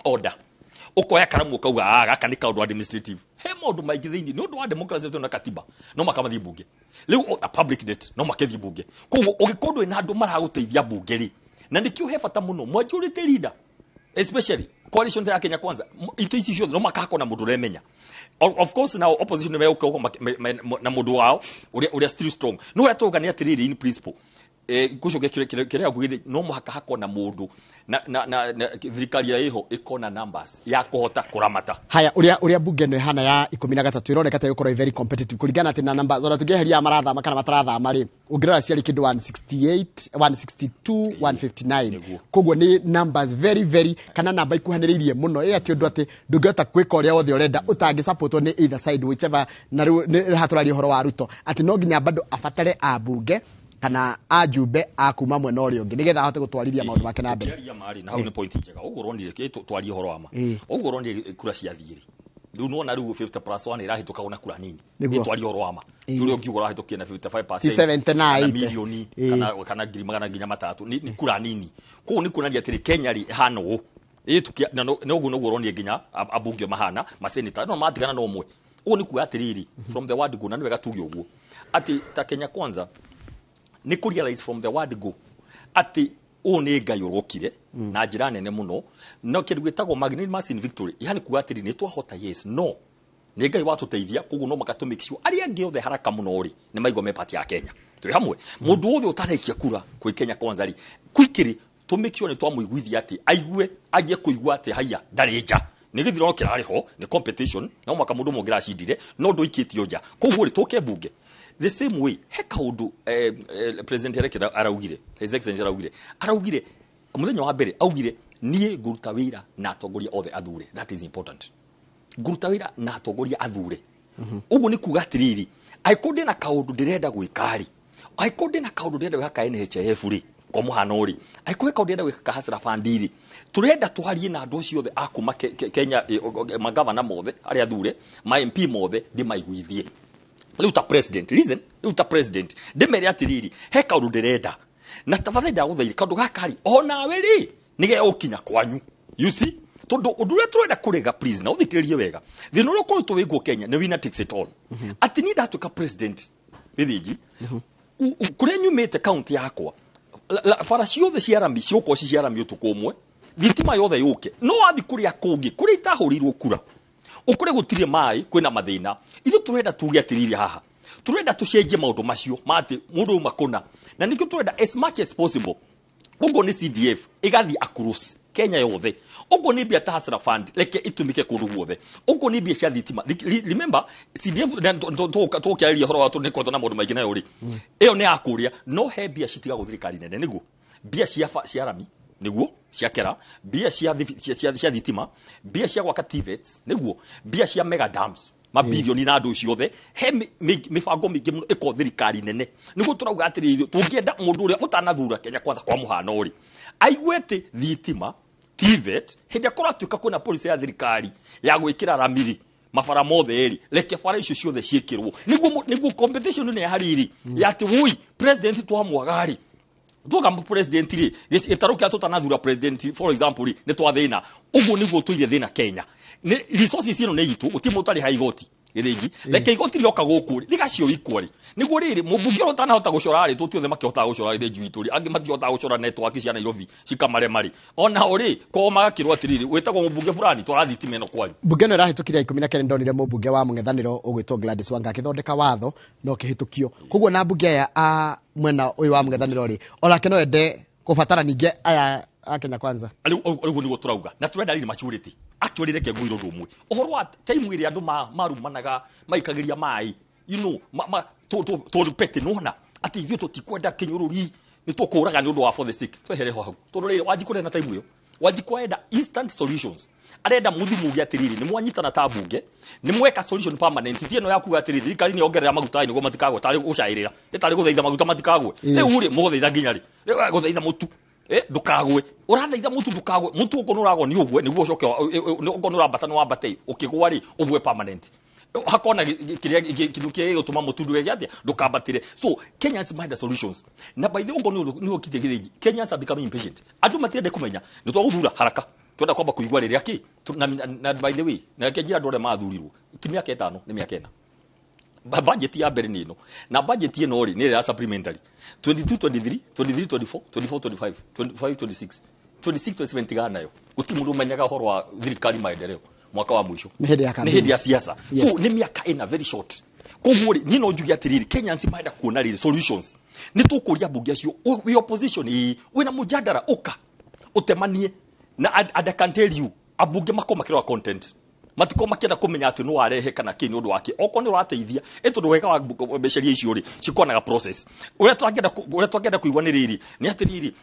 order ukoya karamu ukauga gaka ni kaundu administrative he maundu maingi thiini ni undu wa democracy na katiba no makamathi bunge riu a public debt no makethi bunge koguo ugikorwo ina andu maraguteithia bunge ri na nikio he bata muno majority leader especially coalition ya Kenya Kwanza itici cio no makako na mundu remenya of course now opposition meuka na mundu wao uria still strong no yatogania atiriri in principle kucokia kiria gugithi no muhaka hako na mundu na thirikari ya iho ikona numbers ya kuhota kuramata
haya uria bunge no hana ya 13 ironeka ta yukorwo very competitive kuringana ati na numbers ona tungeheria maratha makana mataratha mari ungirora ciari kindu 168 162 159 koguo ni numbers very kana namba ikuhaniririe muno ati undu ati ndungehota kwika uria wothe urenda utangi supportwo ni either side whichever na riu haturari horo wa Ruto ati no nginya bado afatare abunge kana ajumbe akuma mwena uri ungi nigetha ahote gutwarithia maundu make na mbere
kiaria mari na hau ni point njega ugurondire twarie horo wama ugurondire kura cia thiiri riu no na riu 50+1 irahituka una kura nini ni twarie horo wama turi ungigura hitukie na 55% na milioni kana ngiri magana nginya matatu ni kura nini ko ni kunaria atiri Kenya ri hano tukia na no guno gurondire nginya abunge mahana masenita no matigana no mwe ugu ni kuya atiriri from the word go na niwega tugi uguo ati ta Kenya Kwanza ni ku realize from the word go ati one gayurokire na njira nene muno no kirugitagwo magnanimous in victory yani kuatiri ni twahota yes no ni ngai watuteithia kugu no makatumikisho ari angi othe haraka muno ri ni maigwa mepati ya Kenya twi hamwe mundu othe utarikia kura kwi Kenya Kwanza ri kwikiri tumikisho ni twamuiguithia ati aigue aje kuigua ati haya ndareja ni githiro kirari ho ni competition no maka mundu mungira cindire no ndo ikitio nja koguo ri toke bunge the same way he kaundu president Rekeda araugire his excellency araugire muthenya wa mbere augire nie nguruta wira na atongoria othe athure that is important nguruta wira na atongoria athure uguo ni kuga atiriri aikonde na kaundu ndirenda gwikari aikonde na kaundu ndirenda gwika NHIF ri kwa muhano uri aikoe kaundu ndirenda gwika hasra fandiri turenda twarie na andu acio othe akuma Kenya magavana mothe ari athure ma MP mothe ndimaiguithie Luta president listen luta president demere atiriri he kaundu ndirenda na tafadhali ndaguthaire kaundu gakari ona we ri nige ukinya kwanyu you see tondu undure turenda kurega please na uthikiririe wega thino roko tuwigwo Kenya ne winner takes it all ati ni ndatuka president thiji kuria nyumite county yakwa farashi yothe ciarami cioko ciarami utukumwe thitima yothe yuke no wathi kuria kungi kuria itahurirwo kura ukure gutire mai kwina mathina ithu turenda tuge atiriri haha turenda tucenjie maundu macio mate mundu makona na nikyo turenda as much as possible ugo ni CDF igathi across Kenya yothe ugo ni bia tahasra fund leke itumike kundu guothe ugo ni bia cia thitima remember CDF to kiaria horo watu niko na maundu maingi na yori iyo ni akuria no he bia citiga guthirikari nene niguo bia cia rami niguo cia kera bia cia thitima bia cia gwaka TVETs niguo bia cia mega dams mabilioni na andu ciothe he mibango mingi muno iko thirikari nene niguo turauga atiri tungienda mundu uria utanathura Kenya Kwanza kwa muhano uri aigwete thitima TVET hĩndĩ akora tuĩka kwĩna policy ya thirikari ya gwĩkĩra ramiri mabara mothe eri reke bara icio ciothe ciĩkĩrwo niguo competition nĩ hariri ya ati wui president twamwagari tuga president ri itarukia tutanathura president for example ri nĩ twathĩna ũguo niguo tuire thĩna Kenya ni resources ino nĩ itu uti mutari haigoti ithigi reke igoti rioka gũkũ rigacio ikwari niguo riri mũmbunge ũtanahota gũcora rĩ tuti othe makĩhota gũcora ithigi witũ ri angĩ makĩhota gũcora network cia Nairobi cikamare mari ona ori ko magakĩrwo atiriri wĩtagwo mũmbunge fulani twarathi timeno kwanyu
mbunge no ĩrahĩtũkire 19 ndonire mũmbunge wa mũng'ethanĩro ũgwĩtwo Gladys Wanga akĩthondeka watho no kĩhĩtũkio koguo na mbunge aya mwena ũyũ wa mũng'ethanĩro rĩ onake no ende kubatara ningĩ aya Kenya Kwanza
alikuwa niguo turauga na turenda riri maturity actually reke ngwiro ndumwe uhoro wa time iri andu marumanaga maikagiria mai you know to pete nona ati ithuĩ tutikwenda kinyururi ni tukuraga ni undu wa for the sick twehere ho hau turore wajikore na time iyo wajikwenda instant solutions arenda muthimu gya tiriri ni mwanyitana ta bunge ni mweka solution permanent tie no yaku atiriri thirikari ni ongerera maguta niguo matikagwo tari gucairira itari guthaitha maguta matikagwo riu ri muguthaitha nginya ri guthaitha mutu ndukagwe urathaitha mutu ndukagwe mutu uko nuragwo ni ugwe niguo coke uko nurambata no wambate ukigwa ri ugwe permanent hakona kindu kie gutuma mutu ndwe gyatia ndukambatire so Kenyans mind solutions na by the uko ni okite githigi Kenyans are becoming impatient atu matirende kumenya ni twaguthura haraka twenda kwamba kuigwa riria ki na by the way na kejira ndore mathurirwo ti miaka 5 ni miaka 4 budget ya mbere nino na budget ino ri ni ya supplementary 22 23 24 25 26 27 tigana nayo utimundu umenyaga horo wa thirikari maendeleo mwaka wa mwisho
ni
hedi ya siasa so ni miaka ina very short koguo ri nino njugi atiriri Kenyans maenda kuona ri solutions ni tukuria bunge acio we opposition we na mujadara uka utemanie na I can tell you abunge makoma kira content matiko makienda kumenya ati no arehe kana kini undu wake oko ni urateithia etondu wega wa mbeceria icio ri cikonaga process uria twangenda kuigwa ni riri ni ati riri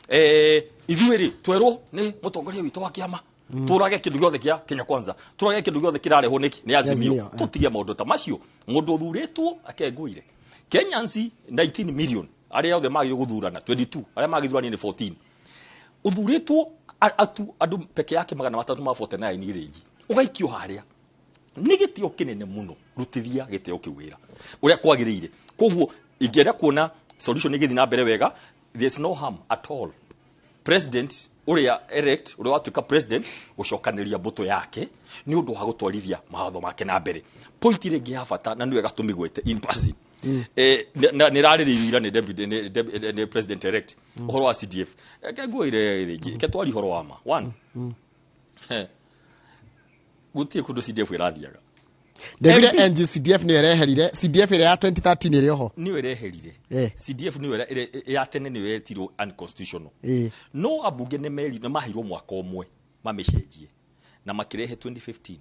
ithuiri twerwo ni mutongoria witu wa kiama turage kindu giothe kia Kenya Kwanza turage kindu giothe kirareho ni azimio tutige maundu ta macio mundu thuritwo akenguire Kenyans 19 million aria othe magire guthurana 22 aria magithurani ni 14 uthuritwo andu peke yake 349 ringi ugaikio haria ni gitio kinene muno rutithia gitio kiwira uria kwagiriire koguo ingenda kuona solution igithi na mbere wega there's no harm at all president uria elect uria watuika president gucokaniria mbuto yake ni undu wa gutwarithia mawatho make na mbere point ile ngi yabata na niwe gatumigwete in person ni raririira ni deputy ni president elect uhoro wa CDF kenguire ringi ketwari horo wa ma one gutie kundu CDF irathiaga
David NGCDF ni ereherire CDF ile ya 2013 ile ho
ni ereherire CDF ni ya tene ni yetirwo unconstitutional no abunge ne meri na mahirwo mwaka omwe mameshenjie na makirehe 2015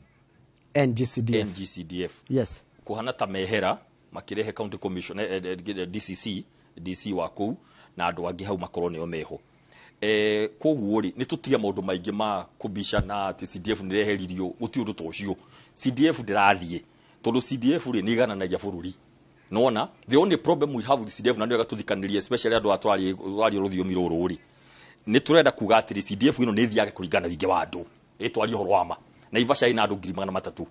NGCDF
yes
kuhana ta mehera makirehe county commission DC wa kuu na andu angi hau makorwo nio meho koguo ri ni tutia maundu maingi ma kubishana ati CDF ni reheririo guti undu tocio CDF ndirathie tondu CDF ri ni gana na ya bururi nona the only problem we have with CDF na ndio gatuthikanirie especially andu atwari ruthiomi ruru ri ni turenda kuga ati CDF ino ni thiage kuringana wingi wa andu etwari horo wama na ivasha ina andu 300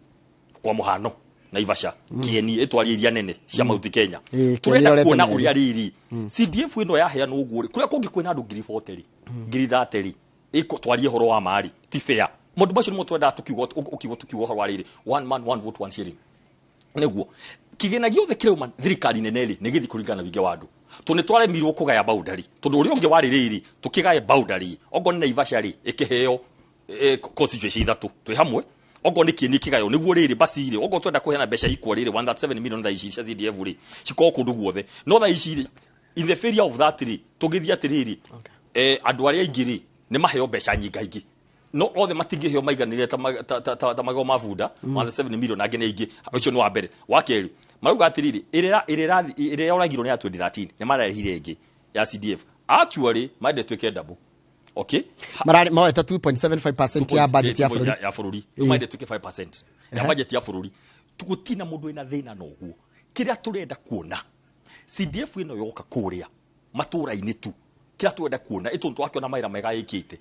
kwa muhano na ivasha kieni etwari iria nene cia mauti Kenya turenda kuona uria riri CDF ino yaheana uguo ri kuria kungi kwina andu 40 30 iko twarie horo wa mari ti fair mundu bacio ni twenda tukiugo horo riri one man one vote one shilling niguo kigena giothe kireuma thirikari neneli nigithi kuringana wingi wa andu tuni twaremirwo kugaya boundary tondu uri ungi wari riri tukigaye boundary ogo ni ivasha ri ikiheo constitution ithatu twi hamwe ogo ni kieni kigayo niguo riri basi ri ogo twenda kuheana mbeca ikwo riri 137 million tha ici cia CDF ri ciko kundu guothe no tha ici ri in the failure of that ri tugithia tiriri andu aria ingiri ni maheo mbeca nyingaingi no othe matingiheo maiganire ta mago mavunda 107 million agene ingi ucio ni wa mbere wa keri maruga atiriri ire oragiro ni ya 2013 ni marahire ingi ya CDF actually made tweke double okay
marari maweta 2.75% ya budget ya
bururi made tweke 5% ya budget ya bururi tugutina mundu ina thina no guo kiria turenda kuona CDF ino yoka kuria matura-ini tu kira twenda kuona ituntu akiona maira mega ikite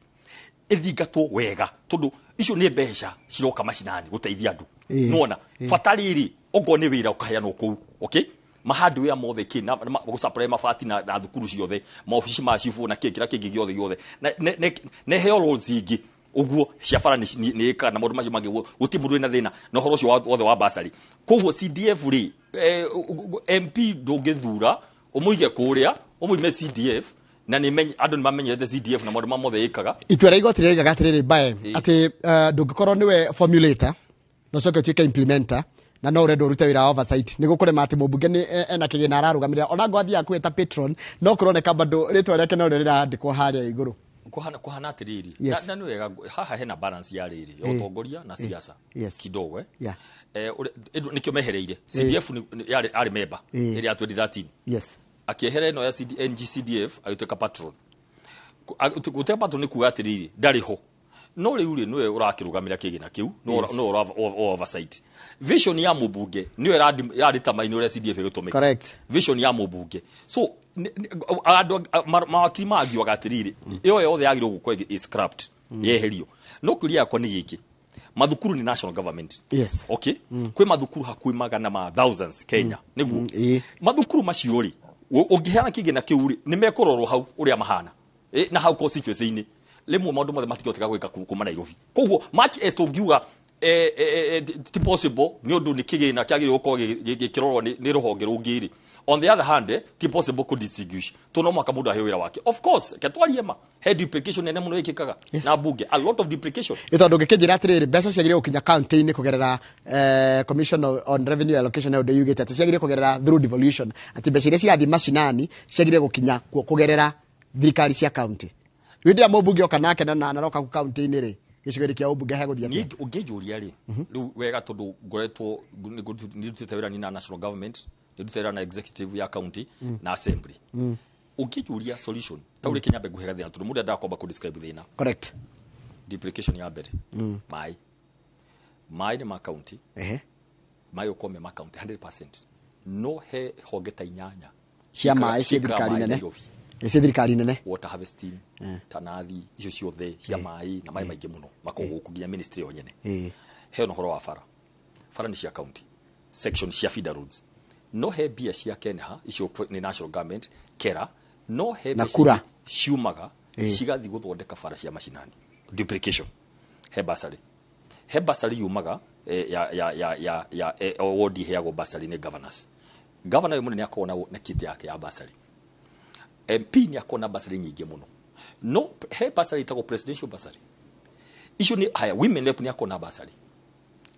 ithingatwo wega tondu icio ni mbeca ciroka macinani guteithia andu nona fatariri ogo ni wira ukaheanwo kuu okay mahadu ya mothe kina go supply mafati na thukuru ciothe maofici ma cifu na kira kingi giothe ne heo roles ingi uguo ciabara ni kana maundu macio mangi gutimburu na thina no horo cio wothe wa basari koguo CDF ri MP ndungithura umuige kuria umuime CDF na ni menye andu ni mamenyerete CDF na maundu mamothe ikaga
itwera igoti riri gatiriri bae ati ndungikorwo niwe formulator no coke tuike implementer na no rendo rute wira oversight niguo kure mati mbunge ni ena kigina ararugamirira ona ngwathi akueta patron no kuroneka bado ritwa reke no rira ndikwo haria iguru
kuhana atiriri na ni wega haha hena balance ya riri utongoria na siasa kidogo nikio mehereire CDF ari member iri ya 2013 akiehere no ya NGCDF ayuteka patron uteka patron ni kuga atiriri ndari ho no riu ri niwe urakirugamira kigina kiu no oversight vision ya mbunge niwe iradi tamaini ure CDF gutumika
correct
vision ya mbunge so mawakiri magi wagatiriri iyo yothe yagirwo gukwa is scrapped yeherio no kuria ko ni giki mathukuru ni national government okay kwe mathukuru hakui magana ma thousands Kenya niguo mathukuru macio ri ungiheana kigina kiu ri ni mekororwo hau uria mahana na hau constituency ini lemwe maundu mothe matikoteka gwika kuma Nairobi koguo match est ungiuga ti possible ni undu ni kigina kyagire uko gikirorwo ni ruhonge rungiri on the other hand ti possible ko distinguish to no maka mundu ahewira wake of course ketwariema head duplication ene muno ikikaga na bunge a lot of duplication
ito ndungikijira atiriri mbeca ciagire gukinya county ini kugerera commission on revenue allocation na ude ugete ati ciagire kugerera through devolution ati mbeca iria cirathi macinani ciagire gukinya kugerera thirikari cia county Rida mbunge okanake na naroka ku county ini ri gicigiri kia mbunge he guthia
ni ungijuria ri riu wega tondu ngoretwo ni rutite wira ni na national government ni rutite wira na executive ya county na assembly ungijuria solution tauri Kenya be guhega thina tondu mundu ndakomba ku describe thina
correct
duplication ya mbere mai ni ma county mai ukome ma county 100% no he hogeta inyanya
cia mai cia thirikari nene cia thirikari nene
water harvesting tanathi icio ciothe cia mai na mai maingi muno makogo kuginya ministry onyene he no horo wa fara ni cia county section cia feeder roads no he bia cia Kenya icio ni national government kera no he
nakura
ciumaga cigathi guthondeka fara cia macinani duplication he basari yumaga ya wodi heago basari ni governors governor yumune ni akona na kiti yake ya basari MP ni akona basari nyingi muno no he basari itago presidential basari icio ni haya women rep ni akona basari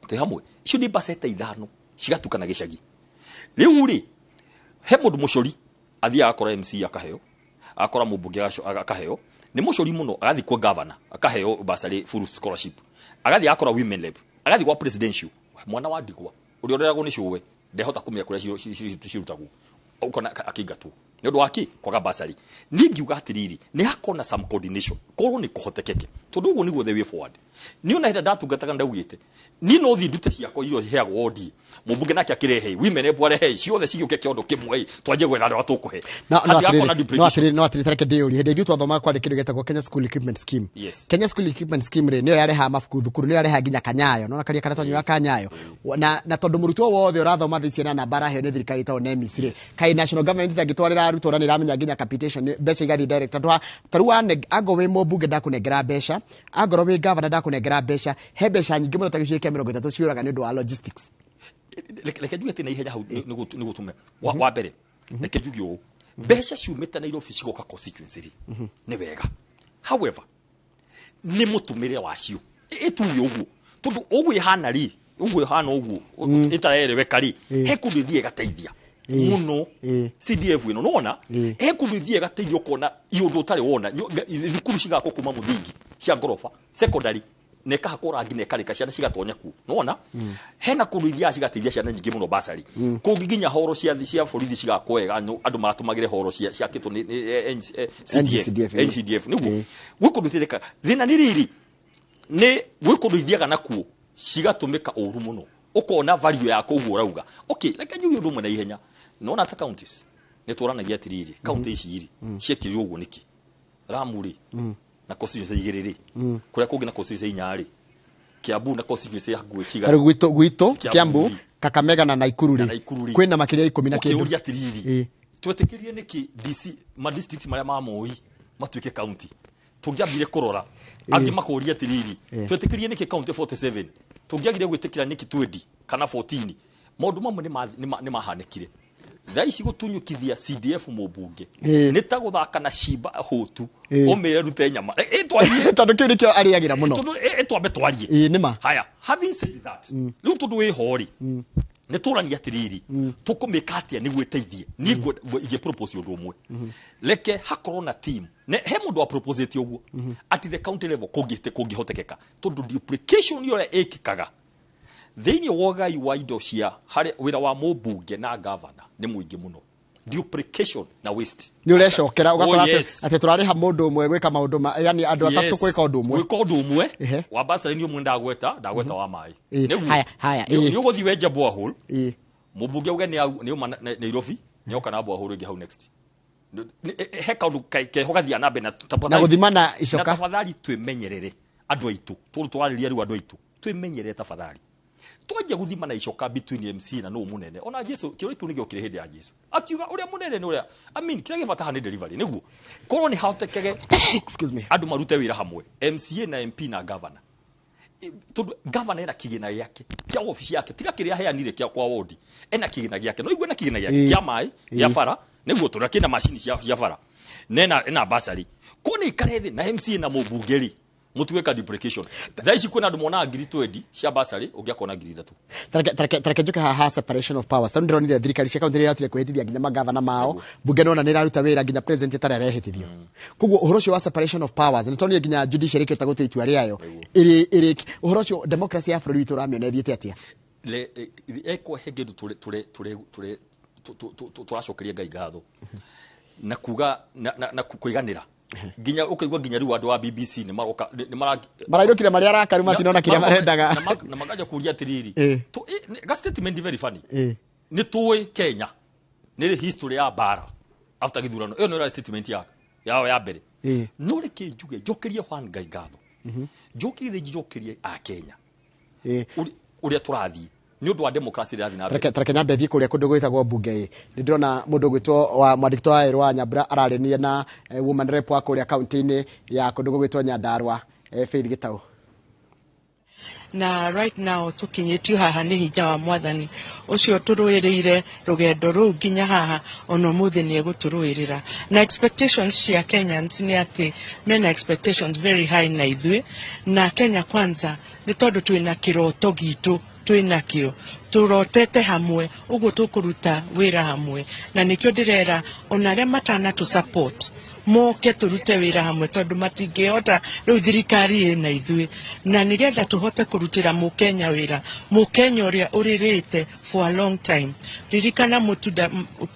te hamwe icio ni baseta ithano cigatukana gicagi riu ri he mundu mucori athia akora MC akaheo akora mbunge akaheo ni mucori muno agathi kwa governor akaheo basari full scholarship agathi akora women rep agathi kwa presidential mwana wa ndigwa uri orerago ni ciuwe ndehota kumya kuria cirutagu ukona akigatwo ni undu waki kwaga basari ningiuga atiriri ni hakona some coordination korwo ni kuhotekeke tondu uguo niguo the way forward ni ona hita ndatungataga ndaugite ni no thi ndute ciako iyo heago wodi mbunge nake akirehe women rep arehe ciothe ciyuke kiondo kimwe twanje gwetha andũ atukuhe
no atiri tareke deuri hende ithu twathoma kwa kindu getagwo Kenya School Equipment Scheme Kenya School Equipment Scheme ri niyo yareha mafuku thukuru niyo yareha nginya kanyayo no nakaria kana twanyu kanyayo na tondu murutwo wothe urathoma thiciana na bara he ne thirikari tawo NEMIS ri kai national government tagitwarira arutwo ni ramenya nginya capitation mbeca igathi direct tarua ago we mbunge ndakunengera mbeca agoro we governor ndakunengera mbeca he mbeca nyingi muno tagicikia 30 ciuraga ni undu wa logistics
leke juge tina ihenya hau ni gutume wa mbere leke juge o mbeca ciumite Nairobi cigoka constituency ri ni wega however ni mutumire wacio etuwe uguo tondu uguo ihana ri uguo ihana uguo itarereweka ri he kundu thie gateithia muno CDF ino nona he kundu thie gateithia ukona iundu utari wona thukuru cigako kuma muthingi cia ngorofa secondary neka hakora ngine karika ciana cigatonya ku nona hena kuruithia cigateithia ciana nyingi muno basari kungiginya horo cia borithi cigakwega andu matumagire horo cia kitu ni NCDF niguo gwikuruithia thina ni riri ni gwikuruithia nakuo cigatumika uru muno ukona value yako uguo rauga okay like nyugi undu mwe na ihenya nona ta counties ni turanagia tiriri county ici iri ciekiri uguo niki Ramuri na constituency igiriri kuria kungi na constituency inyari Kiambu na constituency hakuwe chiga
kare gwito Kiambu Kakamega na Naikuru kwina makiria 10 na kindu
ukiuria tiriri twetekirie niki DC ma districts maria ma moi matuike county tungiambire kurora angi makuria tiriri twetekirie niki county 47 tungiagire gwitikira niki 20 kana 14 maundu mamwe ni mahanekire thaici gutunyukithia CDF mubunge nita guthaka na Shimba Hutu omere rute nyama etwarie
tondu kiu nikio ariagira muno
tondu etwambe twarie
nima
haya having said that riu tondu wi hori ni turania tiriri tukumika atia ni gweteithie ni ige propose undu umwe leke hakorwo na team ne he mundu wa propose ti uguo at the county level kungihotekeka tondu duplication yore ekikaga thini wogai wa indo cia hari wira wa mubunge na governor ni muingi muno duplication na waste
ni urecokera ugakora ati turariha mundu umwe gwika maundu yani andu atatu gwika undu
umwe wa basari ni umwe ndagweta wa mai
haya
ni ugothi wenja borehole mubunge uge ni uma Nairobi ni okana borehole ngi hau next he kaundu ke hogathia na bena
na guthimana icoka
tafadhali twemenyerere andu aitu twariria riu andu aitu twemenyerere tafadhali twaje guthimana icoka between MC na no munene ona Jesu kiro itu nigio kire hindi ya Jesu akiuga uria munene ni uria kira gibata hani delivery niguo korwo ni hautekege
excuse me
andu marute wira hamwe MCA na MP na governor tondu governor era kigina giake kia office yake tiga kiria heanire kia kwa ward ena kigina giake no igwe na kigina giake kia mai ya bara niguo turakina machine cia bara nena basari kone ikarethi na MCA na mubungeri mutuweka duplication thaici kwina andu mona ngiri 20 cia basari ungiakona ngiri 3
tareke njuke haha separation of powers tondu ndironire thirikari cia kaunti iratire kwihitithia nginya magavana mao bunge nona ni raruta wira nginya president tararehitithio kuguo uhoro ucio wa separation of powers ni tondu nginya judiciary kita gutua itua riayo iri uhoro ucio democracy ya bururi witu ramiona ithiete atia
le eko hegedu tule turacokeria ngai ngatho na kuga na kuiganira ginya ukaigwa ginya riu andu wa BBC ni
marairukire maria arakaru matinona kiria marendaga
na magaja kuria tiriri ga statement very funny ni tuwe Kenya ni history ya bara after githurano iyo no statement ya mbere no reke njuge njokerie Juan ngai ngatho njokirie a Kenya uria turathie ni undu wa democracy rathi na mbere
tareke nyambe thie kuria kundu gwitagwo mbunge ni ndona mundu gwitwo wa mwandikito wa Erwa Nyambura ararenia na woman rep wa kuria county-ini ya kundu gwitwo Nyandarua Faith Gitau
na right now tukinyitio haha ni hinya wa mwathani ucio turuirire rugendo ru nginya haha ono muthi ni eguturuirira na expectations cia Kenyans ni ati mena expectations very high na ithui na Kenya kwanza ni tondu twina kiroto gitu twinakio turotete hamwe uguo tukuruta wira hamwe na nikio ndirera onaria matana tu support moke turute wira hamwe tondu matingihota riu thirikari ina ithui na nigetha tuhote kurutira mukenya wira mukenya uria uririte for a long time ririkana mutuda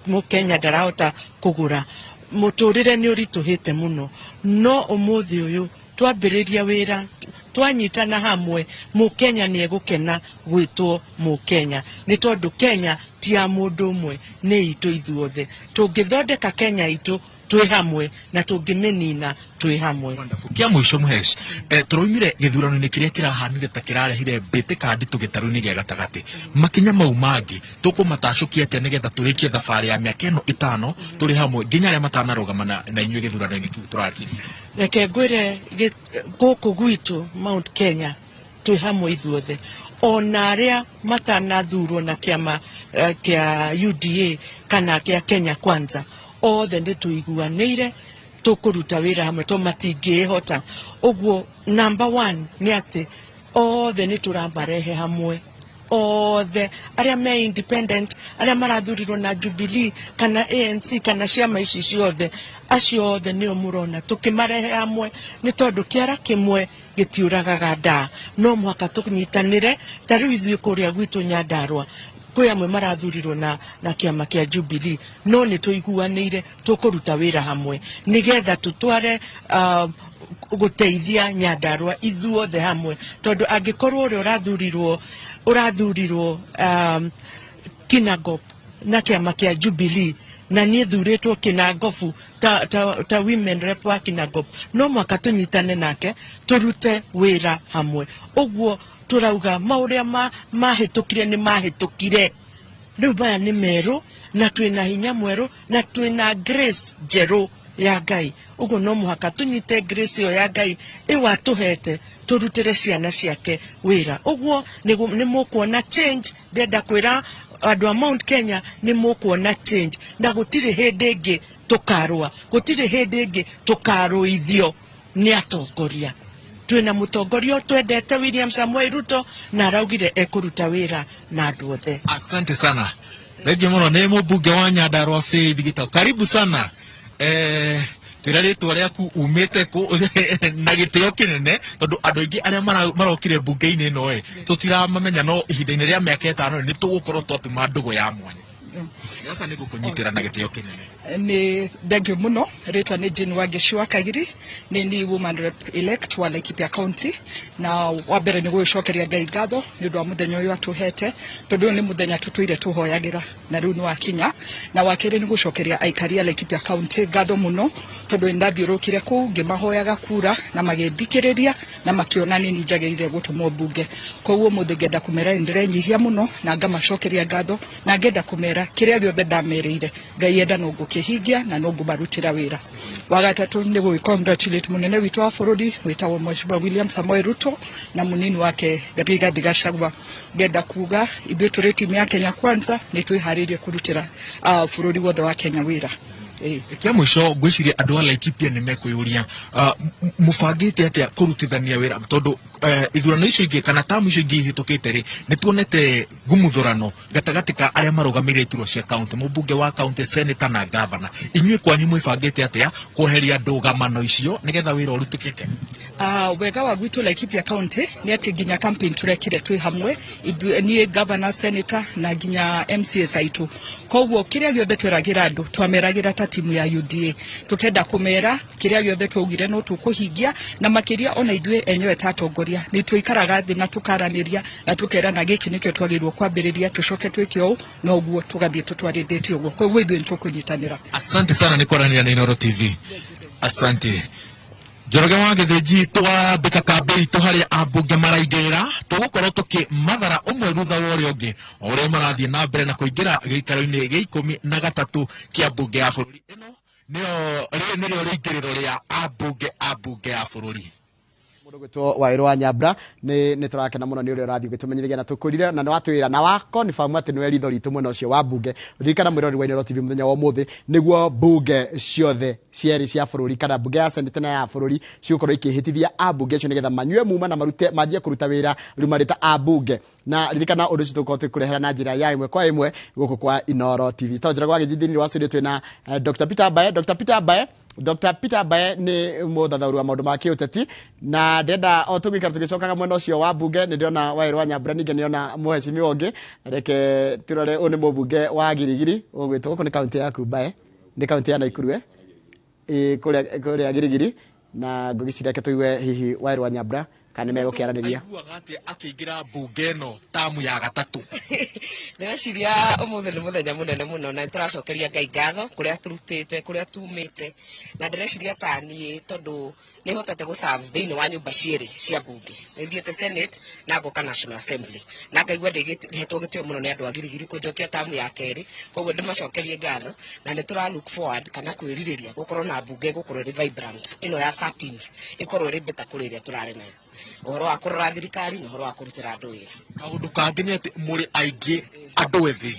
mukenya darahota kugura muturire ni urituhite muno no umuthi uyu twambiriria wira twanyitana hamwe mukenya ni egukena gwitwo mukenya ni tondu Kenya ti ya mundu umwe ni itu ithuothe tungithondeka Kenya itu twi hamwe na tungimenina twi hamwe
kia mwisho muhesh turoimire githurano ni kiria kirahanire ta kirarehire mbite kandi tugitaru-ini gia gatagati makinya mau mangi tukumatacukia atia nigetha turikie thabari ya miaka ino 5 turi hamwe nginya aria matanarugama na inyuĩ githurano-ini kiu turakirie
reke ngwire guku gwitu Mount Kenya twi hamwe ithuothe ona aria matanathurwo na kiama kia UDA kana kia Kenya Kwanza othe ndi tuiguanire tukuruta wira hamwe to matingihota uguo number 1 ni ati othe ni turamarehe hamwe othe aria me independent aria marathurirwo na Jubilee kana ANC kana ciama ici ciothe acio othe nio murona tukimarehe hamwe ni tondu kiara kimwe gitiuragaga nda no mwaka tukunyitanire tariu ithui kuria gwitu Nyandarua kwi amwe marathurirwo na kiama kia Jubilee no ni tuiguanire tukuruta wira hamwe nigetha tutware guteithia Nyandarua ithuothe hamwe tondu angikorwo uri urathurirwo Kinangop na kiama kia Jubilee na niĩ thurĩtwo Kinagofu ta women rep wa Kinagofu, no mwaka tũnyitane nake tũrute wĩra hamwe. Ũguo tũrauga maũrĩa mahĩtũkire nĩ mahĩtũkire, rĩu maya nĩ merũ na twĩna hinya mwerũ na twĩna grace njerũ ya Ngai. Ũguo no mũhaka tũnyite grace ĩyo ya Ngai ĩwatũhete tũrutĩre ciana ciake wĩra. Ũguo nĩ mũkuona change. Ndenda kwĩra andũ a Mount Kenya nĩ mũkuona change, na gũtirĩ hĩndĩ ĩngĩ tũkarũa, gũtirĩ hĩndĩ ĩngĩ tũkarũithio nĩ atongoria. Twĩna mũtongoria twendete William Samoei Ruto na araugire ekũruta wĩra na andũ othe.
Asante sana. Rege mũno nĩ mũmbunge wa Nyandarua Faith Gitau. Karibu sana. Twĩra rĩtwa rĩaku umĩte kũ na gĩtĩo kĩnene, tondũ andũ aingĩ arĩa marokire mbunge-inĩ ĩno tũtiramamenya, no ihinda-inĩ rĩa mĩaka 5 nĩ tũgũkorwo twatuma ndũgũ ya mwanya. Gaka nĩ gũkũnyitĩra na gĩtĩo kĩnene.
Ni thengio muno. Ritwa ni Jane Wangeci Kagiri, ni woman rep elect wa Laikipia County, na wa mbere ni gũcokeria Ngai ngatho ni ũndũ wa mũthenya ũyũ atuhete, tondũ ni mũthenya tũtũire tuhoyagira na rĩu nĩ wakinya, na wa kerĩ ni gũcokeria aikari a Laikipia County ngatho muno, tondũ ndathiũrũkire kũu ngĩmahoyaga kura na magĩthikĩrĩria na makĩona nĩ njagĩrĩire gũtũmwo mbunge. Koguo mũthĩ ngenda kũmera ndirenyihia muno na ngamacokeria ngatho na ngenda kũmera kĩrĩa gĩothe ndamerĩire Ngai enda no ngũkĩhingia na no ngũmarutĩra wĩra. Wa gatatũ nĩ gũcongratulate mũnene witũ wa bũrũri wĩtagwo Mheshimiwa William Samoei Ruto na mũnini wake Rigathi Gachagua. Ngenda kuga ithuĩ tũrĩ timu ya Kenya Kwanza nĩ twĩharĩirie kũrutĩra bũrũri wothe wa Kenya wĩra.
Kia mũico ngwĩciria andũ a Laikipia nĩ mekwĩyũria mũbangĩte atĩa kũrutithania wĩra, tondũ ithurano icio ingĩ kana tamu icio ingĩ ihĩtũkĩte rĩ nĩ tuonete ngumuthũrano gatagatĩ ka arĩa marũgamĩrĩire iturwa cia kaunti, mũmbunge wa kaunti, seneta na gavana. Inyuĩ kwanyu mwĩbangĩte atĩa kweheria ndũgamano icio nĩgetha wĩra ũrutĩkĩke?
Wega wa gwitũ Laikipia County nĩ atĩ nginya campaign turekire twĩ hamwe, niĩ gavana, seneta na nginya MCA aitũ. Koguo kĩrĩa gĩothe tweragira andũ twameragĩra ta timu ya UDA, tukenda kũmera kĩrĩa gĩothe twaugire no tũkũhingia, na makĩria ona ithuĩ enyewe ta atongoria nĩ twĩikaraga thĩ na tukaranĩria na tũkerana gĩkĩ nĩkĩo twagĩrĩirwo kwambĩrĩria, tũcoke twĩke ũũ na ũguo tũgathiĩ tũtwarithĩtie ũguo. Koguo ithuĩ nĩ tũkũnyitanĩra.
Asante sana nĩ kwaranĩria na Inooro TV. Asante. Njoroge wa gĩthĩnji twambĩka kambĩ itũ harĩa ambunge maraingĩrĩra, tũgũkorwo tũkĩmathara ũmwe thutha wa ũrĩa ũngĩ o ũrĩa marathiĩ na mbere na kũingĩra gĩikaro-inĩ gĩa 13 kĩa mbunge ya bũrũri. Ĩno nĩrĩo rĩingĩrĩro rĩa ambunge ya bũrũri.
Mũndũ gwĩtwo Wairũ wa Nyambura nĩ tũrakena mũno nĩ ũrĩa ũrathiĩ ũgĩtũmenyithagia na tũkũrire na nĩ watwĩra na wakonfirm atĩ nĩwe ritho ritũ mwena ũcio wa mbunge. Ririkana mwĩrori wa Inooro TV mũthenya wa ũmũthĩ nĩguo mbunge ciothe cierĩ cia bũrũri kana mbunge ya senate na ya bũrũri cigũkorwo ikĩhĩtithia ambunge acio nĩgetha manyue muma na manjie kũruta wĩra rĩu marĩ ta ambunge. Na ririkana ũndũ ũcio tũkorwo tũkũrehera na njĩra ya ĩmwe kwa ĩmwe gũkũ kwa Inooro TV. Twanjĩra gwa gĩthithini wa studio twĩna Dr. Peter Mbae. Dr. Peter Mbae nĩ mũthathaũri wa maũndũ ma kĩũteti na ndenda o tũgĩikara tũgĩcokaga mwena ũcio wa mbunge. Nĩ ndĩrona Wairũ wa Nyambura, ningĩ nĩona mũhecimiwa ũngĩ, reke tũrore ũyũ nĩ mũmbunge wa Girigiri ũgwĩtwo gũkũ nĩ kaunti yaku Mbae, nĩ kaunti ya Naikuru kũrĩa Girigiri, na ngũgĩciria reke tũigue hihi Wairũ wa Nyambura kana megũkĩaranĩria.
Aiguaga atĩ akĩingĩra mbunge ĩno tamu ya gatatũ?
Ndĩreciria ũmũthĩ nĩ mũthenya mũnene mũno na tũracokeria Ngai ngatho kũrĩa turutĩte, kũrĩa tumĩte, na ndĩreciria ta niĩ tondũ nĩ hotete gũserve thĩinĩ wa nyũmba cierĩ cia mbunge, nĩthiĩte Senate na ngoka National Assembly, na ngaigua ndĩhetwo gĩtĩo mũno nĩ andũ a Girigiri kũnjokia tamu ya kerĩ. Koguo ndĩmacokerie ngatho na nĩ tũra look forward kana kwĩrirĩria gũkorwo na mbunge gũkorwo ĩrĩ vibrant, ĩno ya 13 ĩkorwo ĩrĩ beta kũrĩ ĩrĩa tũrarĩ nayo, ũhoro wa kũrora thirikari na ũhoro wa kũrutĩra andũ wĩra.
Kaũndũ kangĩ nĩ atĩ mũrĩ aingĩ andũ ethĩ,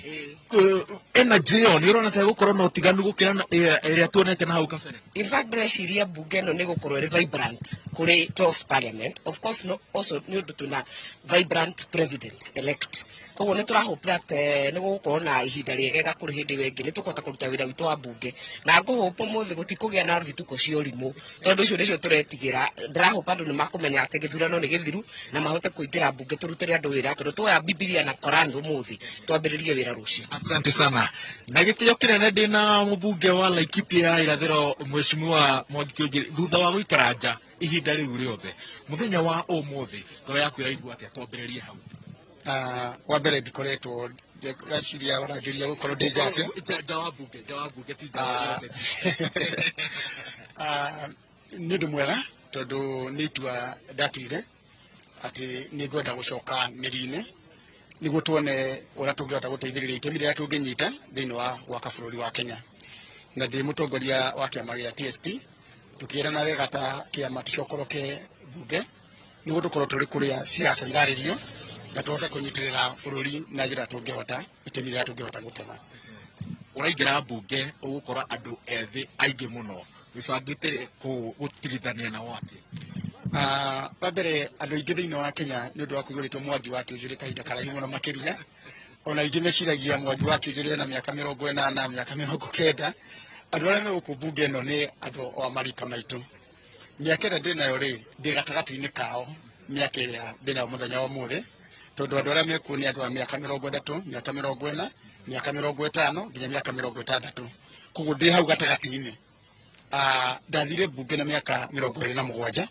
energy ĩyo nĩ ũrona ta gũkorwo na ũtiganu gũkĩra ĩrĩa tuonete na hau kabere.
In fact ndĩreciria mbunge ĩno nĩ gũkorwo ĩrĩ vibrant kũrĩ 12 parliament, of course also nĩ ũndũ tuna vibrant president elect. Koguo nĩ tũrahope that nĩ gũgũkorwo na ihinda rĩegega kũrĩ hĩndĩ ĩyo ĩngĩ nĩ tũkũhota kũruta wĩra witũ wa mbunge, na ngũhope mũthĩ gũtikũgĩa na thituko cia ũrimũ, tondũ ũcio nĩcio tũretigĩra. Ndĩrahope andũ nĩ makũmenya atĩ gĩthurano nĩ gĩthiru na mahote kũingĩra mbunge tũrutĩre andũ wĩra, tondũ tuoya Biblia na Koran ũmũthĩ twambĩrĩrie wĩra rũciũ.
Asante sana. Na gĩtĩo kĩnene ndĩna mũmbunge wa Laikipia ya irathĩro Mheshimiwa Mwangi Kĩũnjĩrĩ thutha wa gũikara nja ihinda rĩu rĩothe, mũthenya wa ũmũthĩ ngoro yaku ĩraigua atĩa twambĩrĩrie hau?
Wa mbere ndikoretwo Gaciria warageria gukorwo ndi njacio
jawabu ti
nĩ ũndũ mwega tondũ nĩ itua ndatuire atĩ nĩ ngwenda gũcoka mĩri-inĩ nĩguo tuone ũrĩa tũngĩhota gũteithĩrĩria itemi rĩrĩa tũngĩnyita thĩinĩ wa gwaka bũrũri wa Kenya. Na ndĩ mũtongoria wa kĩama gĩa TSP tukĩrana wega ta kĩama tũcokoroke mbunge nĩguo tũkorwo tũrĩ kũrĩa siasa irarĩrio na tũhote kũnyitĩrĩra bũrũri na njĩra tũngĩhota itemi rĩrĩa tũngĩhota gũtema.
Ũraingĩra mbunge ũgũkora andũ ethĩ aingĩ mũno gĩcangĩte gũtirithania nao atĩ.
Wa mbere andũ aingĩ thĩinĩ wa Kenya nĩ ũndũ wa kũihũrĩtwo Mwangi wa Kĩũnjũrĩ kahinda karaihu mũno makĩria, ona aingĩ meciragia Mwangi wa Kĩũnjũrĩ na mĩaka 80 mĩaka 90. Andũ arĩa me gũkũ mbunge ĩno nĩ andũ o marika maitũ. Mĩaka ĩrĩa ndĩnayo rĩ ndĩ gatagatĩ-inĩ kao mĩaka ĩrĩa ndĩnayo mũthenya wa ũmũthĩ, tondũ andũ arĩa mekuo nĩ andũ a mĩaka 30, mĩaka 40, mĩaka 50 nginya mĩaka 60. Koguo ndĩ hau gatagatĩ-inĩ. Ndathire mbunge na mĩaka 27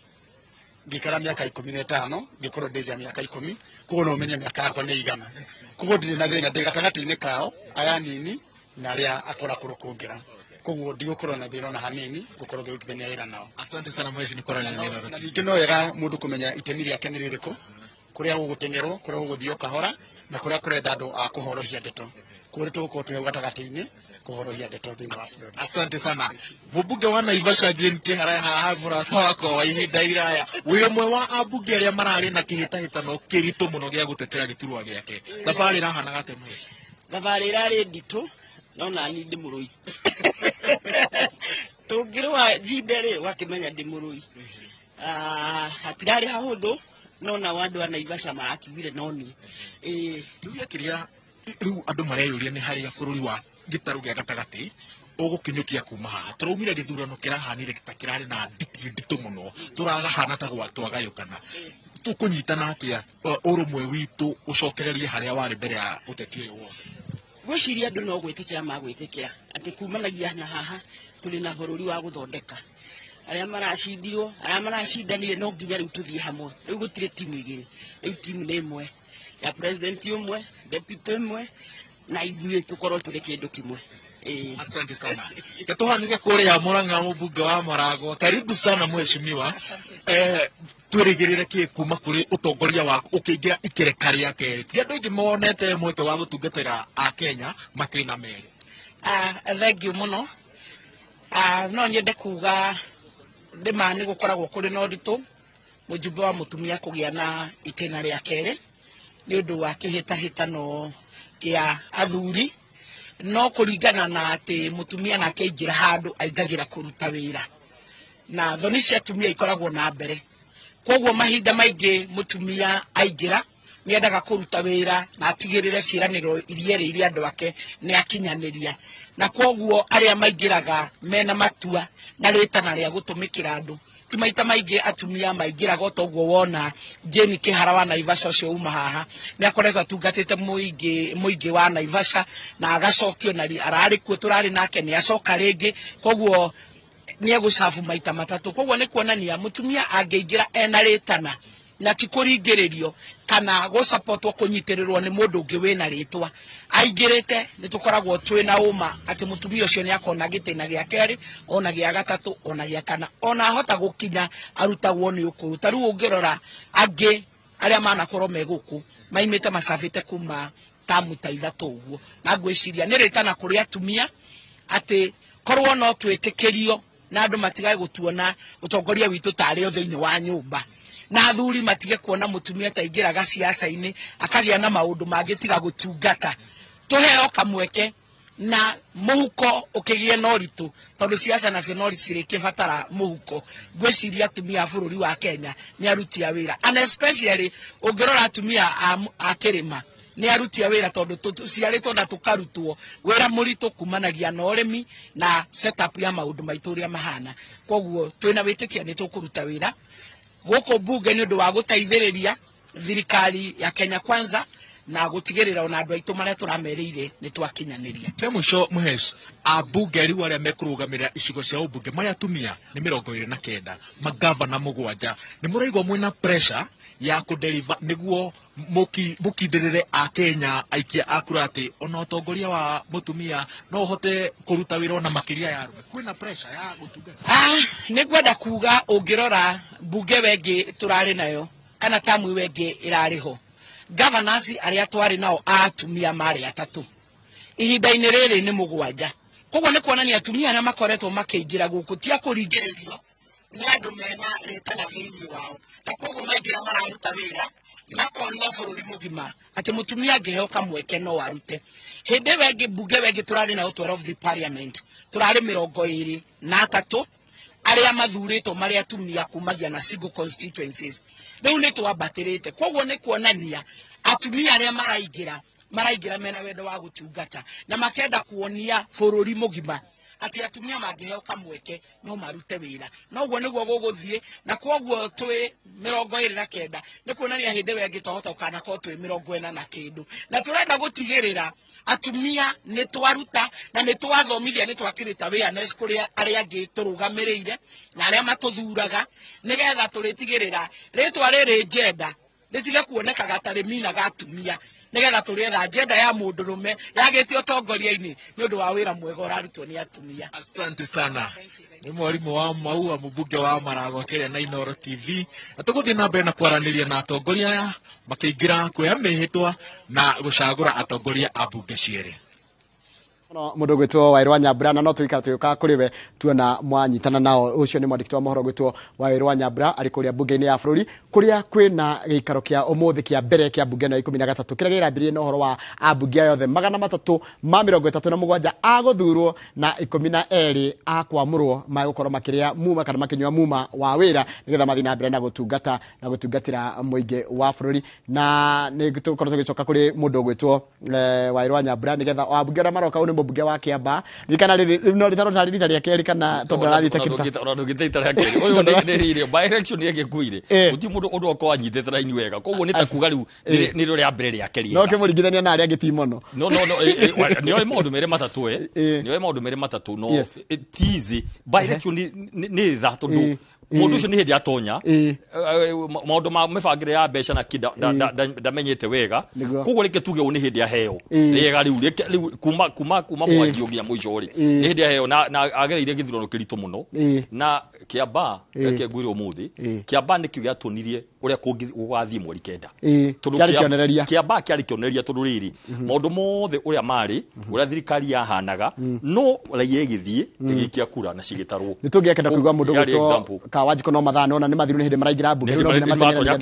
ngikara mĩaka 15 ngĩkorwo ndĩ nja mĩaka 10, koguo no menye mĩaka yakwa nĩ igana. Koguo ndirĩ na thĩna, ndĩ gatagatĩ-inĩ kao aya nini na arĩa akora kũrũkũngĩra. Koguo ndigũkorwo na thĩna ona hanini gũkorwo ngĩrutithania wĩra nao.
Asante sana mheshimiwa Korani neno.
Na ningĩ no wega mũndũ kũmenya itemi rĩake nĩ rĩrĩkũ, kũrĩa gũgũteng'erwo, kũrĩa gũgũthio kahora na kũrĩa kũrenda andũ a kũhorohia ndeto. Koguo tũgũkorwo twĩ gatagatĩ-inĩ kũhorohia ndeto thĩinĩ wa bũrũri.
Asante sana. Mũmbunge wa Naivasha Jane Kĩhara haha mũrata wakwa wa ihinda iraya. Wĩ ũmwe wa ambunge arĩa mararĩ na kĩhĩtahĩtano kĩritũ mũno gĩa gũtetera gĩturwa gĩake. Thabarĩ ĩrahanaga atĩa mũheci?
Thabarĩ ĩrarĩ nditũ no nani ndĩ mũrũi. Tũngĩrũa njinde-rĩ wakĩmenya ndĩ mũrũi. Hatirarĩ hahũthũ no nao andũ a Naivasha marakiugire no niĩ.
Tuge kĩrĩa rĩu andũ mareyũria nĩ harĩa bũrũri wa gĩtarũ gĩa gatagatĩ ũgũkinyũkia kuma haha. Tũraumire gĩthurano kĩrahanire ta kĩrarĩ na nditũ mũno, tũragahana ta twagayũkana. Tũkũnyitana atĩa ũrũmwe witũ ũcokererie harĩa warĩ mbere ya ũteti ũyũ wothe?
Gwĩciria andũ no gwĩtĩkĩra magwĩtĩkĩra atĩ kumanagia na haha tũrĩ na bũrũri wa gũthondeka. Arĩa maracindirwo, arĩa maracindanire no nginya rĩu tũthiĩ hamwe. Rĩu gũtirĩ timu igĩrĩ, rĩu timu nĩ ĩmwe ya president ũmwe, deputy ũmwe na ithuĩ tũkorwo tũrĩ kĩndũ kĩmwe.
Asante sana. Tuhanike kũrĩa Mũrang'a mũmbunge wa Maragwa. Karibu sana mheshimiwa. Twĩrĩgĩrĩre kĩ kuma kũrĩ ũtongoria waku ũkĩingĩra ikereka rĩa kerĩ. Ti andũ aingĩ monete mweke wa gũtungatĩra a Kenya matĩna merĩ.
Thengiũ mũno. No nyende kuga ndĩma nĩ gũkoragwo kũrĩ na ũritũ mũjumbe wa mũtumia kũgĩa na itĩna rĩa kerĩ nĩ ũndũ wa kĩhĩtahĩtano kĩa athuri, no kũringana na atĩ mũtumia nake aingĩra handũ aingagĩra kũruta wĩra na thoni cia atumia ikoragwo na mbere. Koguo mahinda maingĩ mũtumia aingĩra nĩendaga kũruta wĩra na atigĩrĩre ciĩranĩro iria erĩire andũ ake nĩ akinyanĩria, na koguo arĩa maingĩraga mena matua na rĩtana rĩa gũtũmĩkĩra andũ ti maita maingĩ atumia maingĩraga o toguo wona Jane Kĩhara wa Naivasha ũcio uma haha nĩ akoretwo atungatĩte mũingĩ wa Naivasha na agacokio na ararĩ kuo tũrarĩ nake nĩ acoka rĩngĩ, koguo nĩ egũcabu maita matatũ. Koguo nĩ kuonania mũtumia angĩingĩra ena rĩtana na ti kũringĩrĩrio kana gũsapotwo kũnyitĩrĩrwo nĩ mũndũ ũngĩ wĩna rĩtwa, aingĩrĩte nĩ tũkoragwo twĩ na ũma atĩ mũtumia ũcio nĩ akona gĩtĩna gĩa kerĩ ona gĩa gatatũ ona gĩa kana ona ahota gũkinya arutagwo nĩ ũkũruta. Rĩu ũngĩrora angĩ arĩa manakorwo me gũkũ maimĩte macabĩte kuma tamu ta ithatũ ũguo, na ngwĩciria nĩ rĩtana kũrĩ atumia atĩ korwo no twĩtĩkĩrio na andũ matigae gũtuona ũtongoria witũ tarĩ o thĩinĩ wa nyũmba, na athuri matige kuona mũtumia ta ingĩraga siasa-inĩ akagĩa na maũndũ mangĩ tiga gũtungata. Tũheo kamweke na mũhuko ũkĩgĩe na ũritũ tondũ siasa nacio no cirĩkĩbatara mũhuko. Ngwĩciria atumia a bũrũri wa Kenya nĩ aruti a wĩra, and especially ũngĩrora atumia a kĩrĩma nĩ aruti a wĩra tondũ tũciarĩtwo na tũkarutwo wĩra mũritũ kumanagia na ũrĩmi na setup ya maũndũ maitũ ũrĩa mahana. Koguo twĩna wĩtĩkia nĩ tũkũruta wĩra gũkũ mbunge nĩ ũndũ wa gũteithĩrĩria thirikari ya Kenya Kwanza na gũtigĩrĩra ona andũ aitũ marĩa tũramerĩire nĩ twakinyanĩria.
Kĩa mũico mũheci ambunge rĩu arĩa mekũrũgamĩrĩra icigo cia ũmbunge marĩa atumia nĩ 29, magavana 7, nĩ mũraigua mwĩna pressure ya kudeliver niguo mukindirire a Kenya aikia akurati ona utongoria wa mutumia no hote kuruta wira ona makiria ya rume kwina pressure ya gutungata
nigwenda kuga ungirora mbunge wengi turari nayo kana tamu wengi irari ho governors aria twari nao atumia mari atatu ihinda-ini riri ni mugwanja koguo ni kuonania atumia aria makoretwo makiingira guku tia kuringiririo ni andu mena ritana thiini wao na koguo maingira mararuta wira makona bururi mugima ati mutumia angehoka mweke no arute hindi wengi mbunge wengi turari na 12 of the parliament turari 23 aria mathuritwo maria atumia kumagia na single constituencies riu ni twambatirite koguo ni kuonania atumia aria maraingira mena wendo wa gutungata na makenda kuonia bururi mugima ati atumia mangehoka mweke no marute wira no guo niguo guguthie na koguo twi 29 ni kuonania hindi wengi tohota kana ko twi 40 na kindu na turenda gutigirira atumia ni twaruta na ni twathomithia ni twakirita wira na skuria aria angi turugamirire na aria matuthuraga nigetha turitigirira ritwa riri gender ritige kuoneka gatari mina gatumia nigetha turietha agenda ya mundurume yagitio tongoria-ini ni undu wa wira mwega urarutwo ni atumia.
Asante sana. Ni mwalimu wa maua mbunge wa Marago Kenya na Inoro TV. Atuguthi na mbere na kwaraniria na atongoria aya makiingira kuya mihitwa na gucagura atongoria a mbunge cierĩ.
No mundu gwitwo Wairwa Nyambura na no tuika tuyuka kuri we tuona mwanyitana nao ucio ni mwandiki wa mohoro gwitwo Wairwa Nyambura ari kuria bunge-ini ya bururi kuria kwina gikaro kia umuthi kia mbere kia bunge na 13 kira girambirie no horo wa abunge yothe 337 aguthurwo na 12 akwamurwo magukorwo makiria muma kana makinywa muma wa wira nigetha mathina mbere na gutungatira muingi wa bururi na ni tukorwo tugicoka kuri mundu gwitwo Wairwa Nyambura nigetha abunge ra maroka mbunge wa Kiamba nikana no ritaro tari rita ria keri kana tondu ari tekita
ona ndugita ria keri uyu ni by election yake kuire uti mundu undu okwa anyitete raini wega koguo ni takuga riu ni ro ria mbere ria keri
no kimuringithania na aria gitimono
no ni oi maundu mere matatu ni oi maundu mere matatu no tizi by election ni tha tondu mundu ucio ni hindi atonya maundu ma mibangire ya mbeca na kida ndamenyete wega koguo reke tuge ni hindi aheo rega riu kuma mwanjio nginya muico ri ni hindi aheo na agereire githurano kiritu muno na Kiamba reke ngwire umuthi Kiamba ni kiuga tonirie uria kugathie mweri kenda
tondu
Kiamba kiari kionereria tondu riri maundu mothe uria mari uria thirikari yahanaga no raia igithie igikia kura na cigitarwo
ni tungiakenda kuigwa mundu gwitwo Kawajiko no mathaa nona ni mathiru ni hindi maraingira mbunge
no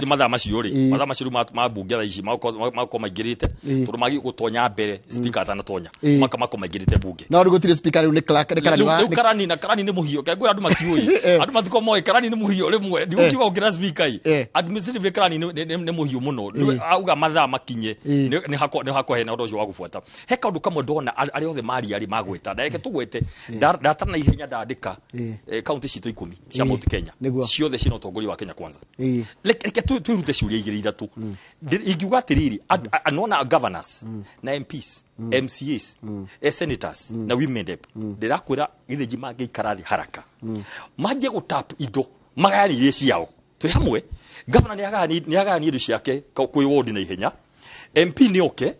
mathaa macio ri mathaa macio ma mbunge thaa ici mako maingirite tondu magi gutonya mbere speaker atanatonya mako maingirite mbunge
no gutire speaker riu ni clerk ni
karani ni muhio kengwe andu matiui andu matiko moe karani ni muhio rimwe ndiukiwa ngira speaker administrative karani ni muhio muno auga mathaa makinye ni hako hena undu wa gufuata he kaundu kamwe ndona ari othe mari magweta ndake tugwete ndatana ihenya ndandika county citu 10 cia Mount Kenya ciothe cina utongoria wa Kenya kwanza reke twirute ciuria igiri ithatu ingiuga atiriri anona governors na MPs MCAs senators na women rep ndirakwira githiji mangeikara thi haraka maje gutap indo magayanirie ciao twi hamwe governor ni agani indo ciake kwi ward na ihenya MP ni oke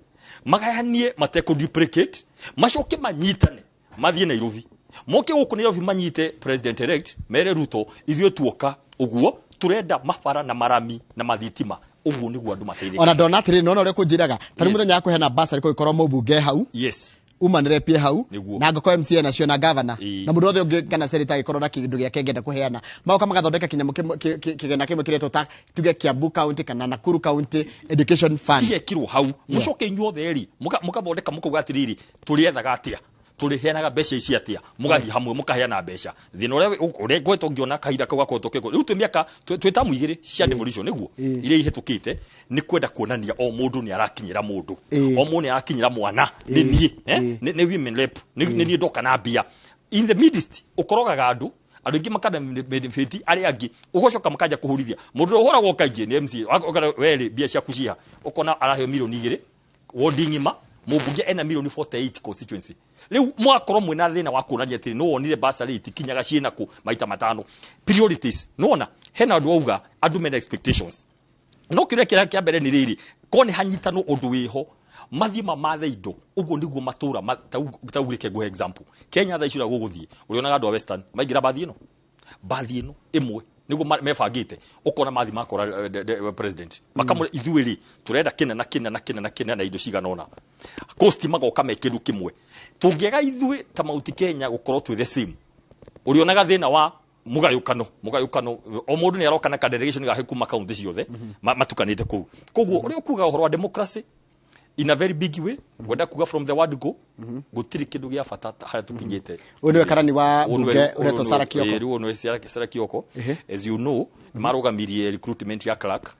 magayanie mateko duplicate macoke manyitane mathie Nairobi moke guku Nairobi manyite president elect Mere Ruto ithio tuoka uguo turenda mafara na marami na mathitima uguo niguo andu mateithia
ona ndona atiri no ore kunjiraga tari muthenya yako hena basari ko ikorwo mubunge hau umanire pie hau na ngoko MCA nacio na governor na mundu othe ungi kana senator ikorwo na kindu giake ngenda kuheana mauka magathondeka kinyamo kigena kimwe kiretwo ta tuge Kiambu county kana Nakuru county education fund
ciekirwo hau mucoke inyuothe eri mukathondeka mukuga atiriri turiethaga atia turiheanaga mbeca ici atia mugathi hamwe mukaheana mbeca thina uria gwetwo ngiona kahinda kau gakorwo tukiko riu tumiaka twita muigiri cia devolution niguo iria ihetukite ni kwenda kuonania o mundu ni arakinyira mundu o mundu ni arakinyira mwana ni ni women rep ni ndoka na bia in the midst ukorogaga andu ingi makada benefit ari angi ugocoka makaja kuhurithia mundu uhoragwo kaingi ni MC weri bia cia kuciha ukona arahe milioni 2 wodi ngima mubunge ena milioni 48 constituency riu mwakorwo mwina thina wa kuonania atiri no wonire basari itikinyaga ciina ku maita matano priorities no ona hena andu auga andu mena expectations no kire kia mbere ni riri ko ni hanyitano undu wiho mathima mathe indo uguo niguo matura taugike go example Kenya tha icura guguthie urionaga andu a western maingira bathi ino imwe niguo mebangite ukona mathima akora president makamure ithuiri turenda kina na indo ciganona cost magoka mekiru kimwe tungiega ithui ta Mount Kenya gukorwo twi the same urionaga thina wa mugayukano o mundu ni aroka na delegation ga hekuma county ciothe matukanite ku koguo uri ukuga uhoro wa democracy in a very big way wenda kuga from the word go gutiri kindu gia bata haria tukinyite
unwe karani wa mbunge ureto Sara Kioko as you know marugamirie recruitment ya clerk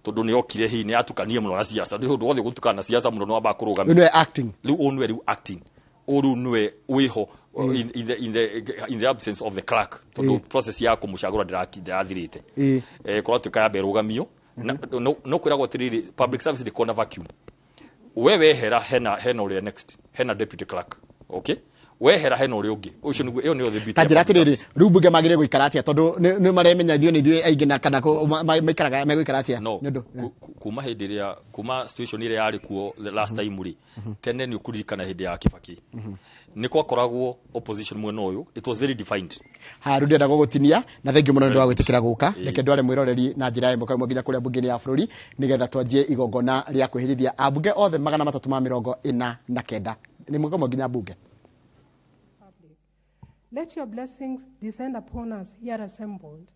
tondu ni okire hi ni atukanie muno na siasa ndi hundu othe gutukana siasa muno no aba kurugamia unwe acting
riu acting oru nwe wiho in the absence of the clerk tondu process ya kumushagura ndirathirite kwa tukaya berugamio no kwira gotiriri public service the corner vacuum wewe hera hena ule next hena deputy clerk okay we hera hena ule ungi ucio niguo iyo ni the
tajira tiriri riu mbunge magire guikaratia tondu ni maremenya thio ni thio aingi na kana maikaraga meguikaratia
no kuma hindiria kuma situation ile yari kuo the last time ri tene ni ukuririkana hindi ya Kibaki niko akoragwo opposition mwena uyu it was very defined
haru ndenda gugutinia na thengi muno ndo agwitikira guka reke ndware mwiroreri na njira ya mboka nginya kuria mbunge ya bururi nigetha twanjie igongona ria kwihirithia ambunge othe 349 ni mugamo nginya mbunge.
Let your blessings descend upon us here assembled,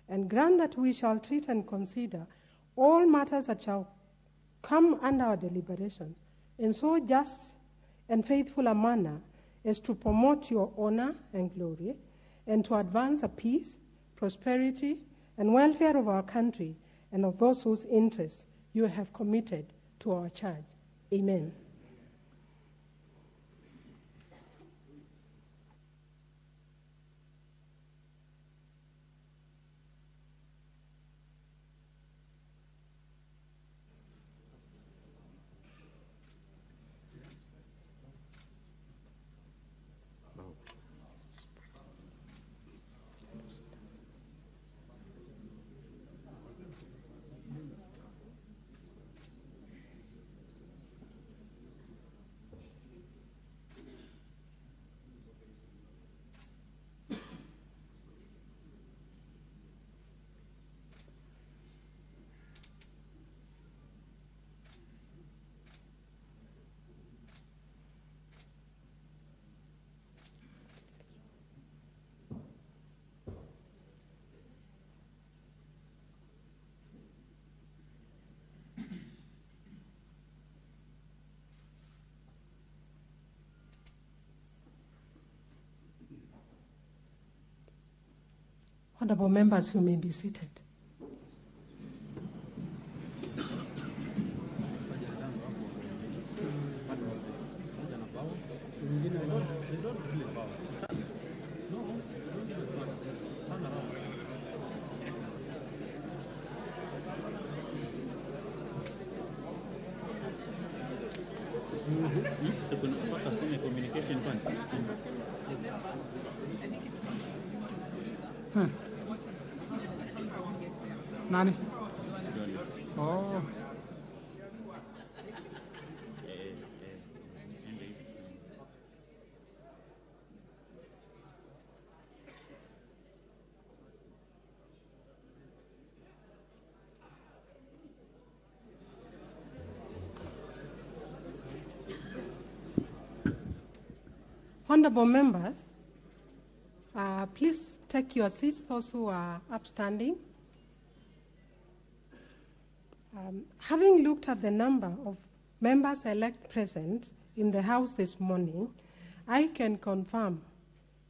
and grant that we shall treat and consider all matters that shall come under our deliberation in so just and faithful a manner as to promote your honor and glory, and to advance the peace, prosperity, and welfare of our country and of those whose interests you have committed to our charge. Amen. Honorable members, you may be seated.
Nani? Oh.
Honorable members, please take your seats, those who are upstanding. Having looked at the number of members-elect present in the House this morning, I can confirm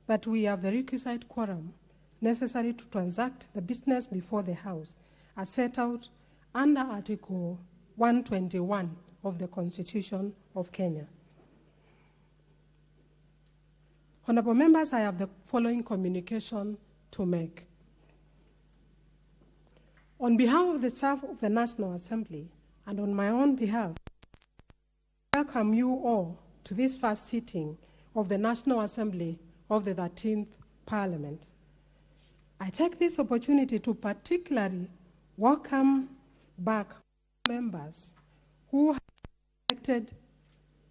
that we have the requisite quorum necessary to transact the business before the House as set out under Article 121 of the Constitution of Kenya. Honorable members, I have the following communication to make. On behalf of the staff of the National Assembly and on my own behalf, I welcome you all to this first sitting of the National Assembly of the 13th Parliament. I take this opportunity to particularly welcome back members who have been elected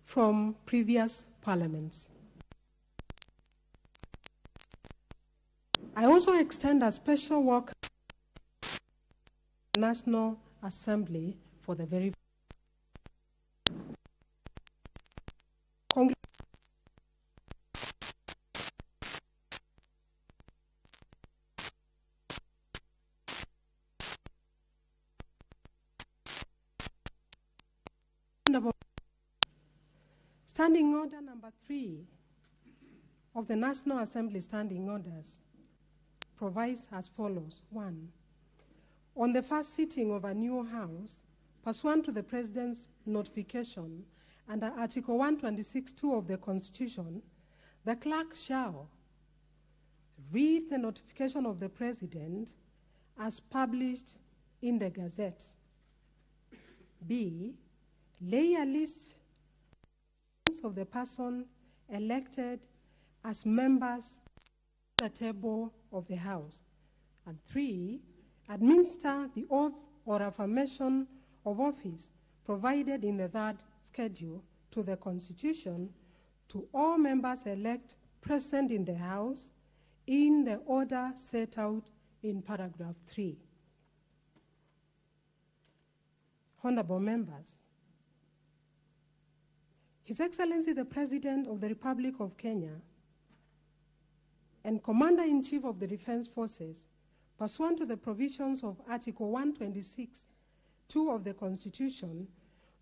from previous parliaments. I also extend a special welcome to the National Assembly for the very Standing Order number 3 of the National Assembly Standing Orders provides as follows. 1. On the first sitting of a new House, pursuant to the President's notification under Article 126(2) of the Constitution, the clerk shall read the notification of the President as published in the Gazette. B. Lay a list of the person elected as members at the table of the House. And 3. Administer the oath or affirmation of office provided in the 3rd schedule to the Constitution to all members elect present in the House in the order set out in paragraph 3. Honorable members, His Excellency the President of the Republic of Kenya and Commander-in-Chief of the Defense Forces, pursuant to the provisions of Article 126(2) of the Constitution,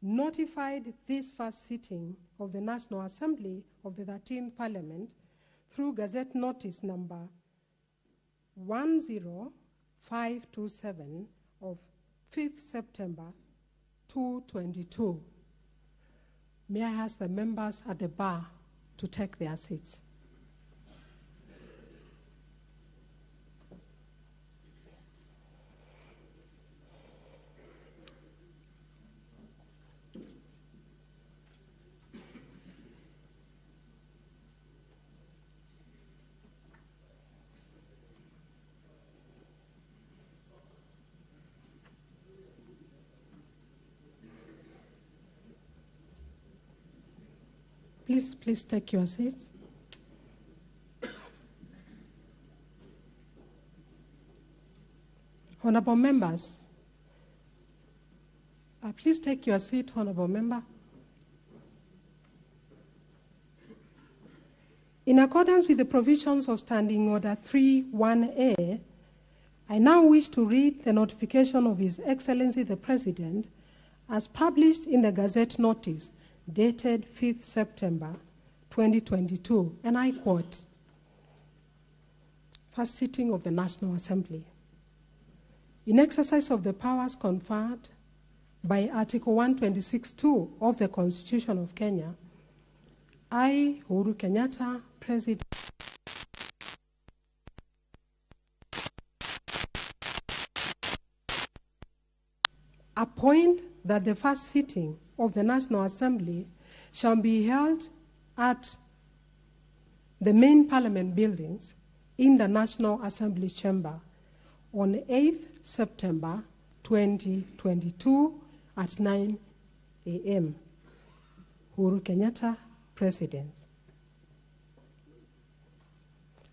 notified this first sitting of the National Assembly of the 13th Parliament through Gazette Notice number 10527 of 5th September 2022. May I ask the members at the bar to take their seats? Please take your seats. Honorable members, please take your seat, honorable member. In accordance with the provisions of Standing Order 3.1a, I now wish to read the notification of His Excellency the President as published in the Gazette Notice dated 5th September 2022, and I quote, First sitting of the National Assembly. In exercise of the powers conferred by Article 126(2) of the Constitution of Kenya, I, Uhuru Kenyatta, President, appoint that the first sitting of the National Assembly shall be held at the main Parliament buildings in the National Assembly Chamber on 8th September 2022 at 9 a.m. Uhuru Kenyatta, President.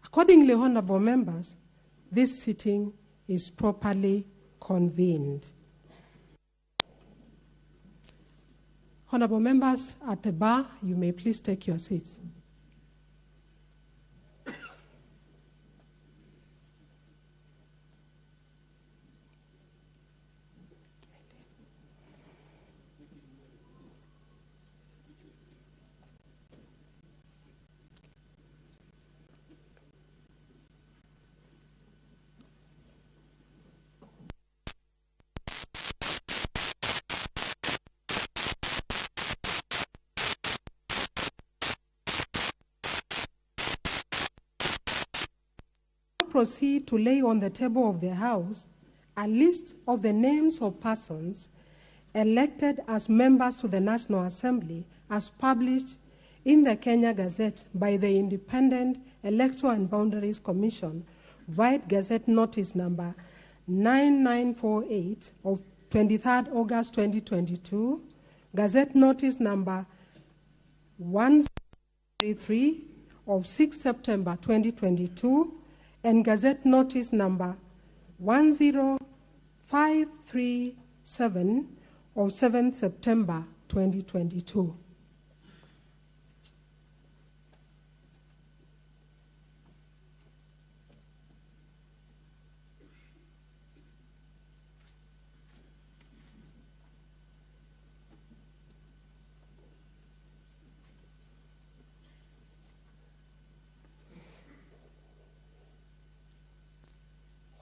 Accordingly, honorable members, this sitting is properly convened. Honorable members at the bar, you may please take your seats. Proceed to lay on the table of the House a list of the names of persons elected as members to the National Assembly as published in the Kenya Gazette by the Independent Electoral and Boundaries Commission, via Gazette Notice number 9948 of 23rd August 2022, Gazette Notice number 133 of 6th September 2022, and Gazette Notice number 10537 of 7th September 2022.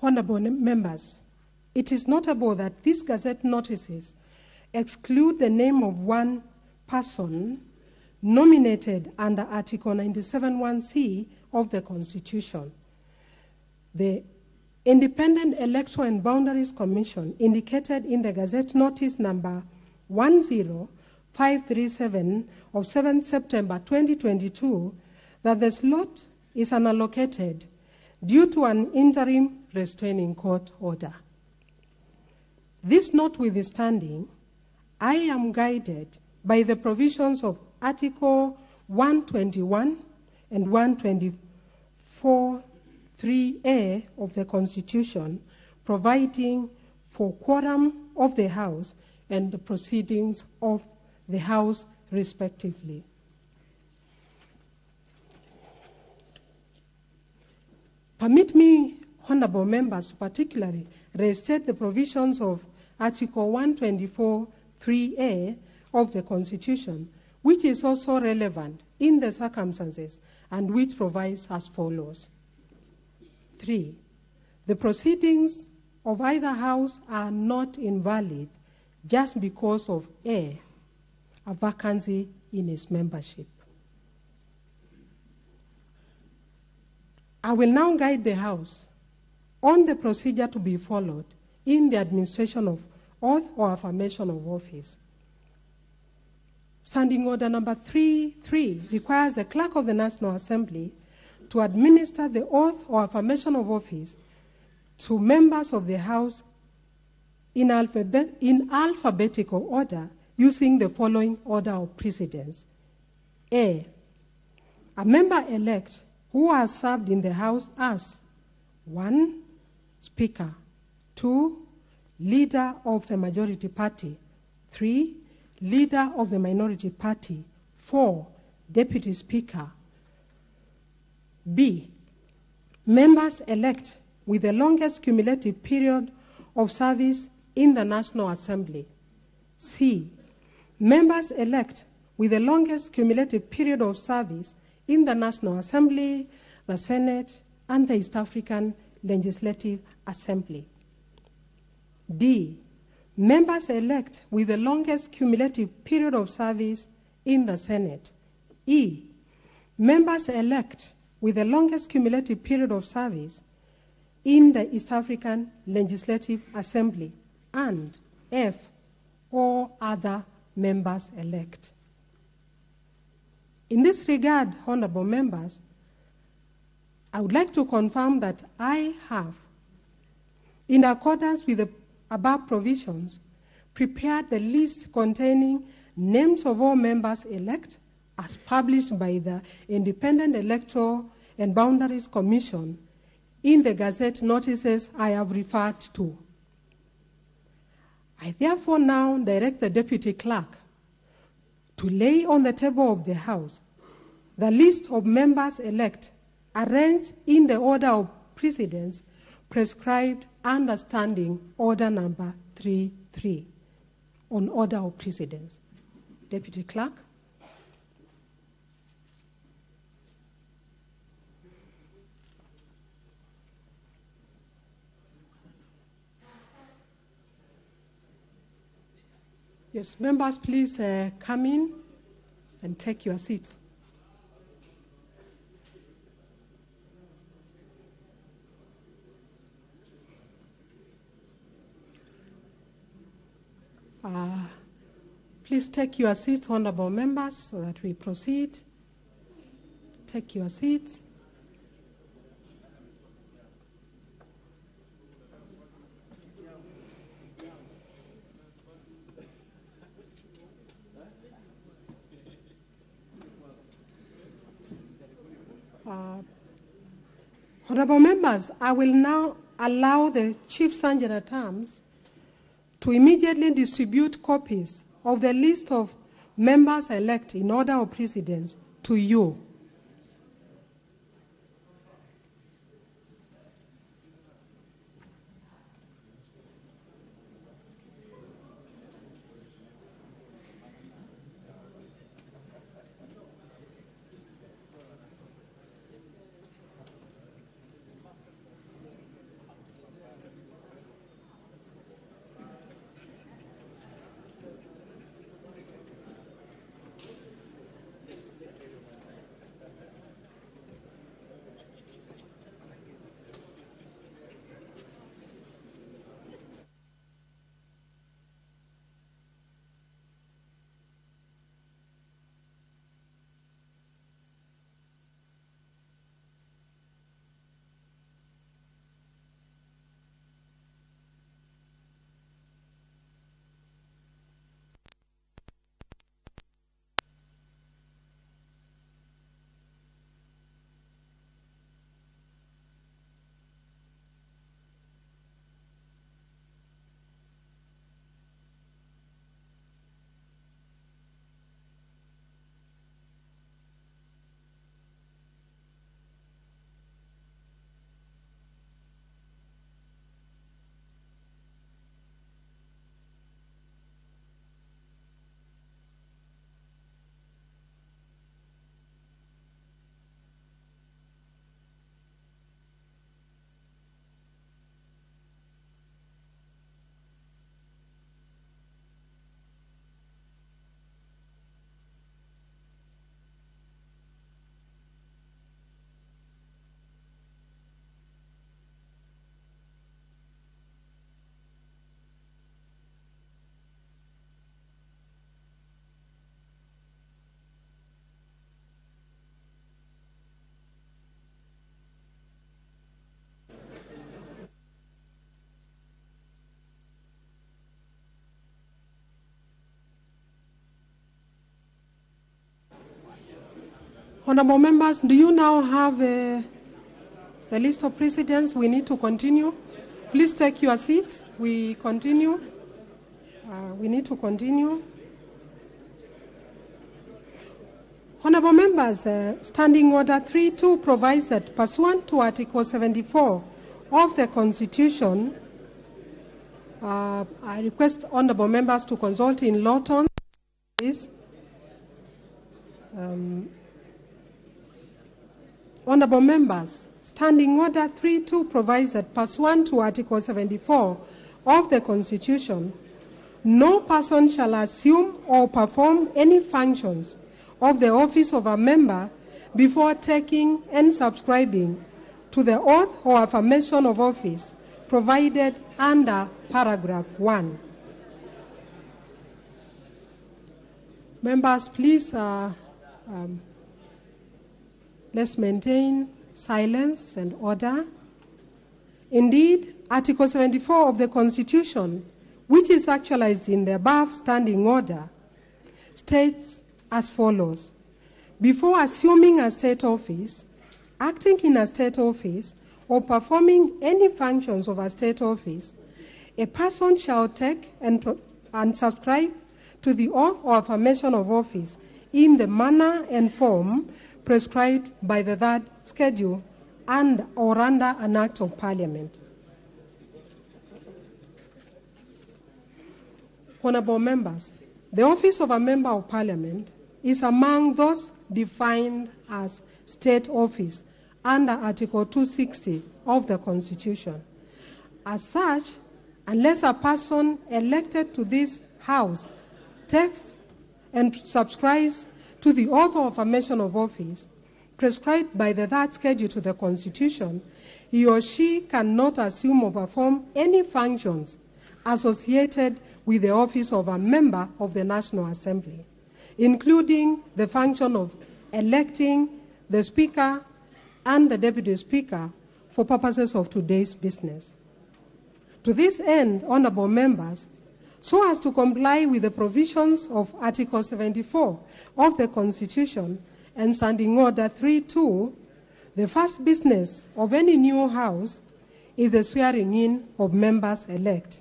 Honorable members, it is notable that these Gazette notices exclude the name of one person nominated under Article 97(1)(c) of the Constitution. The Independent Electoral and Boundaries Commission indicated in the Gazette Notice number 10537 of 7th September 2022 that the slot is unallocated due to an interim restraining court order. This notwithstanding, I am guided by the provisions of Article 121 and 124(3)(a) of the Constitution, providing for quorum of the House and the proceedings of the House respectively. Permit me, honorable members, to particularly restate the provisions of Article 124(3)(a) of the Constitution, which is also relevant in the circumstances and which provides as follows. 3. The proceedings of either House are not invalid just because of a vacancy in its membership. I will now guide the House on the procedure to be followed in the administration of oath or affirmation of office. Standing Order number 3.3 requires the Clerk of the National Assembly to administer the oath or affirmation of office to members of the House in alphabetical order using the following order of precedence. A member-elect who has served in the House as 1. Speaker, 2. Leader of the majority party, 3. Leader of the minority party, 4. Deputy Speaker. B. Members elect with the longest cumulative period of service in the National Assembly. C. Members elect with the longest cumulative period of service in the National Assembly, the Senate, and the East African Legislative Assembly. D. Members elect with the longest cumulative period of service in the Senate. E. Members elect with the longest cumulative period of service in the East African Legislative Assembly. And F. All other members elect. In this regard, honorable members, I would like to confirm that I have, in accordance with the above provisions, prepared the list containing names of all members elect as published by the Independent Electoral and Boundaries Commission in the Gazette notices I have referred to. I therefore now direct the Deputy Clerk to lay on the table of the House the list of members elect arranged in the order of precedence prescribed under Standing Order number 3.3 on order of precedence. Deputy Clerk. Yes, members, please come in and take your seats. Please take your seats, honorable members, so that we proceed. Take your seats. Honorable members, I will now allow the Chief Sergeant at Arms to immediately distribute copies of the list of members elect in order of precedence to you. Honorable members, do you now have the list of precedents? We need to continue. Please take your seats. We continue. We need to continue. Honorable members, Standing Order 3.2 provides that pursuant to Article 74 of the Constitution, I request honorable members to consult in Lawton. Honorable members, Standing Order 3.2 provides that pursuant to Article 74 of the Constitution, no person shall assume or perform any functions of the office of a member before taking and subscribing to the oath or affirmation of office provided under paragraph 1. Members, please let's maintain silence and order. Indeed, Article 74 of the Constitution, which is actualized in the above standing order, states as follows: before assuming a state office, acting in a state office, or performing any functions of a state office, a person shall take and subscribe to the oath or affirmation of office in the manner and form prescribed by the third schedule and or under an act of parliament. Honorable members, the office of a member of parliament is among those defined as state office under Article 260 of the Constitution. As such, unless a person elected to this House takes and subscribes to the oath or affirmation of office prescribed by the third schedule to the Constitution, he or she cannot assume or perform any functions associated with the office of a member of the National Assembly, including the function of electing the Speaker and the Deputy Speaker for purposes of today's business. To this end, honorable members, so as to comply with the provisions of Article 74 of the Constitution and Standing Order 3.2, The first business of any new house is the swearing in of members-elect.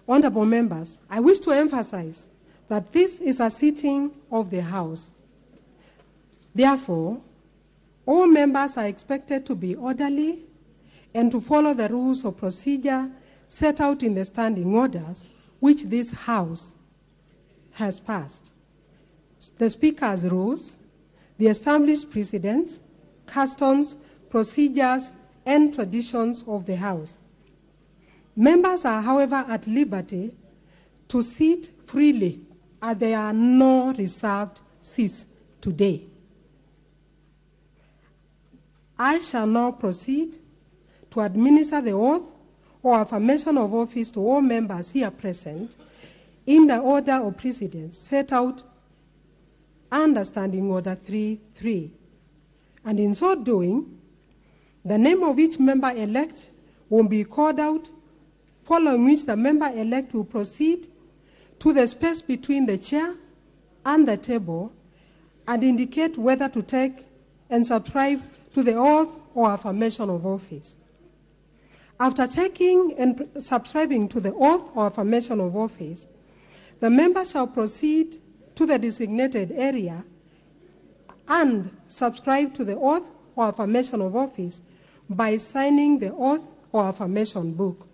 Honorable members, I wish to emphasize that this is a sitting of the House. Therefore, all members are expected to be orderly and to follow the rules of procedure set out in the standing orders which this House has passed. The Speaker's rules, the established precedents, customs, procedures, and traditions of the House. Members are, however, at liberty to sit freely, as there are no reserved seats today. I shall now proceed to administer the oath or affirmation of office to all members here present in the order of precedence set out under Standing Order 3.3. And in so doing, the name of each member-elect will be called out, following which the member-elect will proceed to the space between the chair and the table and indicate whether to take and subscribe to the oath or affirmation of office. After taking and subscribing to the oath or affirmation of office, the member shall proceed to the designated area and subscribe to the oath or affirmation of office by signing the oath or affirmation book.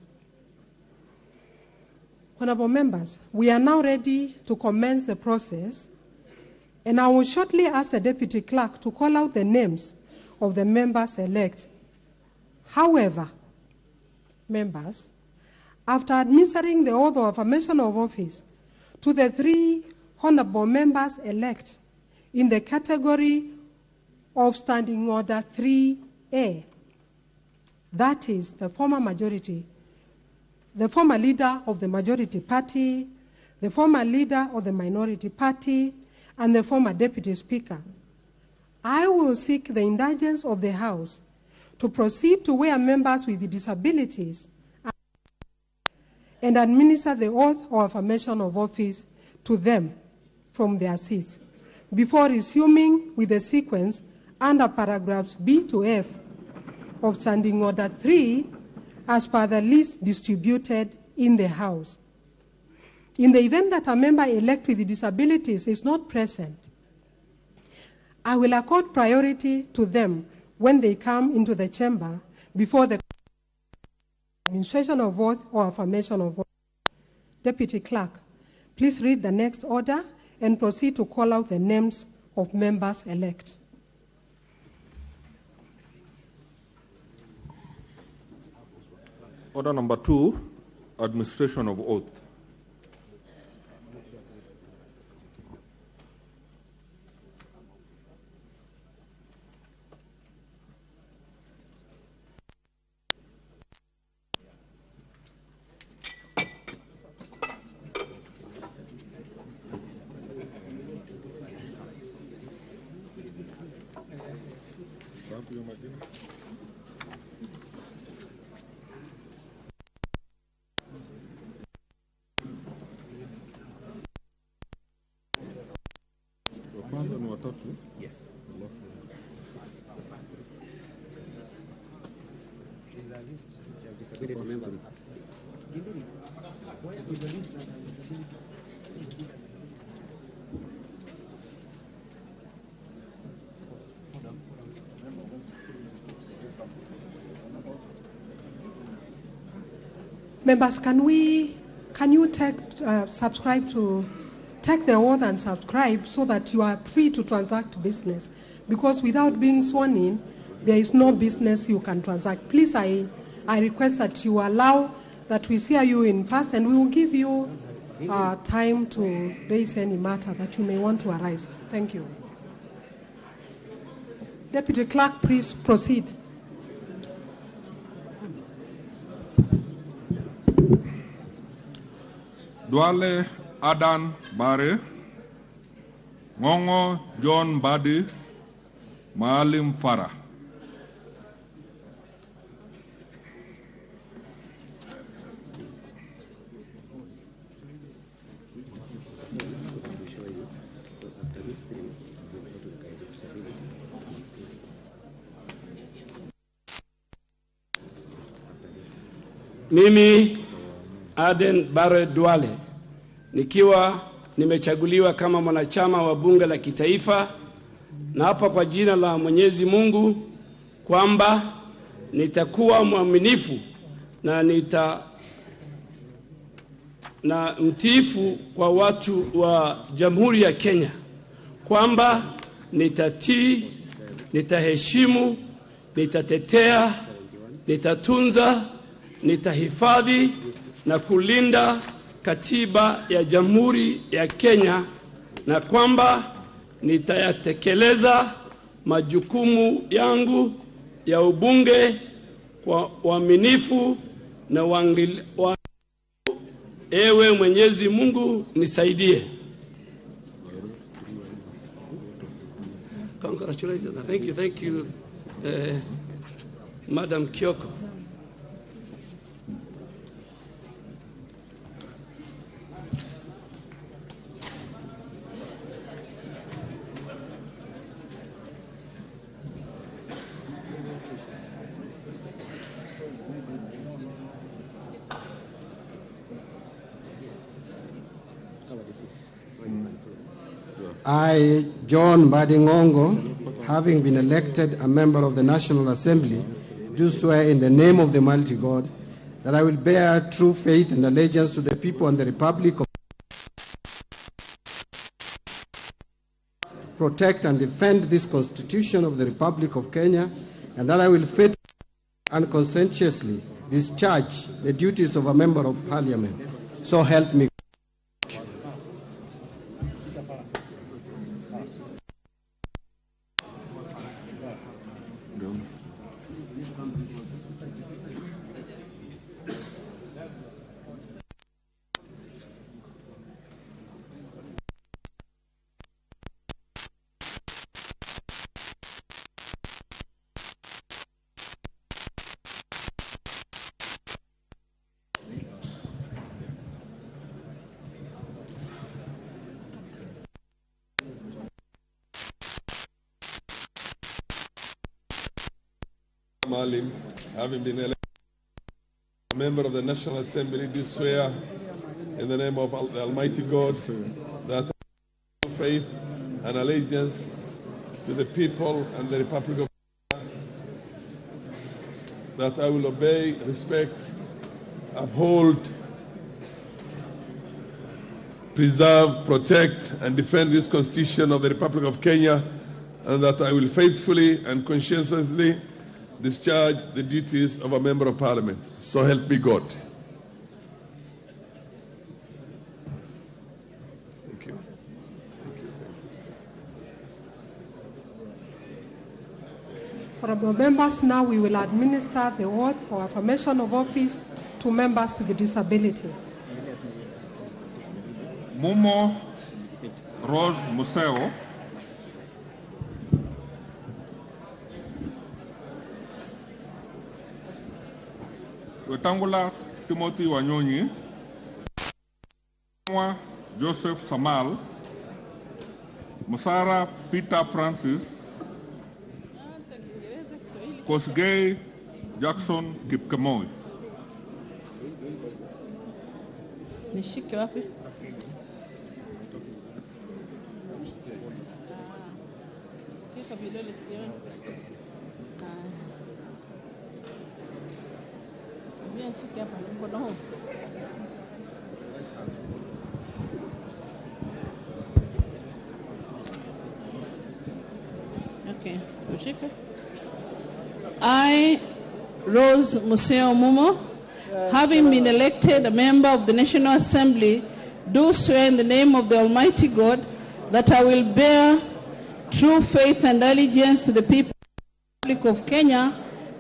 Honorable members, we are now ready to commence the process, and I will shortly ask the Deputy Clerk to call out the names of the members-elect. However, members, after administering the oath or affirmation of office to the 3 honorable members-elect in the category of Standing Order 3A, that is the former leader of the majority party, the former leader of the minority party, and the former deputy speaker, I will seek the indulgence of the House to proceed to where members with disabilities and administer the oath or affirmation of office to them from their seats, before resuming with the sequence under paragraphs B to F of Standing Order 3 as per the list distributed in the House. In the event that a member-elect with disabilities is not present, I will accord priority to them when they come into the chamber before the administration of oath or affirmation of oath. Deputy Clerk, please read the next order and proceed to call out the names of members-elect.
Order number 2, administration of oath.
Yes.
Members, can you subscribe to take the oath and subscribe so that you are free to transact business? Because without being sworn in, there is no business you can transact. Please, I request that you allow that we see you in first, and we will give you time to raise any matter that you may want to arise. Thank you. Deputy Clerk, please proceed.
Duale Adan Bare, Ngongo John Badi, Maalim Farah.
Mimi Aden Bare Duale nikiwa nimechaguliwa kama mwanachama wa bunge la kitaifa, na hapa kwa jina la Mwenyezi Mungu kwamba nitakuwa mwaminifu na mtiifu kwa watu wa Jamhuri ya Kenya, kwamba nitatii, nitaheshimu, nitatetea, nitatunza, nitahifadhi na kulinda katiba ya Jamhuri ya Kenya, na kwamba nitayatekeleza majukumu yangu ya ubunge kwa uaminifu na uangalifu. Ewe Mwenyezi Mungu nisaidie. Congratulations. Thank you, Madam Kioko.
I, John Badingongo, having been elected a member of the National Assembly, do swear in the name of the Almighty God that I will bear true faith and allegiance to the people and the Republic of protect and defend this Constitution of the Republic of Kenya, and that I will faithfully and conscientiously discharge the duties of a member of Parliament. So help me.
Malim, having been elected a member of the National Assembly, do swear in the name of the Almighty God that I will faith and allegiance to the people and the Republic of Kenya, that I will obey, respect, uphold, preserve, protect, and defend this Constitution of the Republic of Kenya, and that I will faithfully and conscientiously discharge the duties of a member of Parliament. So help me God. Thank you.
Honorable members, now we will administer the oath for affirmation of office to members with disability.
Mumo Rose Museo. Wetangula Timothy Wanyonyi, Joseph Samal, Musara Peter Francis, Kosgei Jackson Kipkemoi.
Nishike wapi? Kisa vidole sioni. Nishike hapa mkono huu. Okay, ushike. I, Rose Museo Mumo, having been elected a member of the National Assembly, do swear in the name of the Almighty God that I will bear true faith and allegiance to the people of the Republic of Kenya,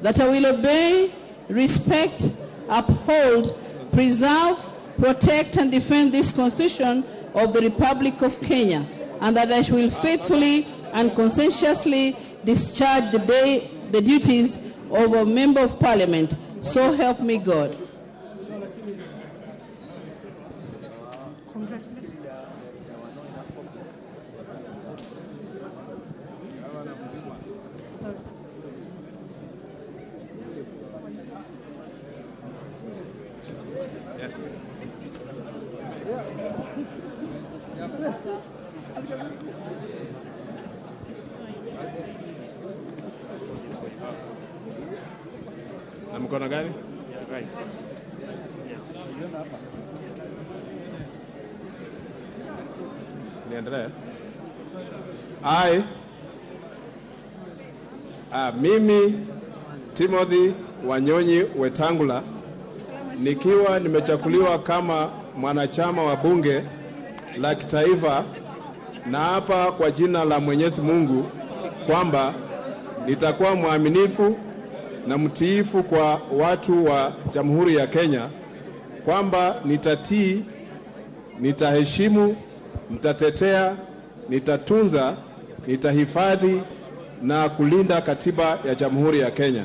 that I will obey, respect, uphold, preserve, protect, and defend this Constitution of the Republic of Kenya, and that I will faithfully and conscientiously discharge the duties of a member of Parliament. So help me God.
Na mkono gani?
Right.
Niendelee. Mimi Timothy Wanyonyi Wetangula nikiwa nimechakuliwa kama mwanachama wa bunge la kitaifa, na hapa kwa jina la Mwenyezi Mungu kwamba nitakuwa mwaminifu na mtiifu kwa watu wa Jamhuri ya Kenya, kwamba nitatii, nitaheshimu, nitatetea, nitatunza, nitahifadhi na kulinda katiba ya Jamhuri ya Kenya,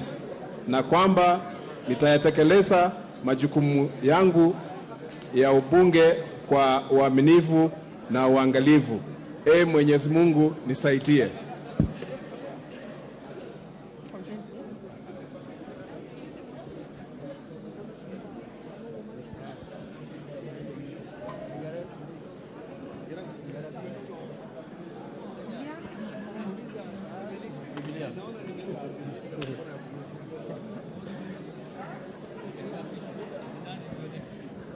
na kwamba nitayatekeleza majukumu yangu ya ubunge kwa uaminifu na uangalifu. Mwenyezi Mungu nisaidie.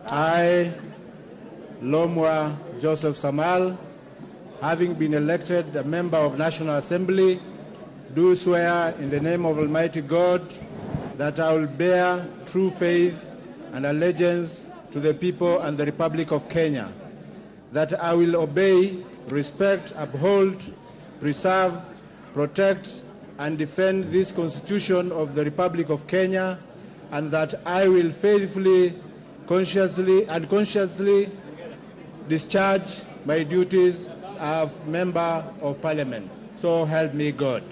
I, Lomwa Joseph Samal, having been elected a member of National Assembly, do swear in the name of Almighty God that I will bear true faith and allegiance to the people and the Republic of Kenya, that I will obey, respect, uphold, preserve, protect, and defend this Constitution of the Republic of Kenya, and that I will faithfully, conscientiously discharge my duties as Member of Parliament. So help me God.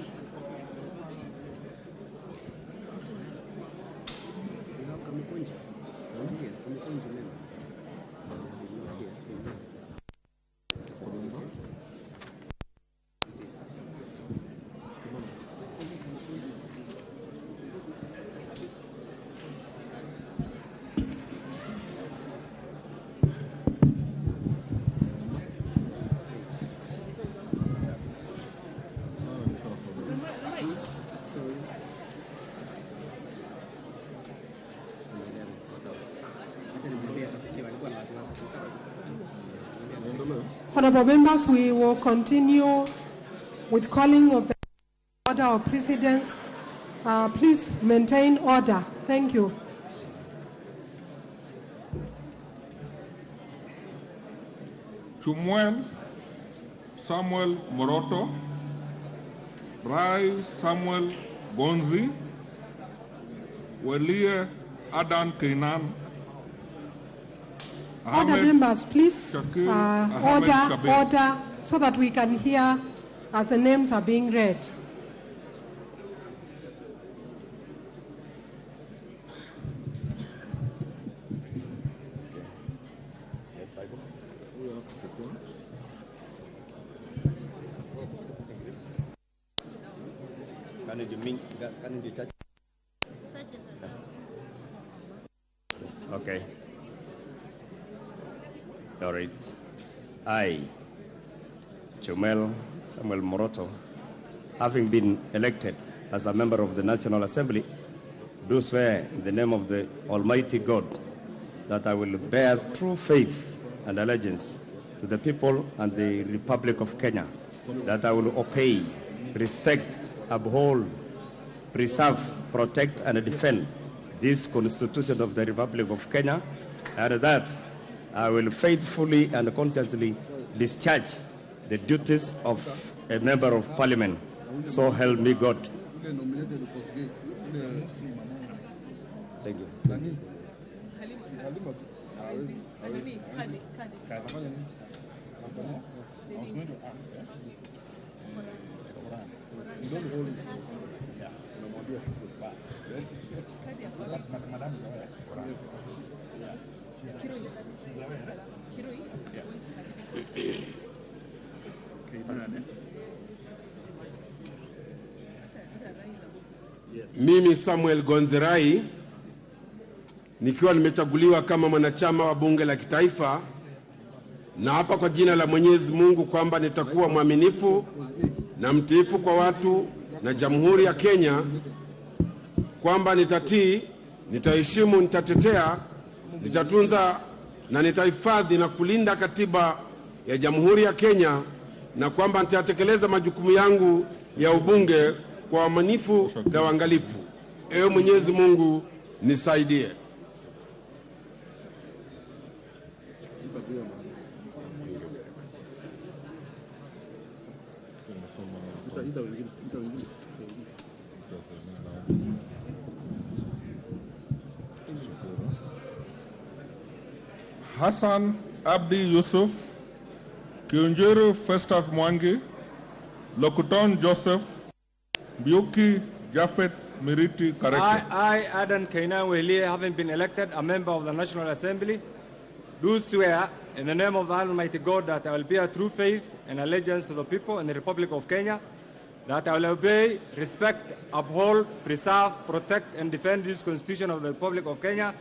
Honorable members, we will continue with calling of the order of precedence. Please maintain order. Thank you.
Chumwel Samuel Moroto, Rai Samuel Gonzi, Welie Adan Keinan.
Order, members, please. Order, so that we can hear as the names are being read.
Okay. All right. I, Chumel Samuel Moroto, having been elected as a member of the National Assembly, do swear in the name of the Almighty God that I will bear true faith and allegiance to the people and the Republic of Kenya, that I will obey, respect, uphold, preserve, protect, and defend this Constitution of the Republic of Kenya, and that I will faithfully and conscientiously discharge the duties of a member of Parliament. So help me God. Thank you.
Mimi Samuel Gonzerai nikiwa nimechaguliwa kama mwanachama wa bunge la kitaifa,
Na hapa kwa jina la Mwenyezi Mungu kwamba nitakuwa mwaminifu na mtiifu kwa watu na Jamhuri ya Kenya, kwamba nitatii, nitaheshimu, nitatetea, nitatunza na nitahifadhi na kulinda katiba ya Jamhuri ya Kenya, na kwamba nitatekeleza majukumu yangu ya ubunge kwa uaminifu na uangalifu. Ewe Mwenyezi Mungu nisaidie.
Hassan Abdi Yusuf, Kiunjuru Festus Mwangi, Lokuton Joseph, Biuki Jafet Miriti Kareke.
I, Adan Kainan Wehlie, having been elected a member of the National Assembly, do swear in the name of the Almighty God that I will bear true faith and allegiance to the people and the Republic of Kenya, that I will obey, respect, uphold, preserve, protect, and defend this Constitution of the Republic of Kenya,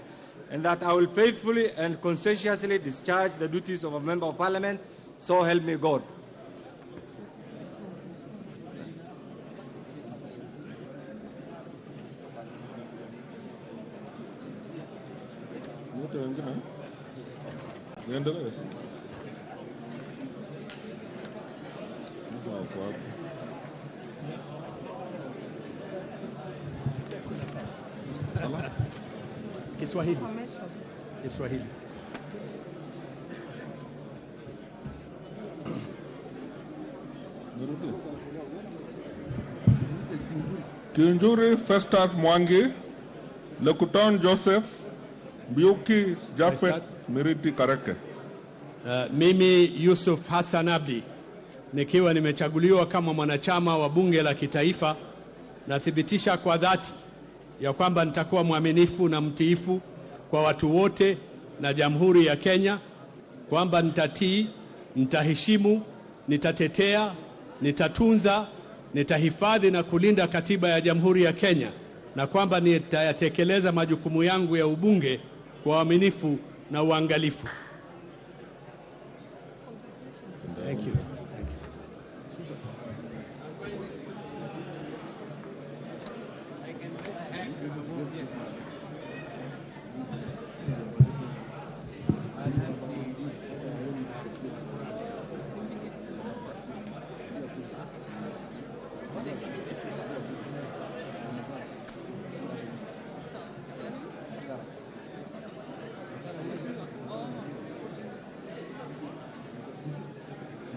and that I will faithfully and conscientiously discharge the duties of a Member of Parliament, so help me God.
Kiswahili. Kiswahili.
Kiunjuri Festus Mwangi, Lokuton Joseph, Biuki Jafet Miriti Kareke.
Mimi Yusuf Hassan Abdi, nikiwa nimechaguliwa kama mwanachama wa bunge la kitaifa, nathibitisha kwa dhati ya kwamba nitakuwa mwaminifu na mtiifu kwa watu wote na Jamhuri ya Kenya, kwamba nitatii, nitaheshimu, nitatetea, nitatunza, nitahifadhi na kulinda katiba ya Jamhuri ya Kenya, na kwamba nitayatekeleza majukumu yangu ya ubunge kwa uaminifu na uangalifu. Thank you.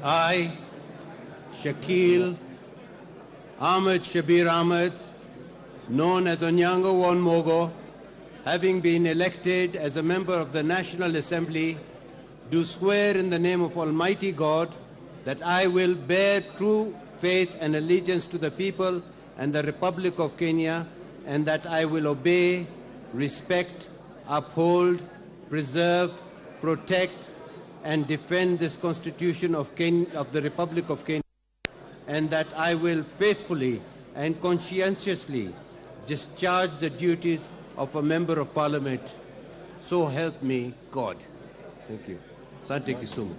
I, Shakil Ahmed Shabir Ahmed, known as Onyango Wonmogo, having been elected as a member of the National Assembly, do swear in the name of Almighty God that I will bear true faith and allegiance to the people and the Republic of Kenya, and that I will obey, respect, uphold, preserve, protect, and defend this Constitution of the Republic of Kenya, and that I will faithfully and conscientiously discharge the duties of a Member of Parliament. So help me God. Thank you. Sante Kisumu.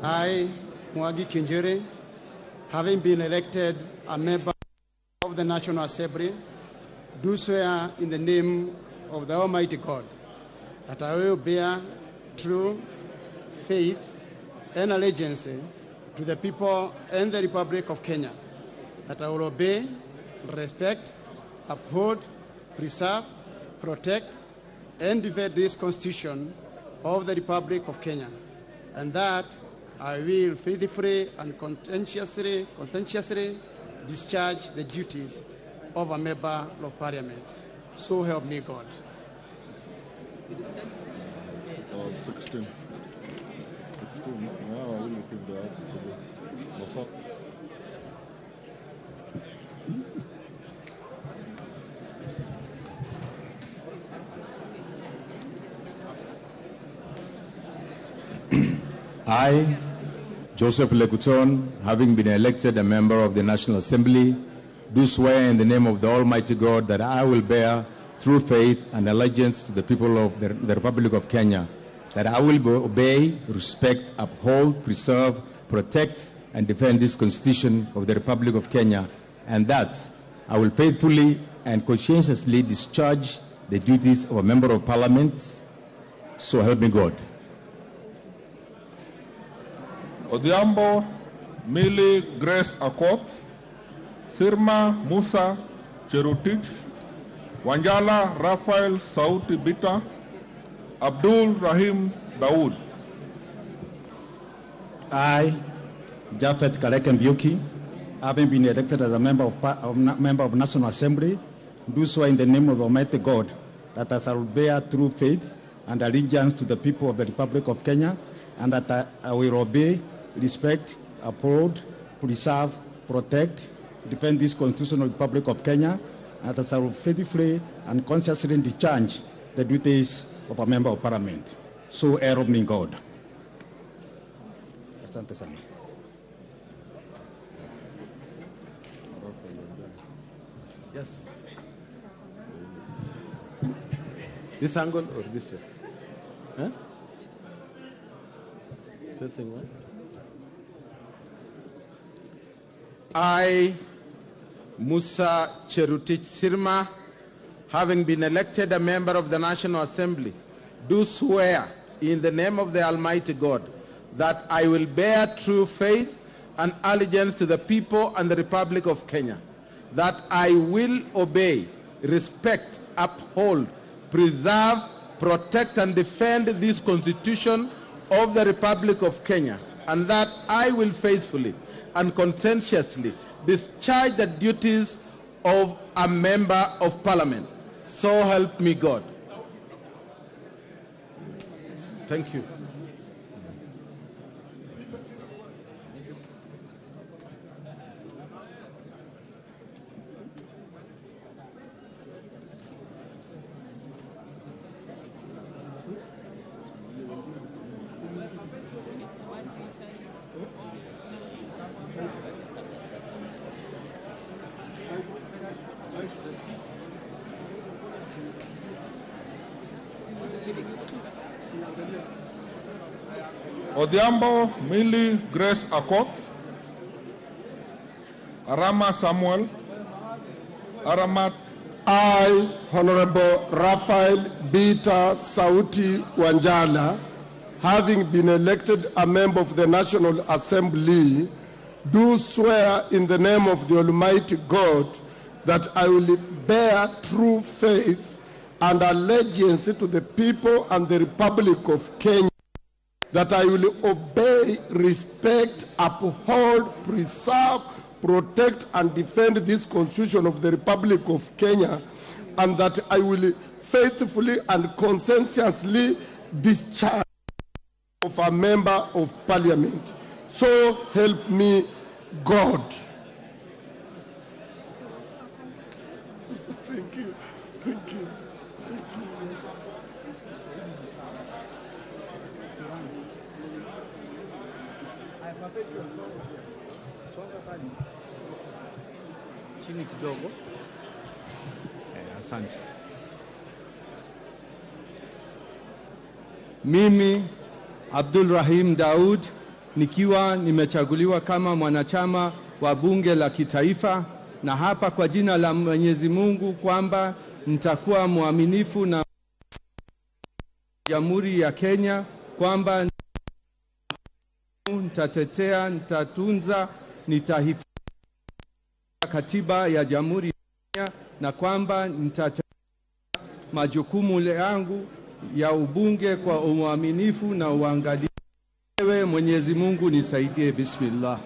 I, Mwagi Kinjere, having been elected a member of the National Assembly, do swear in the name of the Almighty God that I will bear true faith and allegiance to the people and the Republic of Kenya, that I will obey, respect, uphold, preserve, protect, and defend this Constitution of the Republic of Kenya, and that I will faithfully and conscientiously discharge the duties of a Member of Parliament. So help me God.
16. Now I will look at that. What's up?
I, Joseph Lekuton, having been elected a member of the National Assembly, do swear in the name of the Almighty God that I will bear true faith and allegiance to the people of the Republic of Kenya, that I will obey, respect, uphold, preserve, protect, and defend this Constitution of the Republic of Kenya, and that I will faithfully and conscientiously discharge the duties of a Member of Parliament. So help me God.
Odhiambo Millie Grace Akoth, Sirma Musa Cherotich, Wanjala Raphael Sauti Bita, Abdul Rahim Daoud.
I, Japhet Kareke Mbiuki, having been elected as a member of National Assembly, do so in the name of the Almighty God, that I shall bear true faith and allegiance to the people of the Republic of Kenya, and that I will obey, respect, uphold, preserve, protect, defend this Constitution of the Republic of Kenya, and that I will faithfully and consciously discharge the duties of a Member of Parliament. So help me God. Asante sana.
Yes. This angle or this way? Huh? Facing what? I, Musa Cherotich Sirma, having been elected a member of the National Assembly, do swear in the name of the Almighty God that I will bear true faith and allegiance to the people and the Republic of Kenya, that I will obey, respect, uphold, preserve, protect, and defend this Constitution of the Republic of Kenya, and that I will faithfully and conscientiously discharge the duties of a Member of Parliament. So help me God. Thank you.
Odhiambo Millie Grace Akoth, Arama Samuel, Aramat.
I, Honorable Raphael Bita Sauti Wanjala, having been elected a member of the National Assembly, do swear in the name of the Almighty God that I will bear true faith and allegiance to the people and the Republic of Kenya, that I will obey, respect, uphold, preserve, protect, and defend this Constitution of the Republic of Kenya, and that I will faithfully and conscientiously discharge of a Member of Parliament. So help me God. Thank you. Thank you. Thank you.
Chini kidogo. Asante. Mimi Abdul Rahim Daoud, nikiwa nimechaguliwa kama mwanachama wa bunge la kitaifa, na hapa kwa jina la Mwenyezi Mungu kwamba nitakuwa mwaminifu na Jamhuri ya Kenya, kwamba nitatetea, nitatunza, nitahifadhi katiba ya Jamhuri ya Kenya, na kwamba nitatetea majukumu yangu ya ubunge kwa uaminifu na uangalifu. Ewe Mwenyezi Mungu nisaidie. Bismillah.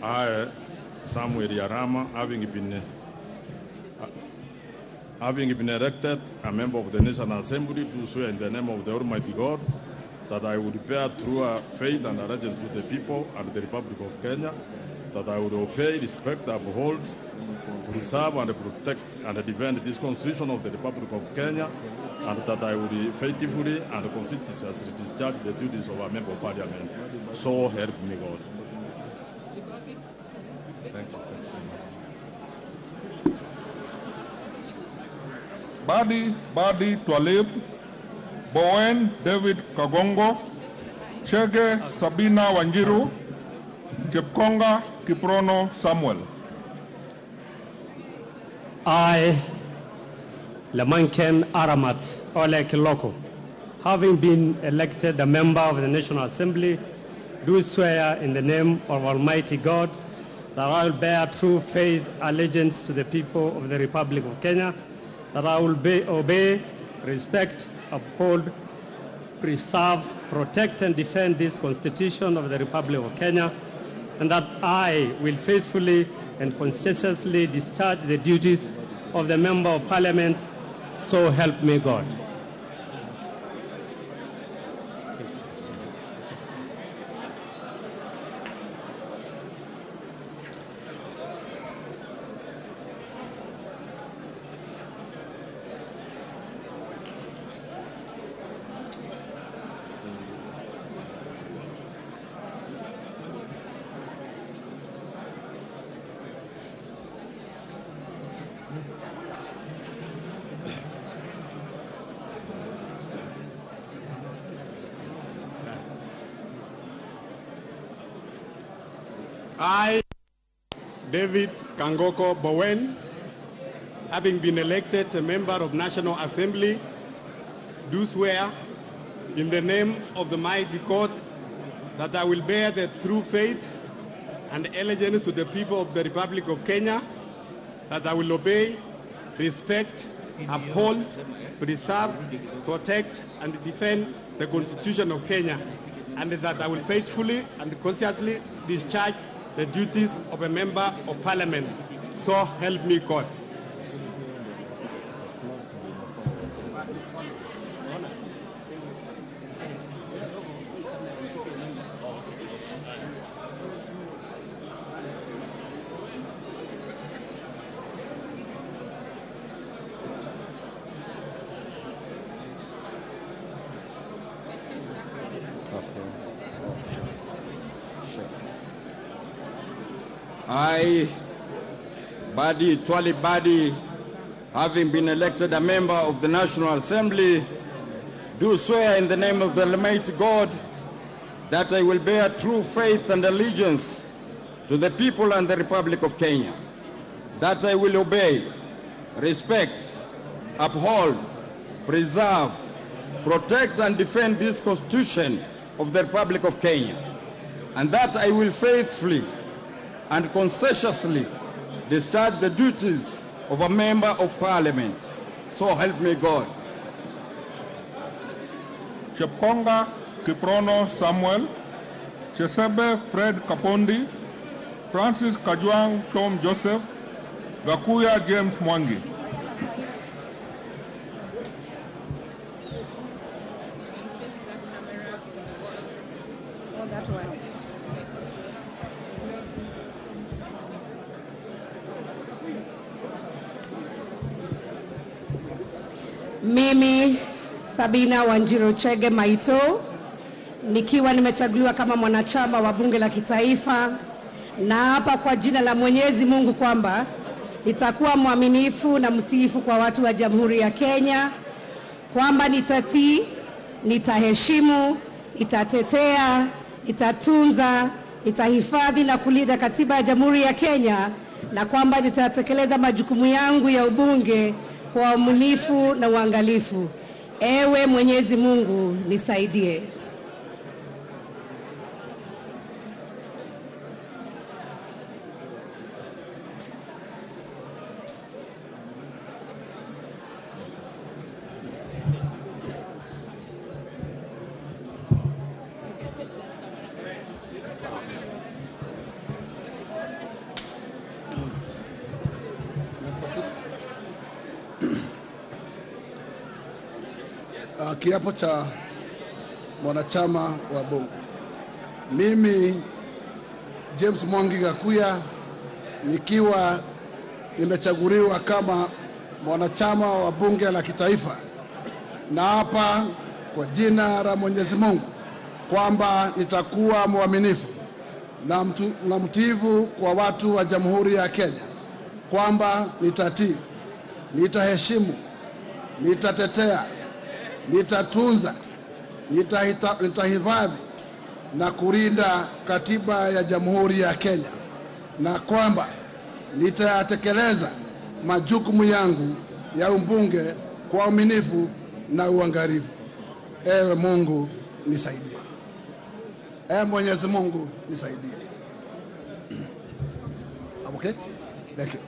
I, Samuel Yarama, having been elected a member of the National Assembly, do swear in the name of the Almighty God that I would bear true faith and allegiance to the people and the Republic of Kenya, that I would obey, respect, uphold, preserve and protect and defend this Constitution of the Republic of Kenya, and that I would faithfully and conscientiously discharge the duties of a member of Parliament. So help me God. Thank you. Badi Twalib, Bowen David Kagongo, Chege Sabina Wanjiru, Chepkonga Kiprono Samuel.
I, Lemanken Aramat Ole Kiloko, having been elected a member of the National Assembly, do swear in the name of Almighty God that I will bear true faith, allegiance to the people of the Republic of Kenya, that I will obey, respect, uphold, preserve, protect, and defend this Constitution of the Republic of Kenya, and that I will faithfully and conscientiously discharge the duties of the Member of Parliament, so help me God.
I, David Kangoko Bowen, having been elected a member of National Assembly, do swear in the name of the mighty God that I will bear the true faith and allegiance to the people of the Republic of Kenya, that I will obey, respect, uphold, preserve, protect, and defend the Constitution of Kenya, and that I will faithfully and conscientiously discharge the duties of a member of Parliament. So help me God.
I, Badi Twali Badi, having been elected a member of the National Assembly, do swear in the name of the Almighty God that I will bear true faith and allegiance to the people and the Republic of Kenya, that I will obey, respect, uphold, preserve, protect and defend this Constitution of the Republic of Kenya, and that I will faithfully and conscientiously discharge the duties of a member of Parliament. So help me God.
Chepkonga Kiprono Samuel, Chesebe Fred Kapondi, Francis Kajwang Tom Joseph, Gakuya James Mwangi.
Mimi Sabina Wanjiru Chege Maito, nikiwa nimechaguliwa kama mwanachama wa bunge la kitaifa, na hapa kwa jina la Mwenyezi Mungu kwamba nitakuwa mwaminifu na mtiifu kwa watu wa Jamhuri ya Kenya, kwamba nitatii, nitaheshimu, nitatetea, nitatunza, nitahifadhi na kulinda katiba ya Jamhuri ya Kenya, na kwamba nitatekeleza majukumu yangu ya ubunge kwa uaminifu na uangalifu. Ewe Mwenyezi Mungu nisaidie.
kiapo cha mwanachama wa bunge. Mimi James Mwangi Gakuya, nikiwa nimechaguliwa kama mwanachama wa bunge la kitaifa, na hapa kwa jina la Mwenyezi Mungu kwamba nitakuwa mwaminifu na mtiifu kwa watu wa Jamhuri ya Kenya, kwamba nitatii, nitaheshimu, nitatetea, nitatunza, nitahifadhi na kulinda katiba ya Jamhuri ya Kenya, na kwamba nitatekeleza majukumu yangu ya umbunge kwa uaminifu na uangalifu. Ewe Mungu nisaidie. Ewe Mwenyezi Mungu nisaidie. Okay? Thank you.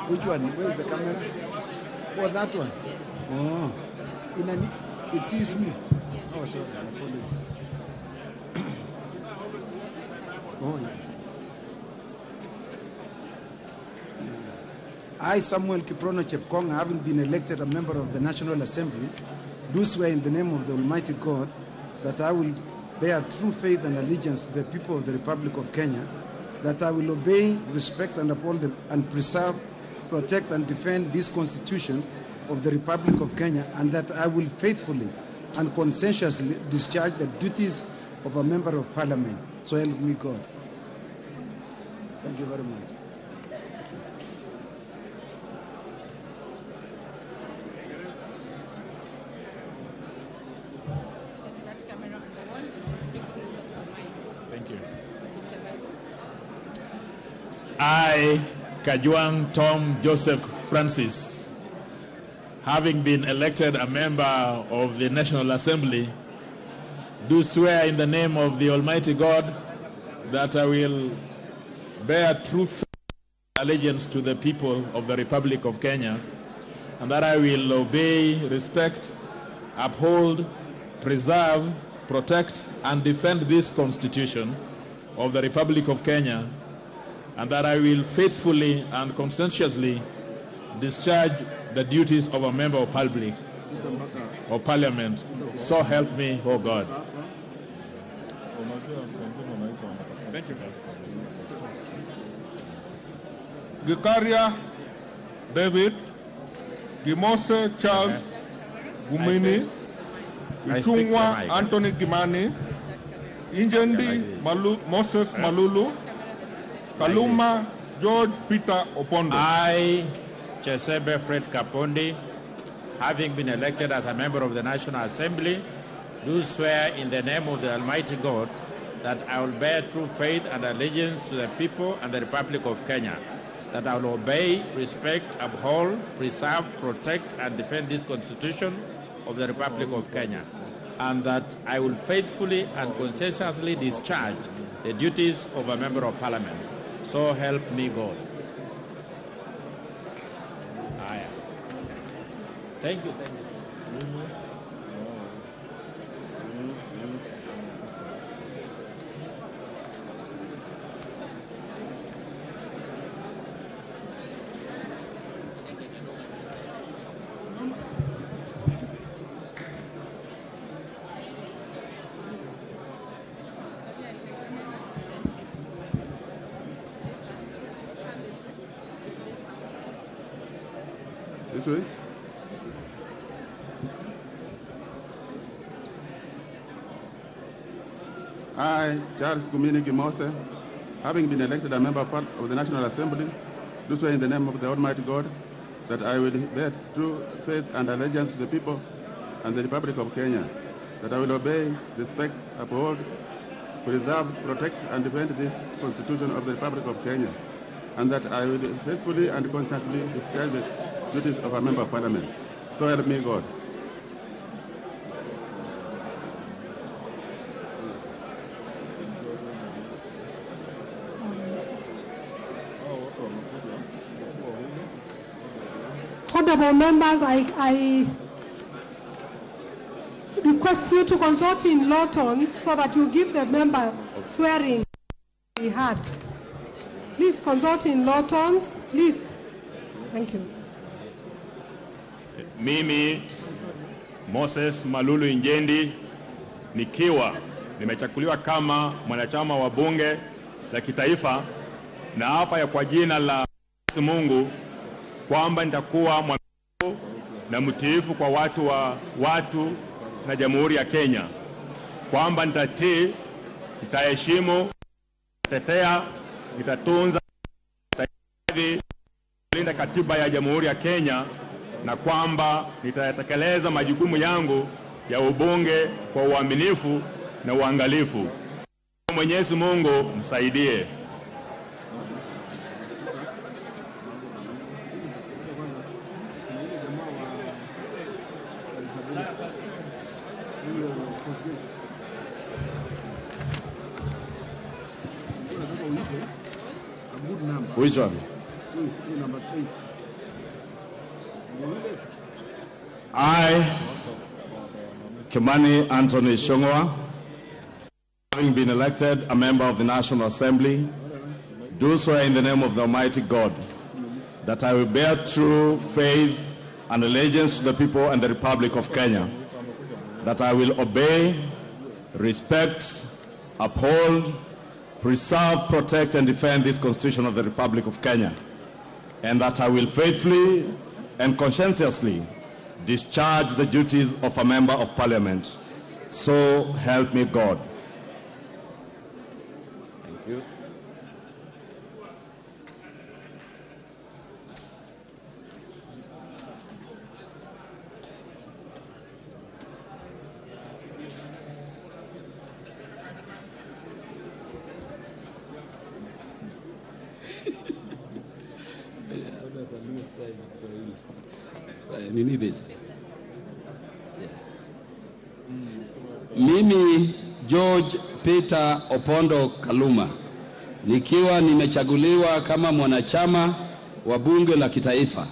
Which one? Where is the camera? Oh, that one? Oh. It sees me? Oh, sorry. Apologies. Oh, yes. I, Samuel Kiprono Chepkong, having been elected a member of the National Assembly, do swear in the name of the Almighty God that I will bear true faith and allegiance to the people of the Republic of Kenya, that I will obey, respect, and uphold and preserve, protect, and defend this Constitution of the Republic of Kenya, and that I will faithfully and conscientiously discharge the duties of a member of Parliament. So help me God. Thank you very much.
Thank you. I, Kajwang Tom Joseph Francis, having been elected a member of the National Assembly, do swear in the name of the Almighty God that I will bear true allegiance to the people of the Republic of Kenya, and that I will obey, respect, uphold, preserve, protect, and defend this Constitution of the Republic of Kenya, and that I will faithfully and conscientiously discharge the duties of a member of Parliament. So help me, oh God. Thank you.
Gikaria David, Gimose Charles Gumini, Ichungwa Anthony Gimani, Injendi Moses Malulu, Kaluma George Peter Opondo.
I, Chesebe Fred Kapondi, having been elected as a member of the National Assembly, do swear in the name of the Almighty God that I will bear true faith and allegiance to the people and the Republic of Kenya, that I will obey, respect, uphold, preserve, protect, and defend this Constitution of the Republic of Kenya, and that I will faithfully and conscientiously discharge the duties of a member of Parliament. So help me God. Thank you. Thank you.
This way. I, Charles Gumini Gimose, having been elected a member of the National Assembly, do swear in the name of the Almighty God that I will bear true faith and allegiance to the people and the Republic of Kenya, that I will obey, respect, uphold, preserve, protect, and defend this Constitution of the Republic of Kenya, and that I will faithfully and conscientiously discharge the duties of a member of Parliament. So help me God.
Honorable members, I request you to consult in low tones so that you give the member swearing he had. Please consult in low tones, please. Thank you.
Mimi Moses Malulu Injendi nikiwa nimechaguliwa kama mwanachama wa bunge la kitaifa, na hapa ya kwa jina la Mungu kwamba nitakuwa mwaminifu na mtiifu kwa watu na Jamhuri ya Kenya, kwamba nitatii, nitaheshimu, nitatetea, nitatunza, nitalinda katiba ya Jamhuri ya Kenya, na kwamba nitatekeleza majukumu yangu ya ubunge kwa uaminifu na uangalifu. Mwenyezi Mungu msaidie.
Which one?
I, Kimani Anthony Shongwa, having been elected a member of the National Assembly, do swear in the name of the Almighty God that I will bear true faith and allegiance to the people and the Republic of Kenya, that I will obey, respect, uphold, preserve, protect, and defend this Constitution of the Republic of Kenya, and that I will faithfully and conscientiously discharge the duties of a member of Parliament. So help me God.
Thank you.
Mimi George Peter Opondo Kaluma nikiwa nimechaguliwa kama mwanachama wa bunge la kitaifa,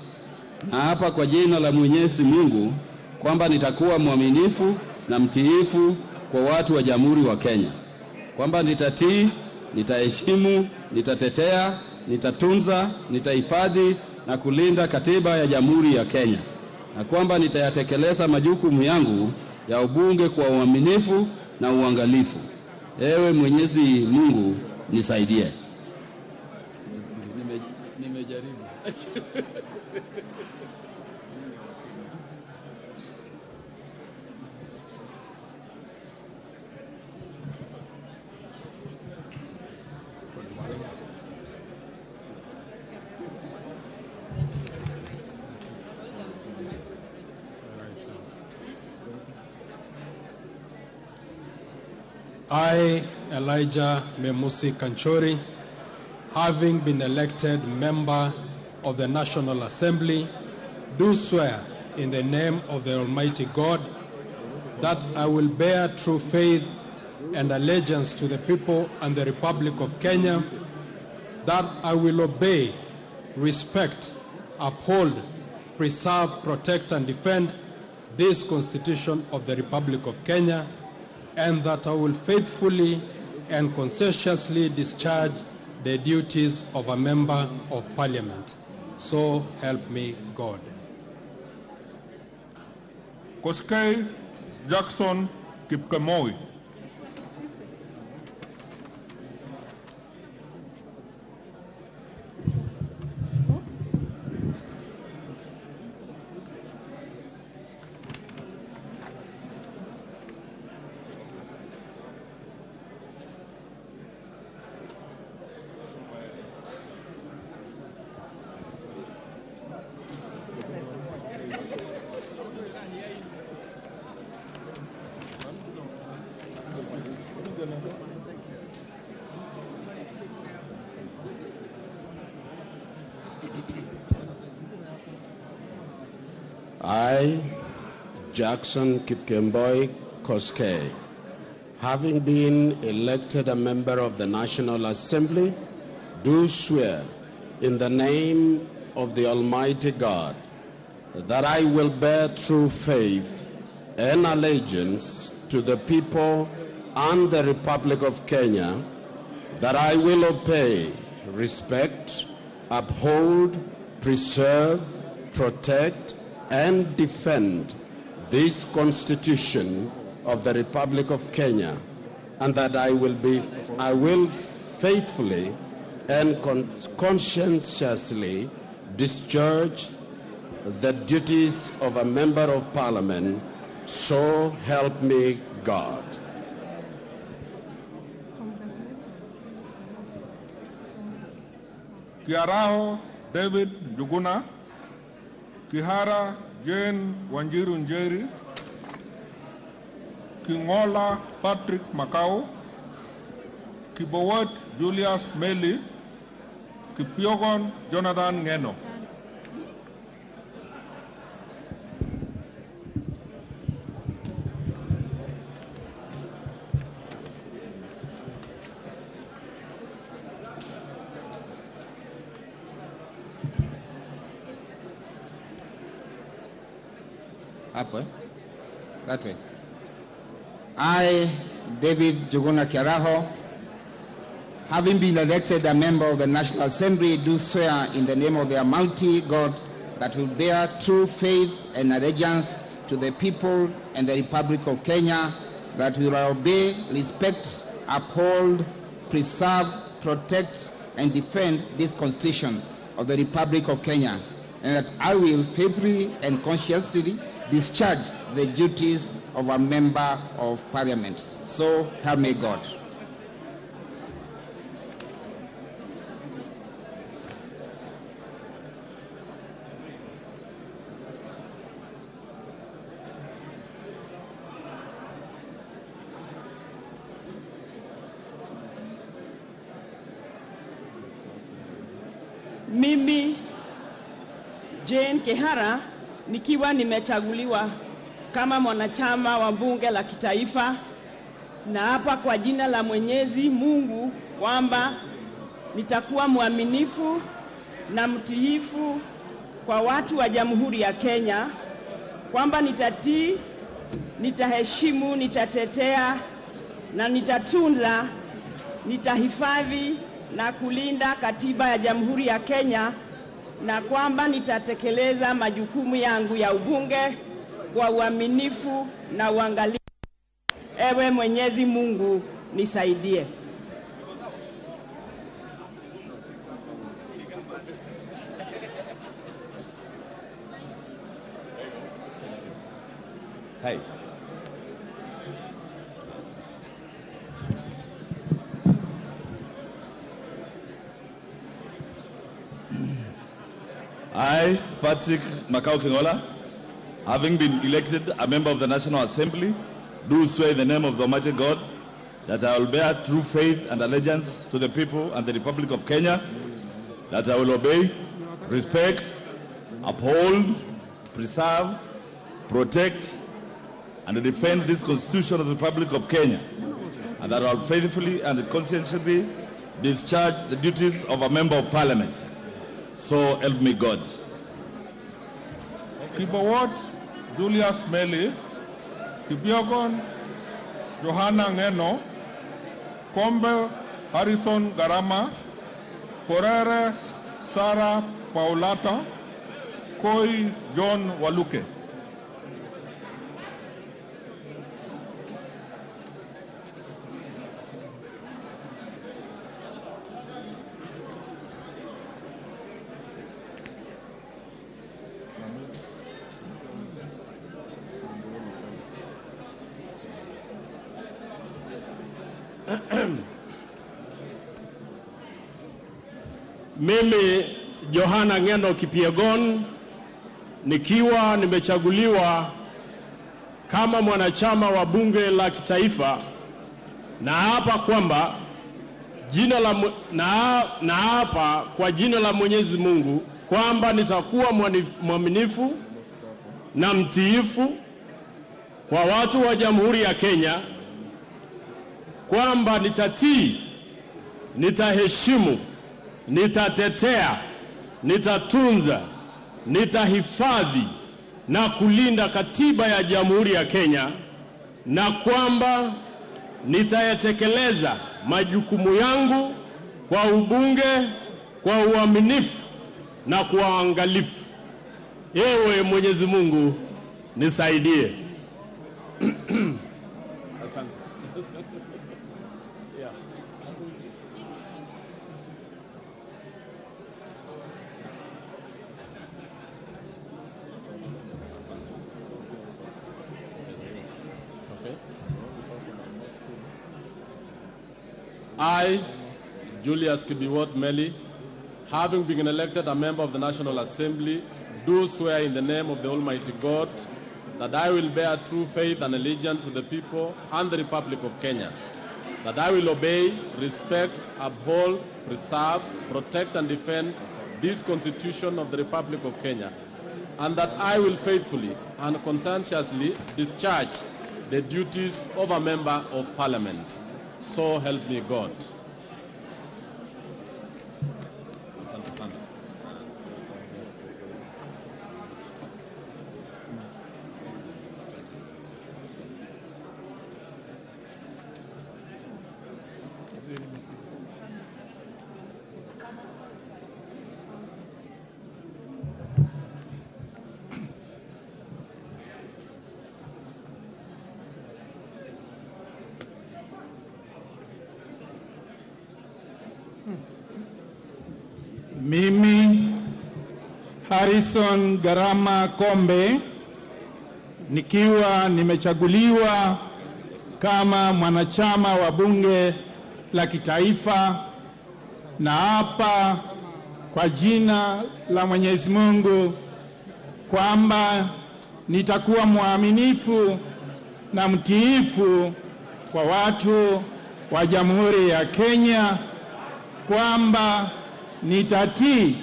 na hapa kwa jina la Mwenyezi Mungu kwamba nitakuwa mwaminifu na mtiifu kwa watu wa Jamhuri wa Kenya, kwamba nitatii, nitaheshimu, nitatetea, nitatunza, nitahifadhi na kulinda katiba ya Jamhuri ya Kenya, na kwamba nitayatekeleza majukumu yangu ya ubunge kwa uaminifu na uangalifu. Ewe Mwenyezi Mungu nisaidie. Nimejaribu.
I, Elijah Memusi Kanchori, having been elected member of the National Assembly, do swear in the name of the Almighty God that I will bear true faith and allegiance to the people and the Republic of Kenya, that I will obey, respect, uphold, preserve, protect, and defend this Constitution of the Republic of Kenya, and that I will faithfully and conscientiously discharge the duties of a member of Parliament. So help me God.
Koskei Jackson Kipkemoi.
I, Jackson Kipkemboi Koskei, having been elected a member of the National Assembly, do swear in the name of the Almighty God that I will bear true faith and allegiance to the people and the Republic of Kenya, that I will obey, respect, uphold, preserve, protect, and defend this Constitution of the Republic of Kenya, and that I will faithfully and conscientiously discharge the duties of a member of Parliament, so help me God.
Cikaro David Njuguna, Kihara Jane Wanjiru Njeri, Kingola Patrick Makau, Kibowat Julius Meli, Kipyogon Jonathan Ngeno.
That way. I, David Njuguna Kihara, having been elected a member of the National Assembly, do swear in the name of the Almighty God that will bear true faith and allegiance to the people and the Republic of Kenya, that will obey, respect, uphold, preserve, protect, and defend this Constitution of the Republic of Kenya, and that I will faithfully and conscientiously discharge the duties of a member of Parliament. So help me God.
Mimi Jane Kihara, nikiwa nimechaguliwa kama mwanachama wa bunge la kitaifa, na hapa kwa jina la Mwenyezi Mungu kwamba nitakuwa mwaminifu na mtiifu kwa watu wa Jamhuri ya Kenya, kwamba nitatii, nitaheshimu, nitatetea na nitatunza, nitahifadhi na kulinda katiba ya Jamhuri ya Kenya, na kwamba nitatekeleza majukumu yangu ya ubunge kwa uaminifu na uangalifu. Ewe Mwenyezi Mungu nisaidie.
Hey. I, Patrick Makau Kingola, having been elected a member of the National Assembly, do swear in the name of the Almighty God that I will bear true faith and allegiance to the people and the Republic of Kenya, that I will obey, respect, uphold, preserve, protect, and defend this Constitution of the Republic of Kenya, and that I will faithfully and conscientiously discharge the duties of a member of Parliament. So help me God.
Kibowat Julius Meli, Kipyogon Johanna Ngeno, Kombe Harrison Garama, Korere Sarah Paulata, Koi John Waluke.
Mimi Johanna Ngeno Kipyegon, nikiwa nimechaguliwa kama mwanachama wa bunge la kitaifa, na hapa kwamba hapa kwa jina la Mwenyezi Mungu kwamba nitakuwa mwaminifu na mtiifu kwa watu wa Jamhuri ya Kenya, kwamba nitatii, nitaheshimu, nitatetea, nitatunza, nitahifadhi
na kulinda katiba ya Jamhuri ya Kenya, na kwamba nitayatekeleza majukumu yangu kwa ubunge, kwa uaminifu na kwa uangalifu. Ewe Mwenyezi Mungu nisaidie. Asante.
I, Julius Kibiwot Meli, having been elected a member of the National Assembly, do swear in the name of the Almighty God that I will bear true faith and allegiance to the people and the Republic of Kenya, that I will obey, respect, uphold, preserve, protect and defend this Constitution of the Republic of Kenya, and that I will faithfully and conscientiously discharge the duties of a member of Parliament. So help me God.
Mimi Harrison Garama Kombe, nikiwa nimechaguliwa kama mwanachama wa bunge la kitaifa, na hapa kwa jina la Mwenyezi Mungu kwamba nitakuwa mwaminifu na mtiifu kwa watu wa Jamhuri ya Kenya, kwamba nitatii,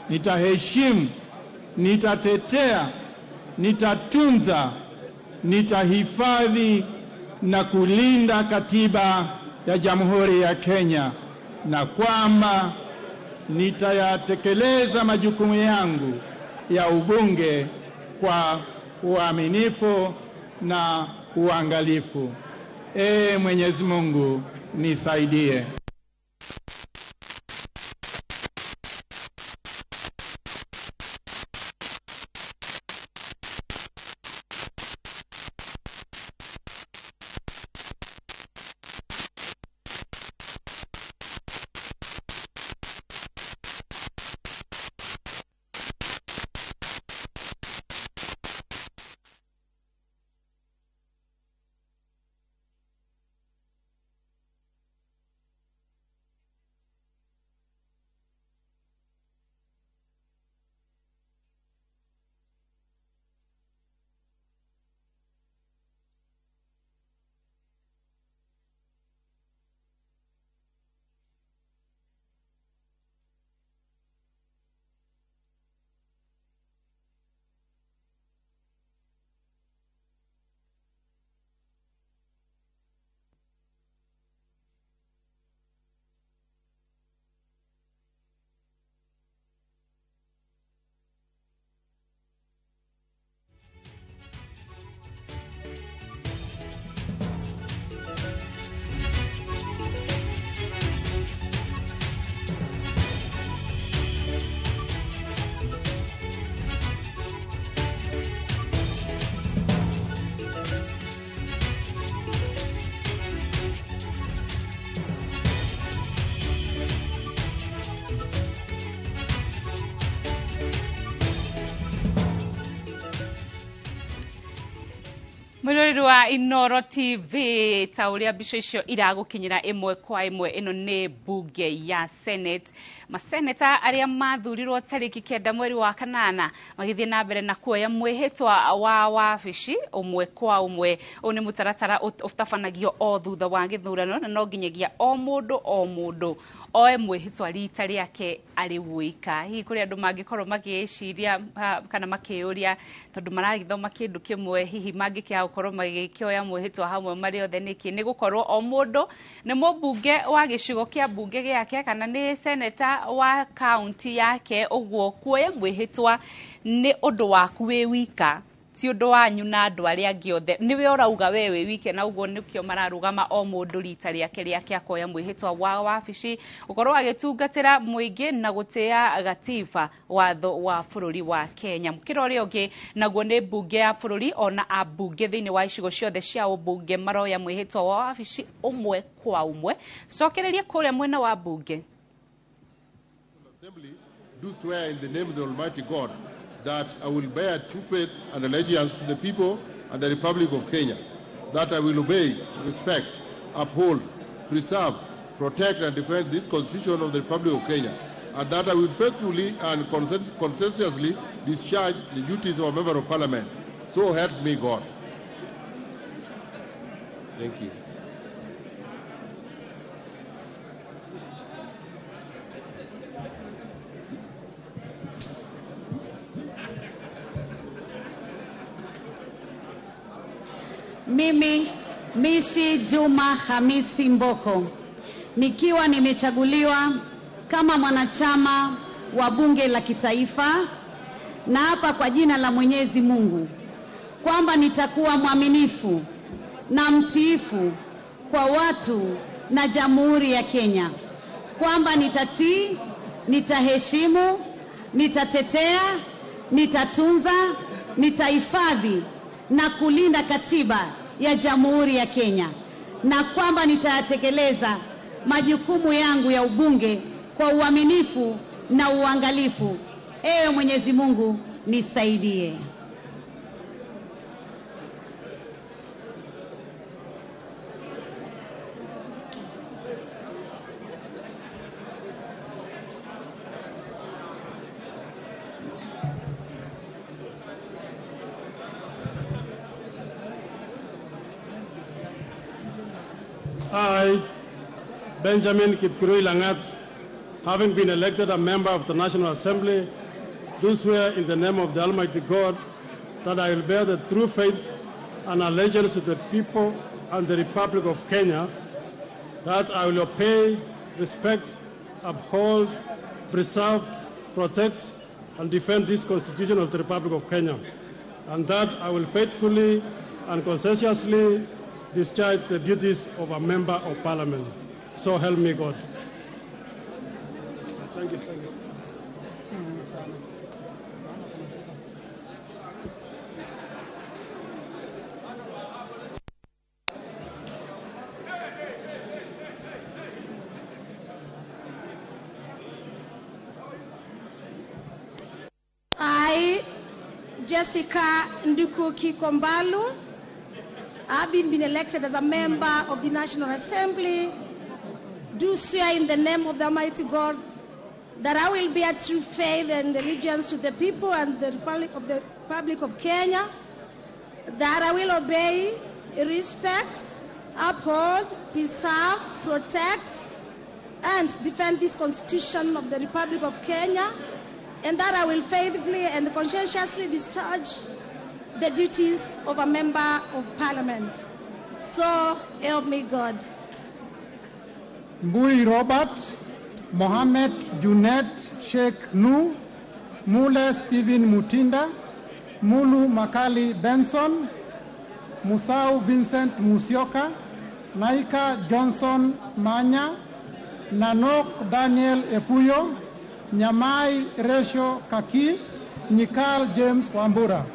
nitaheshimu, nitatetea, nitatunza, nitahifadhi na kulinda katiba ya Jamhuri ya Kenya, na kwamba nitayatekeleza majukumu yangu ya ubunge kwa uaminifu na uangalifu. Mwenyezi Mungu nisaidie.
Mwiroreri wa Inoro TV tauria mbica icio iragukinyira imwe kwa imwe. Ino ni bunge ya Senate. Maseneta aria mathurirwo tariki 9 mweri wa kanana magithie na mbere na kuoya mwihitwa wa wabici umwe kwa umwe. Oni mutaratara utafanagio o thutha wa githurano, na no nginyagia o mundu oe mwihitwa rita riake ari wuika. Hihi kuri andu mangikorwo magiciria kana makiuria tondu maragithoma kindu kimwe, hihi mangikia gukorwo magĩkĩoya mwĩhĩtwa hamwe marĩ othe nĩkĩ nĩ gũkorwo o mũndũ nĩ mũmbunge wa gĩcigo kĩa mbunge gĩake kana nĩ seneta wa kaunti yake, ũguo kuoya mwĩhĩtwa nĩ ũndũ waku wĩ wika, ti ũndũ wanyu na andũ arĩa angĩ othe. Nĩwe ũrauga we wĩ wike, na ũguo nĩkĩo mararũgama o mũndũ rita rĩake rĩake akoya mwĩhĩtwa wa wabici gũkorwo agĩtungatĩra mũingĩ na gũtĩa gatiba watho wa bũrũri wa Kenya. Mũkĩra ũrĩa ũngĩ naguo nĩ mbunge ya bũrũri, ona ambunge thĩinĩ wa icigo ciothe cia ũmbunge maroya mwĩhĩtwa wa wabici ũmwe kwa ũmwe. Cokereria kũrĩa mwena wa mbunge.
Do swear in the name of the Almighty God that I will bear true faith and allegiance to the people and the Republic of Kenya, that I will obey, respect, uphold, preserve, protect and defend this Constitution of the Republic of Kenya, and that I will faithfully and conscientiously discharge the duties of a member of Parliament. So help me God. Thank you.
Mimi Mishi Juma Hamisi Mboko nikiwa nimechaguliwa kama mwanachama wa bunge la kitaifa, na hapa kwa jina la Mwenyezi Mungu kwamba nitakuwa mwaminifu na mtiifu kwa watu na Jamhuri ya Kenya, kwamba nitatii, nitaheshimu, nitatetea, nitatunza, nitahifadhi na kulinda katiba ya Jamhuri ya Kenya, na kwamba nitatekeleza majukumu yangu ya ubunge kwa uaminifu na uangalifu. Ewe Mwenyezi Mungu nisaidie.
I, Benjamin Kipkurui Langat, having been elected a member of the National Assembly, do swear in the name of the Almighty God that I will bear the true faith and allegiance to the people and the Republic of Kenya, that I will obey, respect, uphold, preserve, protect, and defend this Constitution of the Republic of Kenya, and that I will faithfully and conscientiously discharge the duties of a member of Parliament. So help me God. Thank you. Thank you.
I, Jessica Ndukuki Kombalu, I've been elected as a member of the National Assembly, do swear in the name of the Almighty God that I will bear true faith and allegiance to the people and the Republic of Kenya, that I will obey, respect, uphold, preserve, protect, and defend this Constitution of the Republic of Kenya, and that I will faithfully and conscientiously discharge the duties of a member of Parliament. So help me God.
Mbui Robert, Mohamed Junet Sheikh Nu, Mule Stephen Mutinda, Mulu Makali Benson, Musau Vincent Musyoka, Naika Johnson Manya, Nanok Daniel Epuyo, Nyamai Resho Kaki, Nikal James Wambura.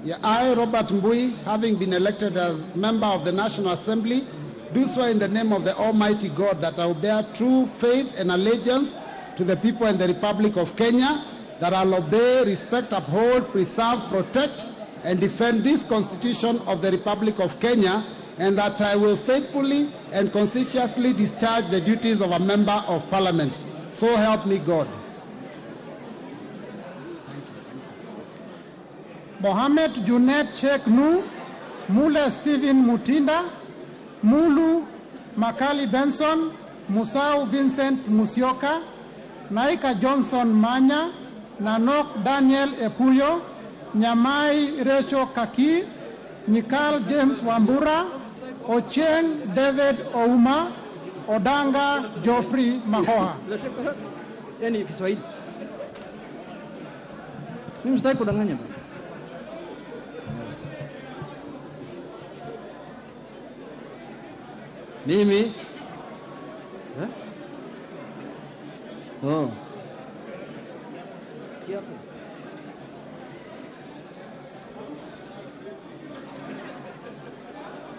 Yeah, I, Robert Mbui, having been elected as member of the National Assembly, do swear in the name of the Almighty God that I will bear true faith and allegiance to the people and the Republic of Kenya, that I will obey, respect, uphold, preserve, protect, and defend this Constitution of the Republic of Kenya, and that I will faithfully and conscientiously discharge the duties of a member of Parliament. So help me God.
Mohamed Junet Sheikh Nu, Mule Stephen Mutinda, Mulu Makali Benson, Musau Vincent Musyoka,
Naika Johnson Manya, Nanok Daniel Epuyo, Nyamai Rachel Kaki, Nikal James Wambura, Ocheng David Ouma, Odanga Geoffrey Mahoha.
Yani Kiswahili. Mimi sitaki kudanganya bwana. Mimi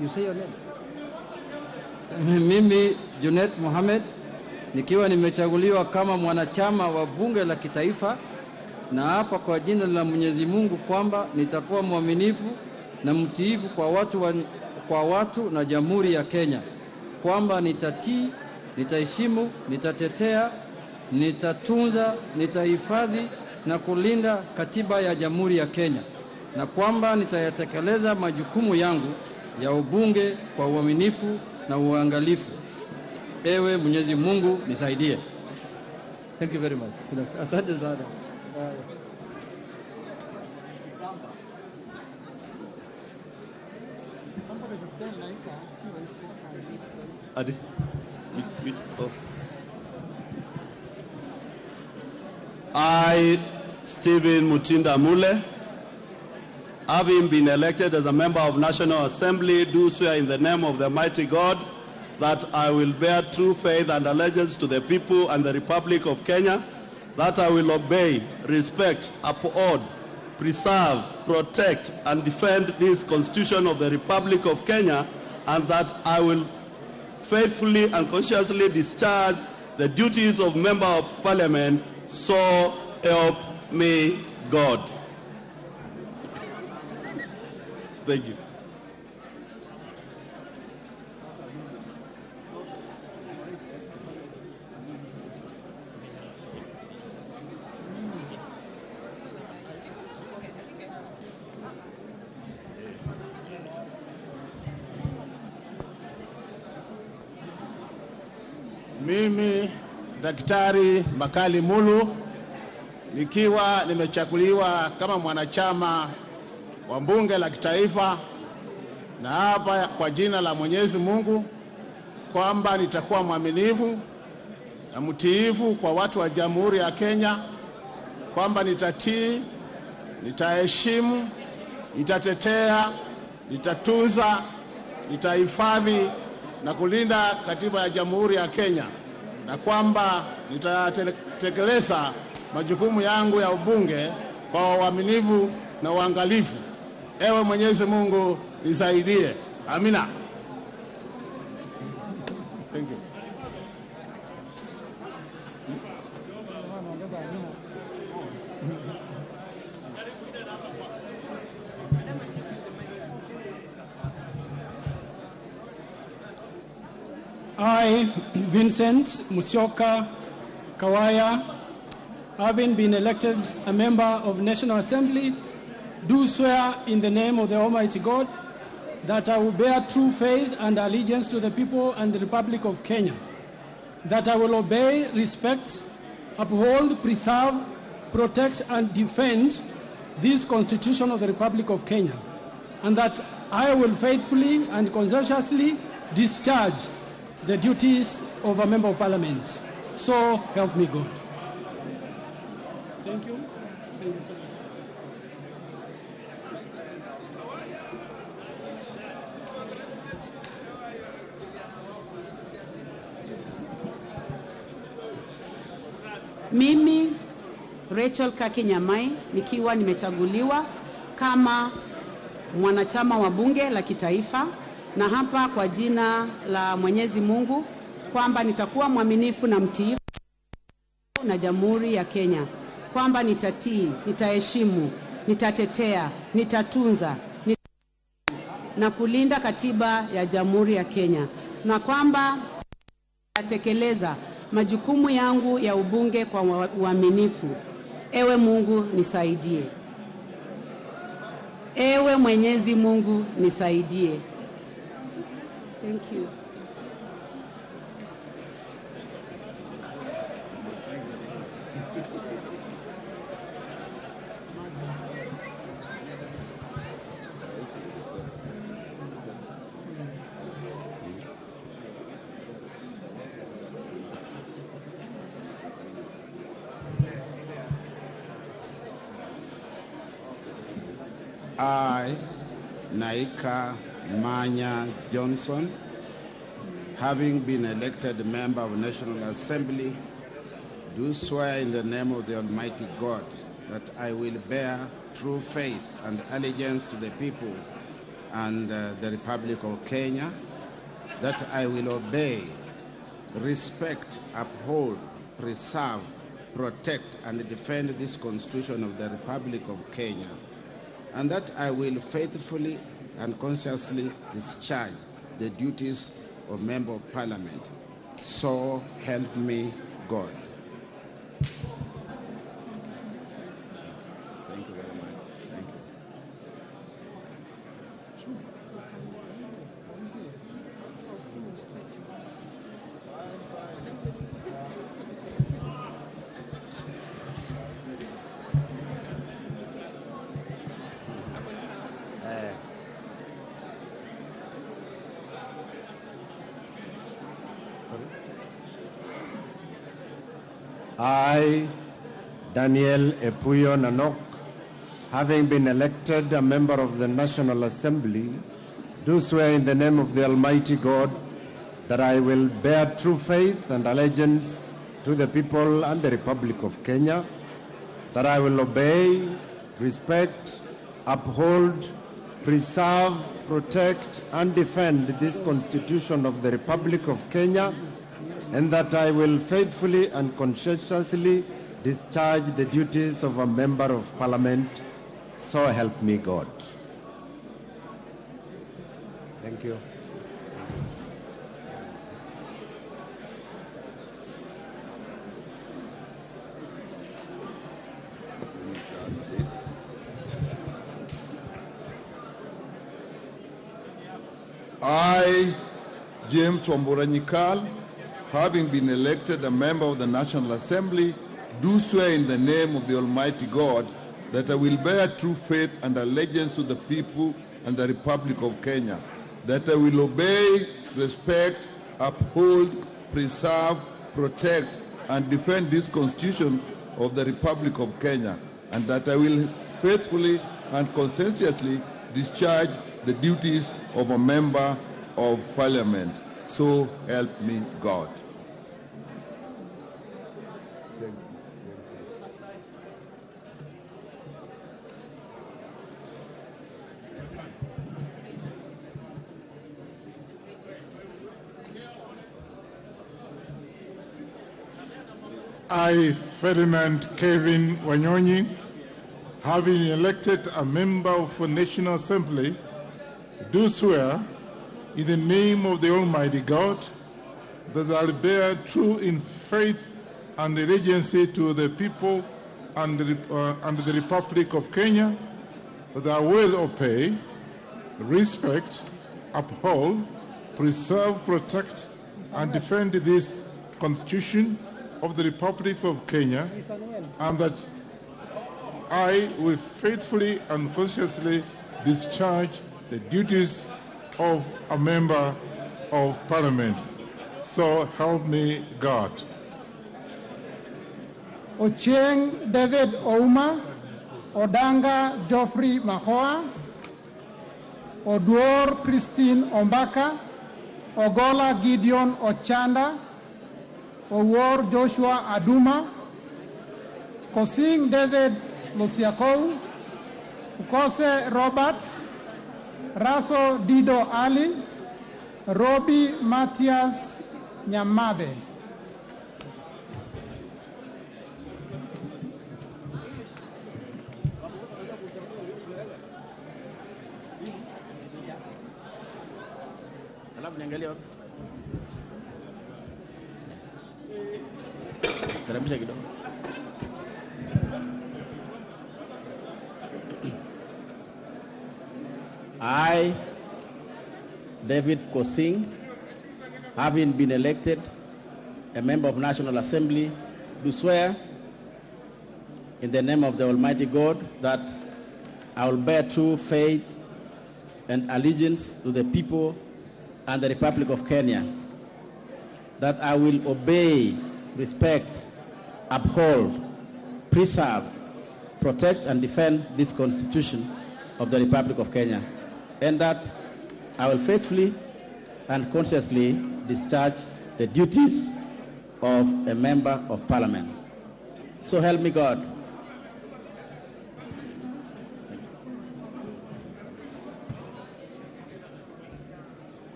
You say your name. Mimi Junet Mohamed nikiwa nimechaguliwa kama mwanachama wa bunge la kitaifa na hapa kwa jina la Mwenyezi Mungu kwamba nitakuwa mwaminifu na mtiifu kwa watu na Jamhuri ya Kenya, kwamba nitatii, nitaheshimu, nitatetea, nitatunza, nitahifadhi na kulinda katiba ya Jamhuri ya Kenya, na kwamba nitayatekeleza majukumu yangu ya ubunge kwa uaminifu na uangalifu. Ewe Mwenyezi Mungu nisaidie. Thank you very much. Asante sana.
I, Stephen Mutinda Mule, having been elected as a member of National Assembly, do swear in the name of the Almighty God that I will bear true faith and allegiance to the people and the Republic of Kenya, that I will obey, respect, uphold, preserve, protect, and defend this Constitution of the Republic of Kenya, and that I will faithfully and conscientiously discharge the duties of Member of Parliament, so help me God. Thank you.
Mimi Daktari Makali Mulu nikiwa nimechaguliwa kama mwanachama wa bunge la kitaifa na hapa kwa jina la Mwenyezi Mungu kwamba nitakuwa mwaminifu na mtiifu kwa watu wa Jamhuri ya Kenya, kwamba nitatii, nitaheshimu, nitatetea, nitatunza, nitahifadhi na kulinda katiba ya Jamhuri ya Kenya, na kwamba nitatekeleza majukumu yangu ya ubunge kwa uaminifu na uangalifu. Ewe Mwenyezi Mungu nisaidie. Amina. Thank you.
I, Vincent Musyoka Kawaya, having been elected a member of National Assembly, do swear in the name of the Almighty God that I will bear true faith and allegiance to the people and the Republic of Kenya, that I will obey, respect, uphold, preserve, protect, and defend this Constitution of the Republic of Kenya, and that I will faithfully and conscientiously discharge the duties of a Member of Parliament. So help me God. Thank you. Thank you so much.
Mimi Rachel Kaki Nyamai nikiwa nimechaguliwa kama mwanachama wa bunge la kitaifa na hapa kwa jina la Mwenyezi Mungu kwamba nitakuwa mwaminifu na mtiifu na Jamhuri ya Kenya, kwamba nitatii, nitaheshimu, nitatetea, nitatunza na kulinda katiba ya Jamhuri ya Kenya, na kwamba nitatekeleza majukumu yangu ya ubunge kwa uaminifu. Ewe Mungu nisaidie. Ewe Mwenyezi Mungu nisaidie. Thank you.
I, Naika Manya Johnson, having been elected member of National Assembly, do swear in the name of the Almighty God that I will bear true faith and allegiance to the people and the Republic of Kenya, that I will obey, respect, uphold, preserve, protect, and defend this Constitution of the Republic of Kenya, and that I will faithfully and consciously discharge the duties of Member of Parliament. So help me God. Thank you very much. Thank you.
I, Daniel Epuyo Nanok, having been elected a member of the National Assembly, do swear in the name of the Almighty God that I will bear true faith and allegiance to the people and the Republic of Kenya, that I will obey, respect, uphold, preserve, protect, and defend this Constitution of the Republic of Kenya, and that I will faithfully and conscientiously discharge the duties of a Member of Parliament. So help me God. Thank you.
I, James Wamburanyikal, having been elected a member of the National Assembly, do swear in the name of the Almighty God that I will bear true faith and allegiance to the people and the Republic of Kenya, that I will obey, respect, uphold, preserve, protect, and defend this Constitution of the Republic of Kenya, and that I will faithfully and conscientiously discharge the duties of a Member of Parliament. So help me God.
I, Ferdinand Kevin Wanyonyi, having been elected a member of the National Assembly, do swear in the name of the Almighty God that I will bear true in faith and allegiance to the people and the Republic of Kenya, that I will obey, respect, uphold, preserve, protect, and defend this Constitution of the Republic of Kenya, and that I will faithfully and consciously discharge the duties of a Member of Parliament. So help me God.
Ochieng David Ouma, Odanga Geoffrey Mahoa, Oduor Christine Ombaka, Ogola Gideon Ochanda, Owor Joshua Aduma, Kosing David Lusiakou, Ukose Robert, Raso Dido Ali, Robbie Matthias Nyamabe.
I, David Kosing, having been elected a member of National Assembly, do swear in the name of the Almighty God that I will bear true faith and allegiance to the people and the Republic of Kenya, that I will obey, respect, uphold, preserve, protect, and defend this Constitution of the Republic of Kenya, and that I will faithfully and consciously discharge the duties of a member of parliament. So help me God.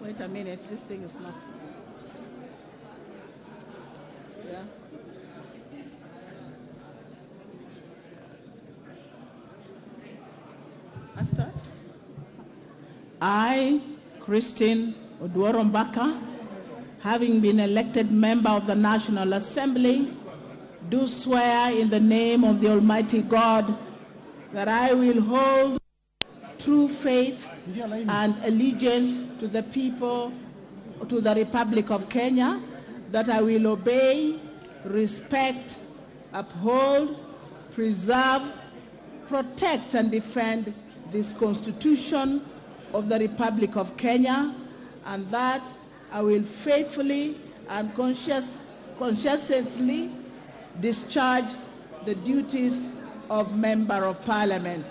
Wait a minute, this thing is not. Yeah. I start. I, Christine Oduorombaka, having been elected member of the National Assembly, do swear in the name of the Almighty God that I will hold true faith and allegiance to the people, to the Republic of Kenya, that I will obey, respect, uphold, preserve, protect, and defend this Constitution of the Republic of Kenya, and that I will faithfully and conscientiously discharge the duties of Member of Parliament.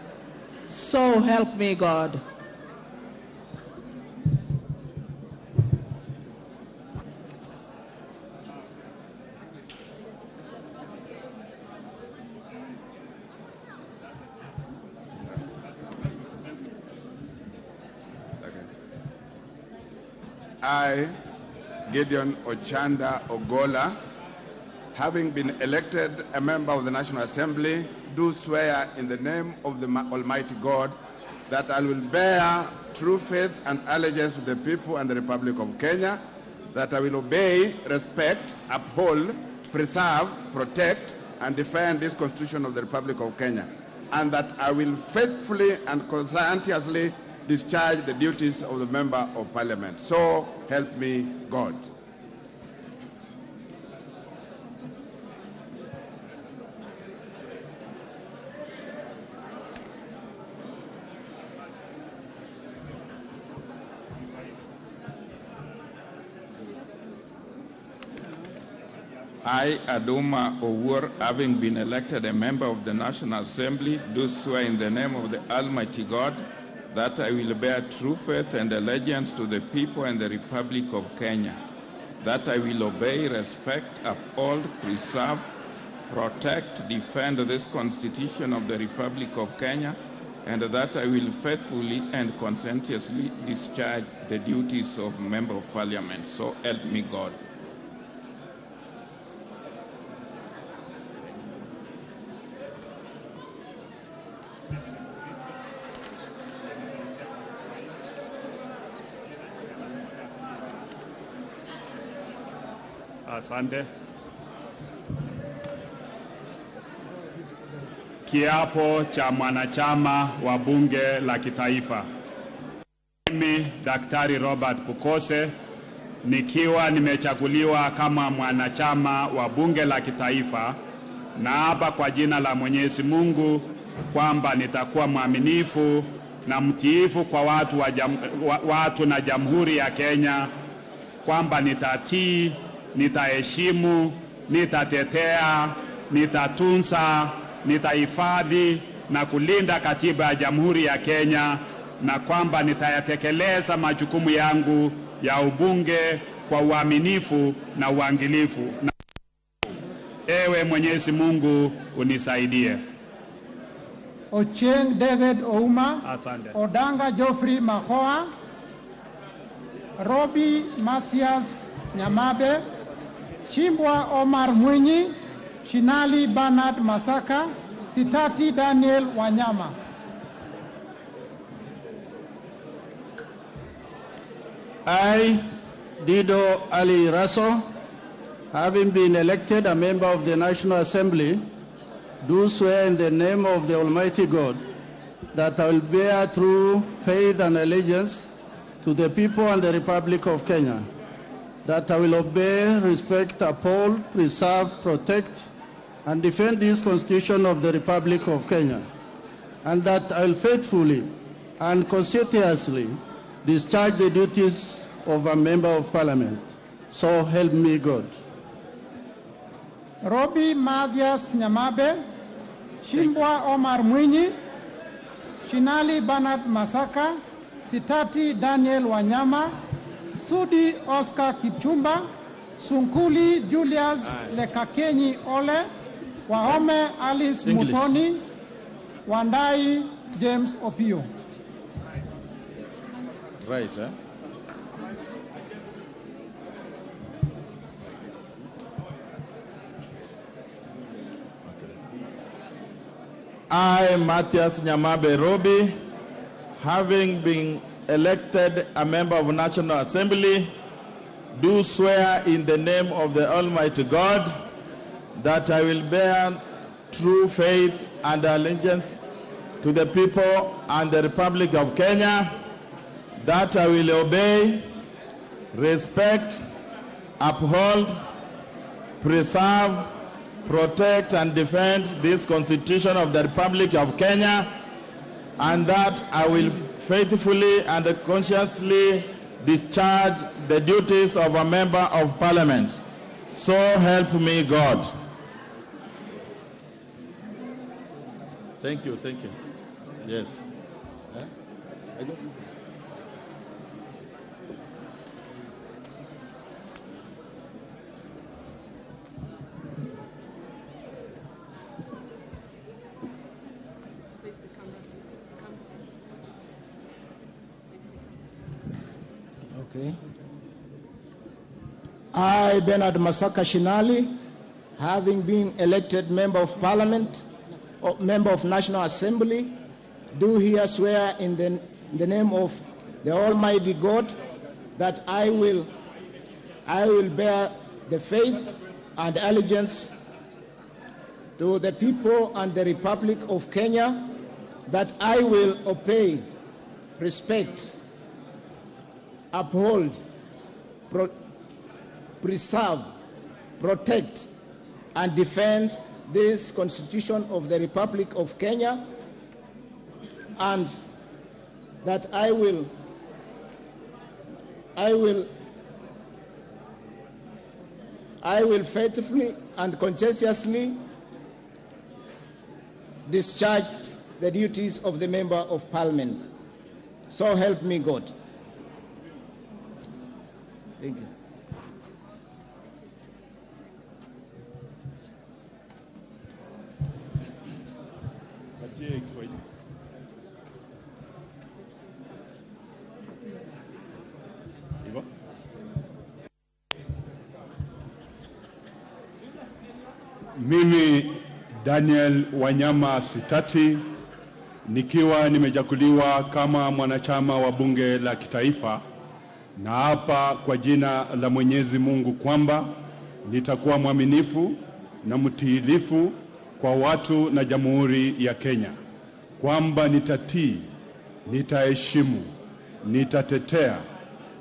So help me God.
I, Gideon Ochanda Ogola, having been elected a member of the National Assembly, do swear in the name of the Almighty God that I will bear true faith and allegiance to the people and the Republic of Kenya, that I will obey, respect, uphold, preserve, protect, and defend this Constitution of the Republic of Kenya, and that I will faithfully and conscientiously discharge the duties of the Member of Parliament. So help me God.
I, Adoma Owur, having been elected a member of the National Assembly, do swear in the name of the Almighty God that I will bear true faith and allegiance to the people and the Republic of Kenya, that I will obey, respect, uphold, preserve, protect, defend this Constitution of the Republic of Kenya, and that I will faithfully and conscientiously discharge the duties of Member of Parliament. So help me God.
Asante. Kiapo cha mwanachama wa bunge la kitaifa. Mimi Daktari Robert Pukose, nikiwa nimechaguliwa kama mwanachama wa bunge la kitaifa, na hapa kwa jina la Mwenyezi Mungu kwamba nitakuwa mwaminifu na mtiifu kwa watu na Jamhuri ya Kenya, kwamba nitatii, nitaheshimu, nitatetea, nitatunza, nitahifadhi na kulinda katiba ya Jamhuri ya Kenya, na kwamba nitayatekeleza majukumu yangu ya ubunge kwa uaminifu na uangalifu. Ewe Mwenyezi Mungu unisaidie.
Ochieng David Ouma.
Asante.
Odanga Geoffrey Mahoa. Robi Mathias Nyamabe. Chimbwa Omar Mwinyi. Shinali Bernard Masaka. Sitati Daniel Wanyama.
I, Dido Ali Raso, having been elected a member of the National Assembly, do swear in the name of the Almighty God that I will bear true faith and allegiance to the people and the Republic of Kenya, that I will obey, respect, uphold, preserve, protect, and defend this Constitution of the Republic of Kenya, and that I will faithfully and conscientiously discharge the duties of a member of Parliament. So help me God.
Robi Mathias Nyamabe, Shimbwa Omar Mwinyi, Shinali Bernard Masaka, Sitati Daniel Wanyama, Sudi Oscar Kipchumba, Sunkuli Julius Lekakenyi Ole, Wahome Alice
English.
Mutoni, Wandai James Opio.
Right,
I, Matthias Nyamabe Robi, having been elected a member of National Assembly, do swear in the name of the Almighty God that I will bear true faith and allegiance to the people and the Republic of Kenya, that I will obey, respect, uphold, preserve, protect and defend this Constitution of the Republic of Kenya, and that I will faithfully and conscientiously discharge the duties of a member of Parliament. So help me God.
Thank you. Yes.
Okay. I, Bernard Masaka Shinali, having been elected member of Parliament, or member of National Assembly, do here swear in the name of the Almighty God that I will bear the faith and allegiance to the people and the Republic of Kenya, that I will obey, respect, uphold, preserve, protect, and defend this Constitution of the Republic of Kenya, and that I will faithfully and conscientiously discharge the duties of the Member of Parliament. So help me God. Thank you.
Mimi Daniel Wanyama Sitati, nikiwa nimechaguliwa kama mwanachama wa bunge la kitaifa, na hapa kwa jina la Mwenyezi Mungu kwamba nitakuwa mwaminifu na mtiilifu kwa watu na Jamhuri ya Kenya, kwamba nitatii, nitaheshimu, nitatetea,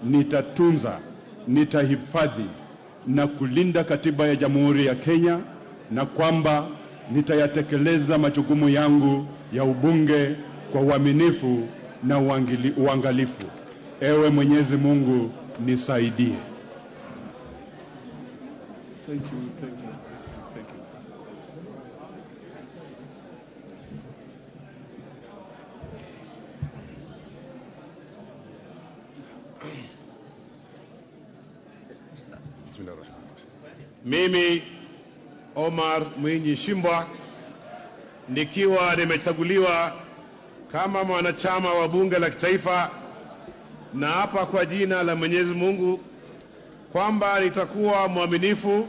nitatunza, nitahifadhi na kulinda katiba ya Jamhuri ya Kenya, na kwamba nitayatekeleza majukumu yangu ya ubunge kwa uaminifu na uangalifu. Ewe Mwenyezi Mungu nisaidie.
Thank you.
Mimi Omar Mwinyi Shimbwa, nikiwa nimechaguliwa kama mwanachama wa bunge la kitaifa, na hapa kwa jina la Mwenyezi Mungu kwamba nitakuwa mwaminifu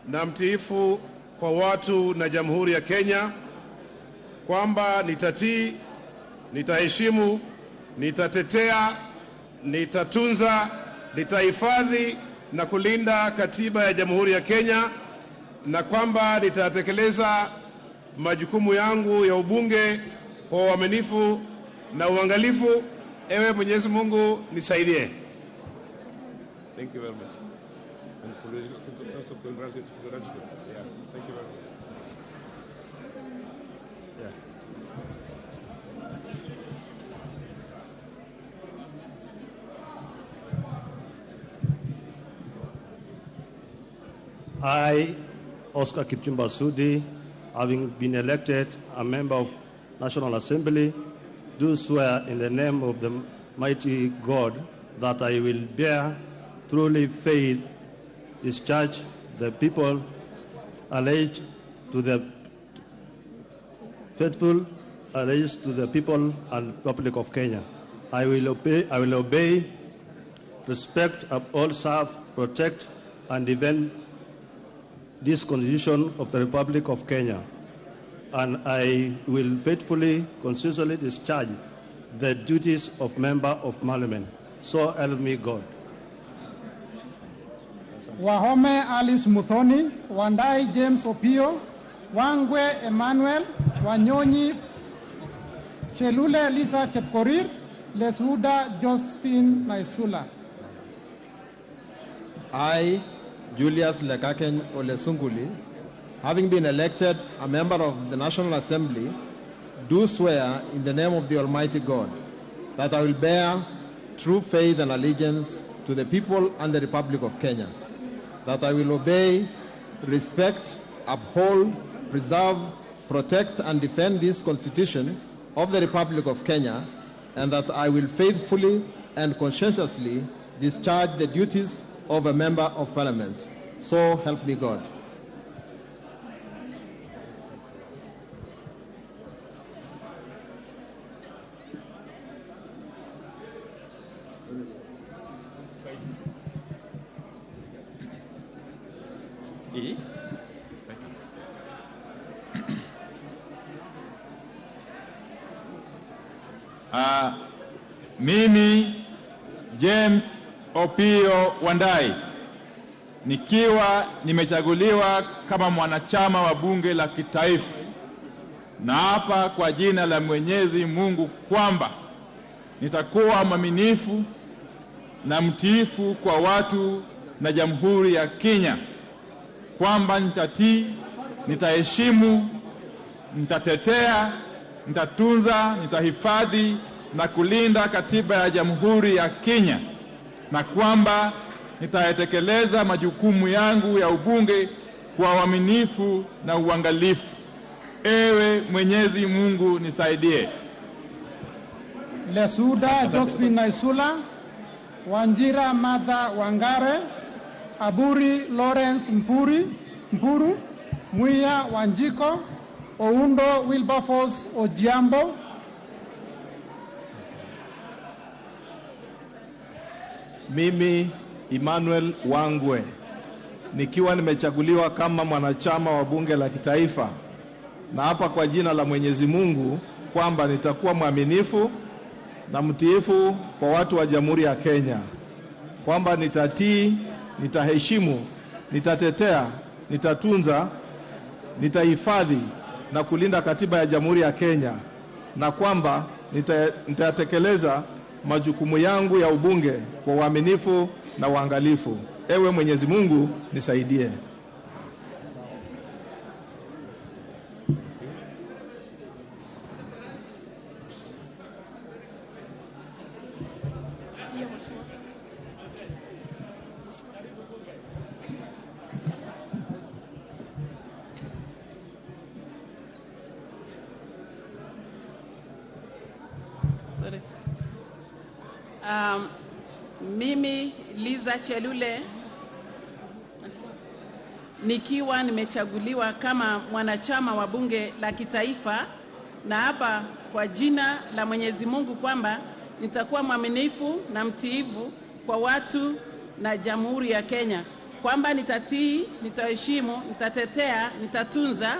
na mtiifu kwa watu na Jamhuri ya Kenya, kwamba nitatii, nitaheshimu, nitatetea, nitatunza, nitahifadhi na kulinda katiba ya Jamhuri ya Kenya, na kwamba nitatekeleza majukumu yangu ya ubunge kwa uaminifu na uangalifu. Ewe Mwenyezi Mungu nisaidie. Thank you very much. And also congratulations. Yeah. Thank you very much. Yeah.
I, Oscar Kipchumba Sudi, having been elected a member of National Assembly, do swear in the name of the mighty God that I will bear truly faith, discharge the people alleged to the faithful alleged to the people and Republic of Kenya. I will obey, respect, uphold, serve, protect, and defend this Constitution of the Republic of Kenya. And I will faithfully, consistently discharge the duties of Member of Parliament. So help me God.
Wahome Alice Muthoni, Wandai James Opio, Wangwe Emmanuel, Wanyonyi Chelule Lisa Chepkorir, Lesuda Josephine Naisula.
I, Julius Lekaken Olesunguli, having been elected a member of the National Assembly, do swear in the name of the Almighty God that I will bear true faith and allegiance to the people and the Republic of Kenya, that I will obey, respect, uphold, preserve, protect, and defend this Constitution of the Republic of Kenya, and that I will faithfully and conscientiously discharge the duties of a Member of Parliament. So help me God.
Mimi James Opio Wandai, nikiwa nimechaguliwa kama mwanachama wa bunge la kitaifa, na hapa kwa jina la Mwenyezi Mungu kwamba nitakuwa mwaminifu na mtiifu kwa watu na Jamhuri ya Kenya, kwamba nitatii, nitaheshimu, nitatetea, nitatunza, nitahifadhi na kulinda katiba ya Jamhuri ya Kenya, na kwamba nitatekeleza majukumu yangu ya ubunge kwa uaminifu na uangalifu. Ewe Mwenyezi Mungu nisaidie.
Lesuda Josephine Naisula, Wanjira Martha Wangare, Aburi Lawrence Mpuru, Muya Wanjiko, Oundo Wilberforce Ojiambo.
Mimi Emmanuel Wangwe, nikiwa nimechaguliwa kama mwanachama wa bunge la kitaifa, na hapa kwa jina la Mwenyezi Mungu kwamba nitakuwa mwaminifu na mtiifu kwa watu wa Jamhuri ya Kenya, kwamba nitatii, nitaheshimu, nitatetea, nitatunza, nitahifadhi na kulinda katiba ya Jamhuri ya Kenya, na kwamba nitatekeleza majukumu yangu ya ubunge kwa uaminifu na uangalifu. Ewe Mwenyezi Mungu nisaidie.
Mimi Liza Chelule, nikiwa nimechaguliwa kama mwanachama wa bunge la kitaifa, na hapa kwa jina la Mwenyezi Mungu kwamba nitakuwa mwaminifu na mtiifu kwa watu na Jamhuri ya Kenya, kwamba nitatii, nitaheshimu, nitatetea, nitatunza,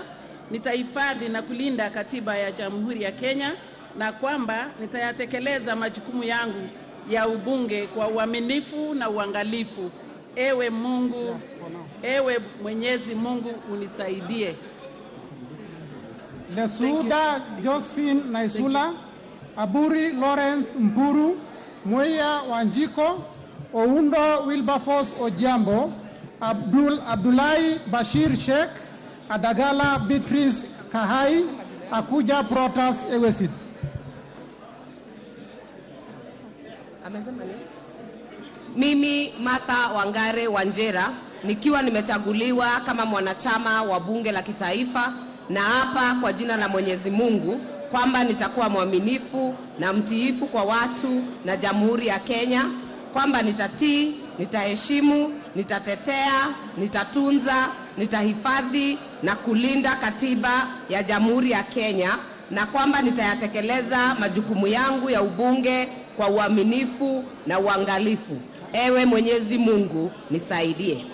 nitahifadhi na kulinda katiba ya Jamhuri ya Kenya, na kwamba nitayatekeleza majukumu yangu ya ubunge kwa uaminifu na uangalifu. Ewe Mungu, ewe Mwenyezi Mungu unisaidie.
Lesuda Josephine Naisula, Aburi Lawrence Mpuru, Muya Wanjiko, Oundo Wilberforce Ojiambo, Abdullahi Bashir Sheikh, Adagala Beatrice Kahai, Akuja Protas Ewesit.
Mimi Martha Wangare Wanjera,
nikiwa nimechaguliwa kama mwanachama wa bunge la kitaifa, na hapa kwa jina la Mwenyezi Mungu kwamba nitakuwa mwaminifu na mtiifu kwa watu na Jamhuri ya Kenya, kwamba nitatii, nitaheshimu, nitatetea, nitatunza, nitahifadhi na kulinda katiba ya Jamhuri ya Kenya, na kwamba nitayatekeleza majukumu yangu ya ubunge kwa uaminifu na uangalifu. Ewe Mwenyezi Mungu nisaidie.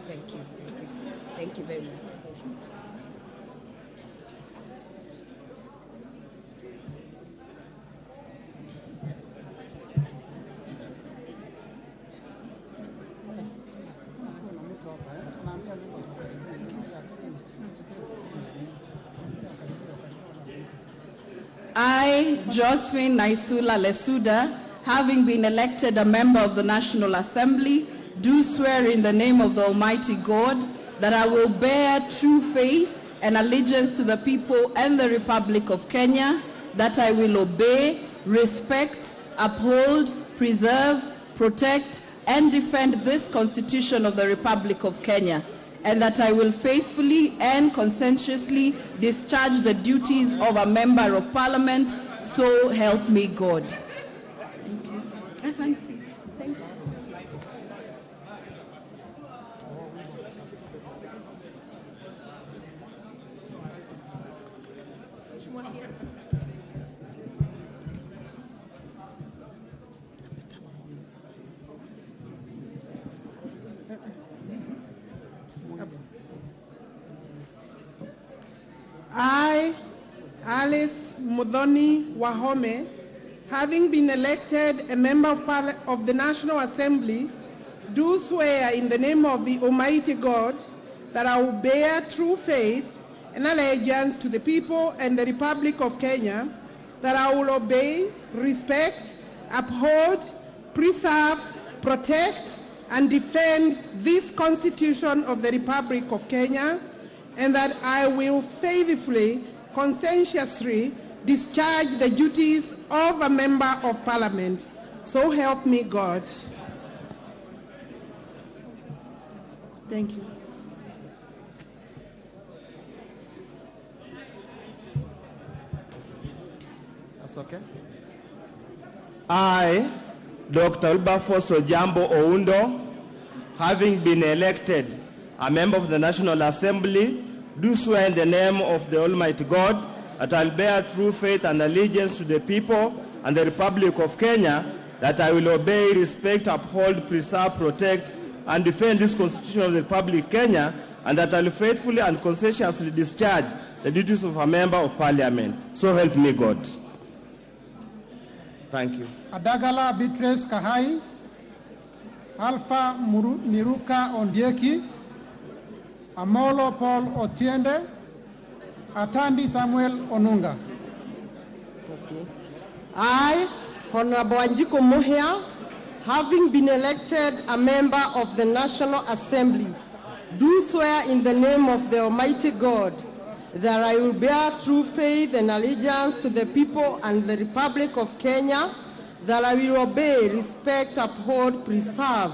Thank you. Thank you very much.
I, Josephine Naisula Lesuda, having been elected a member of the National Assembly, do swear in the name of the Almighty God that I will bear true faith and allegiance to the people and the Republic of Kenya, that I will obey, respect, uphold, preserve, protect, and defend this Constitution of the Republic of Kenya, and that I will faithfully and conscientiously discharge the duties of a Member of Parliament, so help me God. Thank you. Asante. Thank you.
I, Alice Muthoni Wahome, having been elected a member of the National Assembly, do swear in the name of the Almighty God that I will bear true faith and allegiance to the people and the Republic of Kenya, that I will obey, respect, uphold, preserve, protect, and defend this Constitution of the Republic of Kenya, and that I will faithfully, conscientiously discharge the duties of a Member of Parliament. So help me God. Thank you.
That's okay.
I, Dr. Wilberforce Ojambo Oundo, having been elected a member of the National Assembly, do swear in the name of the Almighty God that I will bear true faith and allegiance to the people and the Republic of Kenya, that I will obey, respect, uphold, preserve, protect, and defend this Constitution of the Republic of Kenya, and that I will faithfully and conscientiously discharge the duties of a Member of Parliament. So help me God. Thank you.
Adagala Beatrice Kahai, Alpha Miruka Ondieki, Amolo Paul Otiende, Atandi Samuel Onunga.
Okay. I, Honorable Wanjiku Muhia, having been elected a member of the National Assembly, do swear in the name of the Almighty God that I will bear true faith and allegiance to the people and the Republic of Kenya, that I will obey, respect, uphold, preserve,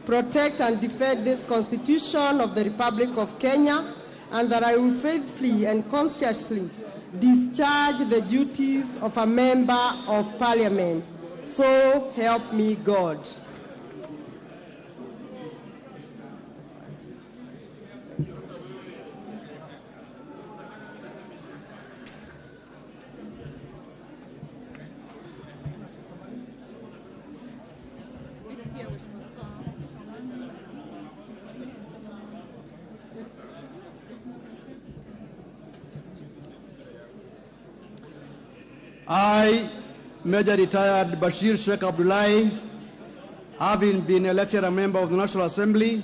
protect, and defend this Constitution of the Republic of Kenya, and that I will faithfully and conscientiously discharge the duties of a Member of Parliament. So help me God.
I, Major Retired Bashir Sheikh Abdullahi, having been elected a member of the National Assembly,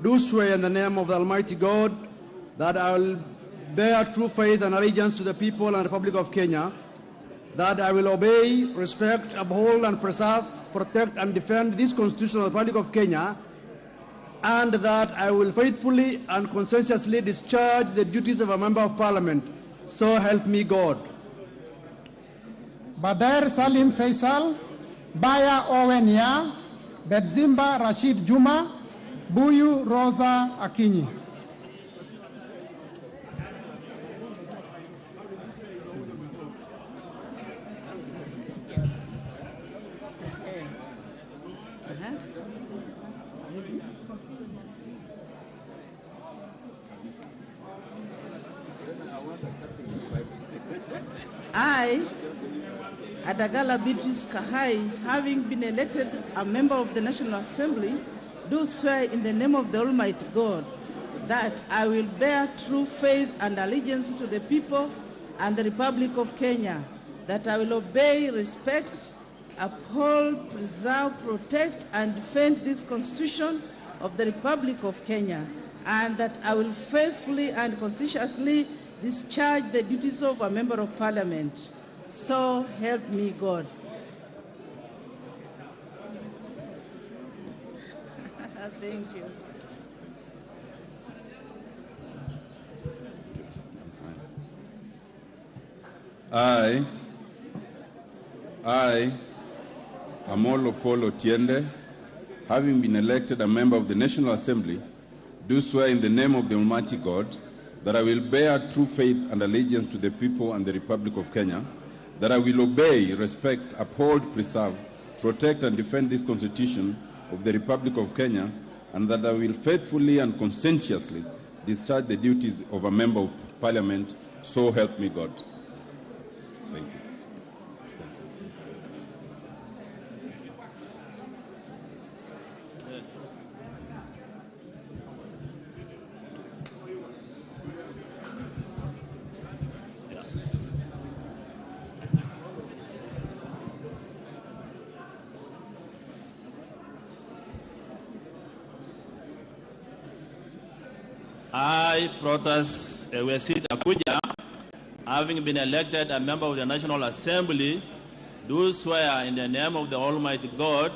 do swear in the name of the Almighty God that I will bear true faith and allegiance to the people and Republic of Kenya, that I will obey, respect, uphold, and preserve, protect, and defend this Constitution of the Republic of Kenya, and that I will faithfully and conscientiously discharge the duties of a Member of Parliament. So help me God.
Badair Salim Faisal, Baya Owenia, Bedzimba Rashid Juma,
Buyu Rosa Akinyi.
I, Adagala Beatrice Kahai, having been elected a member of the National Assembly, do swear in the name of the Almighty God that I will bear true faith and allegiance to the people and the Republic of Kenya, that I will obey, respect, uphold, preserve, protect, and defend this Constitution of the Republic of Kenya, and that I will faithfully and conscientiously discharge the duties of a member of parliament. So help me God. Thank you.
I, Amolo Paul Otiende, having been elected a member of the National Assembly, do swear in the name of the Almighty God that I will bear true faith and allegiance to the people and the Republic of Kenya, that I will obey, respect, uphold, preserve, protect, and defend this Constitution of the Republic of Kenya, and that I will faithfully and conscientiously discharge the duties of a member of Parliament. So help me God. Thank you.
I, Protas Ewesit Akuja, having been elected a member of the National Assembly, do swear in the name of the Almighty God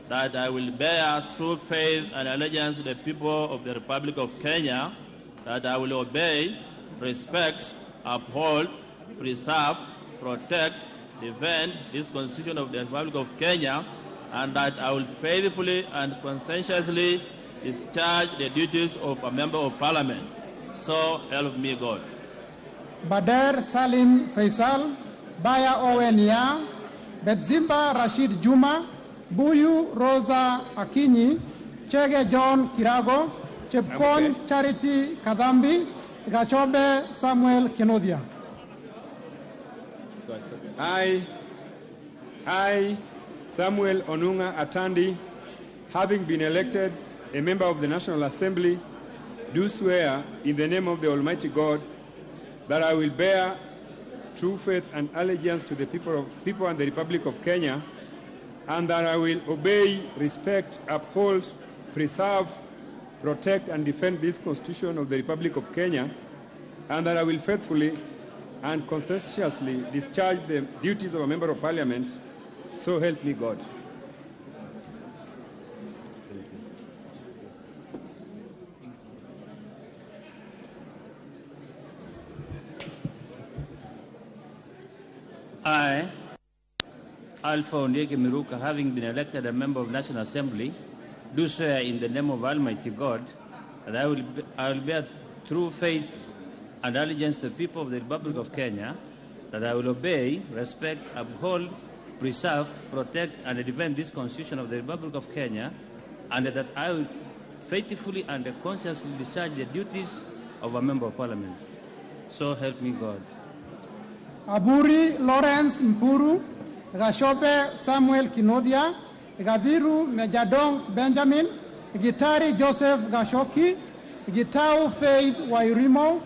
that I will bear true faith and allegiance to the people of the Republic of Kenya, that I will obey, respect, uphold, preserve, protect, defend this Constitution of the Republic of Kenya, and that I will faithfully and conscientiously discharge the duties of a member of Parliament. So help me God.
Bader Salim Faisal, Baya Owen Ya, Betzimba Rashid Juma, Buyu Rosa Akinyi, Chege John Kirago, Chepkon Charity Kadambi, Gachobe Samuel Kenodia.
I, Samuel Onunga Atandi, having been elected a member of the National Assembly, do swear in the name of the Almighty God that I will bear true faith and allegiance to the people and the Republic of Kenya, and that I will obey, respect, uphold, preserve, protect, and defend this Constitution of the Republic of Kenya, and that I will faithfully and conscientiously discharge the duties of a member of Parliament. So help me God.
I, Alpha Onyeke Miruka, having been elected a member of National Assembly, do swear in the name of Almighty God that I will bear true faith and allegiance to the people of the Republic of Kenya, that I will obey, respect, uphold, preserve, protect, and defend this Constitution of the Republic of Kenya, and that I will faithfully and conscientiously discharge the duties of a member of Parliament. So help me God.
Aburi Lawrence Mpuru, Gashope Samuel Kinodia, Gadiru Mejadong Benjamin, Gitari Joseph Gashoki, Gitau Faith Wairimo,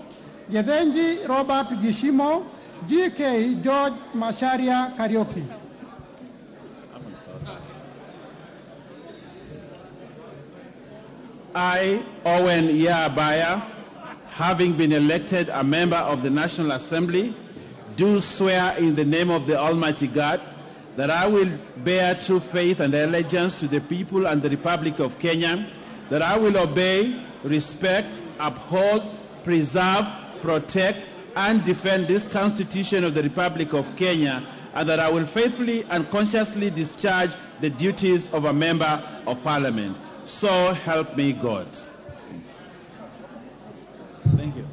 Gedenji Robert Gishimo, GK George Masharia Karaoke.
I, Owen Yaabaya, having been elected a member of the National Assembly, do swear in the name of the Almighty God that I will bear true faith and allegiance to the people and the Republic of Kenya, that I will obey, respect, uphold, preserve, protect, and defend this Constitution of the Republic of Kenya, and that I will faithfully and conscientiously discharge the duties of a member of Parliament.
So help me God. Thank you.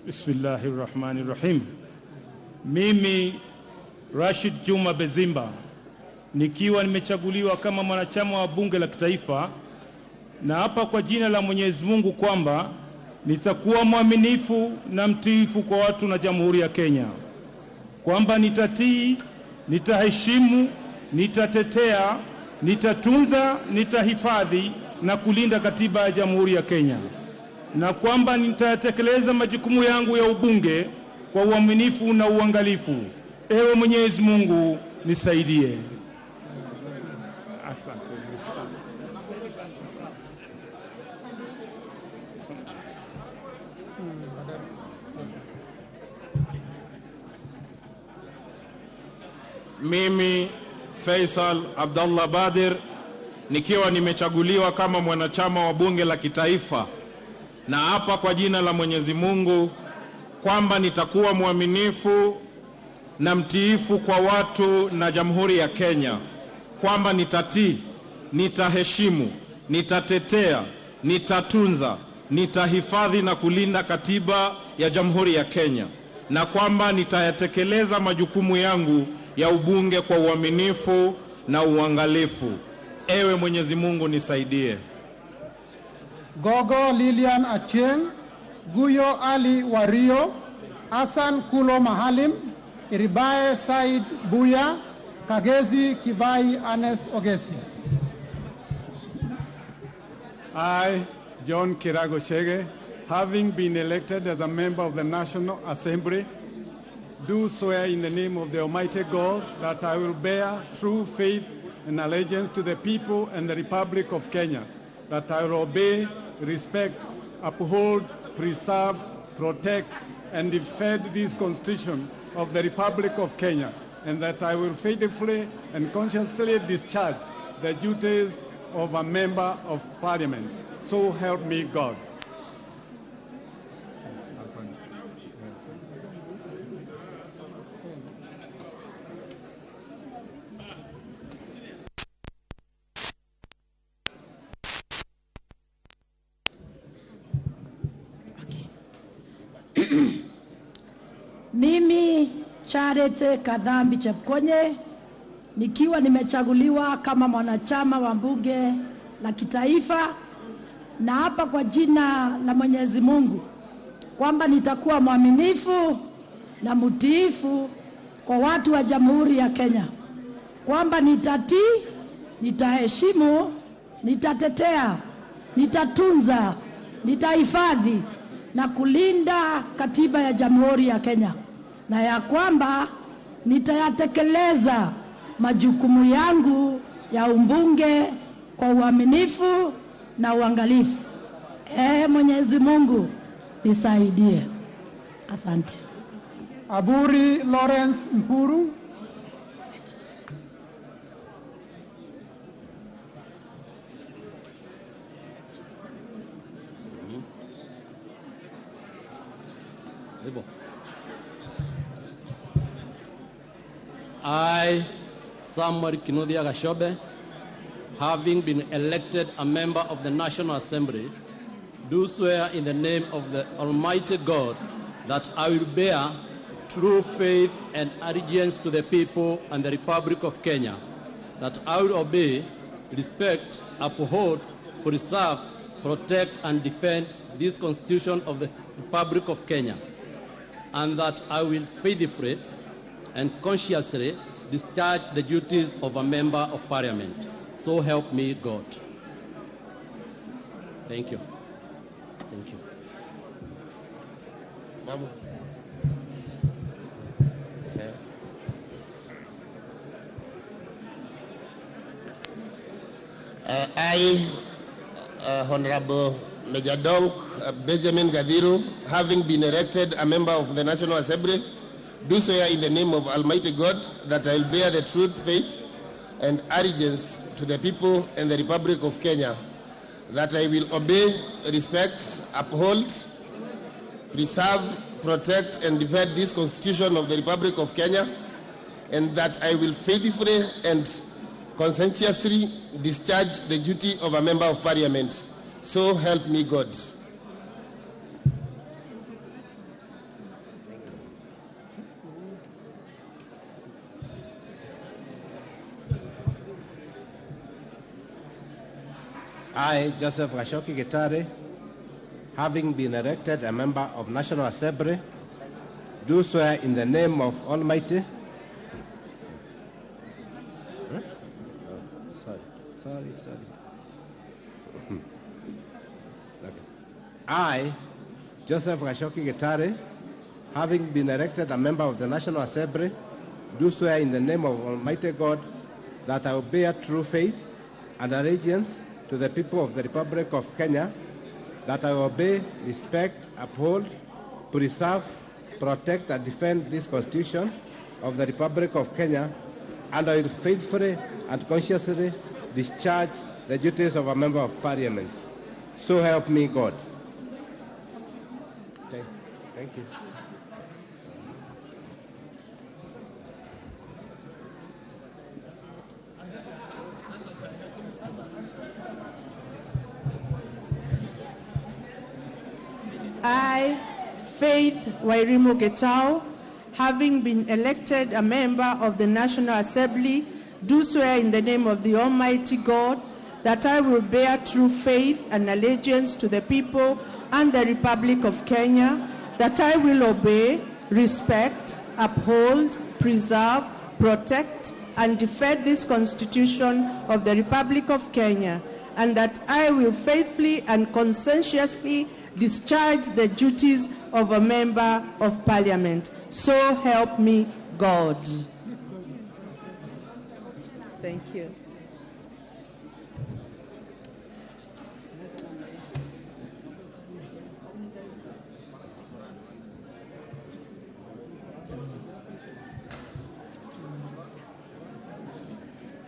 Bismillahirrahmanirrahim. Mimi Rashid Juma Bezimba nikiwa nimechaguliwa kama mwanachama wa bunge la kitaifa, na hapa kwa jina la Mwenyezi Mungu kwamba nitakuwa mwaminifu na mtiifu kwa watu na Jamhuri ya Kenya, kwamba nitatii, nitaheshimu, nitatetea, nitatunza, nitahifadhi na kulinda katiba ya Jamhuri ya Kenya, na kwamba nitatekeleza majukumu yangu ya ubunge kwa uaminifu na uangalifu. Ewe Mwenyezi Mungu nisaidie. Asante.
Mimi Faisal Abdallah Badir nikiwa nimechaguliwa kama mwanachama wa bunge la kitaifa, na hapa kwa jina la Mwenyezi Mungu kwamba nitakuwa mwaminifu na mtiifu kwa watu na Jamhuri ya Kenya, kwamba nitatii, nitaheshimu, nitatetea, nitatunza, nitahifadhi na kulinda katiba ya Jamhuri ya Kenya, na kwamba nitayatekeleza majukumu yangu ya ubunge kwa uaminifu na uangalifu. Ewe Mwenyezi Mungu nisaidie.
Gogo Lilian Achieng, Guyo Ali Wario, Hassan Kulo Mahalim, Iribae Said Buya, Kagezi Kivai Ernest Ogesi.
I, John Kirago Shege, having been elected as a member of the National Assembly, do swear in the name of the Almighty God that I will bear true faith and allegiance to the people and the Republic of Kenya, that I will obey, respect, uphold, preserve, protect, and defend this Constitution of the Republic of Kenya, and that I will faithfully and consciously discharge the duties of a member of Parliament. So help me God.
Mimi Charity Kadhambi Chepkonye nikiwa nimechaguliwa kama mwanachama wa bunge la kitaifa, na hapa kwa jina la Mwenyezi Mungu kwamba nitakuwa mwaminifu na mtiifu kwa watu wa Jamhuri ya Kenya, kwamba nitatii, nitaheshimu, nitatetea, nitatunza, nitahifadhi na kulinda katiba ya Jamhuri ya Kenya, na ya kwamba nitayatekeleza majukumu yangu ya ubunge kwa uaminifu na uangalifu. Mwenyezi Mungu nisaidie. Asante.
Aburi Lawrence Mpuru.
I, Samuel Kinuthia Gashobe, having been elected a member of the National Assembly, do swear in the name of the Almighty God that I will bear true faith and allegiance to the people and the Republic of Kenya, that I will obey, respect, uphold, preserve, protect, and defend this Constitution of the Republic of Kenya, and that I will faithfully and conscientiously discharge the duties of a member of Parliament. So help me God. Thank you. Thank you.
Mama. I, Honorable Major Donk Benjamin Gadhiru, having been elected a member of the National Assembly, do swear in the name of Almighty God that I will bear the truth, faith, and allegiance to the people and the Republic of Kenya, that I will obey, respect, uphold,
preserve, protect, and defend this Constitution of the Republic of Kenya, and that I will faithfully and conscientiously discharge the duty of a member of Parliament. So help me God.
I, Joseph Gashoki Gitare, having been elected a member of National Assembly, do swear in the name of Almighty. Sorry. Okay. I, Joseph Gashoki Gitare, having been elected a member of the National Assembly, do swear in the name of Almighty God that I will bear true faith and allegiance to the people of the Republic of Kenya, that I will obey, respect, uphold, preserve, protect, and defend this Constitution of the Republic of Kenya, and I will faithfully and conscientiously discharge the duties of a member of Parliament. So help me God. Okay. Thank you.
I, Faith Wairimu Getao, having been elected a member of the National Assembly, do swear in the name of the Almighty God that I will bear true faith and allegiance to the people and the Republic of Kenya, that I will obey, respect, uphold, preserve, protect, and defend this Constitution of the Republic of Kenya, and that I will faithfully and conscientiously discharge the duties of a member of Parliament. So help me God. Thank you.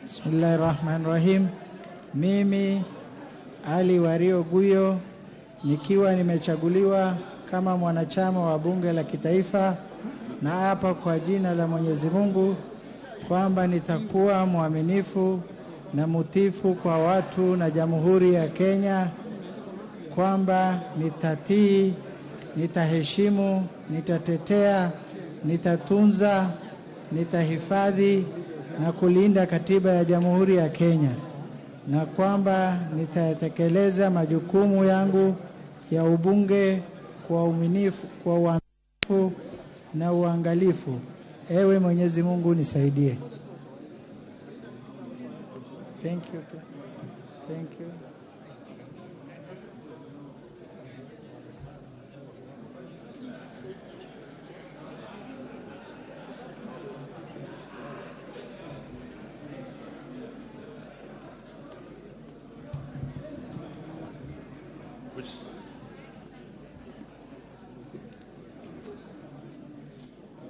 Bismillahirrahmanirrahim. Mimi Ali Wario Guyo nikiwa nimechaguliwa kama mwanachama wa bunge la kitaifa, na hapa kwa jina la Mwenyezi Mungu kwamba nitakuwa mwaminifu na mutifu kwa watu na Jamhuri ya Kenya, kwamba nitatii, nitaheshimu, nitatetea, nitatunza, nitahifadhi na kulinda katiba ya Jamhuri ya Kenya, na kwamba nitatekeleza majukumu yangu ya ubunge kwa uaminifu, kwa uaminifu na uangalifu. Ewe Mwenyezi Mungu nisaidie. Thank you. Thank you.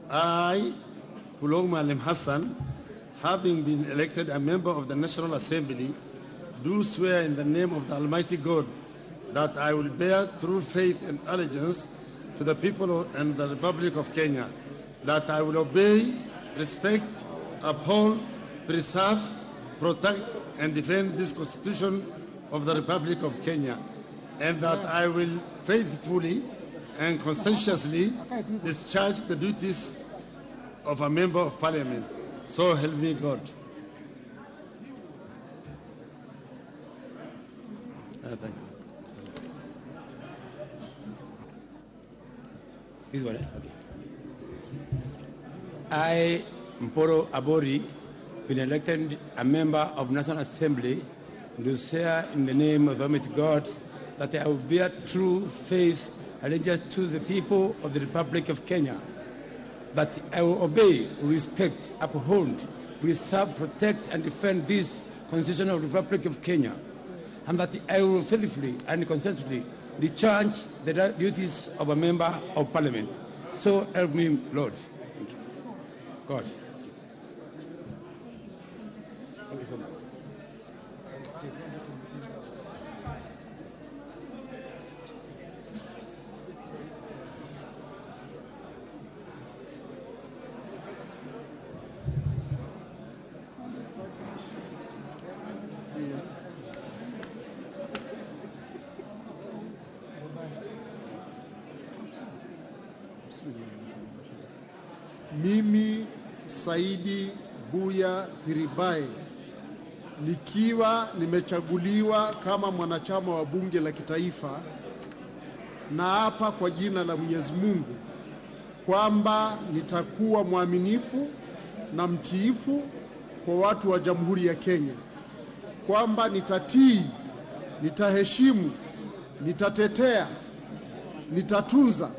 I, Pulong Malim Hassan, having been elected a member of the National Assembly, do swear in the name of the Almighty God that I will bear true faith and allegiance to the people and the Republic of Kenya, that I will obey, respect, uphold, preserve, protect, and defend this Constitution of the Republic of Kenya, and that I will faithfully and conscientiously discharge the duties of a member of Parliament. So help me God. Thank you.
This one, okay. I, Mporo Abori, been elected a member of National Assembly, do swear in the name of Almighty God that I will bear true faith and allegiance to the people of the Republic of Kenya, that I will obey, respect, uphold, preserve, protect, and defend this Constitution of the Republic of Kenya, and that I will faithfully and consistently discharge the duties of a member of Parliament. So help me, Lord. Thank you. God. Thank you so much.
Mimi Saidi Buya Dhiribae nikiwa nimechaguliwa kama mwanachama wa bunge la kitaifa, na hapa kwa jina la Mwenyezi Mungu kwamba nitakuwa mwaminifu na mtiifu kwa watu wa Jamhuri ya Kenya, kwamba nitatii, nitaheshimu, nitatetea, nitatunza,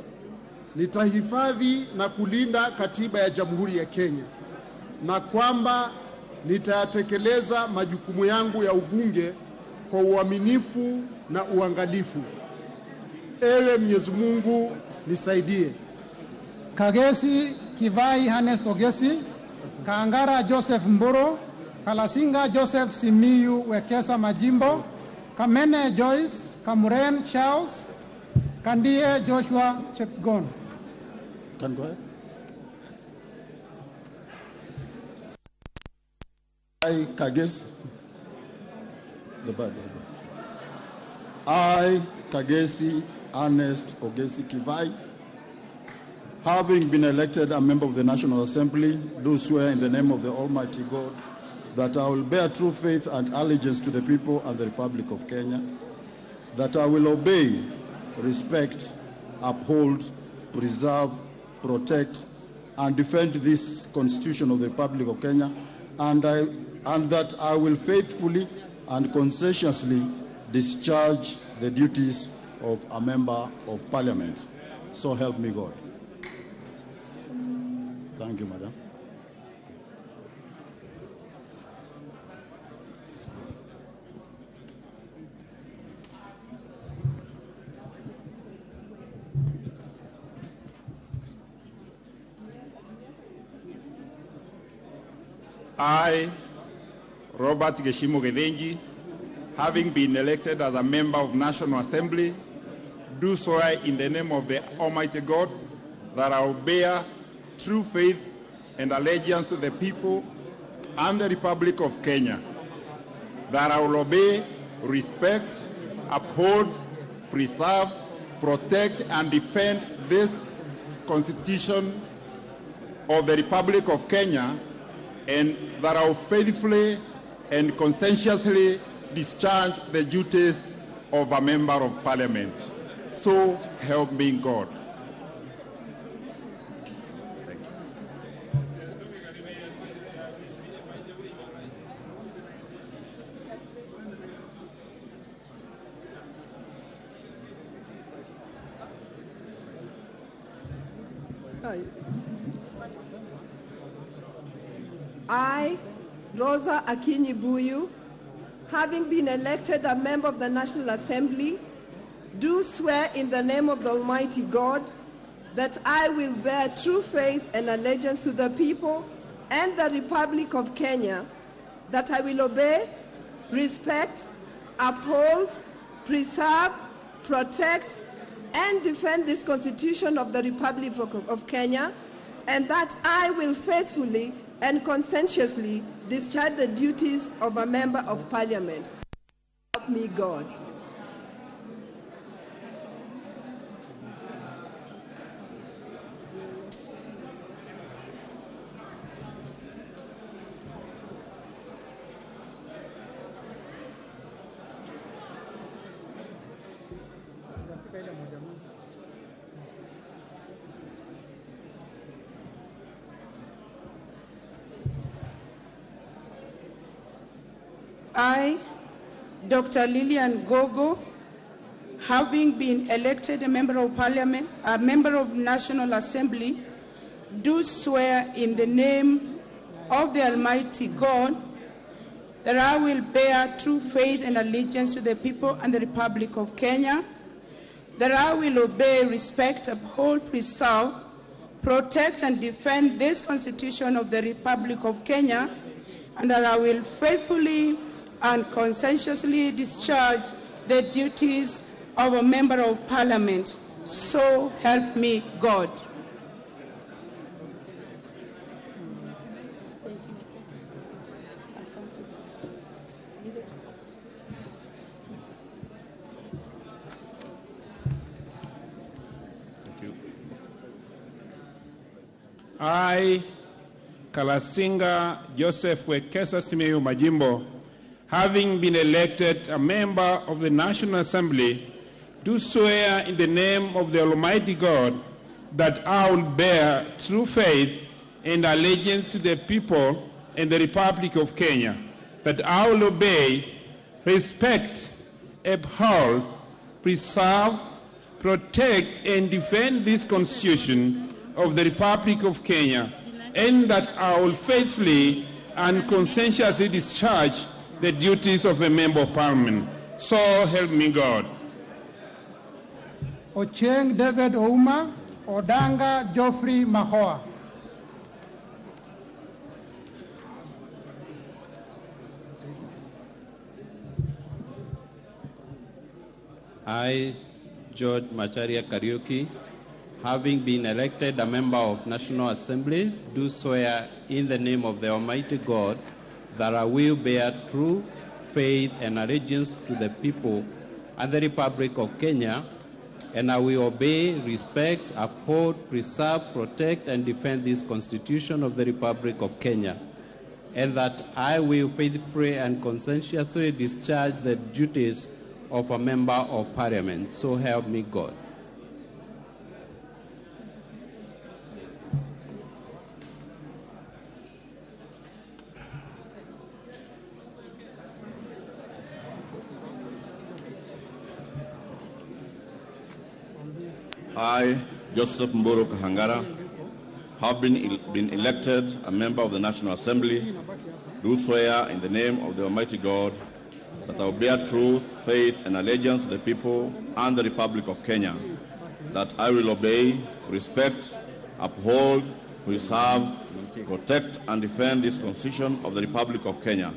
nitahifadhi na kulinda katiba ya Jamhuri ya Kenya, na kwamba nitayatekeleza majukumu yangu ya ubunge kwa uaminifu na uangalifu. Ewe Mwenyezi Mungu nisaidie.
Kagesi Kivai Hanes Ogesi, Kaangara Joseph Mburo, Kalasinga Joseph Simiyu Wekesa Majimbo, Kamene Joyce, Kamuren Charles, Kandie Joshua Chepgon.
Can go ahead.
I, Kagesi, I, Kagesi Ernest Ogesi Kivai, having been elected a member of the National Assembly, do swear in the name of the Almighty God that I will bear true faith and allegiance to the people and the Republic of Kenya, that I will obey, respect, uphold, preserve, protect, and defend this Constitution of the Republic of Kenya, and that I will faithfully and conscientiously discharge the duties of a member of Parliament. So help me God. Thank you, Madam.
I, Robert Geshimo Gedengi, having been elected as a member of National Assembly, do swear in the name of the Almighty God that I will bear true faith and allegiance to the people and the Republic of Kenya, that I will obey, respect, uphold, preserve, protect, and defend this Constitution of the Republic of Kenya, and that I will faithfully and conscientiously discharge the duties of a member of Parliament. So help me God. Thank you.
I, Rosa Akinyi Buyu, having been elected a member of the National Assembly, do swear in the name of the Almighty God that I will bear true faith and allegiance to the people and the Republic of Kenya, that I will obey, respect, uphold, preserve, protect, and defend this Constitution of the Republic of Kenya, and that I will faithfully and conscientiously discharge the duties of a member of Parliament. Help me God.
I, Dr. Lillian Gogo, having been elected a member of Parliament, a member of National Assembly, do swear in the name of the Almighty God that I will bear true faith and allegiance to the people and the Republic of Kenya, that I will obey, respect, uphold, preserve, protect, and defend this Constitution of the Republic of Kenya, and that I will faithfully and conscientiously discharge the duties of a member of Parliament. So help me God.
I, Kalasinga Joseph Wekesa Simeyu Majimbo, having been elected a member of the National Assembly, do swear in the name of the Almighty God that I will bear true faith and allegiance to the people and the Republic of Kenya, that I will obey, respect, uphold, preserve, protect, and defend this Constitution of the Republic of Kenya, and that I will faithfully and conscientiously discharge the duties of a member of Parliament. So help me God.
Ocheng David Ouma, Odanga Geoffrey Mahoa.
I, George Macharia Kariuki, having been elected a member of National Assembly, do swear in the name of the Almighty God that I will bear true faith and allegiance to the people and the Republic of Kenya, and I will obey, respect, uphold, preserve, protect, and defend this Constitution of the Republic of Kenya, and that I will faithfully and conscientiously discharge the duties of a member of Parliament. So help me God.
I, Joseph Mburu Kahangara, have been elected a member of the National Assembly, do swear in the name of the Almighty God that I will bear truth, faith, and allegiance to the people and the Republic of Kenya, that I will obey, respect, uphold, preserve, protect, and defend this Constitution of the Republic of Kenya,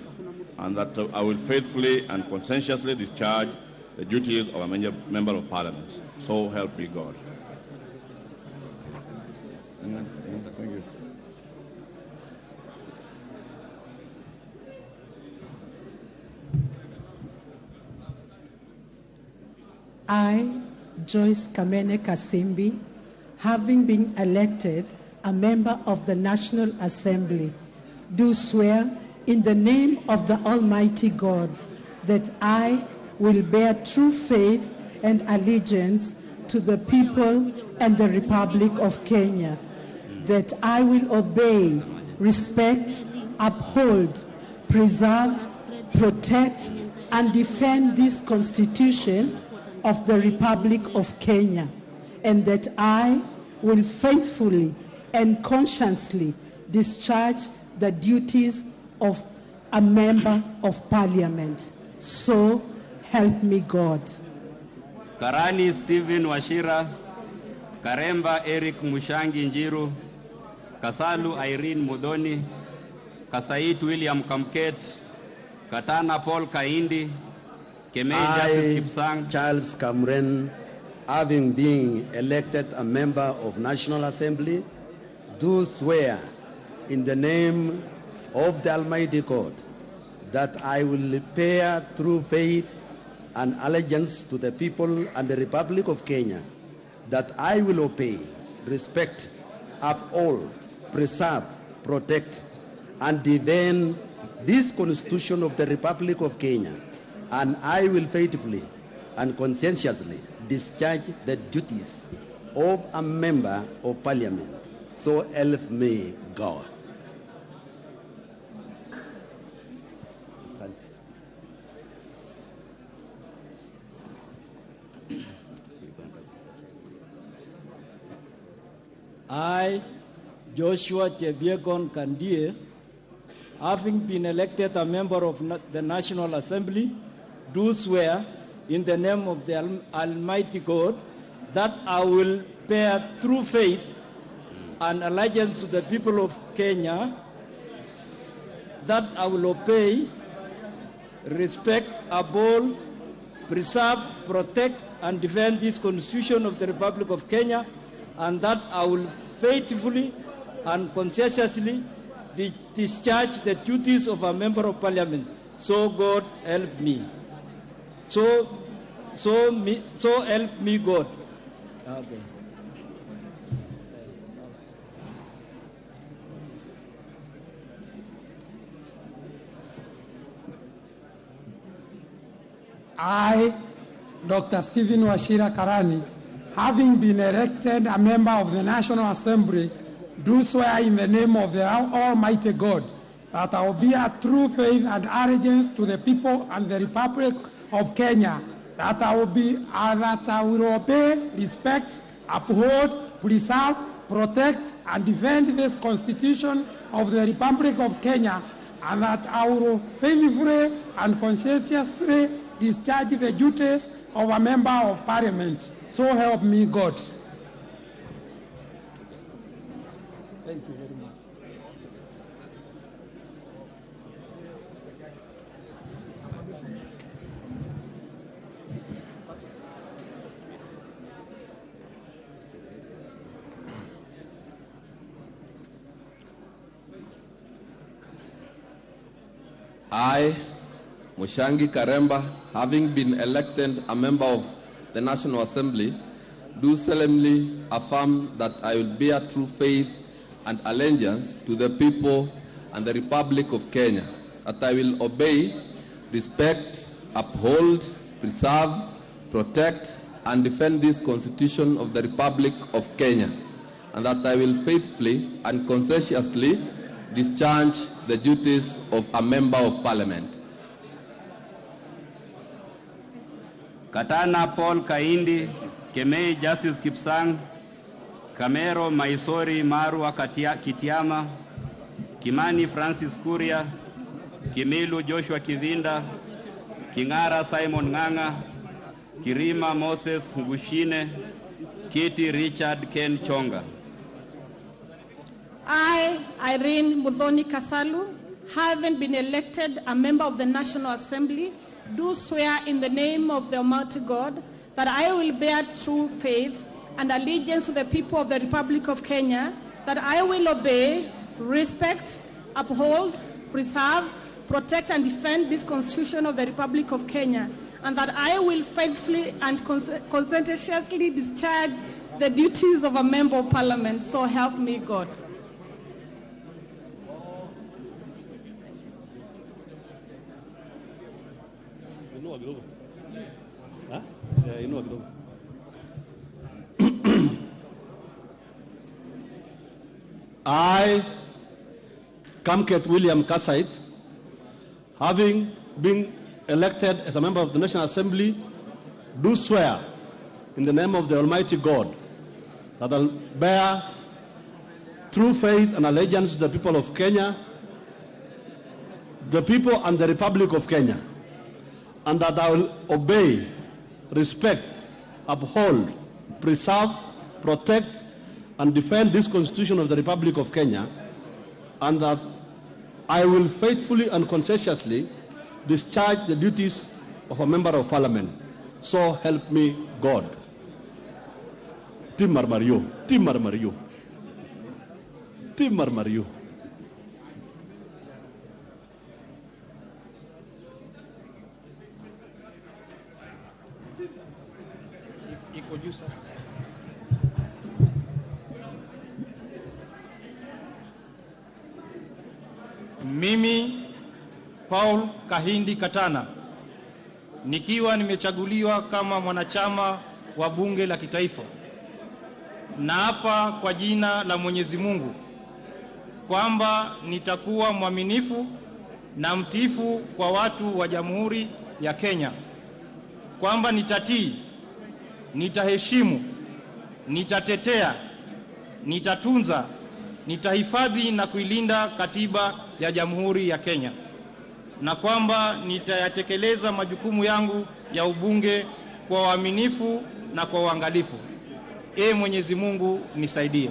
and that I will faithfully and conscientiously discharge the duties of a member of Parliament. So help me God. Thank you.
I, Joyce Kamene Kasimbi, having been elected a member of the National Assembly, do swear in the name of the Almighty God that I will bear true faith and allegiance to the people and the Republic of Kenya, that I will obey, respect, uphold, preserve, protect, and defend this Constitution of the Republic of Kenya, and that I will faithfully and conscientiously discharge the duties of a member of Parliament. So help me God.
Karani Stephen Washira, Karemba Eric Mushangi Njiru, Kasalu Irene Mudoni, Kasait William Kamket, Katana Paul Kaindi,
I, Charles Kamren, having been elected a member of National Assembly, do swear in the name of the Almighty God that I will bear true faith and allegiance to the people and the Republic of Kenya, that I will obey, respect, uphold, preserve, protect, and defend this Constitution of the Republic of Kenya, and I will faithfully and conscientiously discharge the duties of a member of Parliament. So help me God.
I, Joshua Chebiegon Kandie, having been elected a member of the National Assembly, do swear in the name of the Almighty God that I will bear true faith and allegiance to the people of Kenya, that I will obey, respect, uphold, preserve, protect, and defend this Constitution of the Republic of Kenya, and that I will faithfully and conscientiously discharge the duties of a member of Parliament. So God help me. So help me God. Okay.
I, Dr. Stephen Washira Karani, having been elected a member of the National Assembly, do swear in the name of the Almighty God that I will bear true faith and allegiance to the people and the Republic of Kenya, that I will obey, respect, uphold, preserve, protect, and defend this Constitution of the Republic of Kenya, and that I will faithfully and conscientiously discharge the duties of a member of Parliament. So help me God. Thank you very much.
I, Mushangi Karemba, having been elected a member of the National Assembly, do solemnly affirm that I will bear true faith and allegiance to the people and the Republic of Kenya, that I will obey, respect, uphold, preserve, protect, and defend this Constitution of the Republic of Kenya, and that I will faithfully and conscientiously discharge the duties of a member of Parliament.
Katana Paul Kaindi, Kemei Justice Kipsang, Kamero Maisori Marwa Kitiama, Kimani Francis Kuria, Kimilu Joshua Kivinda, Kingara Simon Nganga, Kirima Moses Ngushine, Kitty Richard Ken Chonga.
I, Irene Mudhoni Kasalu, having been elected a member of the National Assembly, do swear in the name of the Almighty God that I will bear true faith and allegiance to the people of the Republic of Kenya, that I will obey, respect, uphold, preserve, protect, and defend this Constitution of the Republic of Kenya, and that I will faithfully and conscientiously discharge the duties of a member of Parliament. So help me God.
I, Kamket William Kasait, having been elected as a member of the National Assembly, do swear in the name of the Almighty God that I will bear true faith and allegiance to the people of Kenya, the people and the Republic of Kenya, and that I will obey, respect, uphold, preserve, protect, and defend this Constitution of the Republic of Kenya, and that I will faithfully and conscientiously discharge the duties of a member of Parliament. So help me God. Timar Mario, Timar Mario, Timar Mario.
Mimi Paul Kahindi Katana, nikiwa nimechaguliwa kama mwanachama wa bunge la kitaifa, naapa kwa jina la Mwenyezi Mungu kwamba nitakuwa mwaminifu na mtiifu kwa watu wa Jamhuri ya Kenya, kwamba nitatii, nitaheshimu, nitatetea, nitatunza, nitahifadhi na kuilinda katiba ya Jamhuri ya Kenya, na kwamba nitayatekeleza majukumu yangu ya ubunge kwa uaminifu na kwa uangalifu. Mwenyezi Mungu nisaidie.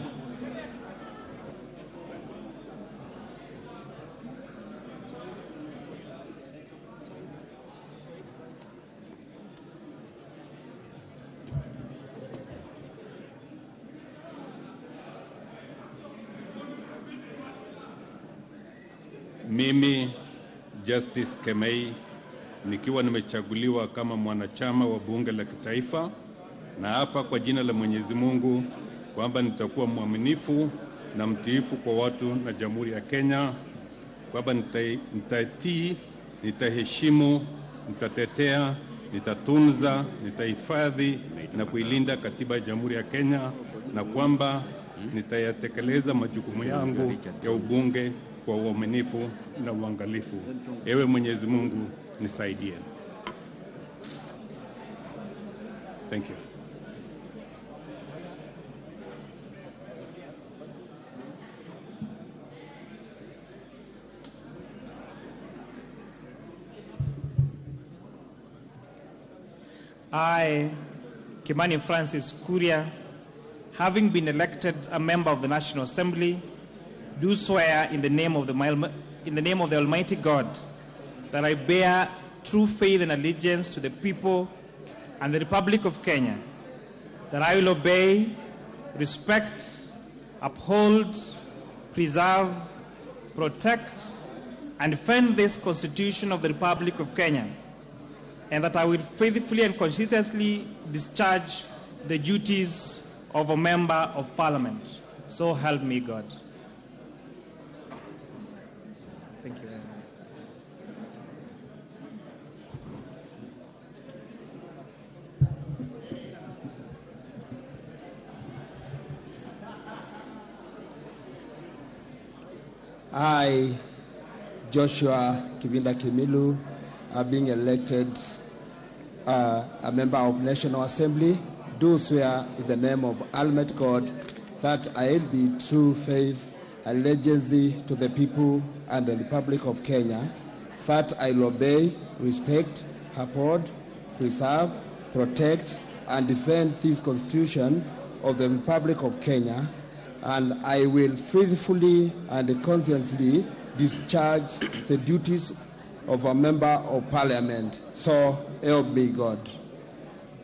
Mimi Justice Kemei, nikiwa nimechaguliwa kama mwanachama wa bunge la kitaifa, na hapa kwa jina la Mwenyezi Mungu kwamba nitakuwa mwaminifu na mtiifu kwa watu na Jamhuri ya Kenya, kwamba nitatii, nitaheshimu, nitatetea, nitatunza, nitahifadhi na kuilinda katiba ya Jamhuri ya Kenya, na kwamba nitayatekeleza majukumu yangu ya ubunge kwa uaminifu na uangalifu. Ewe Mwenyezi Mungu nisaidie. Thank you.
I, Kimani Francis Kuria, having been elected a member of the National Assembly, do swear in the name of the Almighty God that I bear true faith and allegiance to the people and the Republic of Kenya, that I will obey, respect, uphold, preserve, protect, and defend this Constitution of the Republic of Kenya, and that I will faithfully and conscientiously discharge the duties of a member of Parliament. So help me God. Thank you very much.
I, Joshua Kivinda Kimilu, being elected a member of National Assembly, do swear in the name of Almighty God that I will be true faith, allegiance to the people and the Republic of Kenya, that I will obey, respect, uphold, preserve, protect, and defend this Constitution of the Republic of Kenya, and I will faithfully and conscientiously discharge the duties of a member of Parliament. So help me God.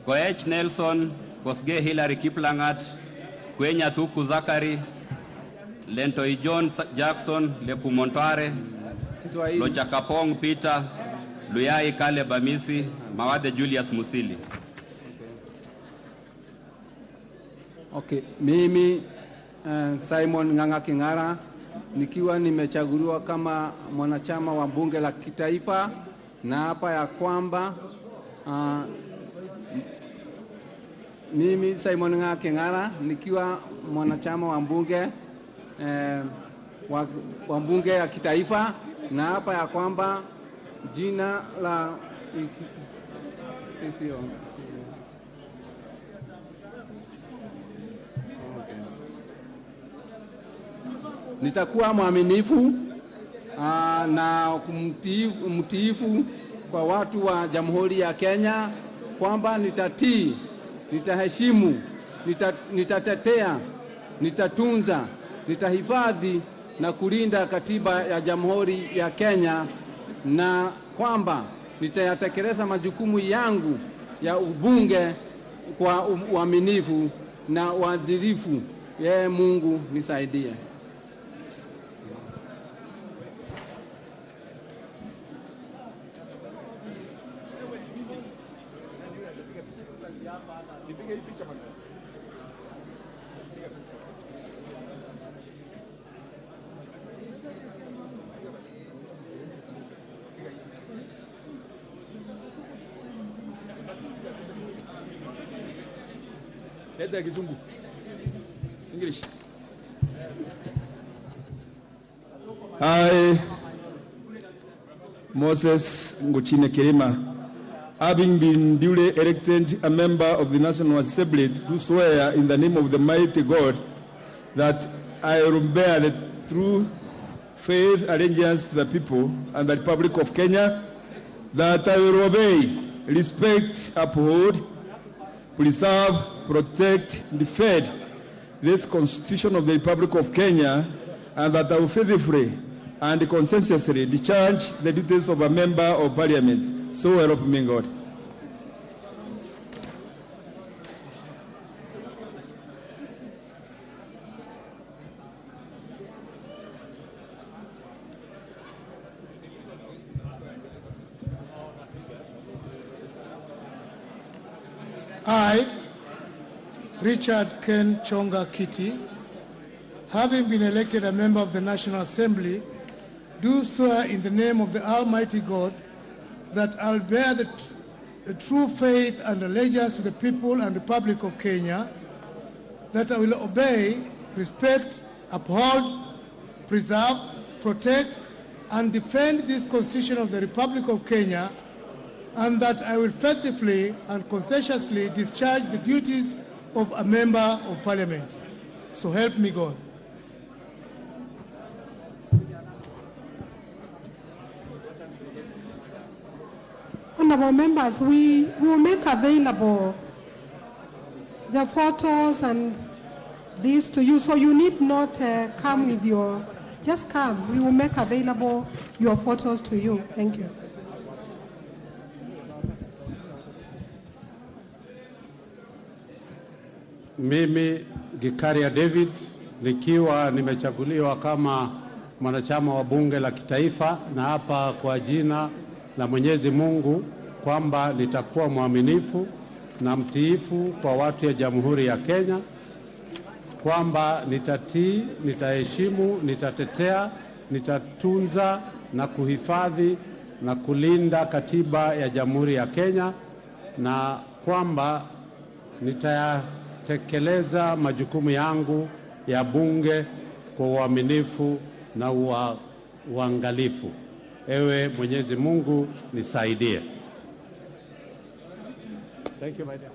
Koech Nelson, Kosge Hillary Kiplangat, Kwenya Thuku Zakari, Lentoi John Jackson, Lekumontare, Lochakapong Peter, Luyai Kale Bamisi, Mawade Julius Musili.
Okay, mimi Simon Ng'ang'a King'ara, nikiwa nimechaguliwa kama mwanachama wa bunge la kitaifa, na hapa ya kwamba mimi Simon Ng'ang'a King'ara nikiwa mwanachama wa bunge wa bunge ya kitaifa, na hapa ya kwamba jina la nitakuwa mwaminifu na mtiifu kwa watu wa Jamhuri ya Kenya, kwamba nitatii, nitaheshimu, nitatetea, nitatunza, nitahifadhi na kulinda katiba ya Jamhuri ya Kenya, na kwamba nitayatekeleza majukumu yangu ya ubunge kwa uaminifu na uadilifu. Yeye Mungu nisaidie.
English. I, Moses Nguchine Kirima, having been duly elected a member of the National Assembly, do swear in the name of the mighty God that I will bear the true faith allegiance to the people and the Republic of Kenya, that I will obey, respect, uphold, preserve, protect, defend this Constitution of the Republic of Kenya, and that I will faithfully and conscientiously discharge the duties of a member of Parliament. So help me God.
I, Richard Ken Chonga Kitty, having been elected a member of the National Assembly, do swear in the name of the Almighty God that I'll bear
a true faith and allegiance to the people and Republic of Kenya, that I will obey, respect, uphold, preserve, protect, and defend this Constitution of the Republic of Kenya, and that I will faithfully and conscientiously discharge the duties of a member of Parliament. So help me God.
Honorable members, we will make available the photos and these to you, so you need not come with your, just come. We will make available your photos to you. Thank you.
Mimi Gikaria David nikiwa nimechaguliwa kama mwanachama wa bunge la kitaifa, na hapa kwa jina la Mwenyezi Mungu kwamba nitakuwa mwaminifu na mtiifu kwa watu ya Jamhuri ya Kenya, kwamba nitatii, nitaheshimu, nitatetea, nitatunza na kuhifadhi na kulinda katiba ya Jamhuri ya Kenya, na kwamba nitatekeleza majukumu yangu ya bunge kwa uaminifu na uangalifu. Ewe Mwenyezi Mungu nisaidie. Thank you, my dear.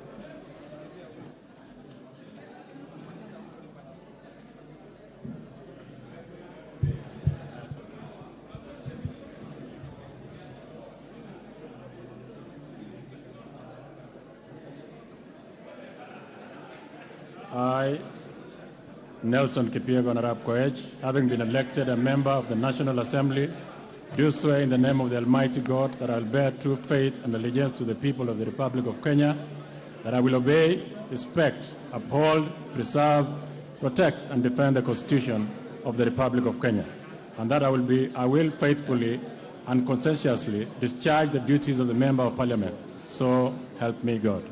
I, Nelson Kipiegon Arap Koech, having been elected a member of the National Assembly, do swear in the name of the Almighty God that I will bear true faith and allegiance to the people of the Republic of Kenya, that I will obey, respect, uphold, preserve, protect, and defend the Constitution of the Republic of Kenya, and that I will faithfully and conscientiously discharge the duties of the Member of Parliament. So help me God.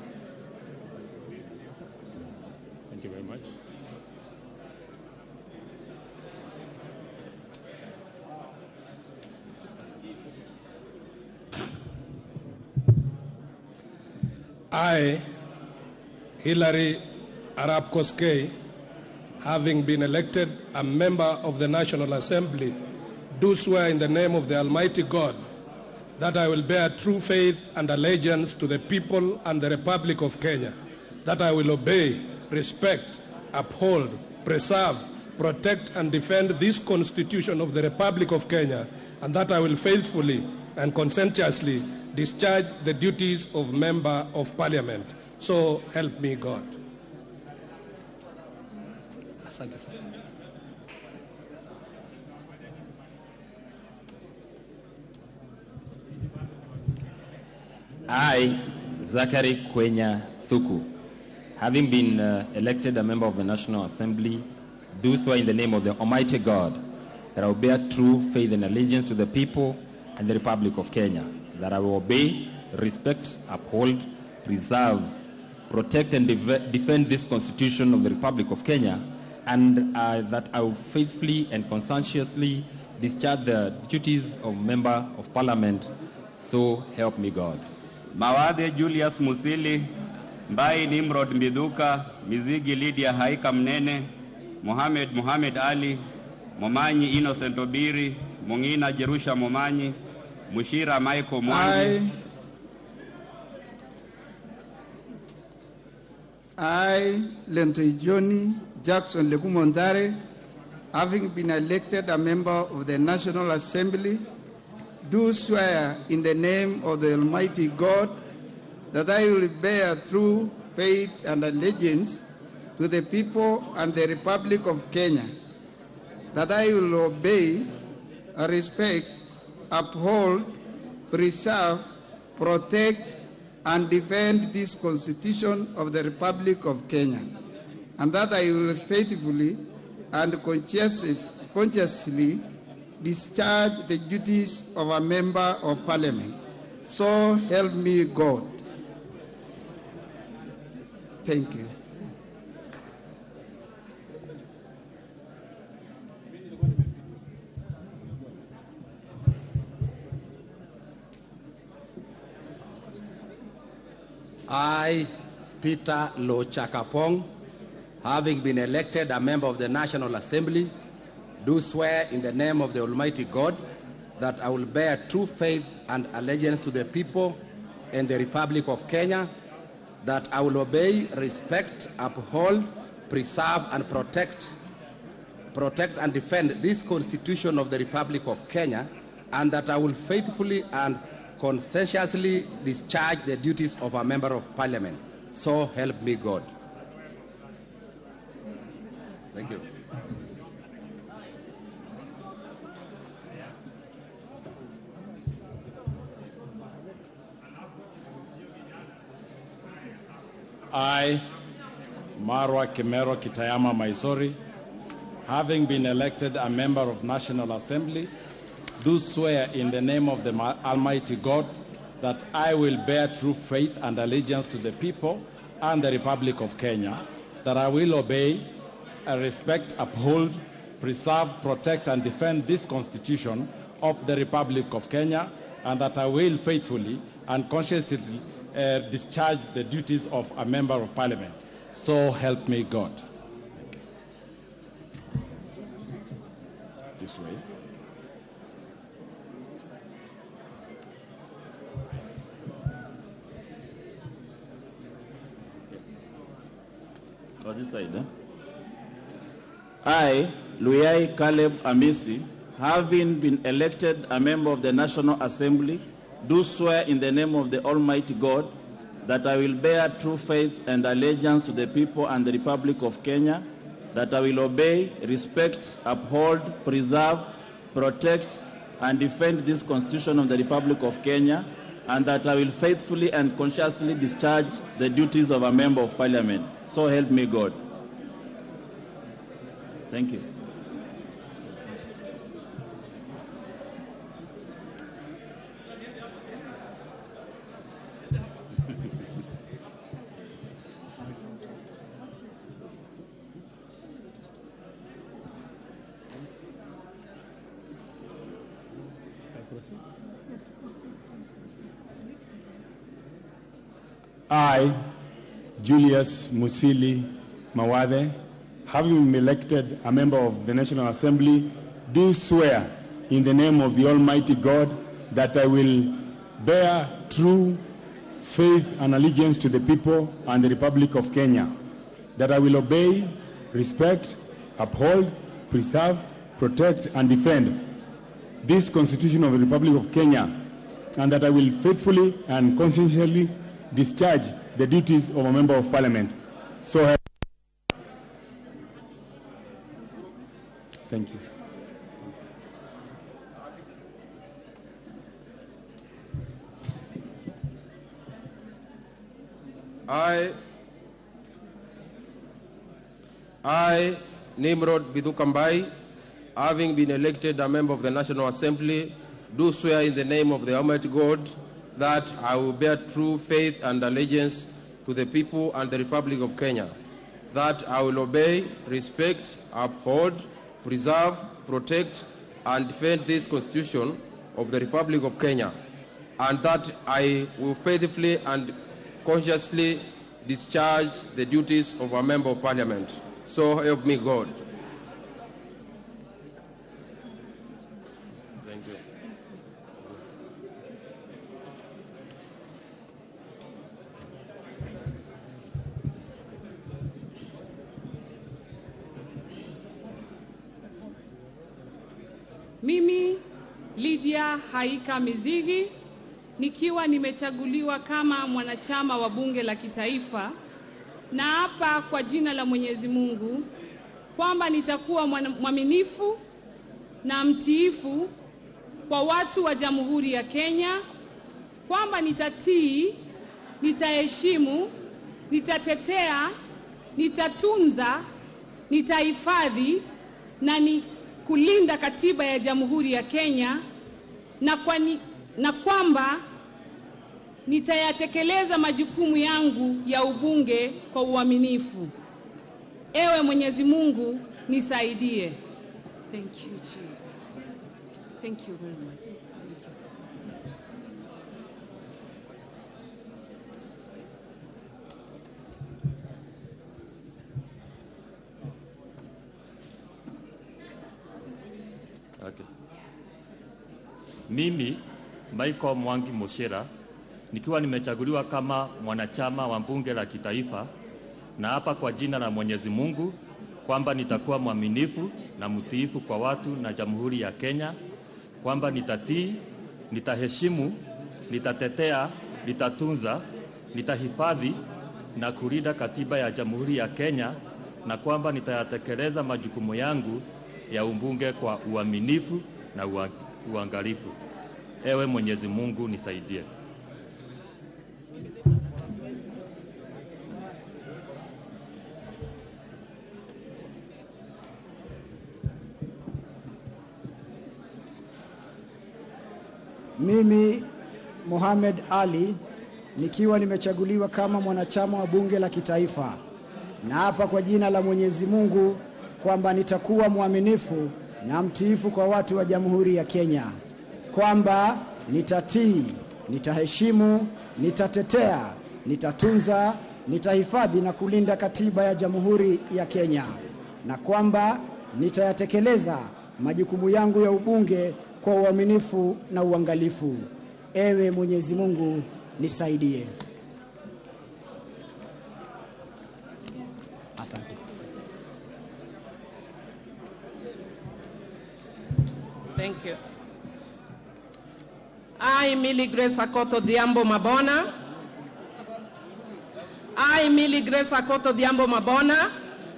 Thank you very much.
I, Hilary Arap Koskei, having been elected a member of the National Assembly, do swear in the name of the Almighty God that I will bear true faith and allegiance to the people and the Republic of Kenya, that I will obey, respect, uphold, preserve, protect, and defend this Constitution of the Republic of Kenya, and that I will faithfully and conscientiously discharge the duties of Member of Parliament. So help me God. Asante sana.
I, Zachary Kwenya Thuku, having been elected a member of the National Assembly, do so in the name of the Almighty God, that I will bear true faith and allegiance to the people and the Republic of Kenya, that I will obey, respect, uphold, preserve, protect, and defend this Constitution of the Republic of Kenya, and that I will faithfully and conscientiously discharge the duties of Member of Parliament. So help me God.
Mawade Julius Musili, Mbai Nimrod Mbiduka, Mizigi Lydia Haika Mnene, Mohamed Ali, Momanyi Innocent Obiri, Mungina Jerusha Momanyi, Mushira Michael Mwangi.
I, Lente Johnny Jackson Lekumondare, having been elected a member of the National Assembly, do swear in the name of the Almighty God that I will bear true faith and allegiance to the people and the Republic of Kenya, that I will obey, respect, uphold, preserve, protect, and defend this Constitution of the Republic of Kenya, and that I will faithfully and conscientiously discharge the duties of a member of Parliament. So help me God. Thank you.
I, Peter Lochakapong, having been elected a member of the National Assembly, do swear in the name of the Almighty God that I will bear true faith and allegiance to the people and the Republic of Kenya, that I will obey, respect, uphold, preserve, and protect and defend this Constitution of the Republic of Kenya, and that I will faithfully and conscientiously discharge the duties of a member of Parliament. So help me God. Thank you.
I, Marwa Kimero Kitayama Maisori, having been elected a member of National Assembly, do swear in the name of the Almighty God that I will bear true faith and allegiance to the people and the Republic of Kenya, that I will obey, respect, uphold, preserve, protect, and defend this Constitution of the Republic of Kenya, and that I will faithfully and conscientiously discharge the duties of a member of Parliament. So help me God. This way.
This side, eh? I, Luyai Caleb Amisi, having been elected a member of the National Assembly, do swear in the name of the Almighty God that I will bear true faith and allegiance to the people and the Republic of Kenya, that I will obey, respect, uphold, preserve, protect, and defend this Constitution of the Republic of Kenya, and that I will faithfully and conscientiously discharge the duties of a member of Parliament. So help me God. Thank you.
I, Julius Musili Mawade, having been elected a member of the National Assembly, do swear in the name of the Almighty God that I will bear true faith and allegiance to the people and the Republic of Kenya, that I will obey, respect, uphold, preserve, protect, and defend this Constitution of the Republic of Kenya, and that I will faithfully and conscientiously discharge the duties of a member of Parliament. So help. Thank you.
I, Nimrod Bidukambai, having been elected a member of the National Assembly, do swear in the name of the Almighty God that I will bear true faith and allegiance to the people and the Republic of Kenya, that I will obey, respect, uphold, preserve, protect, and defend this Constitution of the Republic of Kenya, and that I will faithfully and conscientiously discharge the duties of a member of Parliament. So help me God. Thank you.
Mimi Lydia Haika Mizigi, nikiwa nimechaguliwa kama mwanachama wa bunge la kitaifa, na hapa kwa jina la Mwenyezi Mungu kwamba nitakuwa mwaminifu na mtiifu kwa watu wa Jamhuri ya Kenya, kwamba nitatii, nitaheshimu, nitatetea, nitatunza, nitahifadhi na kulinda katiba ya Jamhuri ya Kenya, na kwamba nitayatekeleza majukumu yangu ya ubunge kwa uaminifu. Ewe Mwenyezi Mungu nisaidie. Thank you, Jesus. Thank you very much. Thank you.
Okay. Mimi Michael Mwangi Mushira nikiwa nimechaguliwa kama mwanachama wa bunge la kitaifa, na hapa kwa jina la Mwenyezi Mungu kwamba nitakuwa mwaminifu na mtiifu kwa watu na Jamhuri ya Kenya, kwamba nitatii, nitaheshimu, nitatetea, nitatunza, nitahifadhi na kulinda katiba ya Jamhuri ya Kenya, na kwamba nitayatekeleza majukumu yangu ya umbunge kwa uaminifu na uangalifu. Ewe Mwenyezi Mungu nisaidie.
Mimi Mohamed Ali nikiwa nimechaguliwa kama mwanachama wa bunge la kitaifa, na hapa kwa jina la Mwenyezi Mungu kwamba nitakuwa mwaminifu na mtiifu kwa watu wa Jamhuri ya Kenya, kwamba nitatii, nitaheshimu, nitatetea, nitatunza, nitahifadhi na kulinda katiba ya Jamhuri ya Kenya, na kwamba nitayatekeleza majukumu yangu ya ubunge kwa uaminifu na uangalifu. Ewe Mwenyezi Mungu nisaidie. Asante.
Thank you. I, Millie Grace Akoto Diambo Mabona. I, Millie Grace Akoto Diambo Mabona,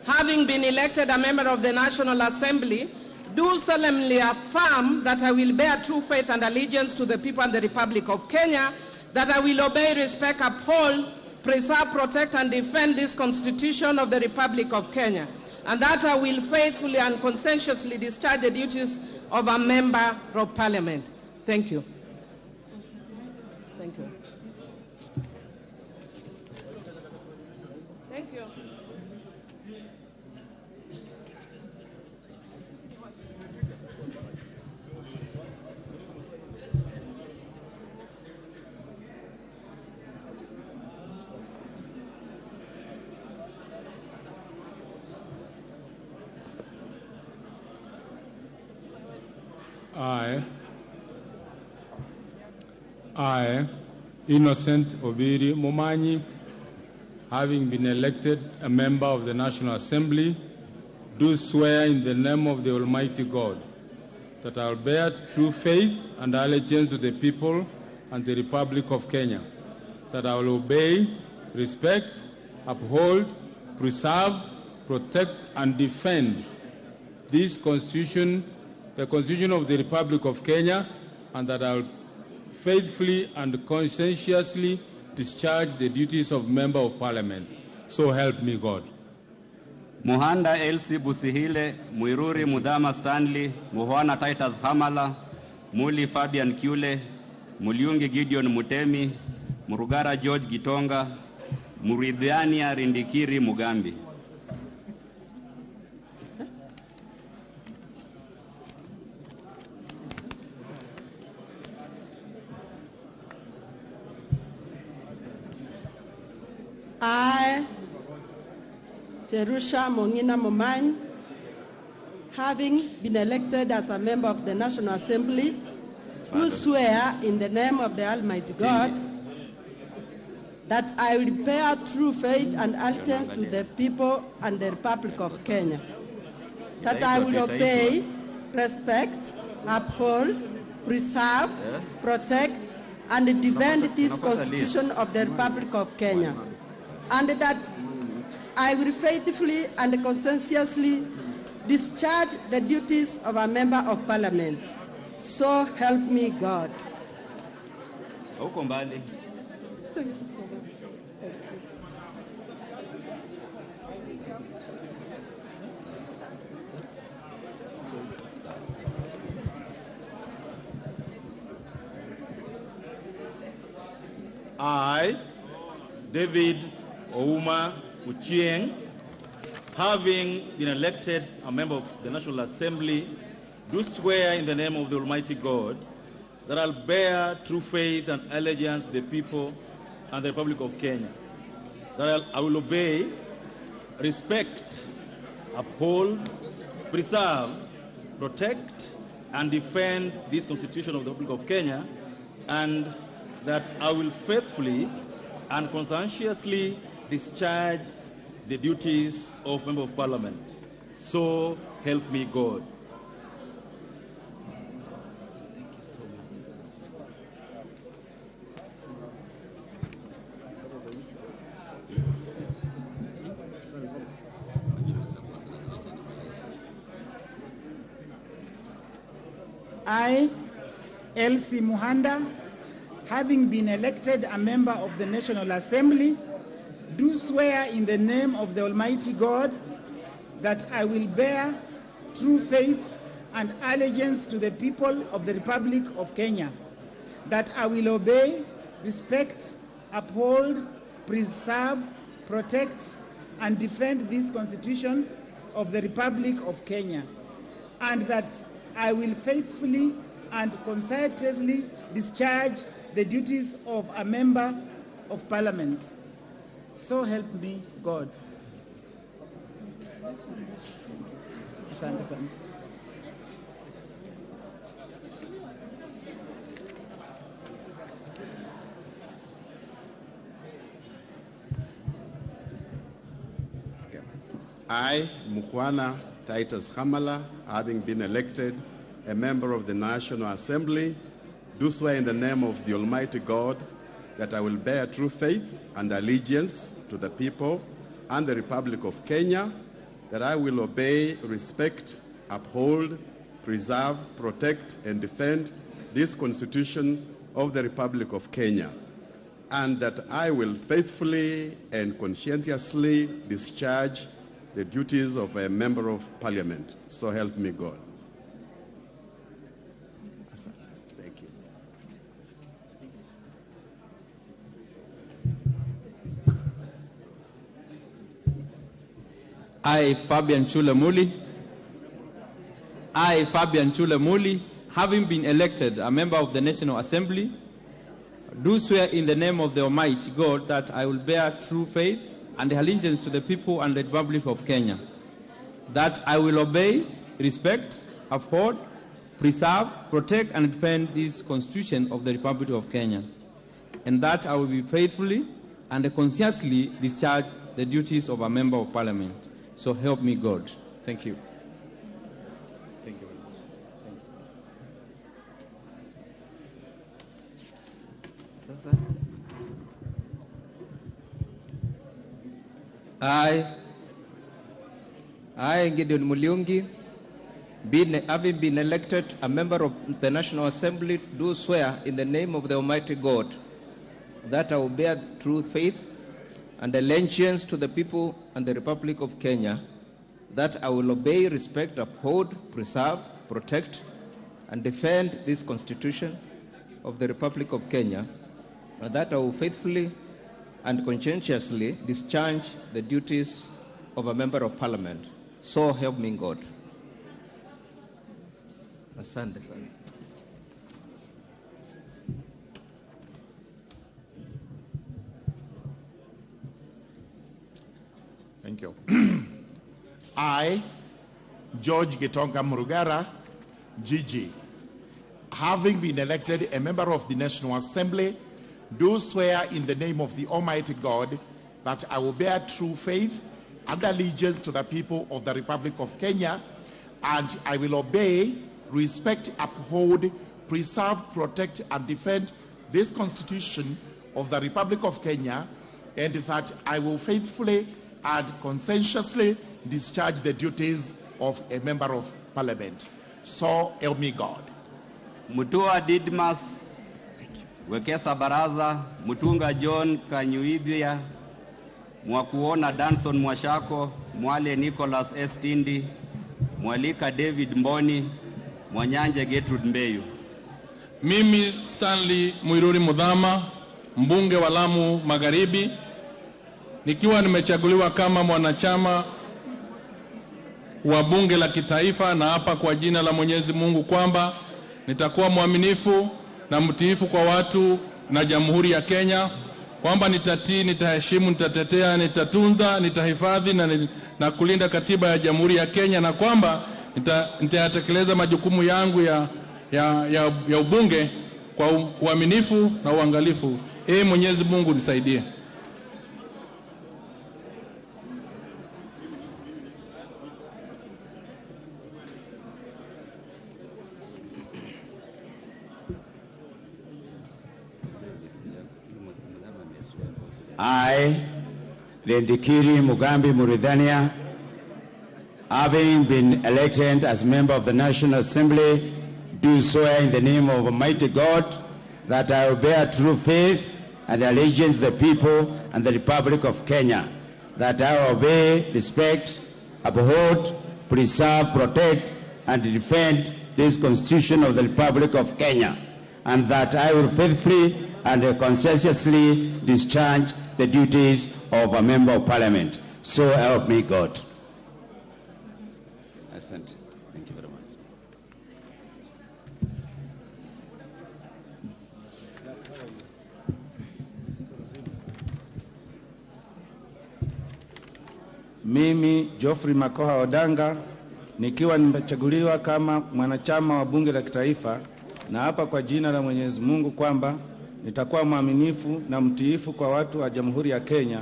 having been elected a member of the National Assembly, do solemnly affirm that I will bear true faith and allegiance to the people and the Republic of Kenya, that I will obey, respect, uphold, preserve, protect, and defend this Constitution of the Republic of Kenya, and that I will faithfully and conscientiously discharge the duties of a member of Parliament. Thank you. Thank you. Thank you.
I, Innocent Obiri Momanyi, having been elected a member of the National Assembly, do swear in the name of the Almighty God that I will bear true faith and allegiance to the people and the Republic of Kenya, that I will obey, respect, uphold, preserve, protect, and defend this Constitution, the Constitution of the Republic of Kenya, and that I will faithfully and conscientiously discharge the duties of Member of Parliament. So help me God.
Muhanda Elsie Busihile, Mwiruri Mudhama Stanley, Muhwana Titus Hamala, Muli Fabian Kiule, Muliungi Gideon Mutemi, Murugara George Gitonga, Muridhiania Rindikiri Mugambi.
I, Jerusha Mongina Momany, having been elected as a member of the National Assembly, do swear in the name of the Almighty God that I will bear true faith and allegiance to the people and the Republic of Kenya, that I will obey, respect, uphold, preserve, protect, and defend this Constitution of the Republic of Kenya, and that I will faithfully and conscientiously discharge the duties of a member of Parliament. So help me God. Thank you so much.
I, David Ouma Uchieng, having been elected a member of the National Assembly, do swear in the name of the Almighty God that I'll bear true faith and allegiance to the people and the Republic of Kenya, that I will obey, respect, uphold, preserve, protect, and defend this Constitution of the Republic of Kenya, and that I will faithfully and conscientiously discharge the duties of Member of Parliament. So help me God.
I, Elsie Muhanda, having been elected a member of the National Assembly, do swear in the name of the Almighty God that I will bear true faith and allegiance to the people of the Republic of Kenya, that I will obey, respect, uphold, preserve, protect, and defend this Constitution of the Republic of Kenya, and that I will faithfully and conscientiously discharge the duties of a member of Parliament. So help me God. Asante sana.
I, Mukwana Titus Hamala, having been elected a member of the National Assembly, do swear in the name of the Almighty God that I will bear true faith and allegiance to the people and the Republic of Kenya, that I will obey, respect, uphold, preserve, protect, and defend this Constitution of the Republic of Kenya, and that I will faithfully and conscientiously discharge the duties of a member of Parliament. So help me God. Thank you.
I, Fabian Chule Muli, having been elected a member of the National Assembly, do swear in the name of the Almighty God that I will bear true faith and allegiance to the people and the Republic of Kenya, that I will obey, respect, uphold, preserve, protect, and defend this Constitution of the Republic of Kenya, and that I will be faithfully and conscientiously discharge the duties of a member of Parliament. So help me God. Thank you. Thank you very much. Thanks.
I, Gideon Muliungi, having been elected a member of the National Assembly, do swear in the name of the Almighty God that I will bear true faith and allegiance to the people and the Republic of Kenya, that I will obey, respect, uphold, preserve, protect, and defend this Constitution of the Republic of Kenya, and that I will faithfully and conscientiously discharge the duties of a member of Parliament. So help me God. Asante sana.
Thank you. I, George Gitonga Murugara, Gigi, having been elected a member of the National Assembly, do swear in the name of the Almighty God that I will bear true faith and allegiance to the people of the Republic of Kenya, and I will obey, respect, uphold, preserve, protect, and defend this Constitution of the Republic of Kenya, and that I will faithfully and conscientiously discharge the duties of a member of Parliament. So help me God.
Mutua Didmas Wekesa Baraza, Mutunga John Kanyuidhia, Mwakuona Danson Mwashako, Mwale Nicholas S. Tindi, Mwalika David Mboni, Mwanyanje Gertrude Mbeyu.
Mimi Stanley Mwiruri Mudhama, mbunge wa Lamu Magharibi, nikiwa nimechaguliwa kama mwanachama wa bunge la kitaifa, na hapa kwa jina la Mwenyezi Mungu kwamba nitakuwa mwaminifu na mtiifu kwa watu na Jamhuri ya Kenya, kwamba nitatii, nitaheshimu, nitatetea, nitatunza, nitahifadhi na kulinda katiba ya Jamhuri ya Kenya, na kwamba
nitatekeleza majukumu yangu ya ubunge kwa uaminifu na uangalifu. Mwenyezi Mungu nisaidie.
I, Lendikiri Mugambi Muridhania, having been elected as member of the National Assembly, do swear in the name of Almighty God that I will bear true faith and allegiance to the people and the Republic of Kenya, that I will obey, respect, uphold, preserve, protect, and defend this Constitution of the Republic of Kenya, and that I will faithfully and conscientiously discharge the duties of a member of Parliament. So help me God. Excellent. Thank you very much.
Mimi Geoffrey Makoha Odanga, nikiwa nimechaguliwa kama mwanachama wa bunge la kitaifa, na hapa kwa jina la Mwenyezi Mungu kwamba nitakuwa mwaminifu na mtiifu kwa watu wa Jamhuri ya Kenya,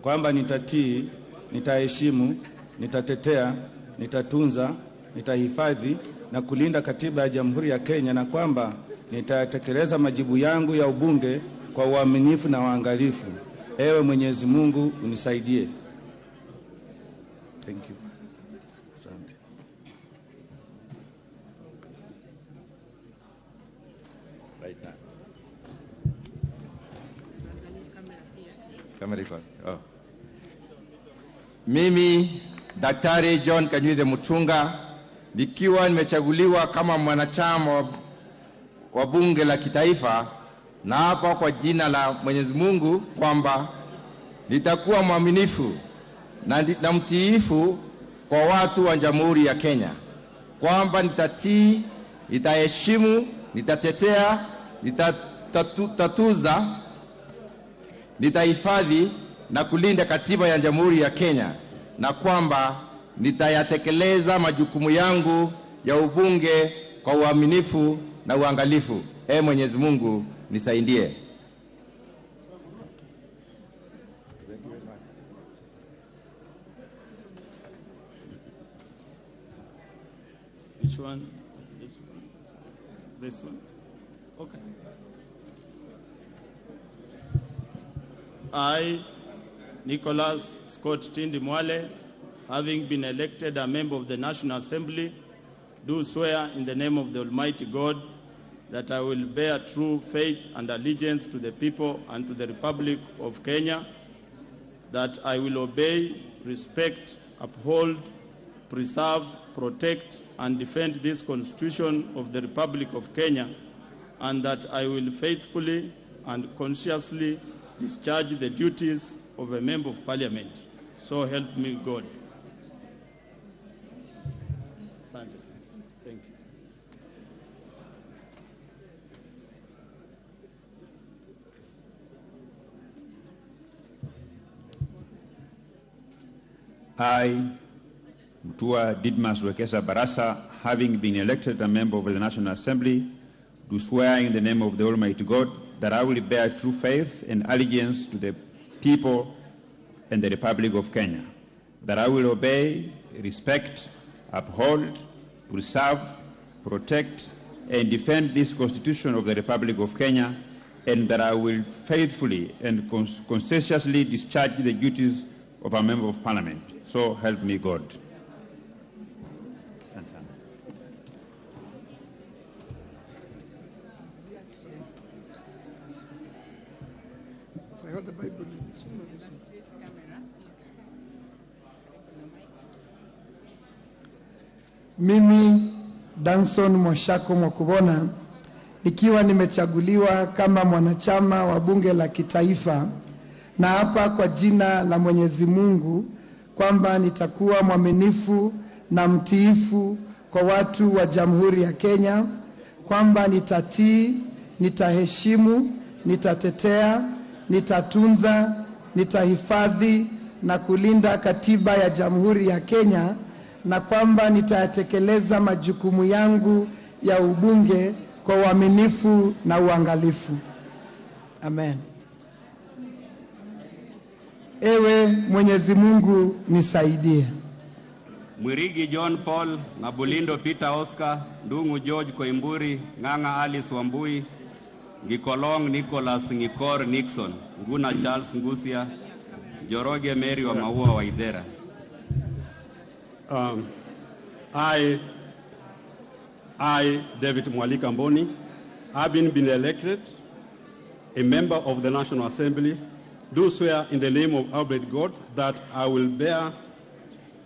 kwamba nitatii, nitaheshimu, nitatetea, nitatunza, nitahifadhi na kulinda katiba ya Jamhuri ya Kenya, na kwamba nitatekeleza majibu yangu ya ubunge kwa uaminifu na uangalifu. Ewe Mwenyezi Mungu unisaidie. Thank you. Asante.
Right now. Oh. Mimi Daktari John Kanyuithe Mutunga, nikiwa nimechaguliwa kama mwanachama wa bunge la kitaifa, na hapa kwa jina la Mwenyezi Mungu kwamba nitakuwa mwaminifu na mtiifu kwa watu wa Jamhuri ya Kenya, kwamba nitatii, nitaheshimu, nitatetea, nitatuza, nitahifadhi na kulinda katiba ya Jamhuri ya Kenya, na kwamba nitayatekeleza majukumu yangu ya ubunge kwa uaminifu na uangalifu. Mwenyezi Mungu nisaidie.
Which one? This one? This one? Okay. I, Nicholas Scott Tindi Mwale, having been elected a member of the National Assembly, do swear in the name of the Almighty God that I will bear true faith and allegiance to the people and to the Republic of Kenya, that I will obey, respect, uphold, preserve, protect, and defend this Constitution of the Republic of Kenya, and that I will faithfully and conscientiously discharge the duties of a member of Parliament. So help me God. Thank you.
I, Mtua Didmas Wekesa Barasa, having been elected a member of the National Assembly, do swear in the name of the Almighty God that I will bear true faith and allegiance to the people and the Republic of Kenya, that I will obey, respect, uphold, preserve, protect, and defend this Constitution of the Republic of Kenya, and that I will faithfully and conscientiously discharge the duties of a member of Parliament. So help me God.
I hold the Bible. Mimi Danson Moshako Mwakubona, ikiwa nimechaguliwa kama mwanachama wa bunge la kitaifa, na hapa kwa jina la Mwenyezi Mungu kwamba nitakuwa mwaminifu na mtiifu kwa watu wa Jamhuri ya Kenya, kwamba nitatii, nitaheshimu, nitatetea, nitatunza, nitahifadhi na kulinda katiba ya Jamhuri ya Kenya,
na kwamba nitatekeleza majukumu yangu ya ubunge kwa uaminifu na uangalifu. Amen. Ewe Mwenyezi Mungu nisaidie.
Mwirigi John Paul, Nabulindo Peter Oscar, Ndungu George Koimburi, Ng'ang'a Alice Wambui, Gikolong Nicholas Ngikor Nixon, Nguna Charles Ngusia, Joroge Mary wa Maua Waidera.
I, David Mwalika Mboni, having been elected a member of the National Assembly, do swear in the name of Almighty God that I will bear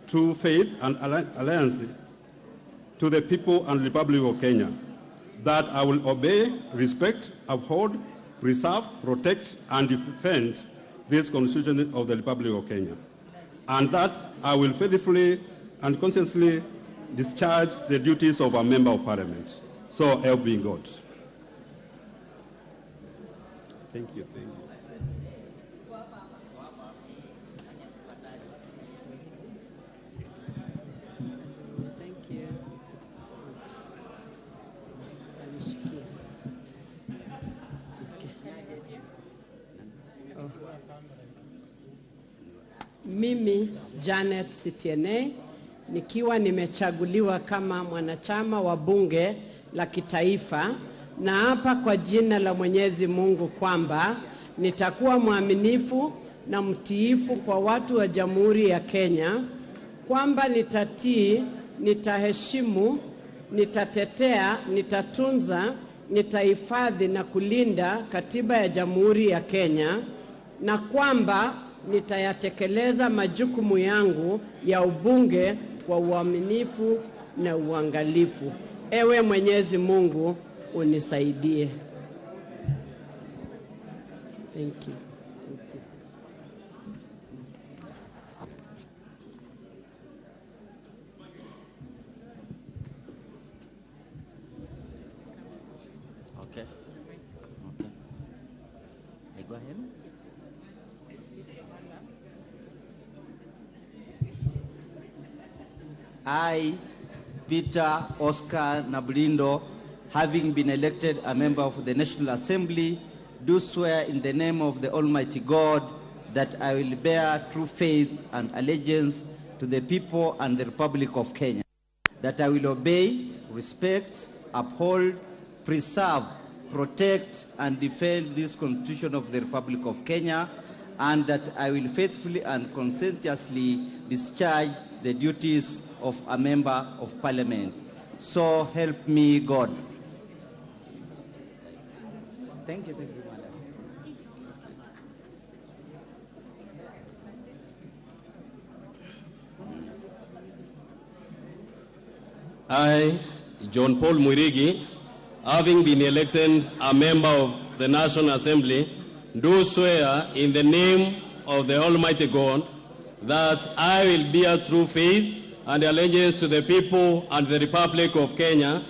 true faith and allegiance to the people and Republic of Kenya, that I will obey, respect, uphold, preserve, protect, and defend this Constitution of the Republic of Kenya, and that I will faithfully and conscientiously discharge the duties of a member of Parliament. So help me God. Thank you. Thank you.
Mimi Janet Sitiene nikiwa nimechaguliwa kama mwanachama wa bunge la kitaifa, na hapa kwa jina la Mwenyezi Mungu kwamba nitakuwa mwaminifu na mtiifu kwa watu wa Jamhuri ya Kenya, kwamba nitatii, nitaheshimu, nitatetea, nitatunza, nitahifadhi na kulinda katiba ya Jamhuri ya Kenya, na kwamba nitayatekeleza majukumu yangu ya ubunge kwa uaminifu na uangalifu. Ewe Mwenyezi Mungu unisaidie. Thank you.
Okay. Go ahead. I, Peter Oscar Nabulindo, having been elected a member of the National Assembly, do swear in the name of the Almighty God that I will bear true faith and allegiance to the people and the Republic of Kenya, that I will obey, respect, uphold, preserve, protect, and defend this Constitution of the Republic of Kenya, and that I will faithfully and conscientiously discharge the duties of a member of Parliament. So help me God. Thank you, madam.
I, John Paul Mwirigi, having been elected a member of the National Assembly, do swear in the name of the Almighty God that I will bear true faith and allegiance to the people and the Republic of Kenya,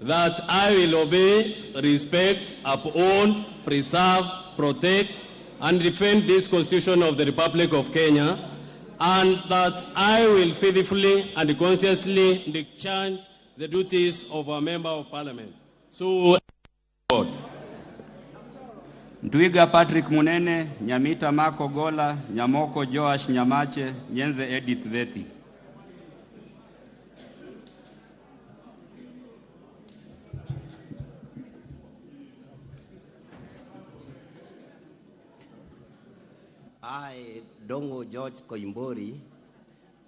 that I will obey, respect, uphold, preserve, protect, and defend this Constitution of the Republic of Kenya, and that I will faithfully and conscientiously discharge the duties of a member of Parliament. So, God.
Ntwiga Patrick Munene, Nyamita Mako Gola, Nyamoko Joash Nyamache, Nyenze Edith Vethi.
I, Dongo George Koimburi,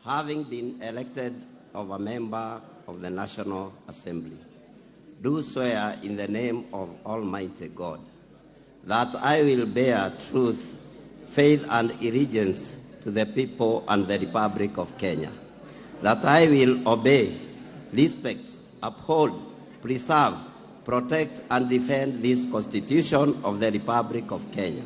having been elected of a member of the National Assembly, do swear in the name of Almighty God that I will bear truth, faith, and allegiance to the people and the Republic of Kenya, that I will obey, respect, uphold, preserve, protect, and defend this Constitution of the Republic of Kenya,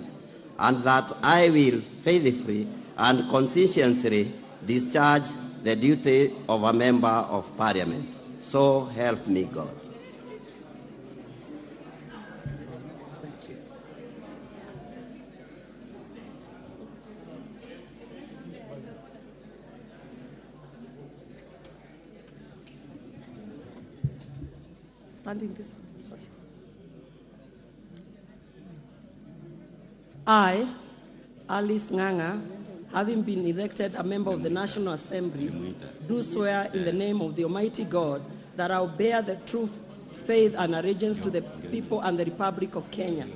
and that I will faithfully and conscientiously discharge the duty of a member of Parliament. So help me God.
standing this one. Sorry. I, Alice Nganga, having been elected a member of the National Assembly, do swear in the name of the Almighty God that I will bear the true faith and allegiance to the people and the Republic of Kenya.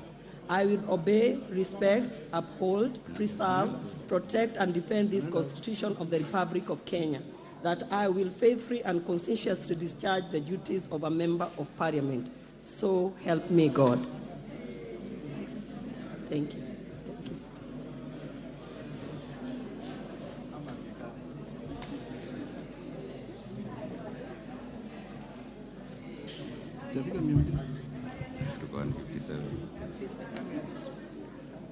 I will obey, respect, uphold, preserve, protect, and defend this Constitution of the Republic of Kenya. That I will faithfully and conscientiously discharge the duties of a Member of Parliament. So help me God. Thank you.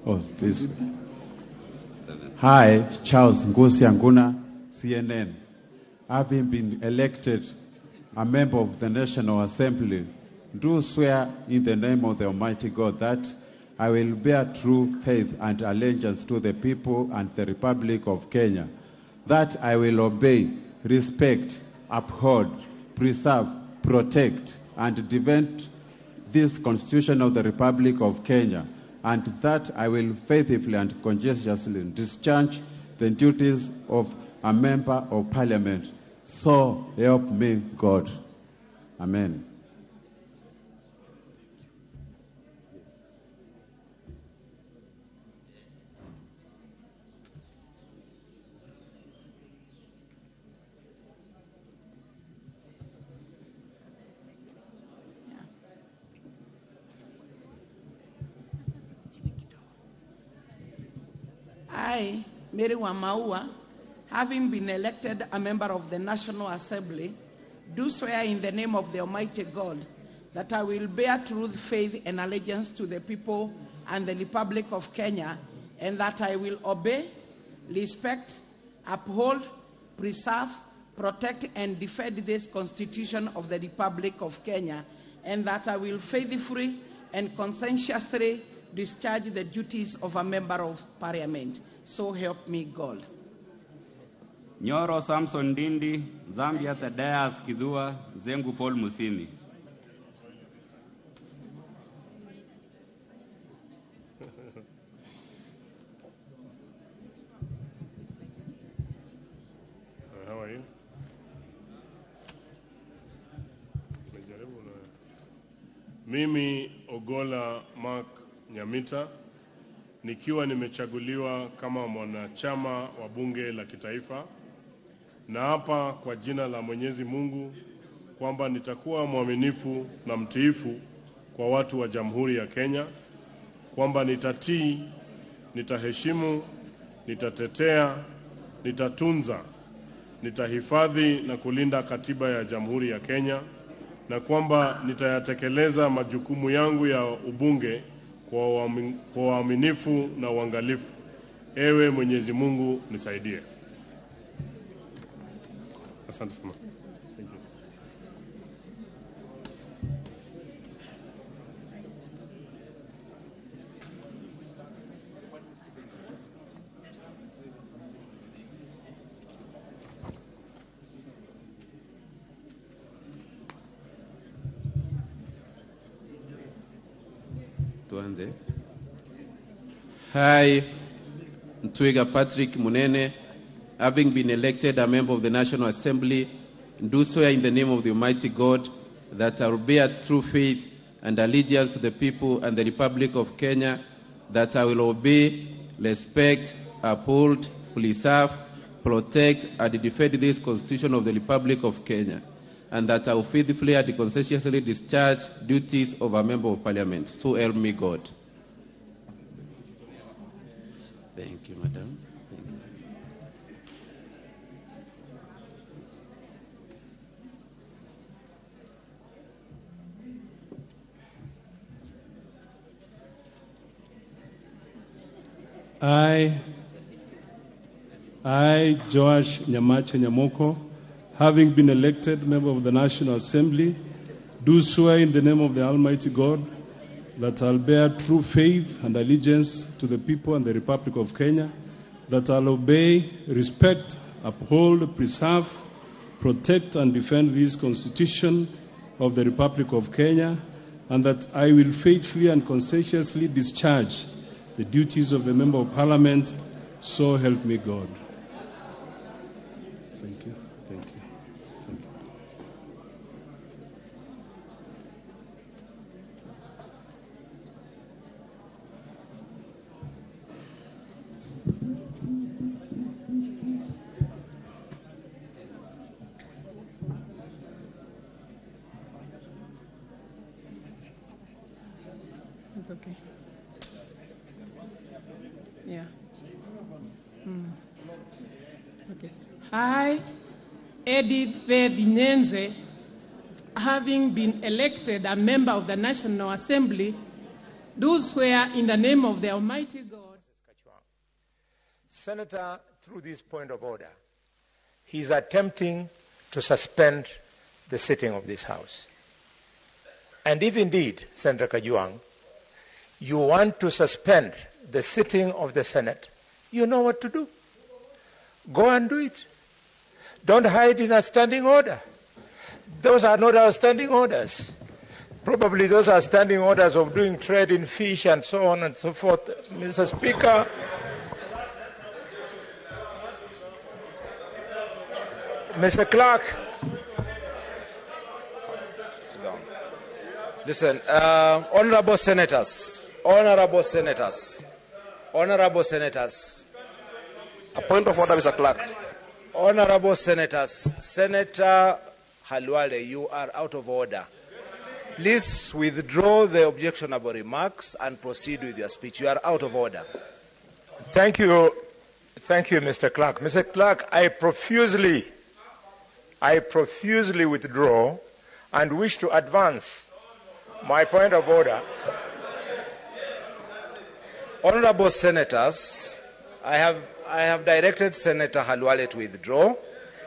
Oh, this. Hi, Charles Ngosi Anguna, CNN. Having been elected a member of the National Assembly, do swear in the name of the Almighty God that I will bear true faith and allegiance to the people and the Republic of Kenya, that I will obey, respect, uphold, preserve, protect, and defend this Constitution of the Republic of Kenya, and that I will faithfully and conscientiously discharge the duties of a Member of Parliament. So help me God. Amen.
I, Mary Wamaua, having been elected a member of the National Assembly, do swear in the name of the Almighty God that I will bear true faith and allegiance to the people and the Republic of Kenya, and that I will obey, respect, uphold, preserve, protect, and defend this Constitution of the Republic of Kenya, and that I will faithfully and conscientiously discharge the duties of a Member of Parliament. So help me God.
Nyoro Samson Dindi, Zambia Thaddeus Kidhua, Zengu Paul Musimi.
How are you? Mimi Ogola Mark Nyamita, nikiwa nimechaguliwa kama mwanachama wa bunge la kitaifa, na hapa kwa jina la Mwenyezi Mungu kwamba nitakuwa mwaminifu na mtiifu kwa watu wa Jamhuri ya Kenya, kwamba nitatii, nitaheshimu, nitatetea, nitatunza, nitahifadhi na kulinda katiba ya Jamhuri ya Kenya, na kwamba nitayatekeleza majukumu yangu ya ubunge kwa uaminifu na uangalifu. Ewe Mwenyezi Mungu nisaidie. Asante sana. Thank you.
Tuanze. Hi, Ntwiga Patrick Munene, having been elected a member of the National Assembly, do swear in the name of the Almighty God that I will bear true faith and allegiance to the people and the Republic of Kenya, that I will obey, respect, uphold, preserve, protect, and defend this Constitution of the Republic of Kenya, and that I will faithfully and conscientiously discharge duties of a Member of Parliament. So help me God. Thank you, Madam. Thank you.
I, Joash Nyamache Nyamoko, having been elected member of the National Assembly, do swear in the name of the Almighty God that I'll bear true faith and allegiance to the people and the Republic of Kenya, that I'll obey, respect, uphold, preserve, protect, and defend this Constitution
of the Republic of Kenya, and that I will faithfully and conscientiously discharge the duties of the Member of Parliament, so help me God. Thank you. Thank you. Thank you.
It's okay. Yeah. It's okay. I, Edith Faith Nyenze, having been elected a member of the National Assembly, do swear in the name of the Almighty God.
Senator, through this point of order, he is attempting to suspend the sitting of this House. And if indeed, Senator Kajwang, you want to suspend the sitting of the Senate, you know what to do. Go and do it. Don't hide in a standing order. Those are not our standing orders. Probably those are standing orders of doing trade in fish and so on and so forth. Mr. Speaker, Mr. Clark.
Listen, honorable senators,
A point of order, Mr. Clark.
Honorable senators, Senator Halwale, you are out of order. Please withdraw the objectionable remarks and proceed with your speech. You are out of order.
Thank you, Mr. Clark. Mr. Clark, I profusely withdraw and wish to advance my point of order.
Honorable senators, I have directed Senator Halwale to withdraw.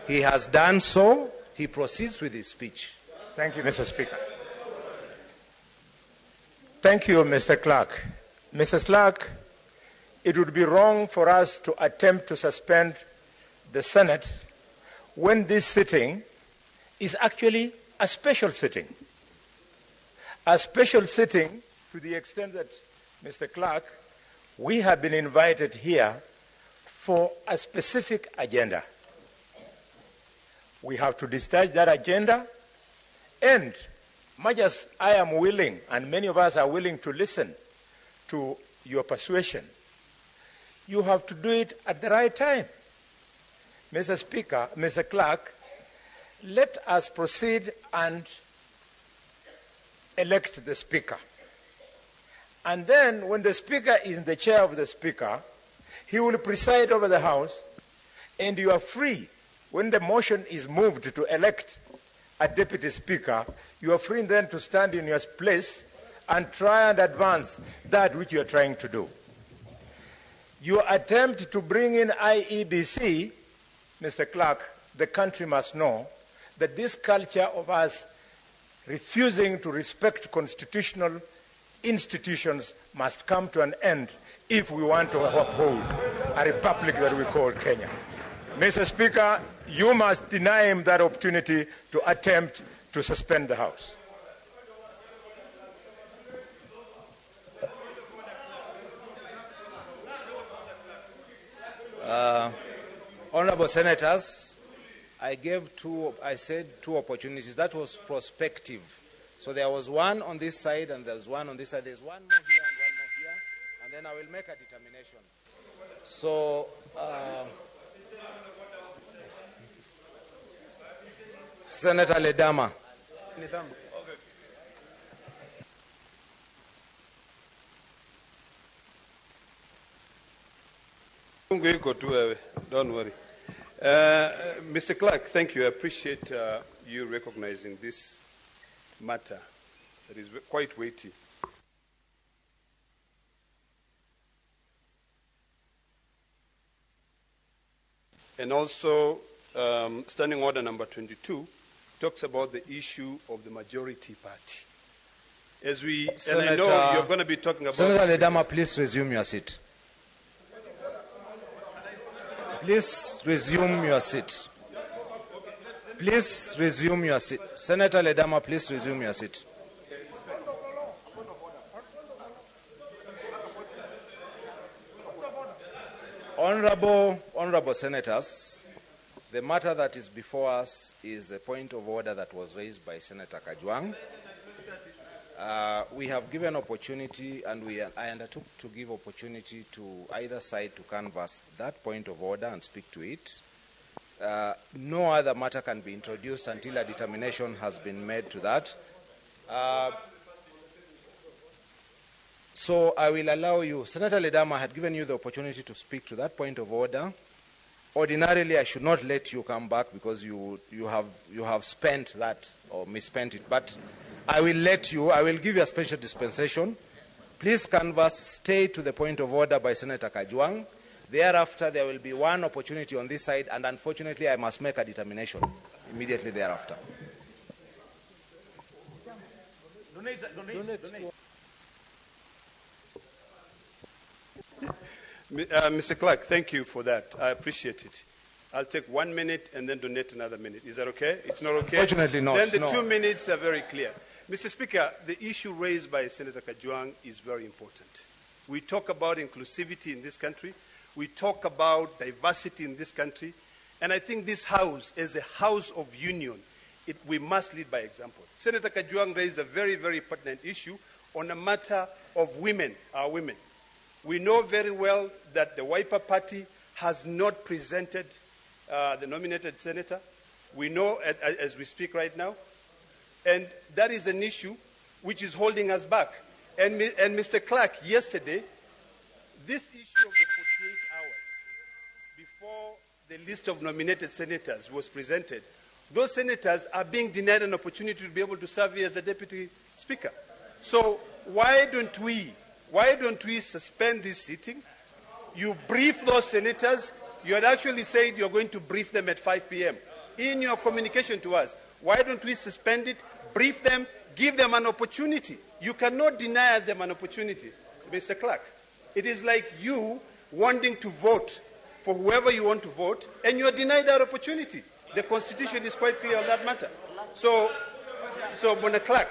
He has done so. He proceeds with his speech.
Thank you, Mr. Speaker. Thank you, Mr. Clark. Mrs. Clark, it would be wrong for us to attempt to suspend the Senate when this sitting is actually a special sitting. A special sitting to the extent that, Mr. Clark, we have been invited here for a specific agenda. We have to discharge that agenda, and much as I am willing, and many of us are willing to listen to your persuasion, you have to do it at the right time. Mr. Speaker, Mr. Clark, let us proceed and elect the Speaker. And then when the Speaker is in the chair of the Speaker, he will preside over the House, and you are free. When the motion is moved to elect a Deputy Speaker, you are free then to stand in your place and try and advance that which you are trying to do. Your attempt to bring in IEBC, Mr. Clark, the country must know that this culture of us refusing to respect constitutional institutions must come to an end if we want to uphold a republic that we call Kenya. Mr. Speaker, you must deny him that opportunity to attempt to suspend the House.
Honorable senators, I said two opportunities. That was prospective. So there was one on this side and there's one on this side. There's one more here and one more here. And then I will make a determination. So, Senator Ledama.
Don't worry. Mr. Clark, thank you. I appreciate you recognizing this matter that is quite weighty. And also, Standing Order number 22 talks about the issue of the majority party. And I know you're going to be talking about...
Senator Ledama, please resume your seat. Please resume your seat. Please resume your seat. Senator Ledama, please resume your seat. Honorable Senators, the matter that is before us is a point of order that was raised by Senator Kajwang. We have given opportunity, and I undertook to give opportunity to either side to canvass that point of order and speak to it. No other matter can be introduced until a determination has been made to that. So I will allow you. Senator Ledama had given you the opportunity to speak to that point of order. Ordinarily, I should not let you come back because you have spent that or misspent it. But I will let you. I will give you a special dispensation. Please canvass, stay to the point of order by Senator Kajwang. Thereafter, there will be one opportunity on this side, and unfortunately, I must make a determination immediately thereafter.
Donate. Mr. Clark, thank you for that. I appreciate it. I'll take 1 minute and then donate another minute. Is that okay? It's not okay?
Unfortunately not.
Then the 2 minutes are very clear. Mr. Speaker, the issue raised by Senator Kajwang is very important. We talk about inclusivity in this country. We talk about diversity in this country. And I think this House, as a House of Union, we must lead by example. Senator Kajwang raised a very, very pertinent issue on a matter of women, our women. We know very well that the Wiper Party has not presented the nominated senator. We know as we speak right now. And that is an issue which is holding us back. And Mr. Clark, yesterday, this issue of the 48 hours before the list of nominated senators was presented, those senators are being denied an opportunity to be able to serve as a deputy speaker. So why don't we suspend this sitting? You brief those senators. You had actually said you're going to brief them at 5 p.m. in your communication to us. Why don't we suspend it, brief them, give them an opportunity? You cannot deny them an opportunity, Mr. Clark. It is like you wanting to vote for whoever you want to vote, and you are denied that opportunity. The Constitution is quite clear on that matter. So Mr. Clark,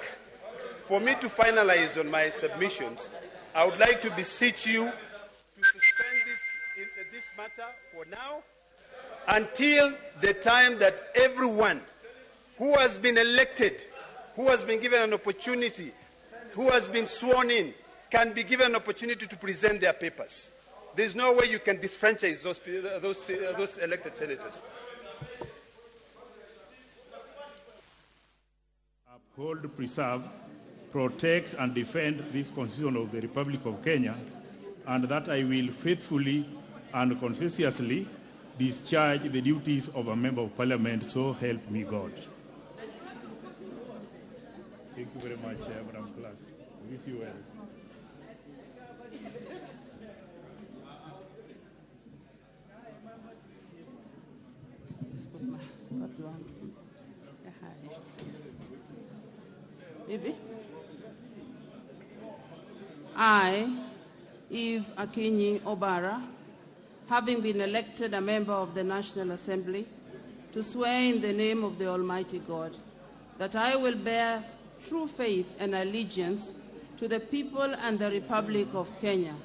for me to finalize on my submissions, I would like to beseech you to suspend this matter for now until the time that everyone who has been elected, who has been given an opportunity, who has been sworn in, can be given an opportunity to present their papers. There's no way you can disfranchise those elected senators.
Uphold, preserve, protect and defend this Constitution of the Republic of Kenya, and that I will faithfully and conscientiously discharge the duties of a member of Parliament, so help me God. Thank you very much, Madam Clerk. I wish you well.
I, Eve Akinyi Obara, having been elected a member of the National Assembly, to swear in the name of the Almighty God that I will bear true faith and allegiance to the people and the Republic of Kenya,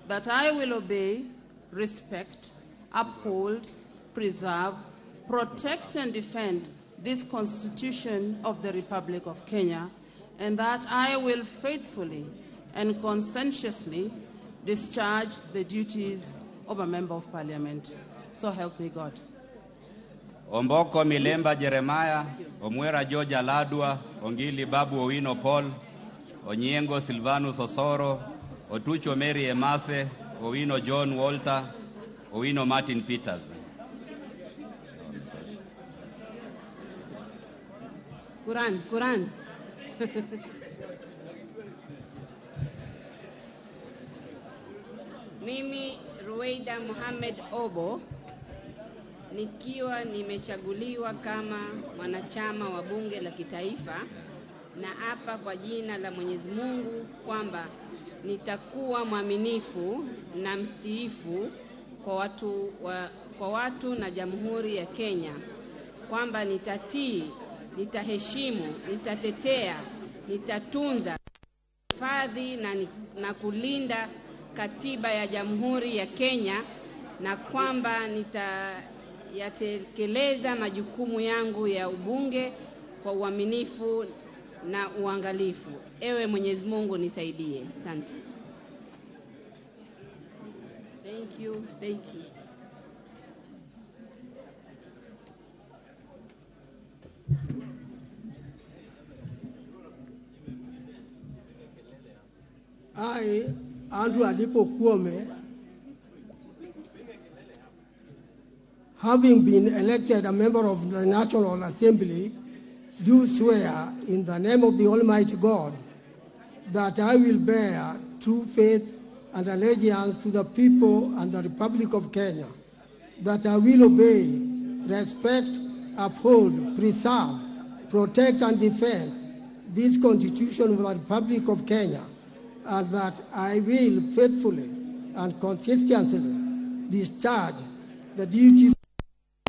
that I will obey, respect, uphold, preserve, protect and defend this Constitution of the Republic of Kenya, and that I will faithfully and conscientiously discharge the duties of a member of Parliament. So help me God.
Omboko Milemba Jeremiah, Omwera George Aladwa, Ongili Babu Owino Paul, Onyengo Silvanus Osoro, Otucho Mary Emase, Owino John Walter, Owino Martin Peters.
Quran.
Mimi Ruweida Mohamed Obo, nikiwa nimechaguliwa kama mwanachama wa bunge la kitaifa, na hapa kwa jina la Mwenyezi Mungu kwamba nitakuwa mwaminifu na mtiifu kwa watu na Jamhuri ya Kenya, kwamba nitatii, nitaheshimu, nitatetea, nitatunza, hifadhi na kulinda katiba ya Jamhuri ya Kenya, na kwamba nitayatekeleza majukumu yangu ya ubunge kwa uaminifu na uangalifu. Ewe Mwenyezi Mungu nisaidie. Asante. Thank you. Thank you.
I, Andrew Adipo Kwome, having been elected a member of the National Assembly, do swear in the name of the Almighty God that I will bear true faith and allegiance to the people and the Republic of Kenya, that I will obey, respect, uphold, preserve, protect, and defend this Constitution of the Republic of Kenya, and that I will faithfully and consistently discharge the duties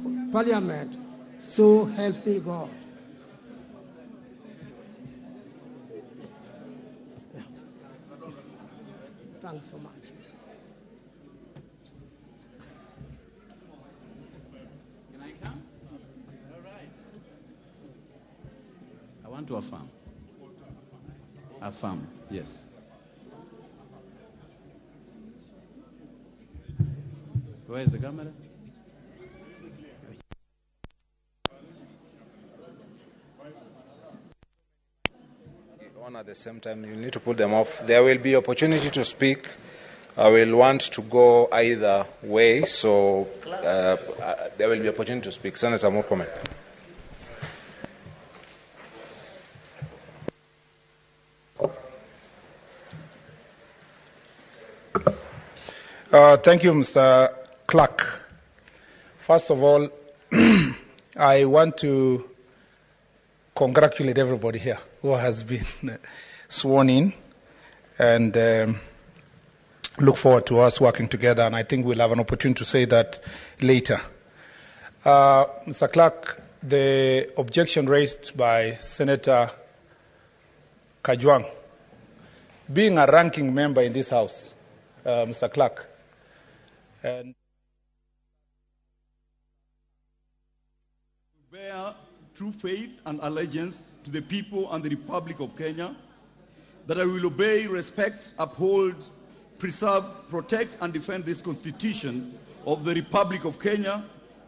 of Parliament, so help me God. Thanks so much.
Can I come? All right. I want to affirm. Affirm, yes. Where is the camera?
On at the same time, you need to put them off. There will be opportunity to speak. I will want to go either way, so there will be opportunity to speak. Senator Murkomen.
Thank you, Mr. Clark. First of all, I want to congratulate everybody here who has been sworn in, and look forward to us working together, and I think we'll have an opportunity to say that later. Mr. Clark, the objection raised by Senator Kajwang, being a ranking member in this House, Mr. Clark, and
bear true faith and allegiance to the people and the Republic of Kenya, that I will obey, respect, uphold, preserve, protect, and defend this Constitution of the Republic of Kenya,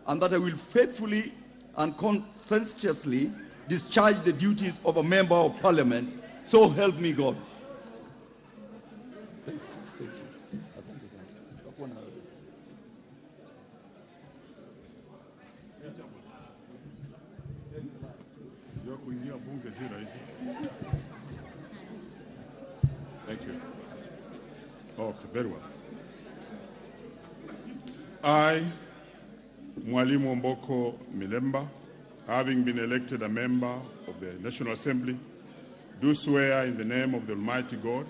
and that I will faithfully and conscientiously discharge the duties of a member of Parliament. So help me God. Thanks. Thank you.
Thank you. Okay, very well. I, Mwalimu Mboko Milemba, having been elected a member of the National Assembly, do swear in the name of the Almighty God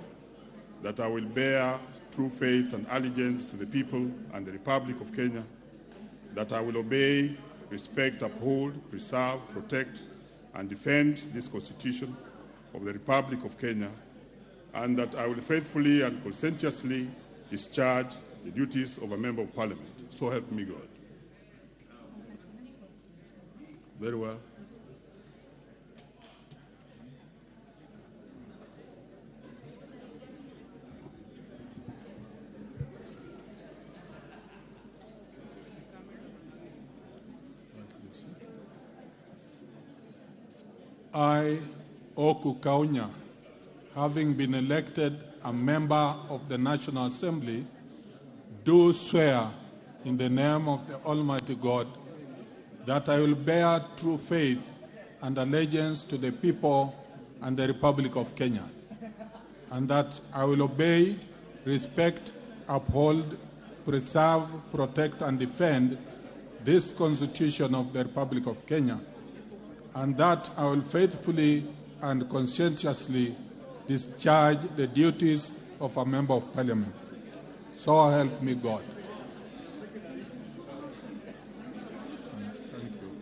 that I will bear true faith and allegiance to the people and the Republic of Kenya, that I will obey, respect, uphold, preserve, protect, and defend this Constitution of the Republic of Kenya, and that I will faithfully and conscientiously discharge the duties of a member of Parliament. So help me God. Very well.
I, Oku Kaunya, having been elected a member of the National Assembly, do swear in the name of the Almighty God that I will bear true faith and allegiance to the people and the Republic of Kenya, and that I will obey, respect, uphold, preserve, protect, and defend this Constitution of the Republic of Kenya, and that I will faithfully and conscientiously discharge the duties of a member of Parliament. So help me God. Thank you.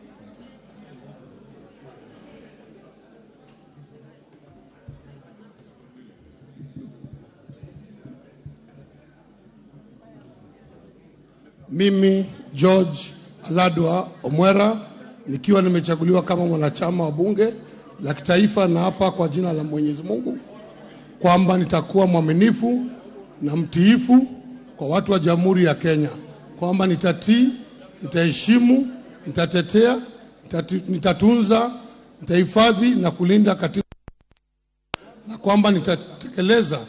Mimi George Aladwa Omwera nikiwa nimechaguliwa kama mwanachama wa bunge la kitaifa, na hapa kwa jina la Mwenyezi Mungu kwamba nitakuwa mwaminifu na mtiifu kwa watu wa Jamhuri ya Kenya, kwamba nitatii, nitaheshimu, nitatetea, nitatunza, nitahifadhi na kulinda katiba, na kwamba nitatekeleza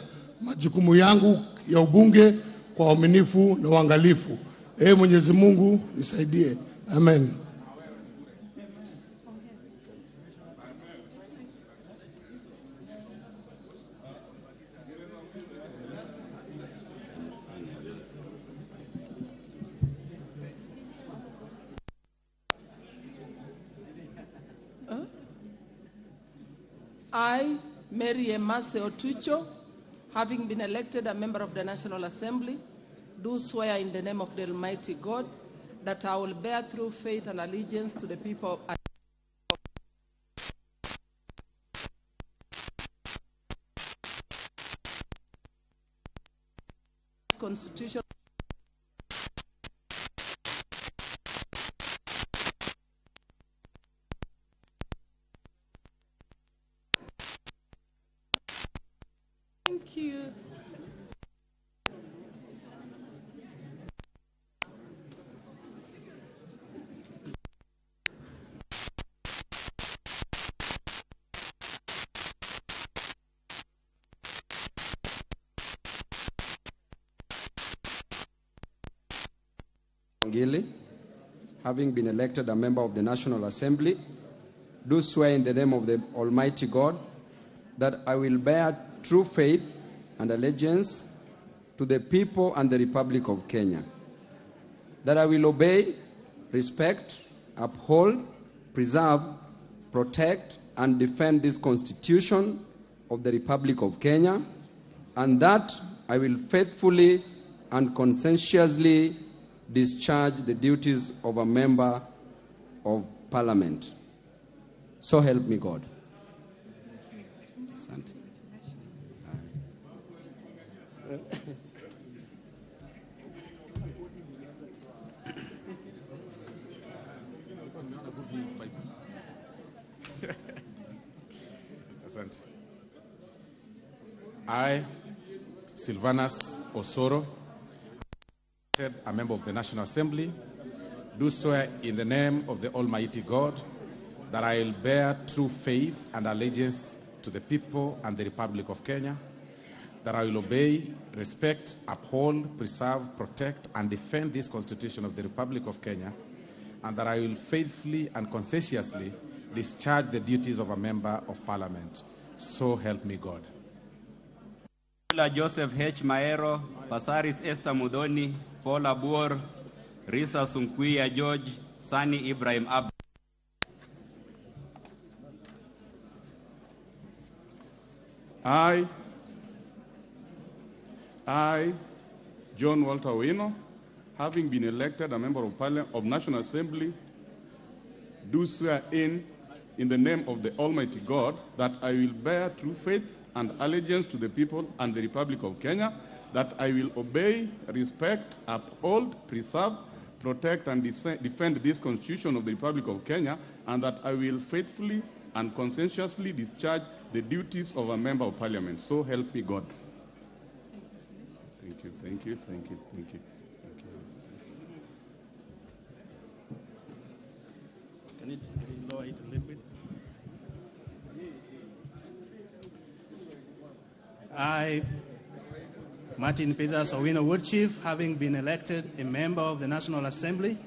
majukumu yangu ya ubunge kwa uaminifu na uangalifu. Mwenyezi Mungu nisaidie. Amen.
I, Mary Emase Otucho, having been elected a member of the National Assembly, do swear in the name of the Almighty God that I will bear true faith and allegiance to the people of Constitution. Thank you.
Ngili, having been elected a member of the National Assembly, do swear in the name of the Almighty God that I will bear true faith and allegiance to the people and the Republic of Kenya, that I will obey, respect, uphold, preserve, protect, and defend this Constitution of the Republic of Kenya, and that I will faithfully and conscientiously discharge the duties of a member of Parliament. So help me God. Asante.
Asante. I, Silvanus Osoro, a member of the National Assembly, do swear in the name of the Almighty God that I will bear true faith and allegiance to the people and the Republic of Kenya, that I will obey, respect, uphold, preserve, protect, and defend this Constitution of the Republic of Kenya, and that I will faithfully and conscientiously discharge the duties of a member of Parliament. So help me God.
Joseph H. Maero, Pasaris Esther Mudoni, Paul Abur, Risa Sunkuya George, Sani Ibrahim Ab.
I, John Walter Owino, having been elected a member of Parliament of National Assembly, do swear in the name of the Almighty God that I will bear true faith and allegiance to the people and the Republic of Kenya, that I will obey, respect, uphold, preserve, protect, and defend this Constitution of the Republic of Kenya, and that I will faithfully and conscientiously discharge the duties of a member of Parliament. So help me God. Thank you, thank you, thank you, thank you.
Can you lower it a little bit? I, Martin Peters Owino Woodchief, having been elected a member of the National Assembly,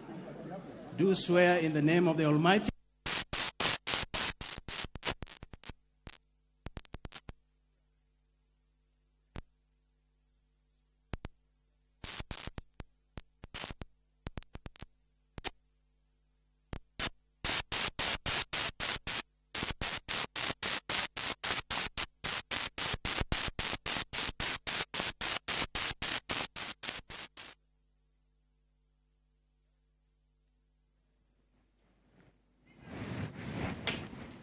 do swear in the name of the Almighty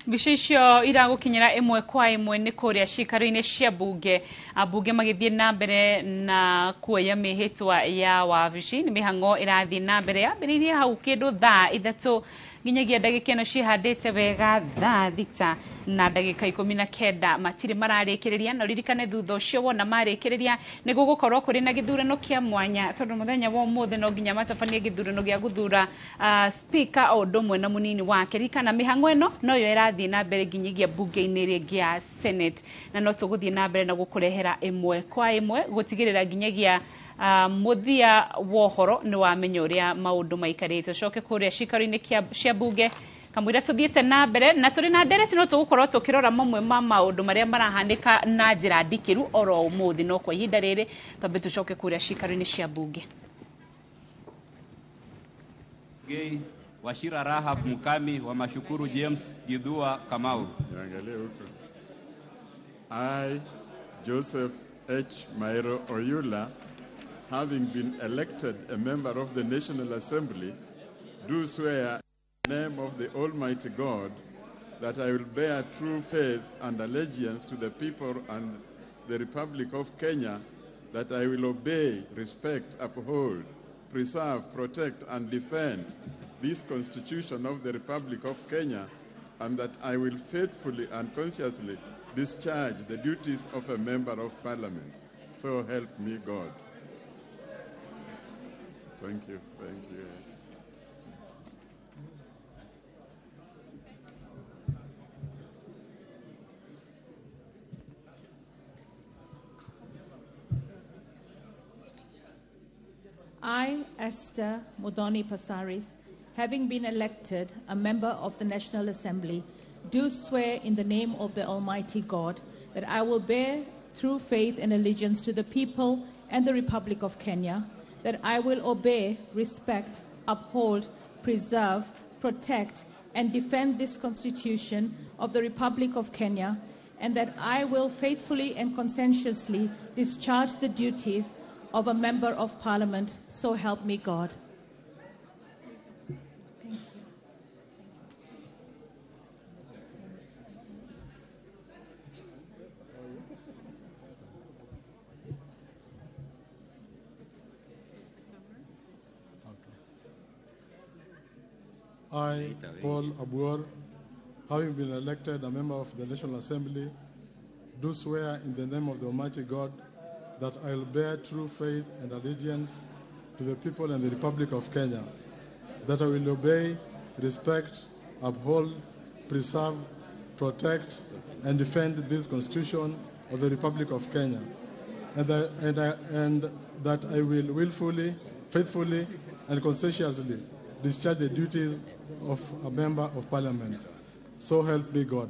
Mbica icio iragukinyira imwe kwa imwe ni kuria cikaro-ini cia mbunge. Ambunge magithie na mbere na kuoya mihitwa ya wabici. Ni mihango irathie na mbere yambiririe hau kindu thaa 3 nginyagia ndagika ino cihandite wega thaa 6 na ndagika 19 matire mararikiriria na ririkane thutha ucio wona marikiriria ni gugukorwo kuri na githurano kia mwanya tondu muthenya wa umuthi no nginya matabanie githurano gia guthura speaker o ndomwe na munini wake. Ririkana mihango ino no yo irathie na mbere nginyagia bunge-ini ringi ya Senate na no tuguthie na mbere na gukurehera imwe kwa imwe gutigirira nginyagia muthia wohoro ni wamenya uria maundu maikarite. Coke kuria cikaro-ini cia bunge kamwira tuthiete na mbere na turi na ndereti no tugukorwo tukirora mamwe ma maundu maria marahandika na njira ndikiru oro umuthi no kwa ihinda riri twambe tucoke kuria cikaro-ini cia bunge.
Washira Rahab Mukami wa Mashukuru James Gidhua Kamau.
I, Joseph H. Mairo Oyula, having been elected a member of the National Assembly, do swear in the name of the Almighty God that I will bear true faith and allegiance to the people and the Republic of Kenya, that I will obey, respect, uphold, preserve, protect, and defend this Constitution of the Republic of Kenya, and that I will faithfully and consciously discharge the duties of a member of Parliament. So help me God. Thank you. Thank you.
I, Esther Modoni Pasaris, having been elected a member of the National Assembly, do swear in the name of the Almighty God that I will bear true faith and allegiance to the people and the Republic of Kenya, that I will obey, respect, uphold, preserve, protect, and defend this Constitution of the Republic of Kenya, and that I will faithfully and conscientiously discharge the duties of a member of Parliament, so help me God.
I, Paul Abuor, having been elected a member of the National Assembly, do swear in the name of the Almighty God that I will bear true faith and allegiance to the people and the Republic of Kenya, that I will obey, respect, uphold, preserve, protect, and defend this Constitution of the Republic of Kenya, and that I will willfully, faithfully, and conscientiously discharge the duties of a member of Parliament. So help me God.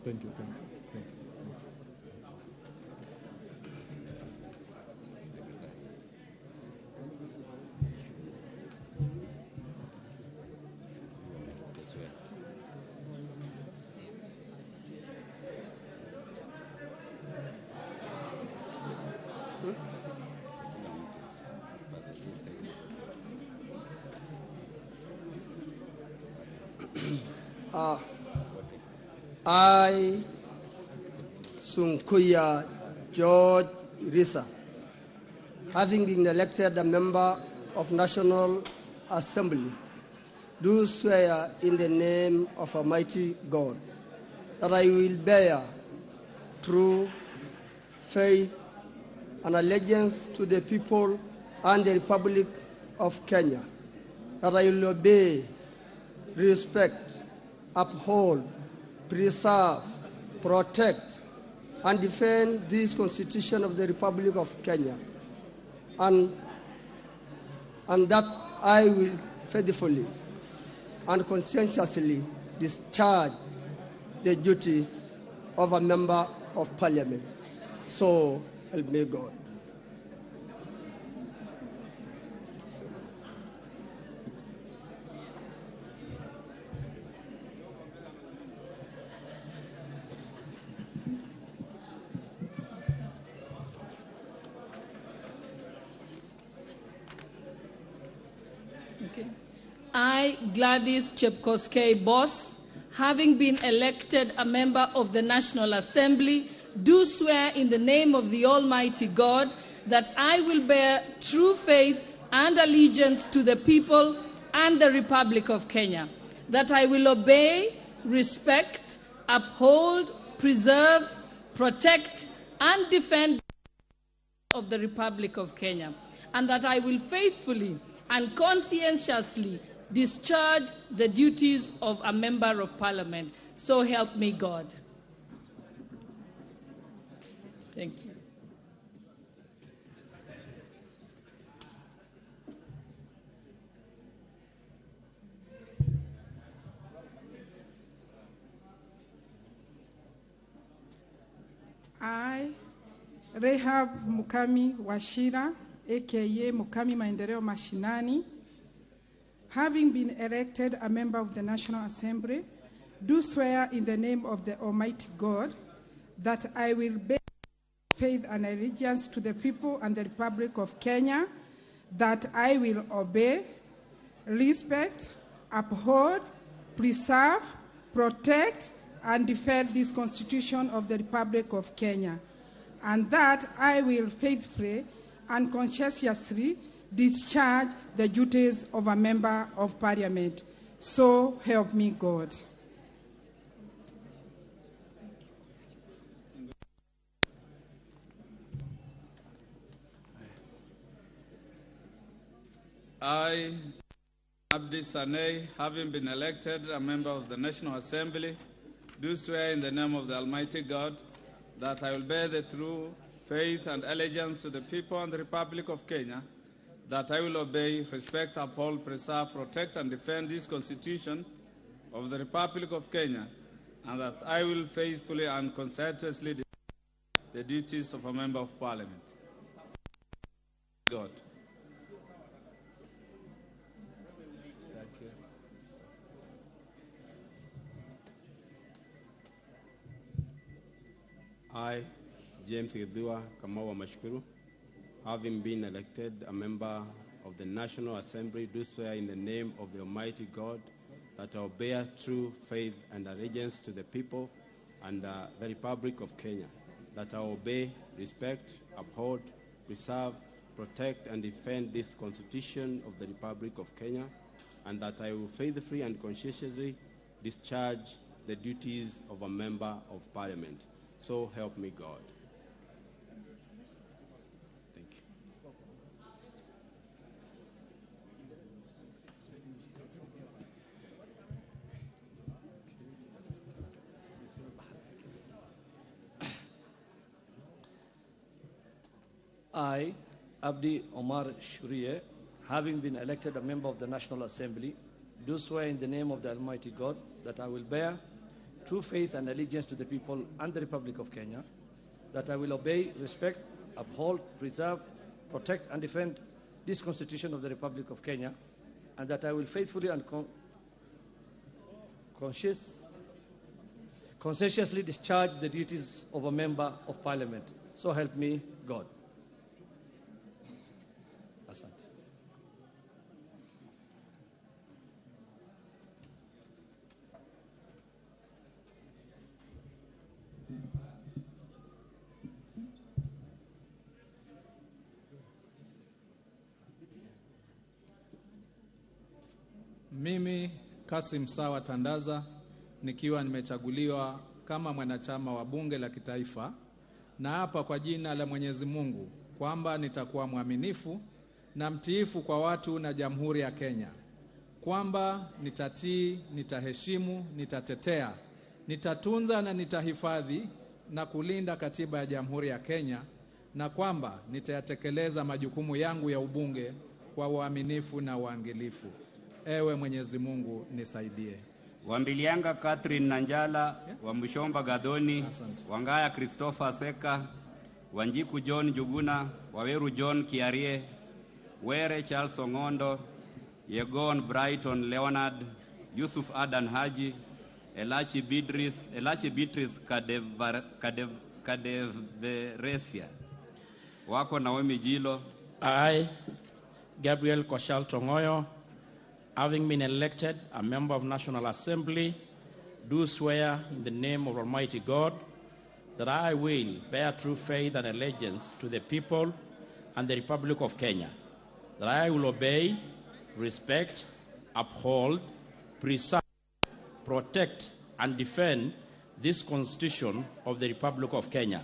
Thank you. Thank you.
I, Sunkuya George Risa, having been elected a member of National Assembly, do swear in the name of Almighty God that I will bear true faith and allegiance to the people and the Republic of Kenya, that I will obey, respect, uphold, preserve, protect, and defend this Constitution of the Republic of Kenya, and that I will faithfully and conscientiously discharge the duties of a member of Parliament. So help me God.
I, Gladys Chepkoskei Boss, having been elected a member of the National Assembly, do swear in the name of the Almighty God that I will bear true faith and allegiance to the people and the Republic of Kenya, that I will obey, respect, uphold, preserve, protect, and defend of the Republic of Kenya, and that I will faithfully and conscientiously discharge the duties of a member of Parliament. So help me God. Thank you.
I, Rehab Mukami Washira, aka Mukami Maendeleo Mashinani, having been elected a member of the National Assembly, do swear in the name of the Almighty God that I will bear faith and allegiance to the people and the Republic of Kenya, that I will obey, respect, uphold, preserve, protect, and defend this Constitution of the Republic of Kenya, and that I will faithfully and conscientiously discharge the duties of a member of Parliament. So help me God.
I, Abdi Sanei, having been elected a member of the National Assembly, do swear in the name of the Almighty God that I will bear the true faith and allegiance to the people and the Republic of Kenya, that I will obey, respect, uphold, preserve, protect, and defend this Constitution of the Republic of Kenya, and that I will faithfully and conscientiously discharge the duties of a member of Parliament. God.
I, James Gidua Kamawa Mashkuru, having been elected a member of the National Assembly, do swear in the name of the Almighty God that I will bear true faith and allegiance to the people and the Republic of Kenya, that I will obey, respect, uphold, preserve, protect, and defend this Constitution of the Republic of Kenya, and that I will faithfully and conscientiously discharge the duties of a member of Parliament. So help me God. Thank you.
I, Abdi Omar Shurie, having been elected a member of the National Assembly, do swear in the name of the Almighty God that I will bear true faith and allegiance to the people and the Republic of Kenya, that I will obey, respect, uphold, preserve, protect, and defend this Constitution of the Republic of Kenya, and that I will faithfully and conscientiously discharge the duties of a member of Parliament. So help me God. Asante.
Mimi Kasim Sawa Tandaza, nikiwa nimechaguliwa kama mwanachama wa bunge la kitaifa, na hapa kwa jina la Mwenyezi Mungu kwamba nitakuwa mwaminifu na mtiifu kwa watu na Jamhuri ya Kenya, kwamba nitatii, nitaheshimu, nitatetea, nitatunza na nitahifadhi na kulinda katiba ya Jamhuri ya Kenya, na kwamba nitayatekeleza majukumu yangu ya ubunge kwa uaminifu na uangalifu. Ewe Mwenyezi Mungu nisaidie.
Wambilianga Catherine Nanjala, Wambushomba Gadoni, Wangaya Christopher Seka, Wanjiku John Juguna, Waweru John Kiarie, Were Charles Ongondo, Yegon Brighton Leonard, Yusuf Adan Haji, Elachi Beatrice Kadeveresia. Wako Naomi Jilo.
I, Gabriel Koshal Tongoyo, having been elected a member of National Assembly,
do swear in the name of Almighty God that I will bear true faith and allegiance to the people and the Republic of Kenya, that I will obey, respect, uphold, preserve, protect, and defend this Constitution of the Republic of Kenya,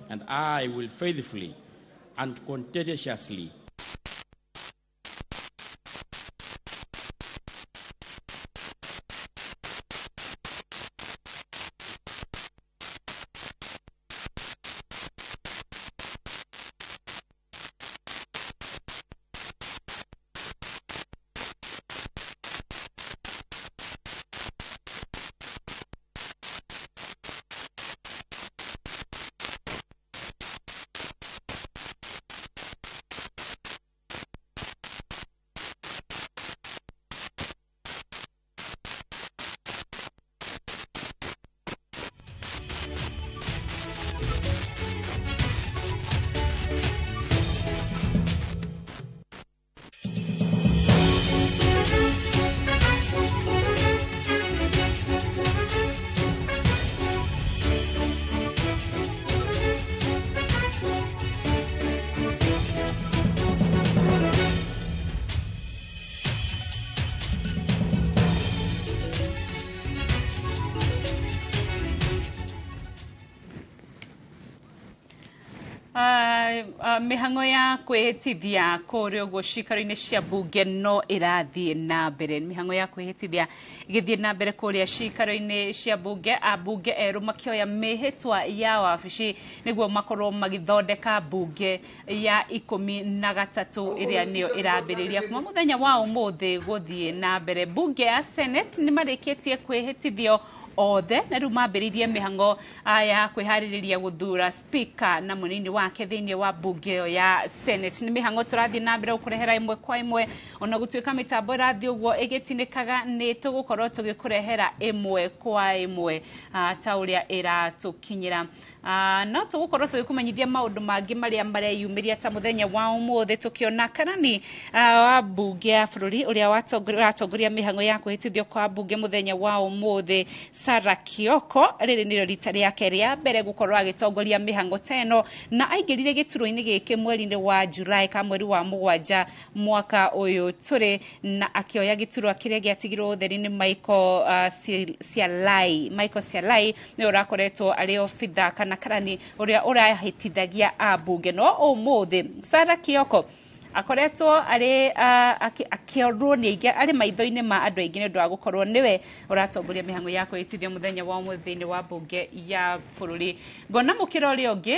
and I will faithfully and conscientiously
mihango ya kwihitithia kurio go cikaro-ini cia mbunge no irathie na mbere. Mihango ya kwihitithia igithie na mbere kuria cikaro-ini cia mbunge, ambunge eru makioya mihitwa ya wabici niguo makorwo magithondeka mbunge ya 13 iria niyo irambiriria kuma muthenya wa umuthi guthie na mbere. Mbunge ya Senate ni marikitie kwihitithio othe na riu mambiririe mihango ya kwihaririria guthura speaker na munini wake thiini wa mbunge ya Senate. Ni mihango turathie na mbere ukurehera imwe kwa imwe, ona gutuika mitambo irathie uguo igitinikaga ni tugukorwo tugikurehera imwe kwa imwe ta uria iratukinyira. No tugukorwo tugikumenyithia maundu mangi maria mareyumiria ta muthenya wa umuthi, tukiona kanani wa mbunge ya bururi uria watongoria mihango ya kwihitithio kwa mbunge muthenya wa umuthi, Cioko, riri niro rita riake ria mbere gukorwo agitongoria mihango teno, na aingirire gituro-ini giki mweri-ini wa Julai ka mweri wa 7 mwaka uyu turi, na akioya gituro kiria giatigirwo utheri-ini Michael Cialai ni urakoretwo ari ofitha kana karani uria urahitithagia ambunge. No umuthi Cioko akoretwo ari akiorwo ni aingi ari maitho-ini ma andu aingi ni undu wa gukorwo niwe uratongoria mihango ya kwihitithia muthenya wa umuthi wa mbunge ya bururi. Ngona mukira uri ungi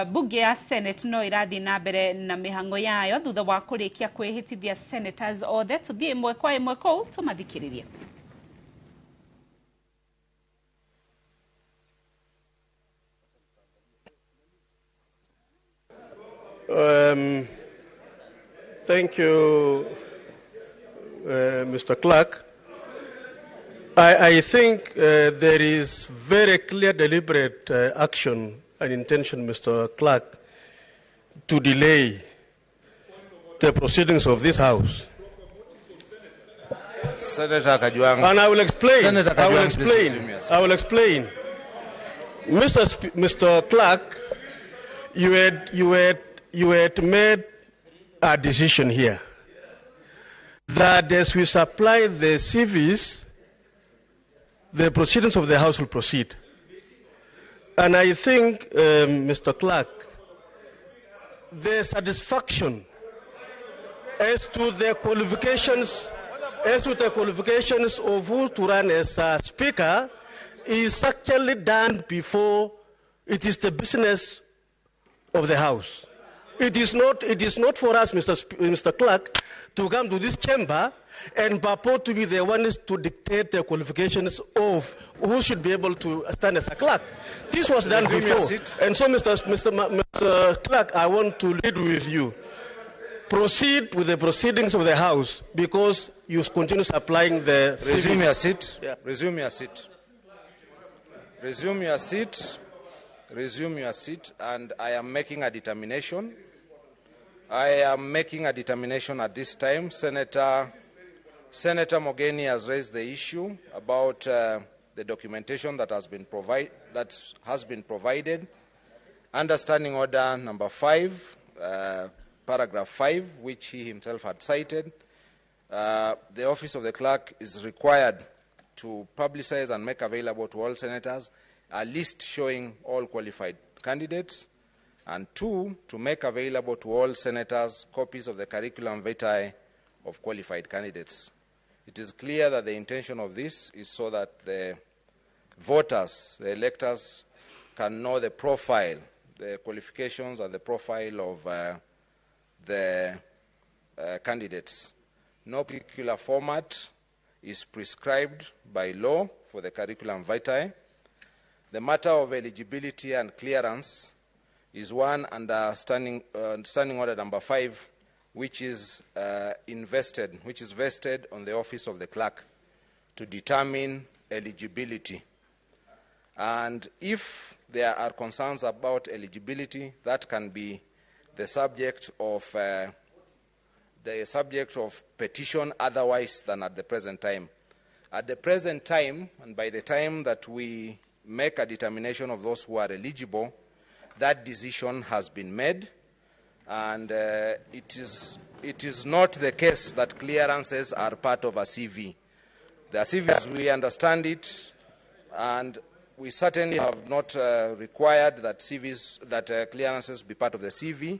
mbunge ya Senate no irathie na mbere na mihango yayo thutha wa kurikia kwihitithia senators othe. Tuthie imwe kwa imwe kou tumathikiririe.
Thank you, Mr. Clerk. I think there is very clear deliberate action and intention, Mr. Clerk, to delay the proceedings of this House.
Senator Kajwang.
And I will explain.
Senator Kajwang,
I will explain. Mr. Clerk, you had made a decision here that as we supply the CVs, the proceedings of the House will proceed. And I think, Mr. Clerk, the satisfaction as to the qualifications of who to run as a speaker is actually done before it is the business of the House. It is not for us, Mr. Clerk, to come to this chamber and purport to be the ones to dictate the qualifications of who should be able to stand as a clerk. This was done before. And so, Mr. Clerk, I want to lead with you. Proceed with the proceedings of the House because you continue supplying the...
Resume your seat.
Yeah.
Resume your seat. Resume your seat. Resume your seat. And I am making a determination. I am making a determination at this time. Senator Mogeni has raised the issue about the documentation that has been provided under Standing Order number 5, paragraph 5, which he himself had cited. The office of the clerk is required to publicize and make available to all senators a list showing all qualified candidates, and 2, to make available to all senators copies of the curriculum vitae of qualified candidates. It is clear that the intention of this is so that the voters, the electors, can know the profile, the qualifications and the profile of the candidates. No particular format is prescribed by law for the curriculum vitae. The matter of eligibility and clearance is one under Standing Order number 5, which is vested on the office of the clerk to determine eligibility. And if there are concerns about eligibility, that can be the subject of petition otherwise than at the present time. At the present time, and by the time that we make a determination of those who are eligible, that decision has been made, and it is not the case that clearances are part of a CV. The CV, as we understand it, and we certainly have not required that clearances be part of the CV.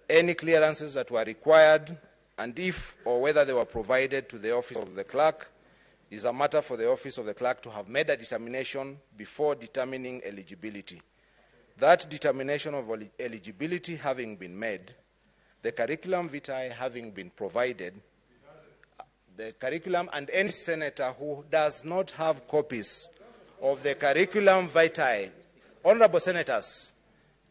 Any clearances that were required, and if or whether they were provided to the office of the clerk, is a matter for the office of the clerk to have made a determination before determining eligibility. That determination of eligibility having been made, the curriculum vitae having been provided, the curriculum, and any senator who does not have copies of the curriculum vitae, honorable senators,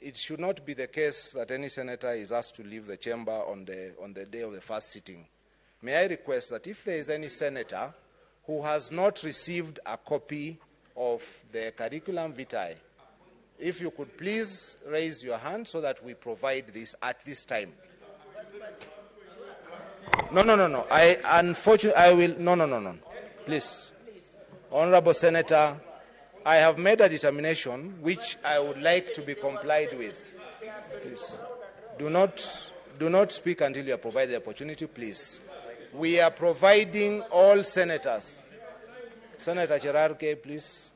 it should not be the case that any senator is asked to leave the chamber on the day of the first sitting. May I request that if there is any senator who has not received a copy of the curriculum vitae, if you could please raise your hand so that we provide this at this time. No. No. Please. Honorable Senator, I have made a determination which I would like to be complied with. Please. Do not speak until you are provided the opportunity, please. We are providing all senators. Senator Cherarke, please.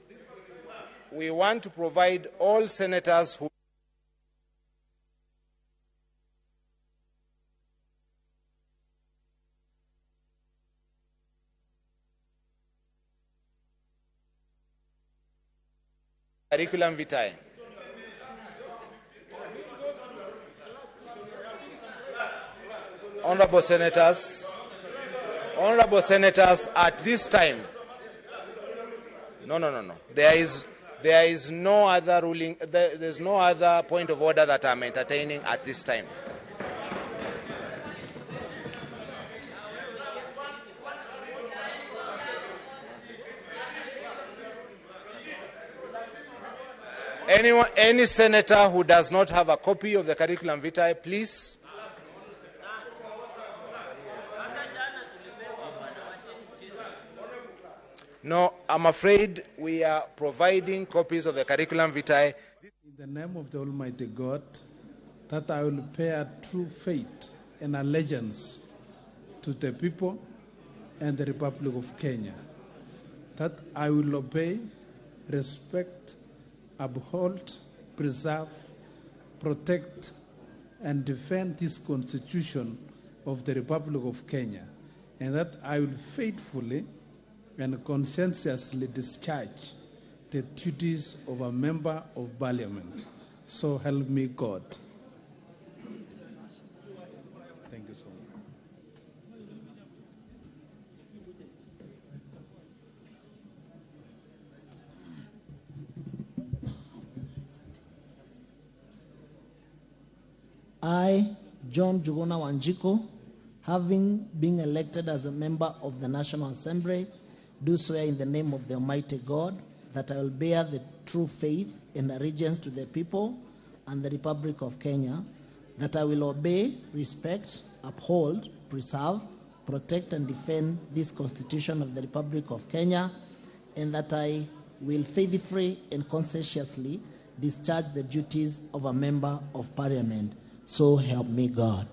We want to provide all senators who curriculum vitae. Honorable senators, at this time, no. There is no other ruling, there's no other point of order that I'm entertaining at this time. Any senator who does not have a copy of the curriculum vitae, please. No, I'm afraid we are providing copies of the curriculum vitae.
In the name of the Almighty God, that I will bear true faith and allegiance to the people and the Republic of Kenya, that I will obey, respect, uphold, preserve, protect, and defend this Constitution of the Republic of Kenya, and that I will faithfully and conscientiously discharge the duties of a member of Parliament. So help me God. Thank you so much.
I, John Juguna Wanjiku, having been elected as a member of the National Assembly, do swear in the name of the Almighty God that I will bear the true faith and allegiance to the people and the Republic of Kenya, that I will obey, respect, uphold, preserve, protect, and defend this Constitution of the Republic of Kenya, and that I will faithfully and conscientiously discharge the duties of a member of parliament. So help me God.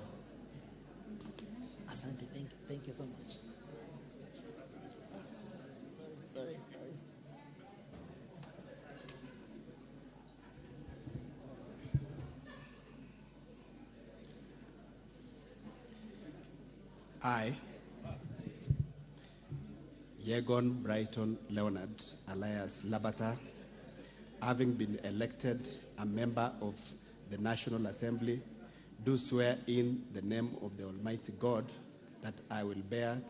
Asante, thank you so much. Sorry.
I, Yegon Brighton Leonard, alias Labata, having been elected a member of the National Assembly, do swear in the name of the Almighty God that I will bear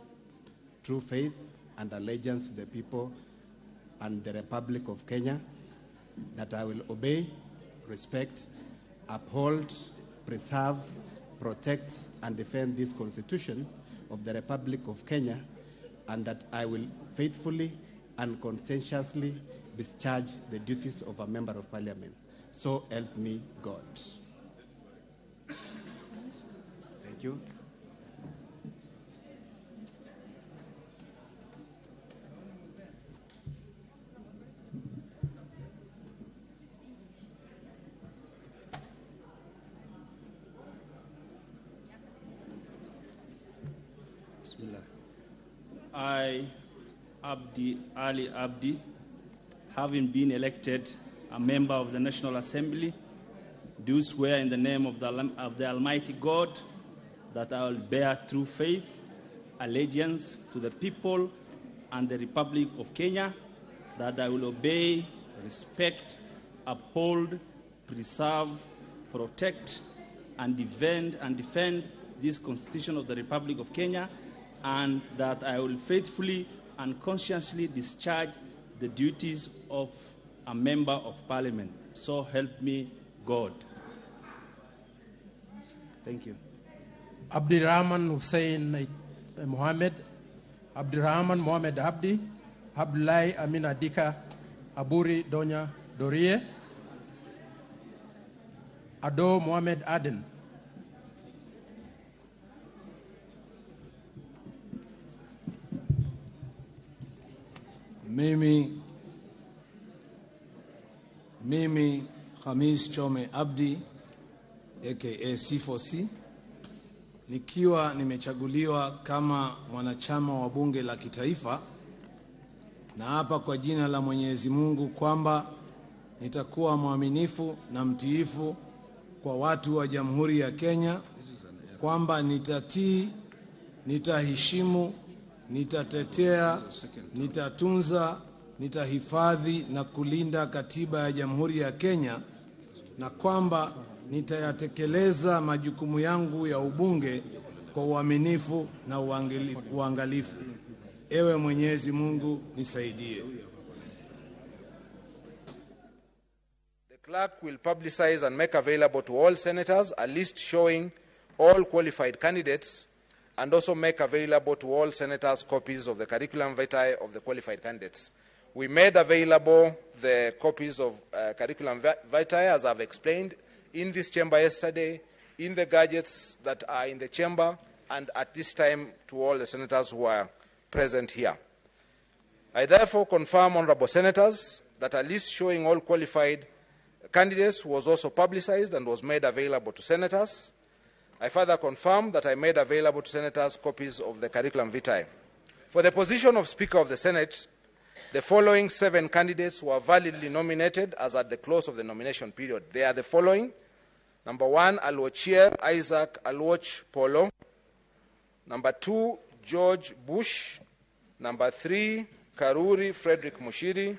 true faith and allegiance to the people and the Republic of Kenya, that I will obey, respect, uphold, preserve, protect, and defend this Constitution of the Republic of Kenya, and that I will faithfully and conscientiously discharge the duties of a member of parliament. So help me God. Thank you.
I, Ali Abdi, having been elected a member of the National Assembly, do swear in the name of the Almighty God that I will bear true faith, allegiance to the people and the Republic of Kenya, that I will obey, respect, uphold, preserve, protect, and defend this Constitution of the Republic of Kenya, and that I will faithfully and conscientiously discharge the duties of a member of parliament. So help me God. Thank you.
Abdirahman Hussein Mohammed, Abdirahman Mohammed Abdi, Abdullahi Amin Adika, Aburi Donya Dorie, Ado Mohammed Aden.
Mimi Khamis Chome Abdi aka C4C, nikiwa nimechaguliwa kama mwanachama wa bunge la kitaifa, na hapa kwa jina la Mwenyezi Mungu kwamba nitakuwa mwaminifu na mtiifu kwa watu wa Jamhuri ya Kenya, kwamba nitatii, nitaheshimu, nitatetea, nitatunza, nitahifadhi na kulinda katiba ya Jamhuri ya Kenya, na kwamba nitayatekeleza majukumu yangu ya ubunge kwa uaminifu na uangalifu. Ewe Mwenyezi Mungu nisaidie.
The clerk will publicize and make available to all senators a list showing all qualified candidates, and also make available to all senators copies of the curriculum vitae of the qualified candidates. We made available the copies of curriculum vitae, as I've explained, in this chamber yesterday, in the gadgets that are in the chamber, and at this time to all the senators who are present here. I therefore confirm, honorable senators, that a list showing all qualified candidates was also publicized and was made available to senators. I further confirm that I made available to senators copies of the curriculum vitae. For the position of Speaker of the Senate, the following 7 candidates were validly nominated as at the close of the nomination period. They are the following. Number 1, Alwochier Isaac Alwoch Polo. Number 2, George Bush. Number 3, Karuri Frederick Mushiri.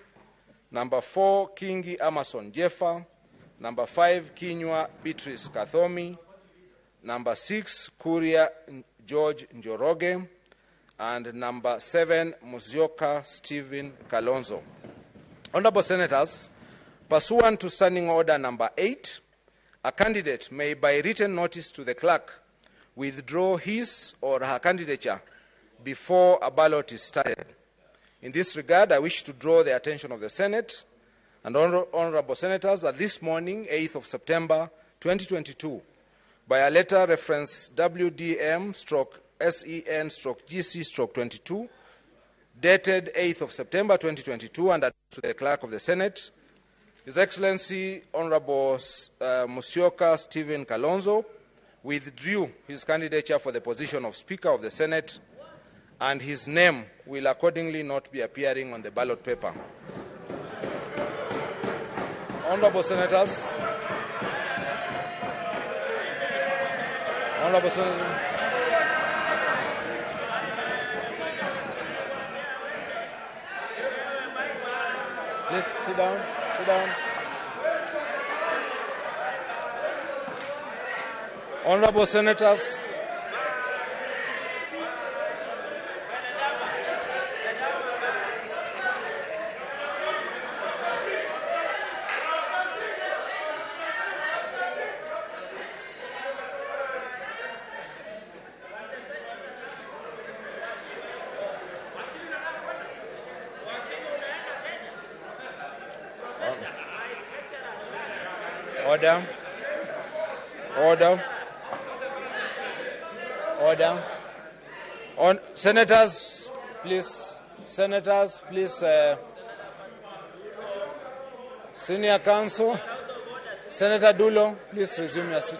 Number 4, Kingi Amason Jeffa. Number 5, Kinywa Beatrice Kathomi. Number 6, Kuria George Njoroge. And number 7, Musyoka Stephen Kalonzo. Honorable Senators, pursuant to Standing Order number 8, a candidate may, by written notice to the clerk, withdraw his or her candidature before a ballot is started. In this regard, I wish to draw the attention of the Senate and honorable senators that this morning, 8th of September 2022, by a letter reference WDM/SEN/GC/22, dated 8th of September 2022 and addressed to the Clerk of the Senate. His Excellency Honorable Musyoka Stephen Kalonzo withdrew his candidature for the position of Speaker of the Senate, and his name will accordingly not be appearing on the ballot paper. Honorable Senators, please sit down. Sit down. Honorable Senators, order. Order. Order. On senators, please. Senators, please. Senior Counsel, Senator Dulo, please resume your seat.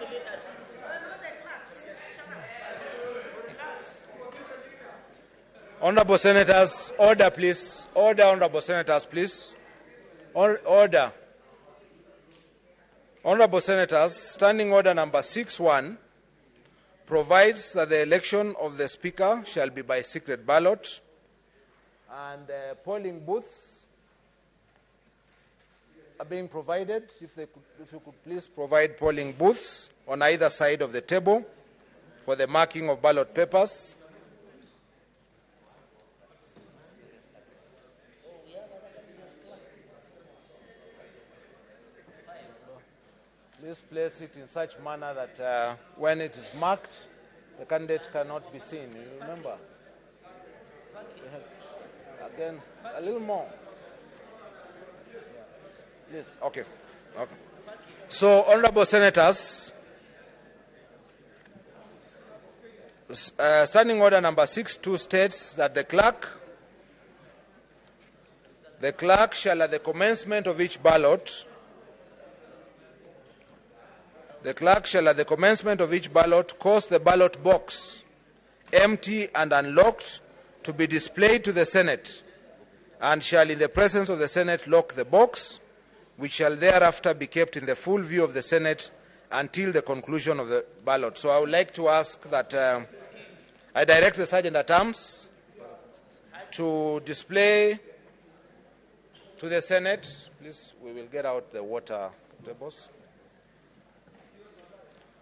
Honorable Senators, order, please. Order, Honorable Senators, please. Order. Honorable Senators, Standing Order number 6.1 provides that the election of the Speaker shall be by secret ballot, and polling booths are being provided. If you could please provide polling booths on either side of the table for the marking of ballot papers. Please place it in such manner that when it is marked, the candidate cannot be seen. You remember? Again, a little more. Please. Okay. Okay. So, Honorable Senators, Standing Order number 6.2 states that the clerk shall at the commencement of each ballot cause the ballot box, empty and unlocked, to be displayed to the Senate, and shall in the presence of the Senate lock the box, which shall thereafter be kept in the full view of the Senate until the conclusion of the ballot. So I would like to ask that I direct the Sergeant at Arms to display to the Senate. Please, we will get out the water tables.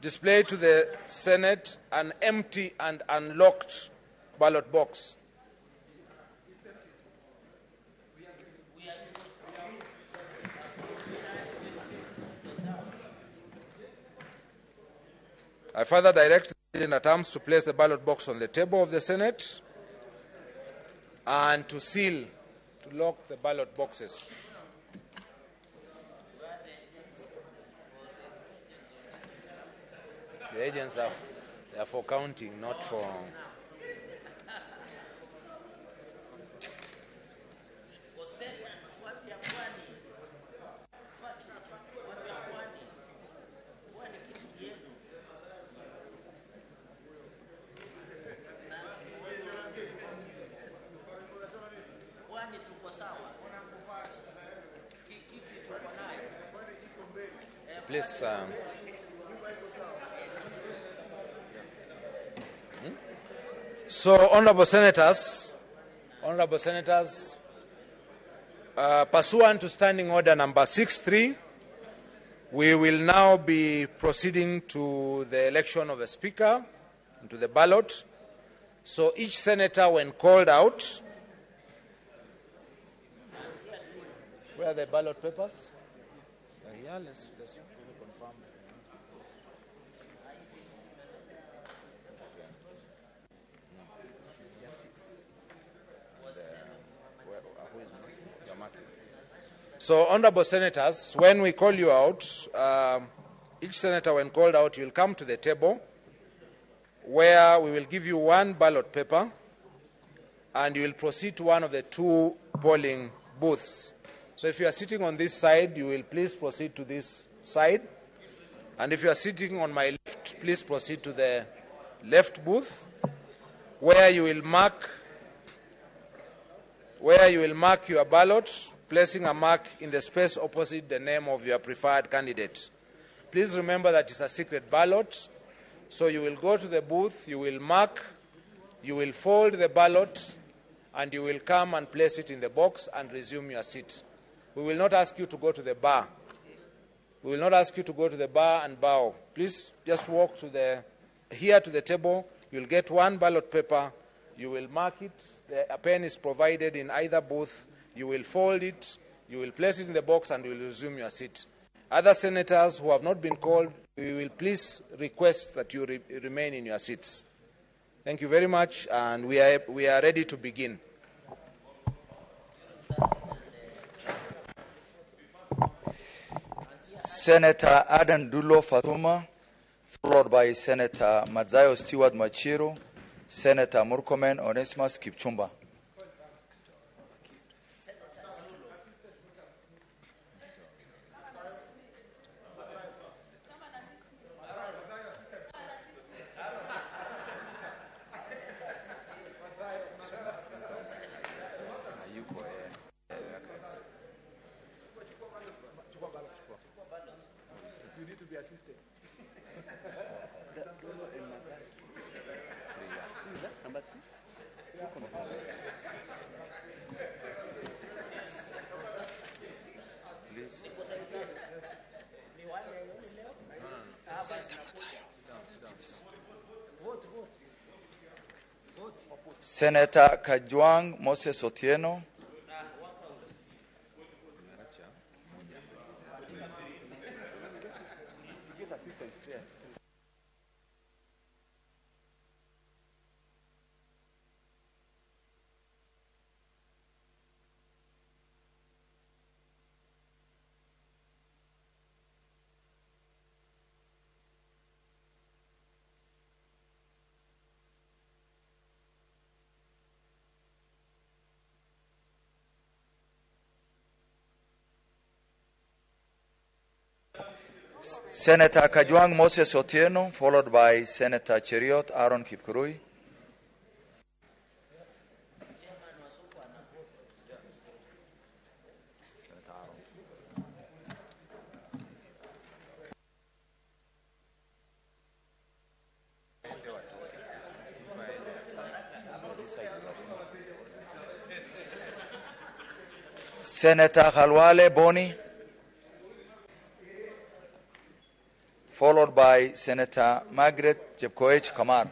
Display to the Senate an empty and unlocked ballot box. I further direct the Sergeant at Arms to place the ballot box on the table of the Senate and to lock the ballot boxes. The agents are for counting, not for... Please... So, Honorable Senators, pursuant to Standing Order number 6.3, we will now be proceeding to the election of a Speaker and to the ballot. So each Senator, when called out, where are the ballot papers? Here, let's confirm. So, Honorable Senators, when we call you out, each Senator, when called out, you will come to the table where we will give you one ballot paper, and you will proceed to one of the two polling booths. So if you are sitting on this side, you will please proceed to this side. And if you are sitting on my left, please proceed to the left booth, where you will mark your ballot, placing a mark in the space opposite the name of your preferred candidate. Please remember that it's a secret ballot. So you will go to the booth, you will mark, you will fold the ballot, and you will come and place it in the box and resume your seat. We will not ask you to go to the bar. We will not ask you to go to the bar and bow. Please just walk here to the table. You'll get one ballot paper. You will mark it. A pen is provided in either booth. You will fold it. You will place it in the box and you will resume your seat. Other senators who have not been called, we will please request that you remain in your seats. Thank you very much, and we are ready to begin.
Senator Adan Dulo Fatuma, followed by Senator Madzayo Stewart Machiru, Senator Murkomen Onesimus Kipchumba.
You need to be assisted.
Please.
Senator Kajwang Moses Otieno. Senator Kajwang Moses Otieno, followed by Senator Cheriot Aaron Kipkurui. Senator Khalwale Boni, followed by Senator Margaret Jepkoech Kamar.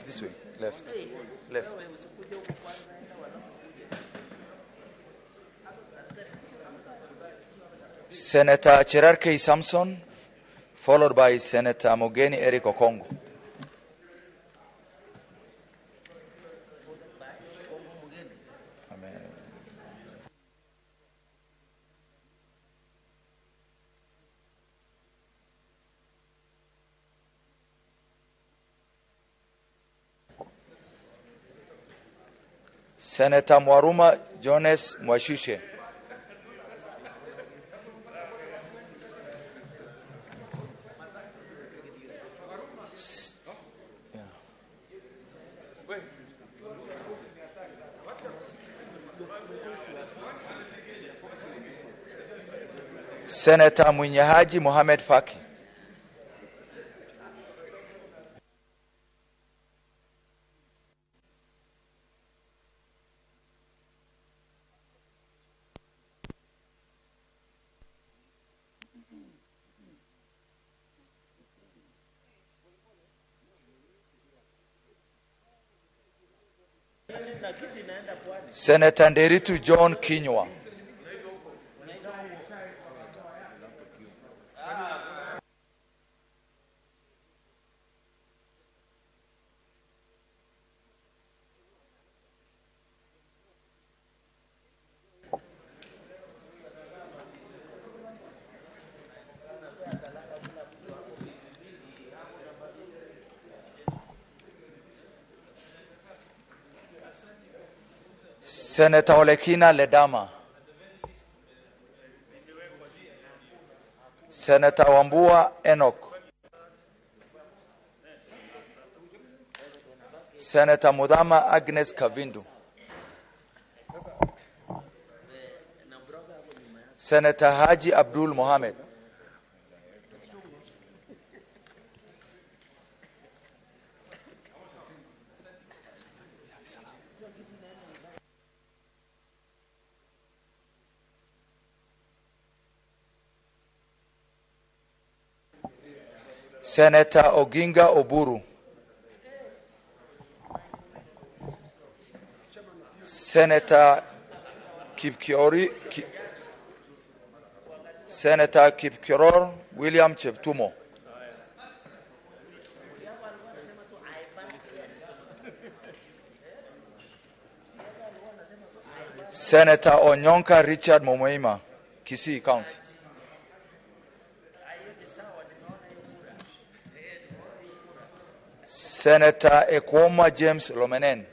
This way, left. Senator Cherarkei Samson, followed by Senator Mogeni Eric Okongo. Senator Mwaruma Jones Mwashishe. Senator Mwinyahaji Mohamed Faki. Senator Nderitu John Kinywa. Senator Olekina Ledama. Senator Wambua Enoch. Senator Mudama Agnes Kavindu. Senator Haji Abdul Mohamed. Senator Oginga Oburu. Senator Kipkiror William Cheptumo. Senator Onyonka Richard Momoima, Kisii County. Senator Ekwoma James Lomenen.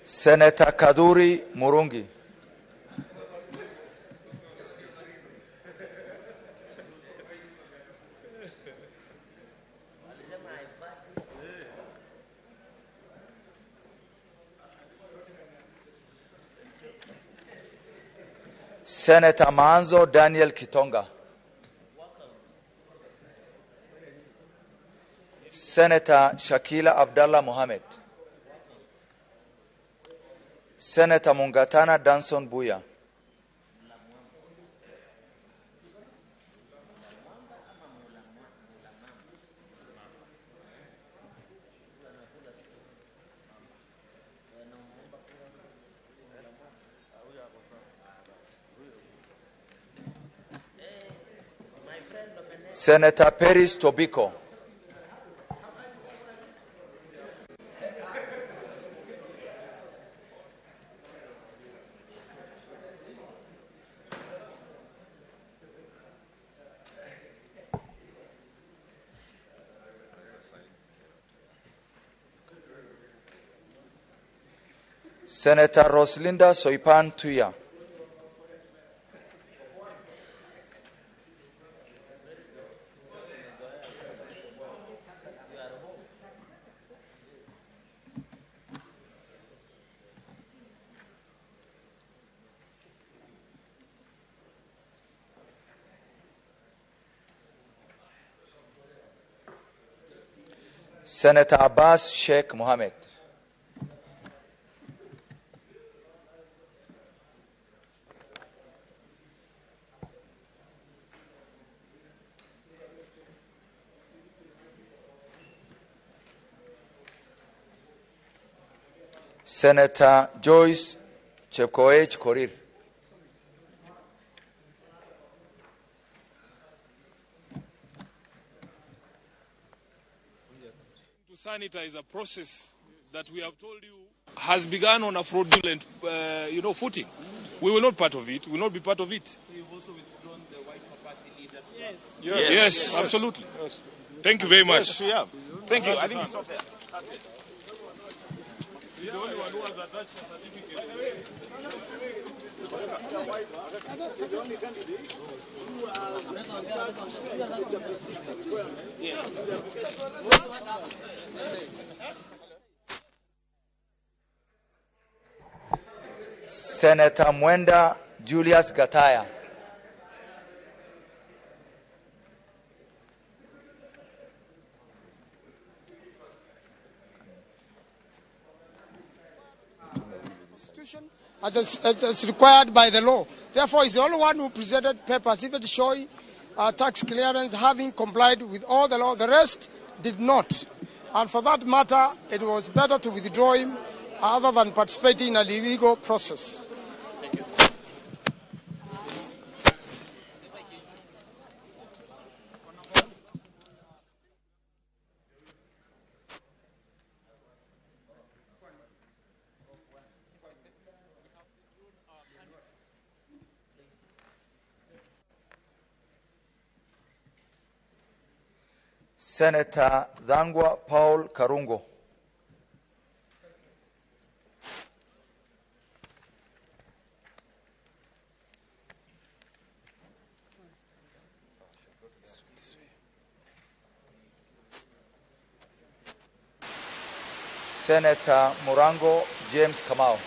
Senator Kaduri Murungi. Senator Manzo Daniel Kitonga. Senator Shakila Abdallah Mohamed. Senator Mungatana Danson Buya. Senator Peris Tobiko. Senator Roslinda Soipan Tuya. Senator Abbas Sheikh Mohammed. Senator Joyce Chepkoech Korir.
sanitize a process that we have told you has begun on a fraudulent, footing. We will not part of it. We will not be part of it.
So you've also withdrawn the White Party leader?
Yes, absolutely. Yes. Thank you very much.
Yes, we have. Thank you. I think it's not there. That's it.
He's the only one who has attached a certificate.
Senator Mwenda Julius Gataya.
As required by the law. Therefore, he's the only one who presented papers, even showing tax clearance, having complied with all the law. The rest did not. And for that matter, it was better to withdraw him other than participating in a legal process.
Thank you.
Senator Dhangwa Paul Karungo. Senator Murango James Kamau.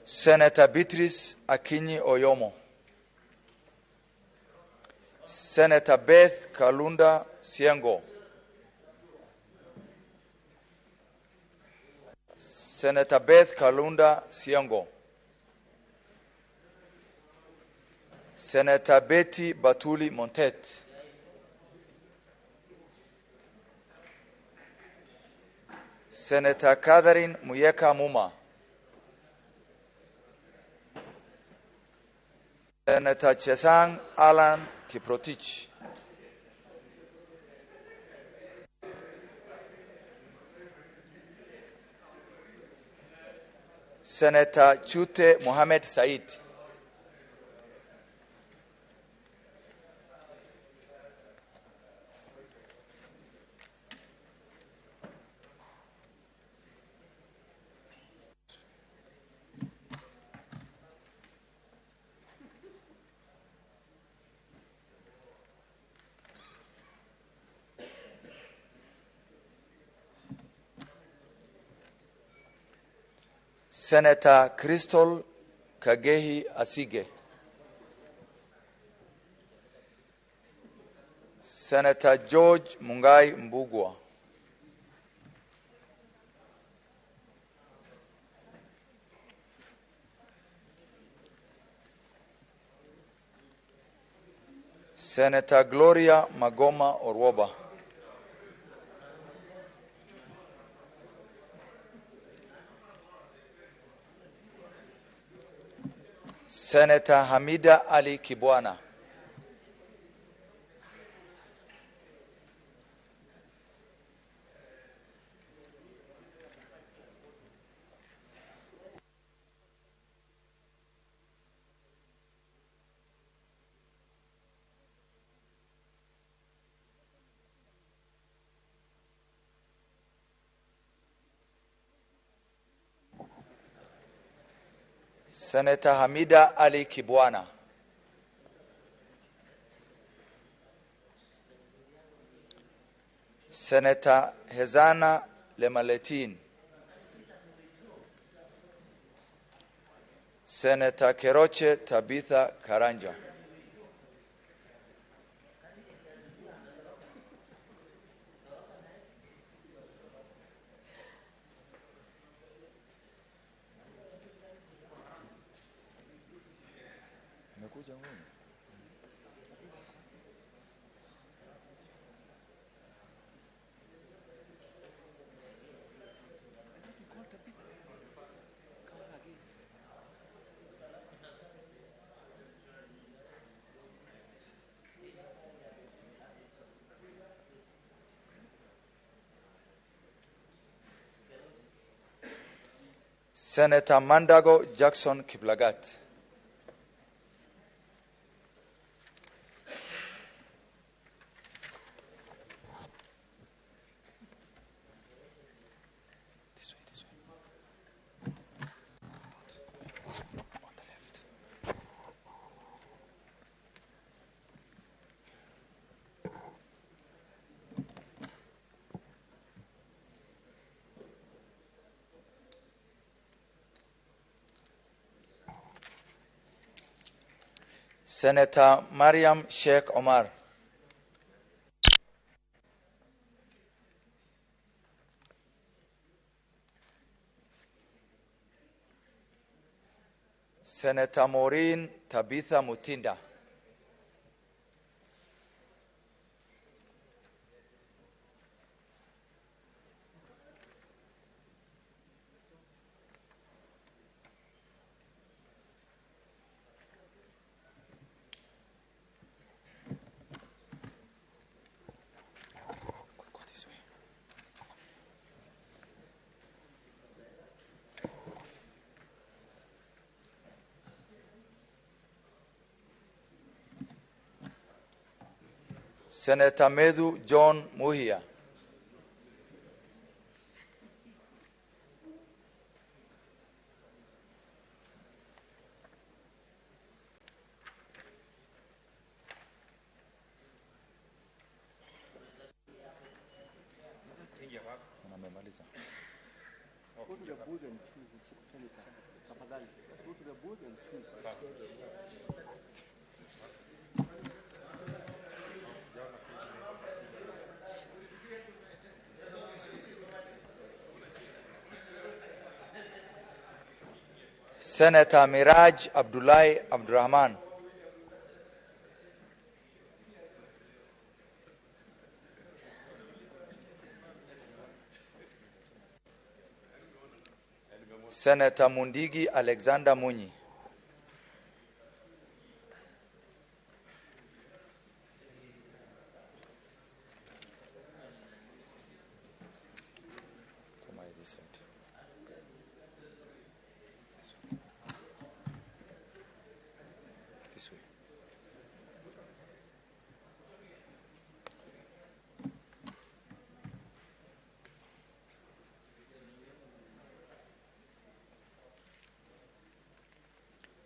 Senator Beatrice Akinyi Oyomo. Senator Beth Kalunda Siengo. Senator Beth Kalunda Siengo. Senator Betty Batuli Montet. Senator Catherine Muyeka Muma. Senator Chesang Alan Kiprotich. Senator Chute Mohamed Said. Senator Crystal Kagehi Asige. Senator George Mungai Mbugwa. Senator Gloria Magoma Orwoba. Senator Hamida Ali Kibwana. Senator Hamida Ali Kibwana. Senator Hezana Lemaletin. Senator Keroche Tabitha Karanja. Senator Mandago Jackson Kiplagat. Senator Mariam Sheikh Omar. Senator Maureen Tabitha Mutinda. Senator Medu John Muhia.
Go to the booth and choose, Senator. Go to the booth and choose.
Senator Miraj Abdullahi Abdurrahman. Senator Mundigi Alexander Munyi.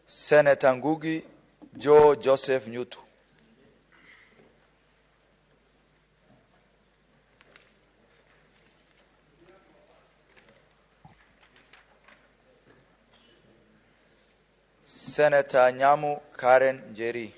Senator Ngugi Joe Joseph Nyutu. Senator Nyamu Karen Njeri.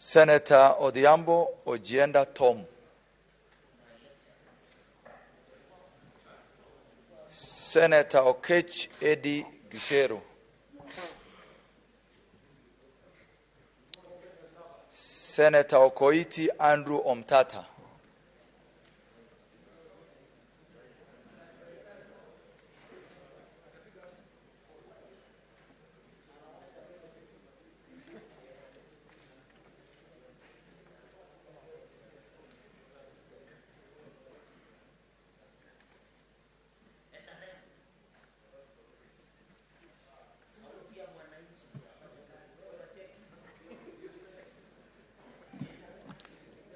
Senator Odhiambo Ojienda Tom. Senator Okech Eddie Gisheru. Senator Okoiti Andrew Omtata.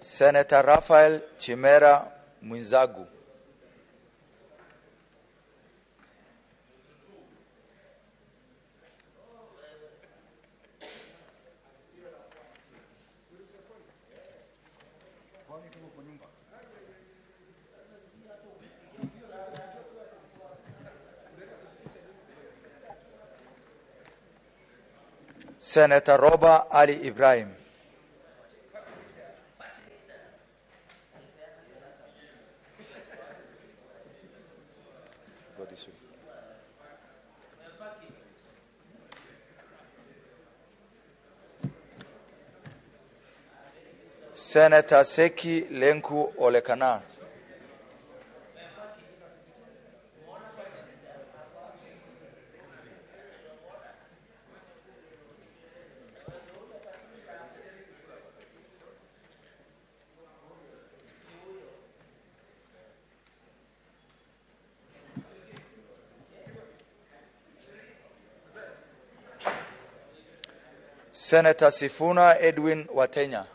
Senator Raphael Chimera Mwinzagu. Senator Roba Ali Ibrahim. Go this way. Senator Seki Lenku Olekana. Senator Sifuna Edwin Watenya.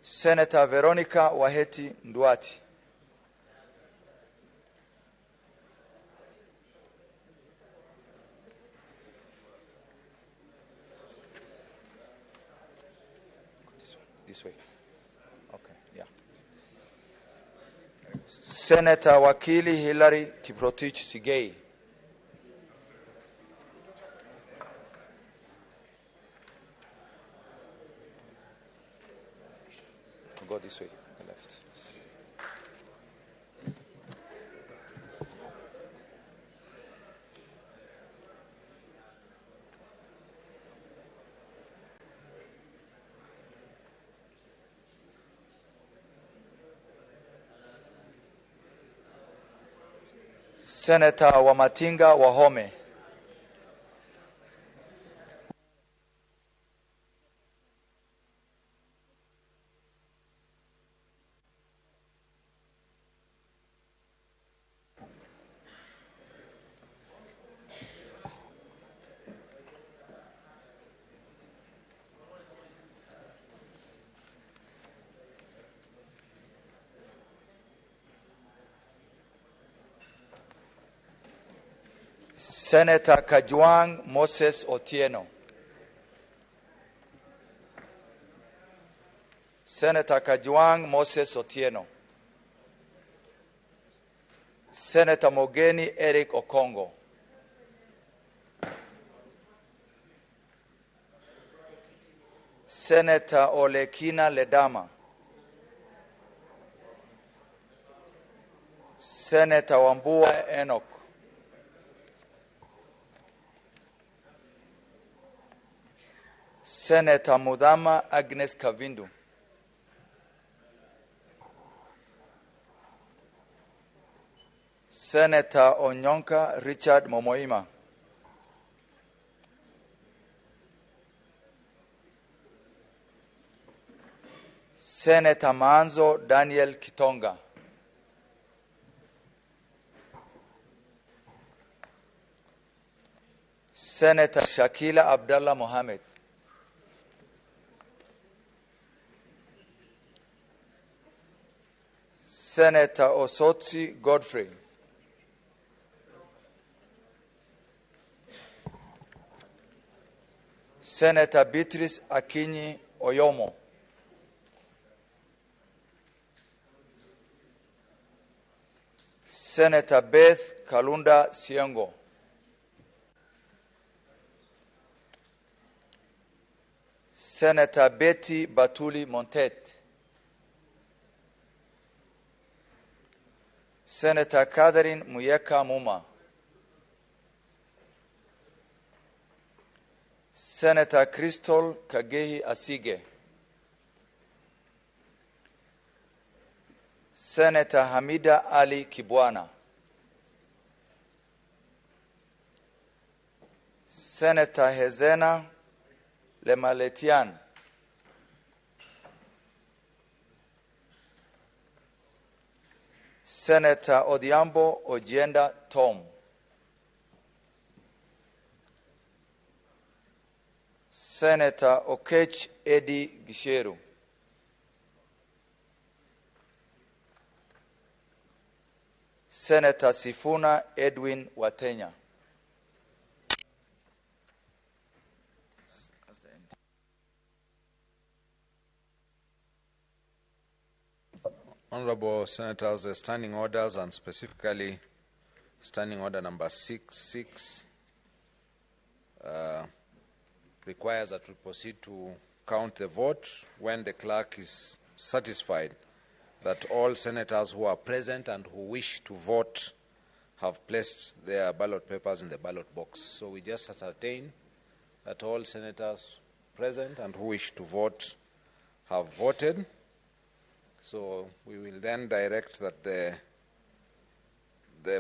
Senator Veronica Waheti Nduati. This way. Okay, yeah. Senator Wakili Hillary Kiprotich Sigei. Go this way, the left. Senator Wamatinga Wahome. Senator Kajwang Moses Otieno. Senator Kajwang Moses Otieno. Senator Mogeni Eric Okongo. Senator Olekina Ledama. Senator Wambua Enoch. Senator Mudama Agnes Kavindu. Senator Onyonka Richard Momoima. Senator Manzo Daniel Kitonga. Senator Shakila Abdallah Mohammed. Senator Osotsi Godfrey. Senator Beatrice Akinyi Oyomo. Senator Beth Kalunda Siengo. Senator Betty Batuli Montet. Senator Catherine Muyeka Muma. Senator Crystal Kagehi Asige. Senator Hamida Ali Kibwana. Senator Hezena Lemaletian. Senator Odhiambo Ojienda Tom. Senator Okech Eddie Gisheru. Senator Sifuna Edwin Watenya.
Honorable Senators, the standing orders, and specifically standing order number 66, requires that we proceed to count the vote when the clerk is satisfied that all senators who are present and who wish to vote have placed their ballot papers in the ballot box. So we just ascertain that all senators present and who wish to vote have voted. So we will then direct that the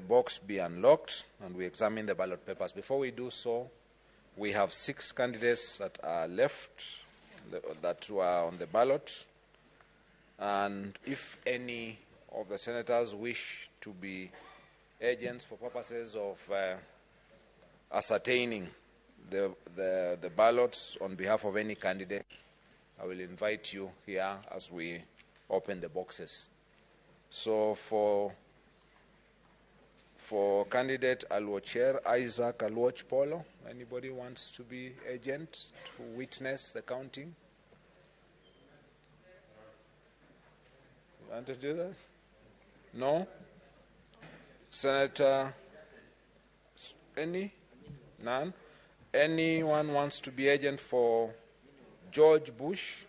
box be unlocked and we examine the ballot papers. Before we do so, we have 6 candidates that are left that were on the ballot, And if any of the senators wish to be agents for purposes of ascertaining the ballots on behalf of any candidate, I will invite you here as we open the boxes. So for candidate Alwocher Isaac Alwoch Polo, anybody wants to be agent to witness the counting? You want to do that? No? Senator, any? None? Anyone wants to be agent for George Bush?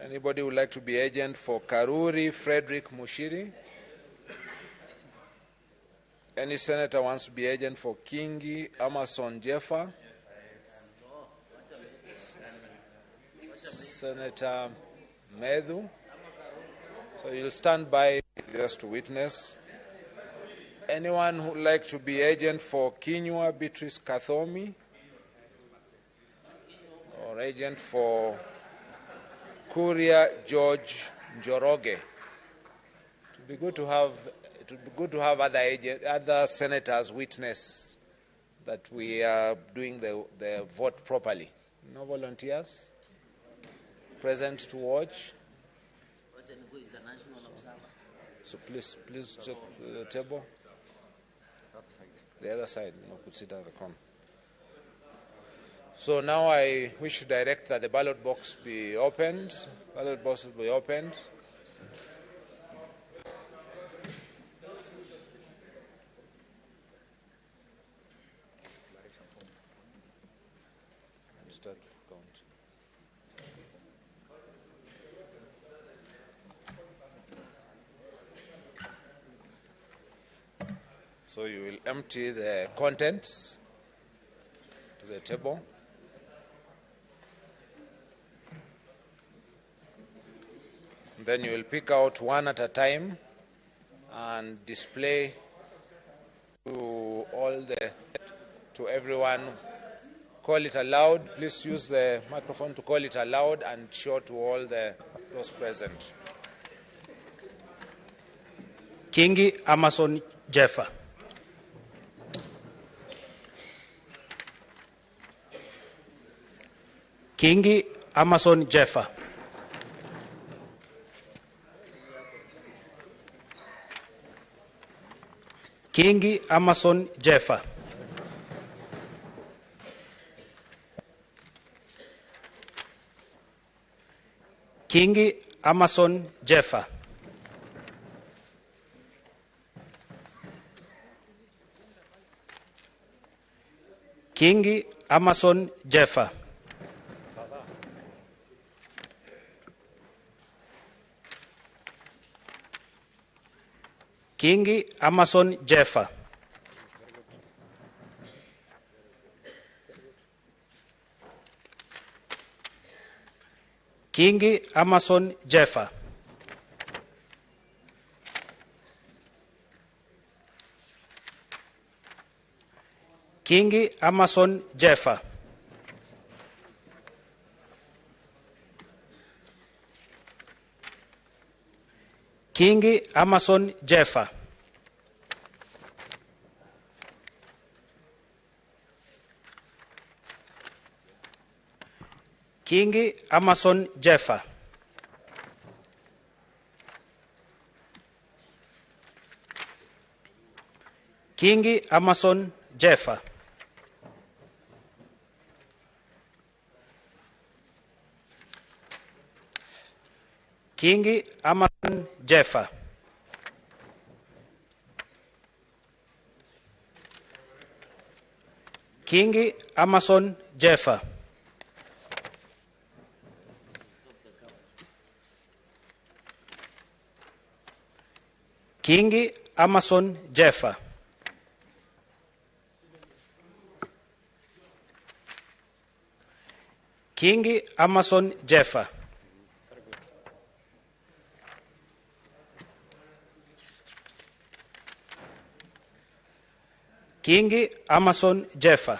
Anybody would like to be agent for Karuri Frederick Mushiri? Any senator wants to be agent for Kingi Amason Jeffa? Senator Medhu? So you'll stand by just to witness. Anyone who would like to be agent for Kinyua Beatrice Kathomi? Or agent for Kuria George Njoroge? It would be good to have other senators witness that we are doing the vote properly. No volunteers present to watch? So please check the table. The other side, could sit down the corner. So now I wish to direct that the ballot box be opened. Ballot box will be opened. Start count. So you will empty the contents to the table. Then you will pick out one at a time and display to everyone. Call it aloud. Please use the microphone to call it aloud and show to all those present.
Kingi Amason Jeffa. Kingi Amason Jeffa. Kingi Amason Jeffa. Kingi Amason Jeffa. Kingi Amason Jeffa. Kingi Amason Jeffa. Kingi Amason Jeffa. Kingi Amason Jeffa. Kingi Amason Jeffa. Kingi Amason Jeffa. Kingi Amason Jeffa. Kingi Amason Jeffa. Kingi Amason Jeffa. Kingi Amason Jeffa. Kingi Amason Jeffa. Kingi Amason Jeffa.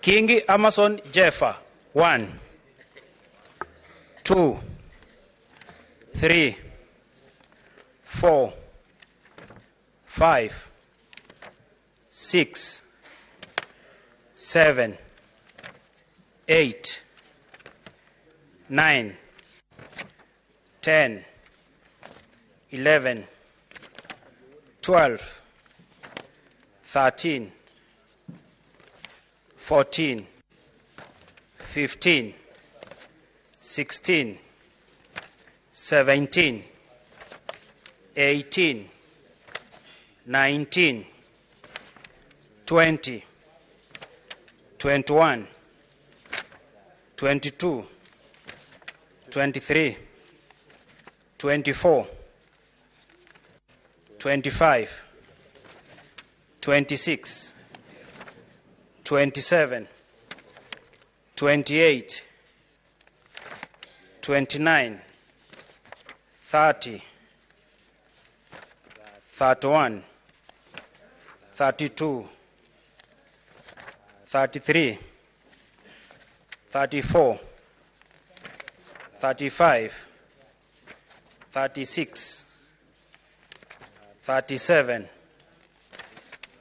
Kingi Amason Jeffa, 1, 2, 3, 4, 5, 6, 7, 8, 9, 10, 11, 12, 13, 14, 15, 16, 17, 18, 19, 20, 21, 22, 23, 24, 25, 26, 27, 28, 29, 30, 31, 32, 33, 34, 35, 36, 37,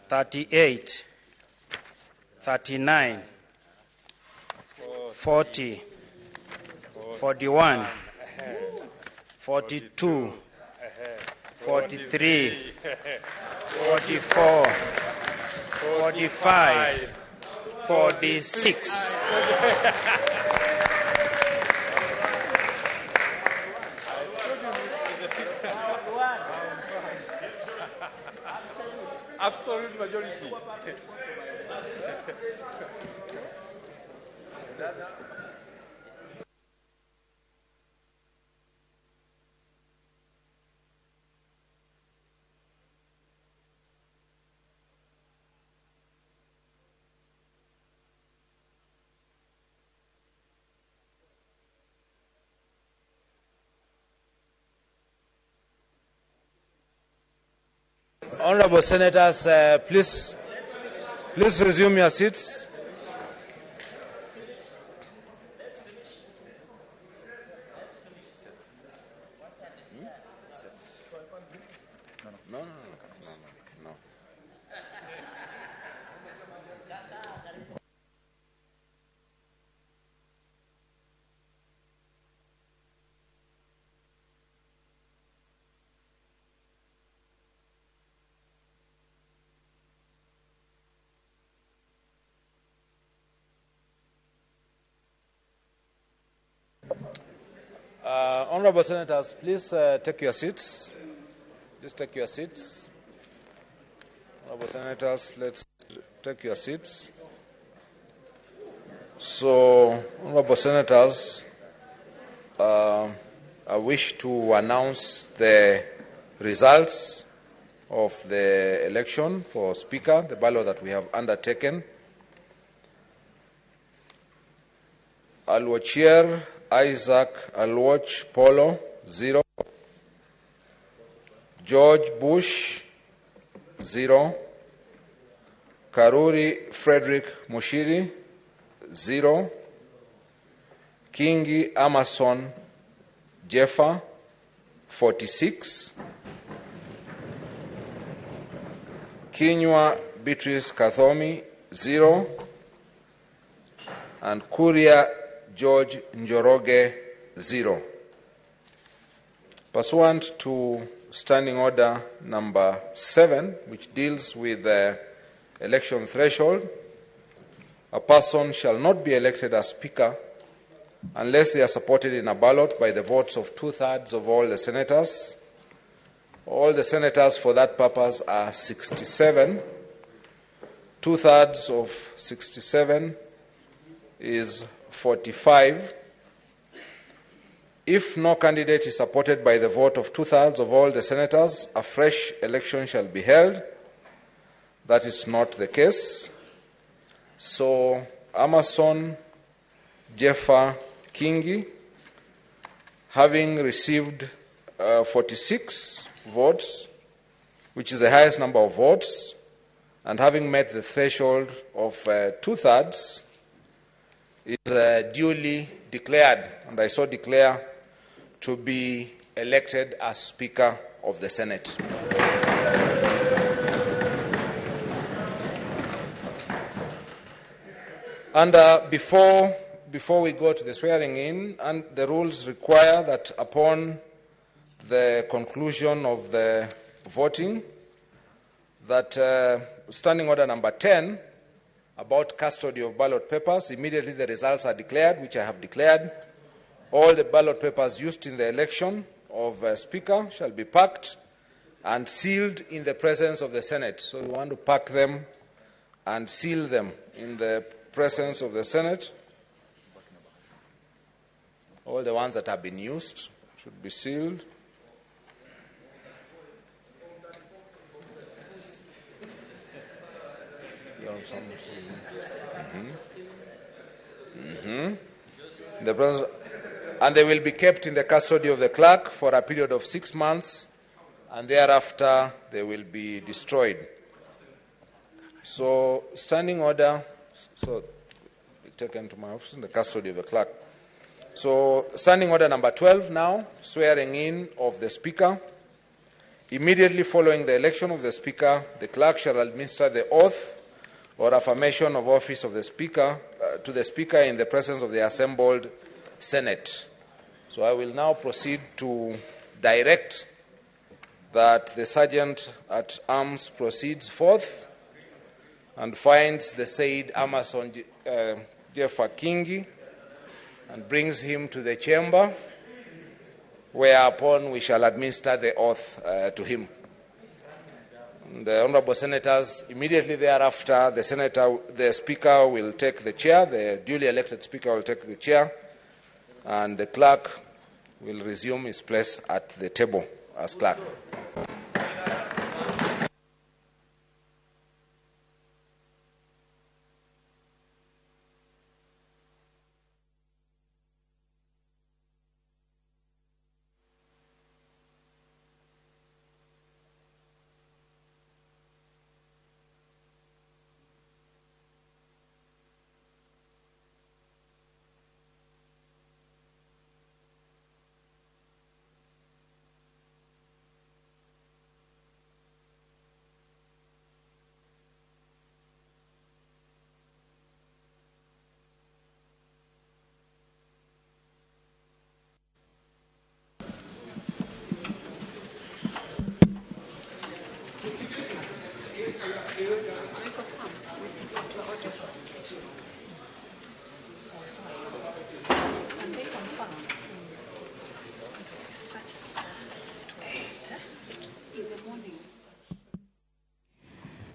38, 39, 40, 41, 42, 43, 44, 45, 46.
Absolute majority.
Honorable Senators, please resume your seats. No. Honorable Senators, please take your seats. Please take your seats. Honorable Senators, let's take your seats. So, Honorable Senators, I wish to announce the results of the election for Speaker, the ballot that we have undertaken. Alwachier Isaac Alwach Polo, 0. George Bush, 0. Karuri Frederick Mushiri, 0. Kingi Amason Jeffa, 46. Kinywa Beatrice Kathomi, 0. And Kuria George Njoroge, 0. Pursuant to Standing Order number 7, which deals with the election threshold, a person shall not be elected as Speaker unless they are supported in a ballot by the votes of 2/3 of all the senators. All the senators for that purpose are 67. 2/3 of 67 is 45. If no candidate is supported by the vote of 2/3 of all the senators, a fresh election shall be held. That is not the case. So, Amason Jeffa Kingi, having received 46 votes, which is the highest number of votes,
and having met the threshold of 2/3, is duly declared, and I so declare, to be elected as Speaker of the Senate. And before we go to the swearing in, and the rules require that upon the conclusion of the voting, that Standing Order number 10 about custody of ballot papers, immediately the results are declared, which I have declared. All the ballot papers used in the election of Speaker shall be packed and sealed in the presence of the Senate. So we want to pack them and seal them in the presence of the Senate. All the ones that have been used should be sealed. The presence, and they will be kept in the custody of the clerk for a period of 6 months, and thereafter they will be destroyed. So, standing order, so taken to my office in the custody of the clerk. So, standing order number 12 now, swearing in of the Speaker. Immediately following the election of the Speaker, the clerk shall administer the oath or affirmation of office of the Speaker to the Speaker in the presence of the assembled Senate. So I will now proceed to direct that the Sergeant at Arms proceeds forth and finds the said Amason Jeffa Kingi and brings him to the chamber, whereupon we shall administer the oath to him. The honorable senators, immediately thereafter, the Speaker will take the chair, the duly elected Speaker will take the chair, and the clerk will resume his place at the table as clerk.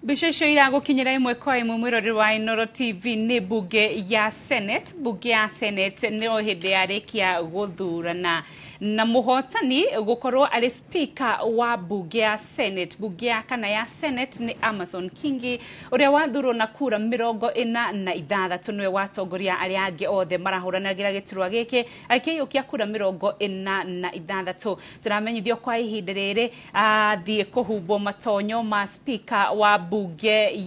Bishesho irago kinyira imwe kwa imwe mwirori wa Inoro TV ni mbunge ya Senate. Mbunge ya Senate nio hinde yarekia guthurana na muhotani gukorwo ari Speaker wa mbunge ya Senate. Mbunge ya kana ya Senate ni Amason Kingi uria wathurwo na kura 46 niwe watongoria aria angi othe marahuranagira giturwa giki akiyukia kura 46. Turamenyithio kwa ihinda riri athie kuhumbo matonyo ma Speaker wa mbunge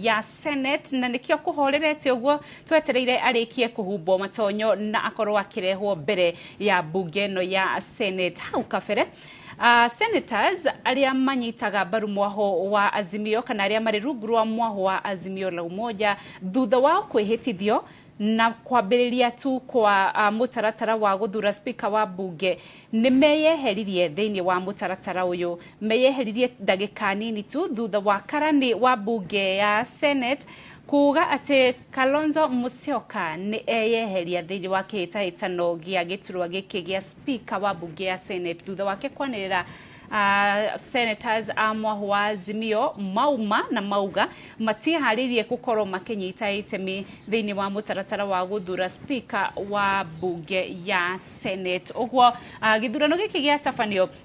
ya Senate na nikio kuhorerete uguo twetereire arikie kuhumbo matonyo na akorwo akirehwo mbere ya mbunge no ya Senate. Hau kabere senators aria manyitaga mbaru mwaho wa Azimio kana aria mari rungu rwa mwaho wa Azimio la Umoja thutha wao kwihitithio na kwambiriria tu kwa mutaratara wa guthura Speaker wa mbunge nimeyeheririe thiini wa mutaratara uyu meyeheririe ndagika nini tu thutha wa karani wa mbunge ya Senate kuga ati Kalonzo Musyoka ni eyeheria thiini wa kihitahitano gia giturwa giki gia Speaker wa mbunge ya Senate thutha wake kwanirira senators amwaho wa Azimio mauma na mauga matiharirie gukorwo makinyita itemi thiini wa mutaratara wa guthura Speaker wa mbunge ya Senate. Ogwo githurano giki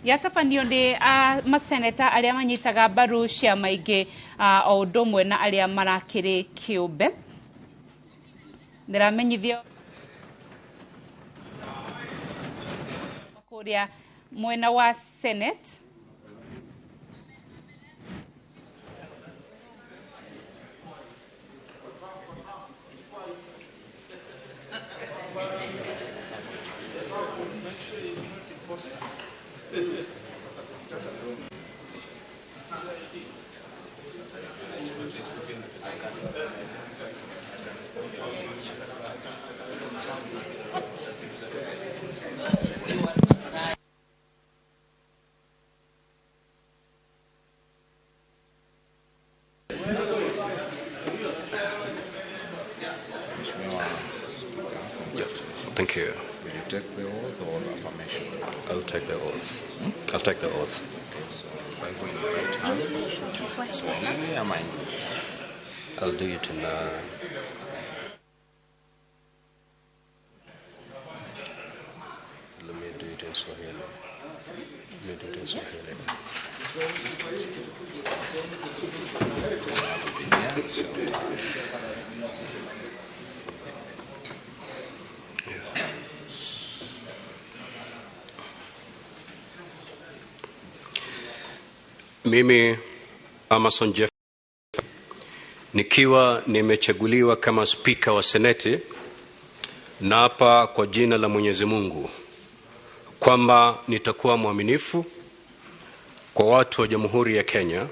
giatafanio ni maseneta aria manyitaga mbaru cia maingi o ndomwe na aria marakiri kiumbe. Ndiramenyithio kuria mwena wa Senate
Thank you.
Will you take the oath or affirmation?
I'll take the oath. I'll take the oath.
Okay, so Bible in right hand. Swahili ama English?
I'll do it in let me do it in Swahili. Let me do it in Swahili. Mimi Amason Jeff nikiwa nimechaguliwa kama spika wa seneti, naapa kwa jina la Mwenyezi Mungu kwamba nitakuwa mwaminifu kwa watu wa Jamhuri ya Kenya,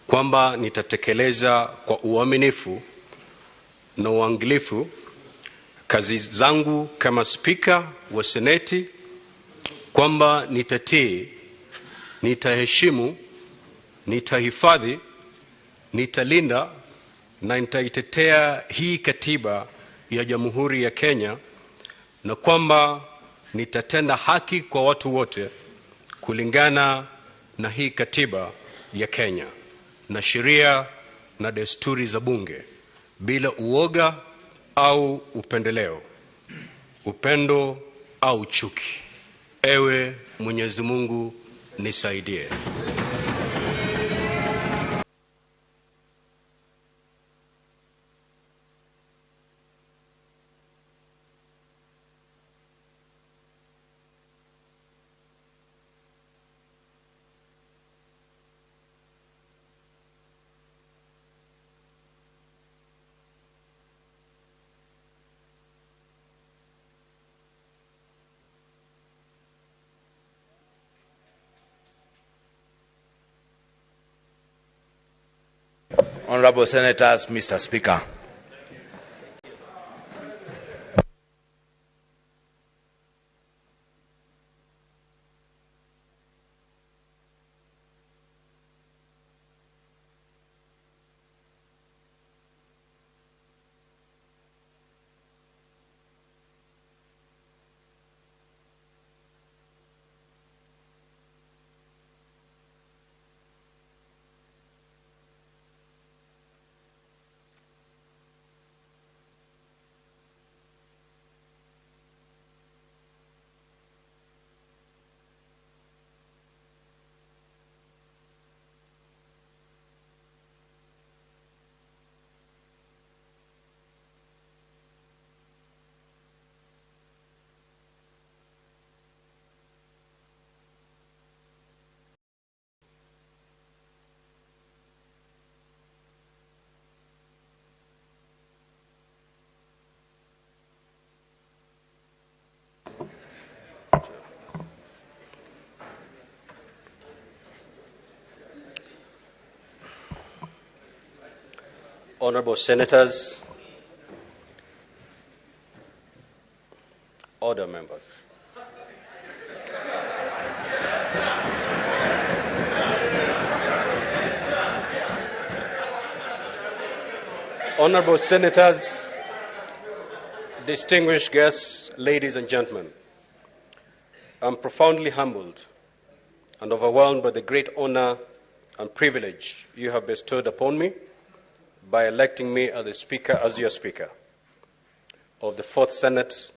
kwamba nitatekeleza kwa uaminifu na uangalifu kazi zangu kama spika wa seneti, kwamba nitatii, nitaheshimu, nitahifadhi, nitalinda na nitaitetea hii katiba ya Jamhuri ya Kenya, na kwamba nitatenda haki kwa watu wote kulingana na hii katiba ya Kenya na sheria na desturi za bunge, bila uoga au upendeleo, upendo au chuki. Ewe Mwenyezi Mungu nisaidie.
Honorable Senators, Mr. Speaker.
Honorable Senators, order members. Honorable Senators, distinguished guests, ladies and gentlemen, I'm profoundly humbled and overwhelmed by the great honor and privilege you have bestowed upon me by electing me as your Speaker of the 4th Senate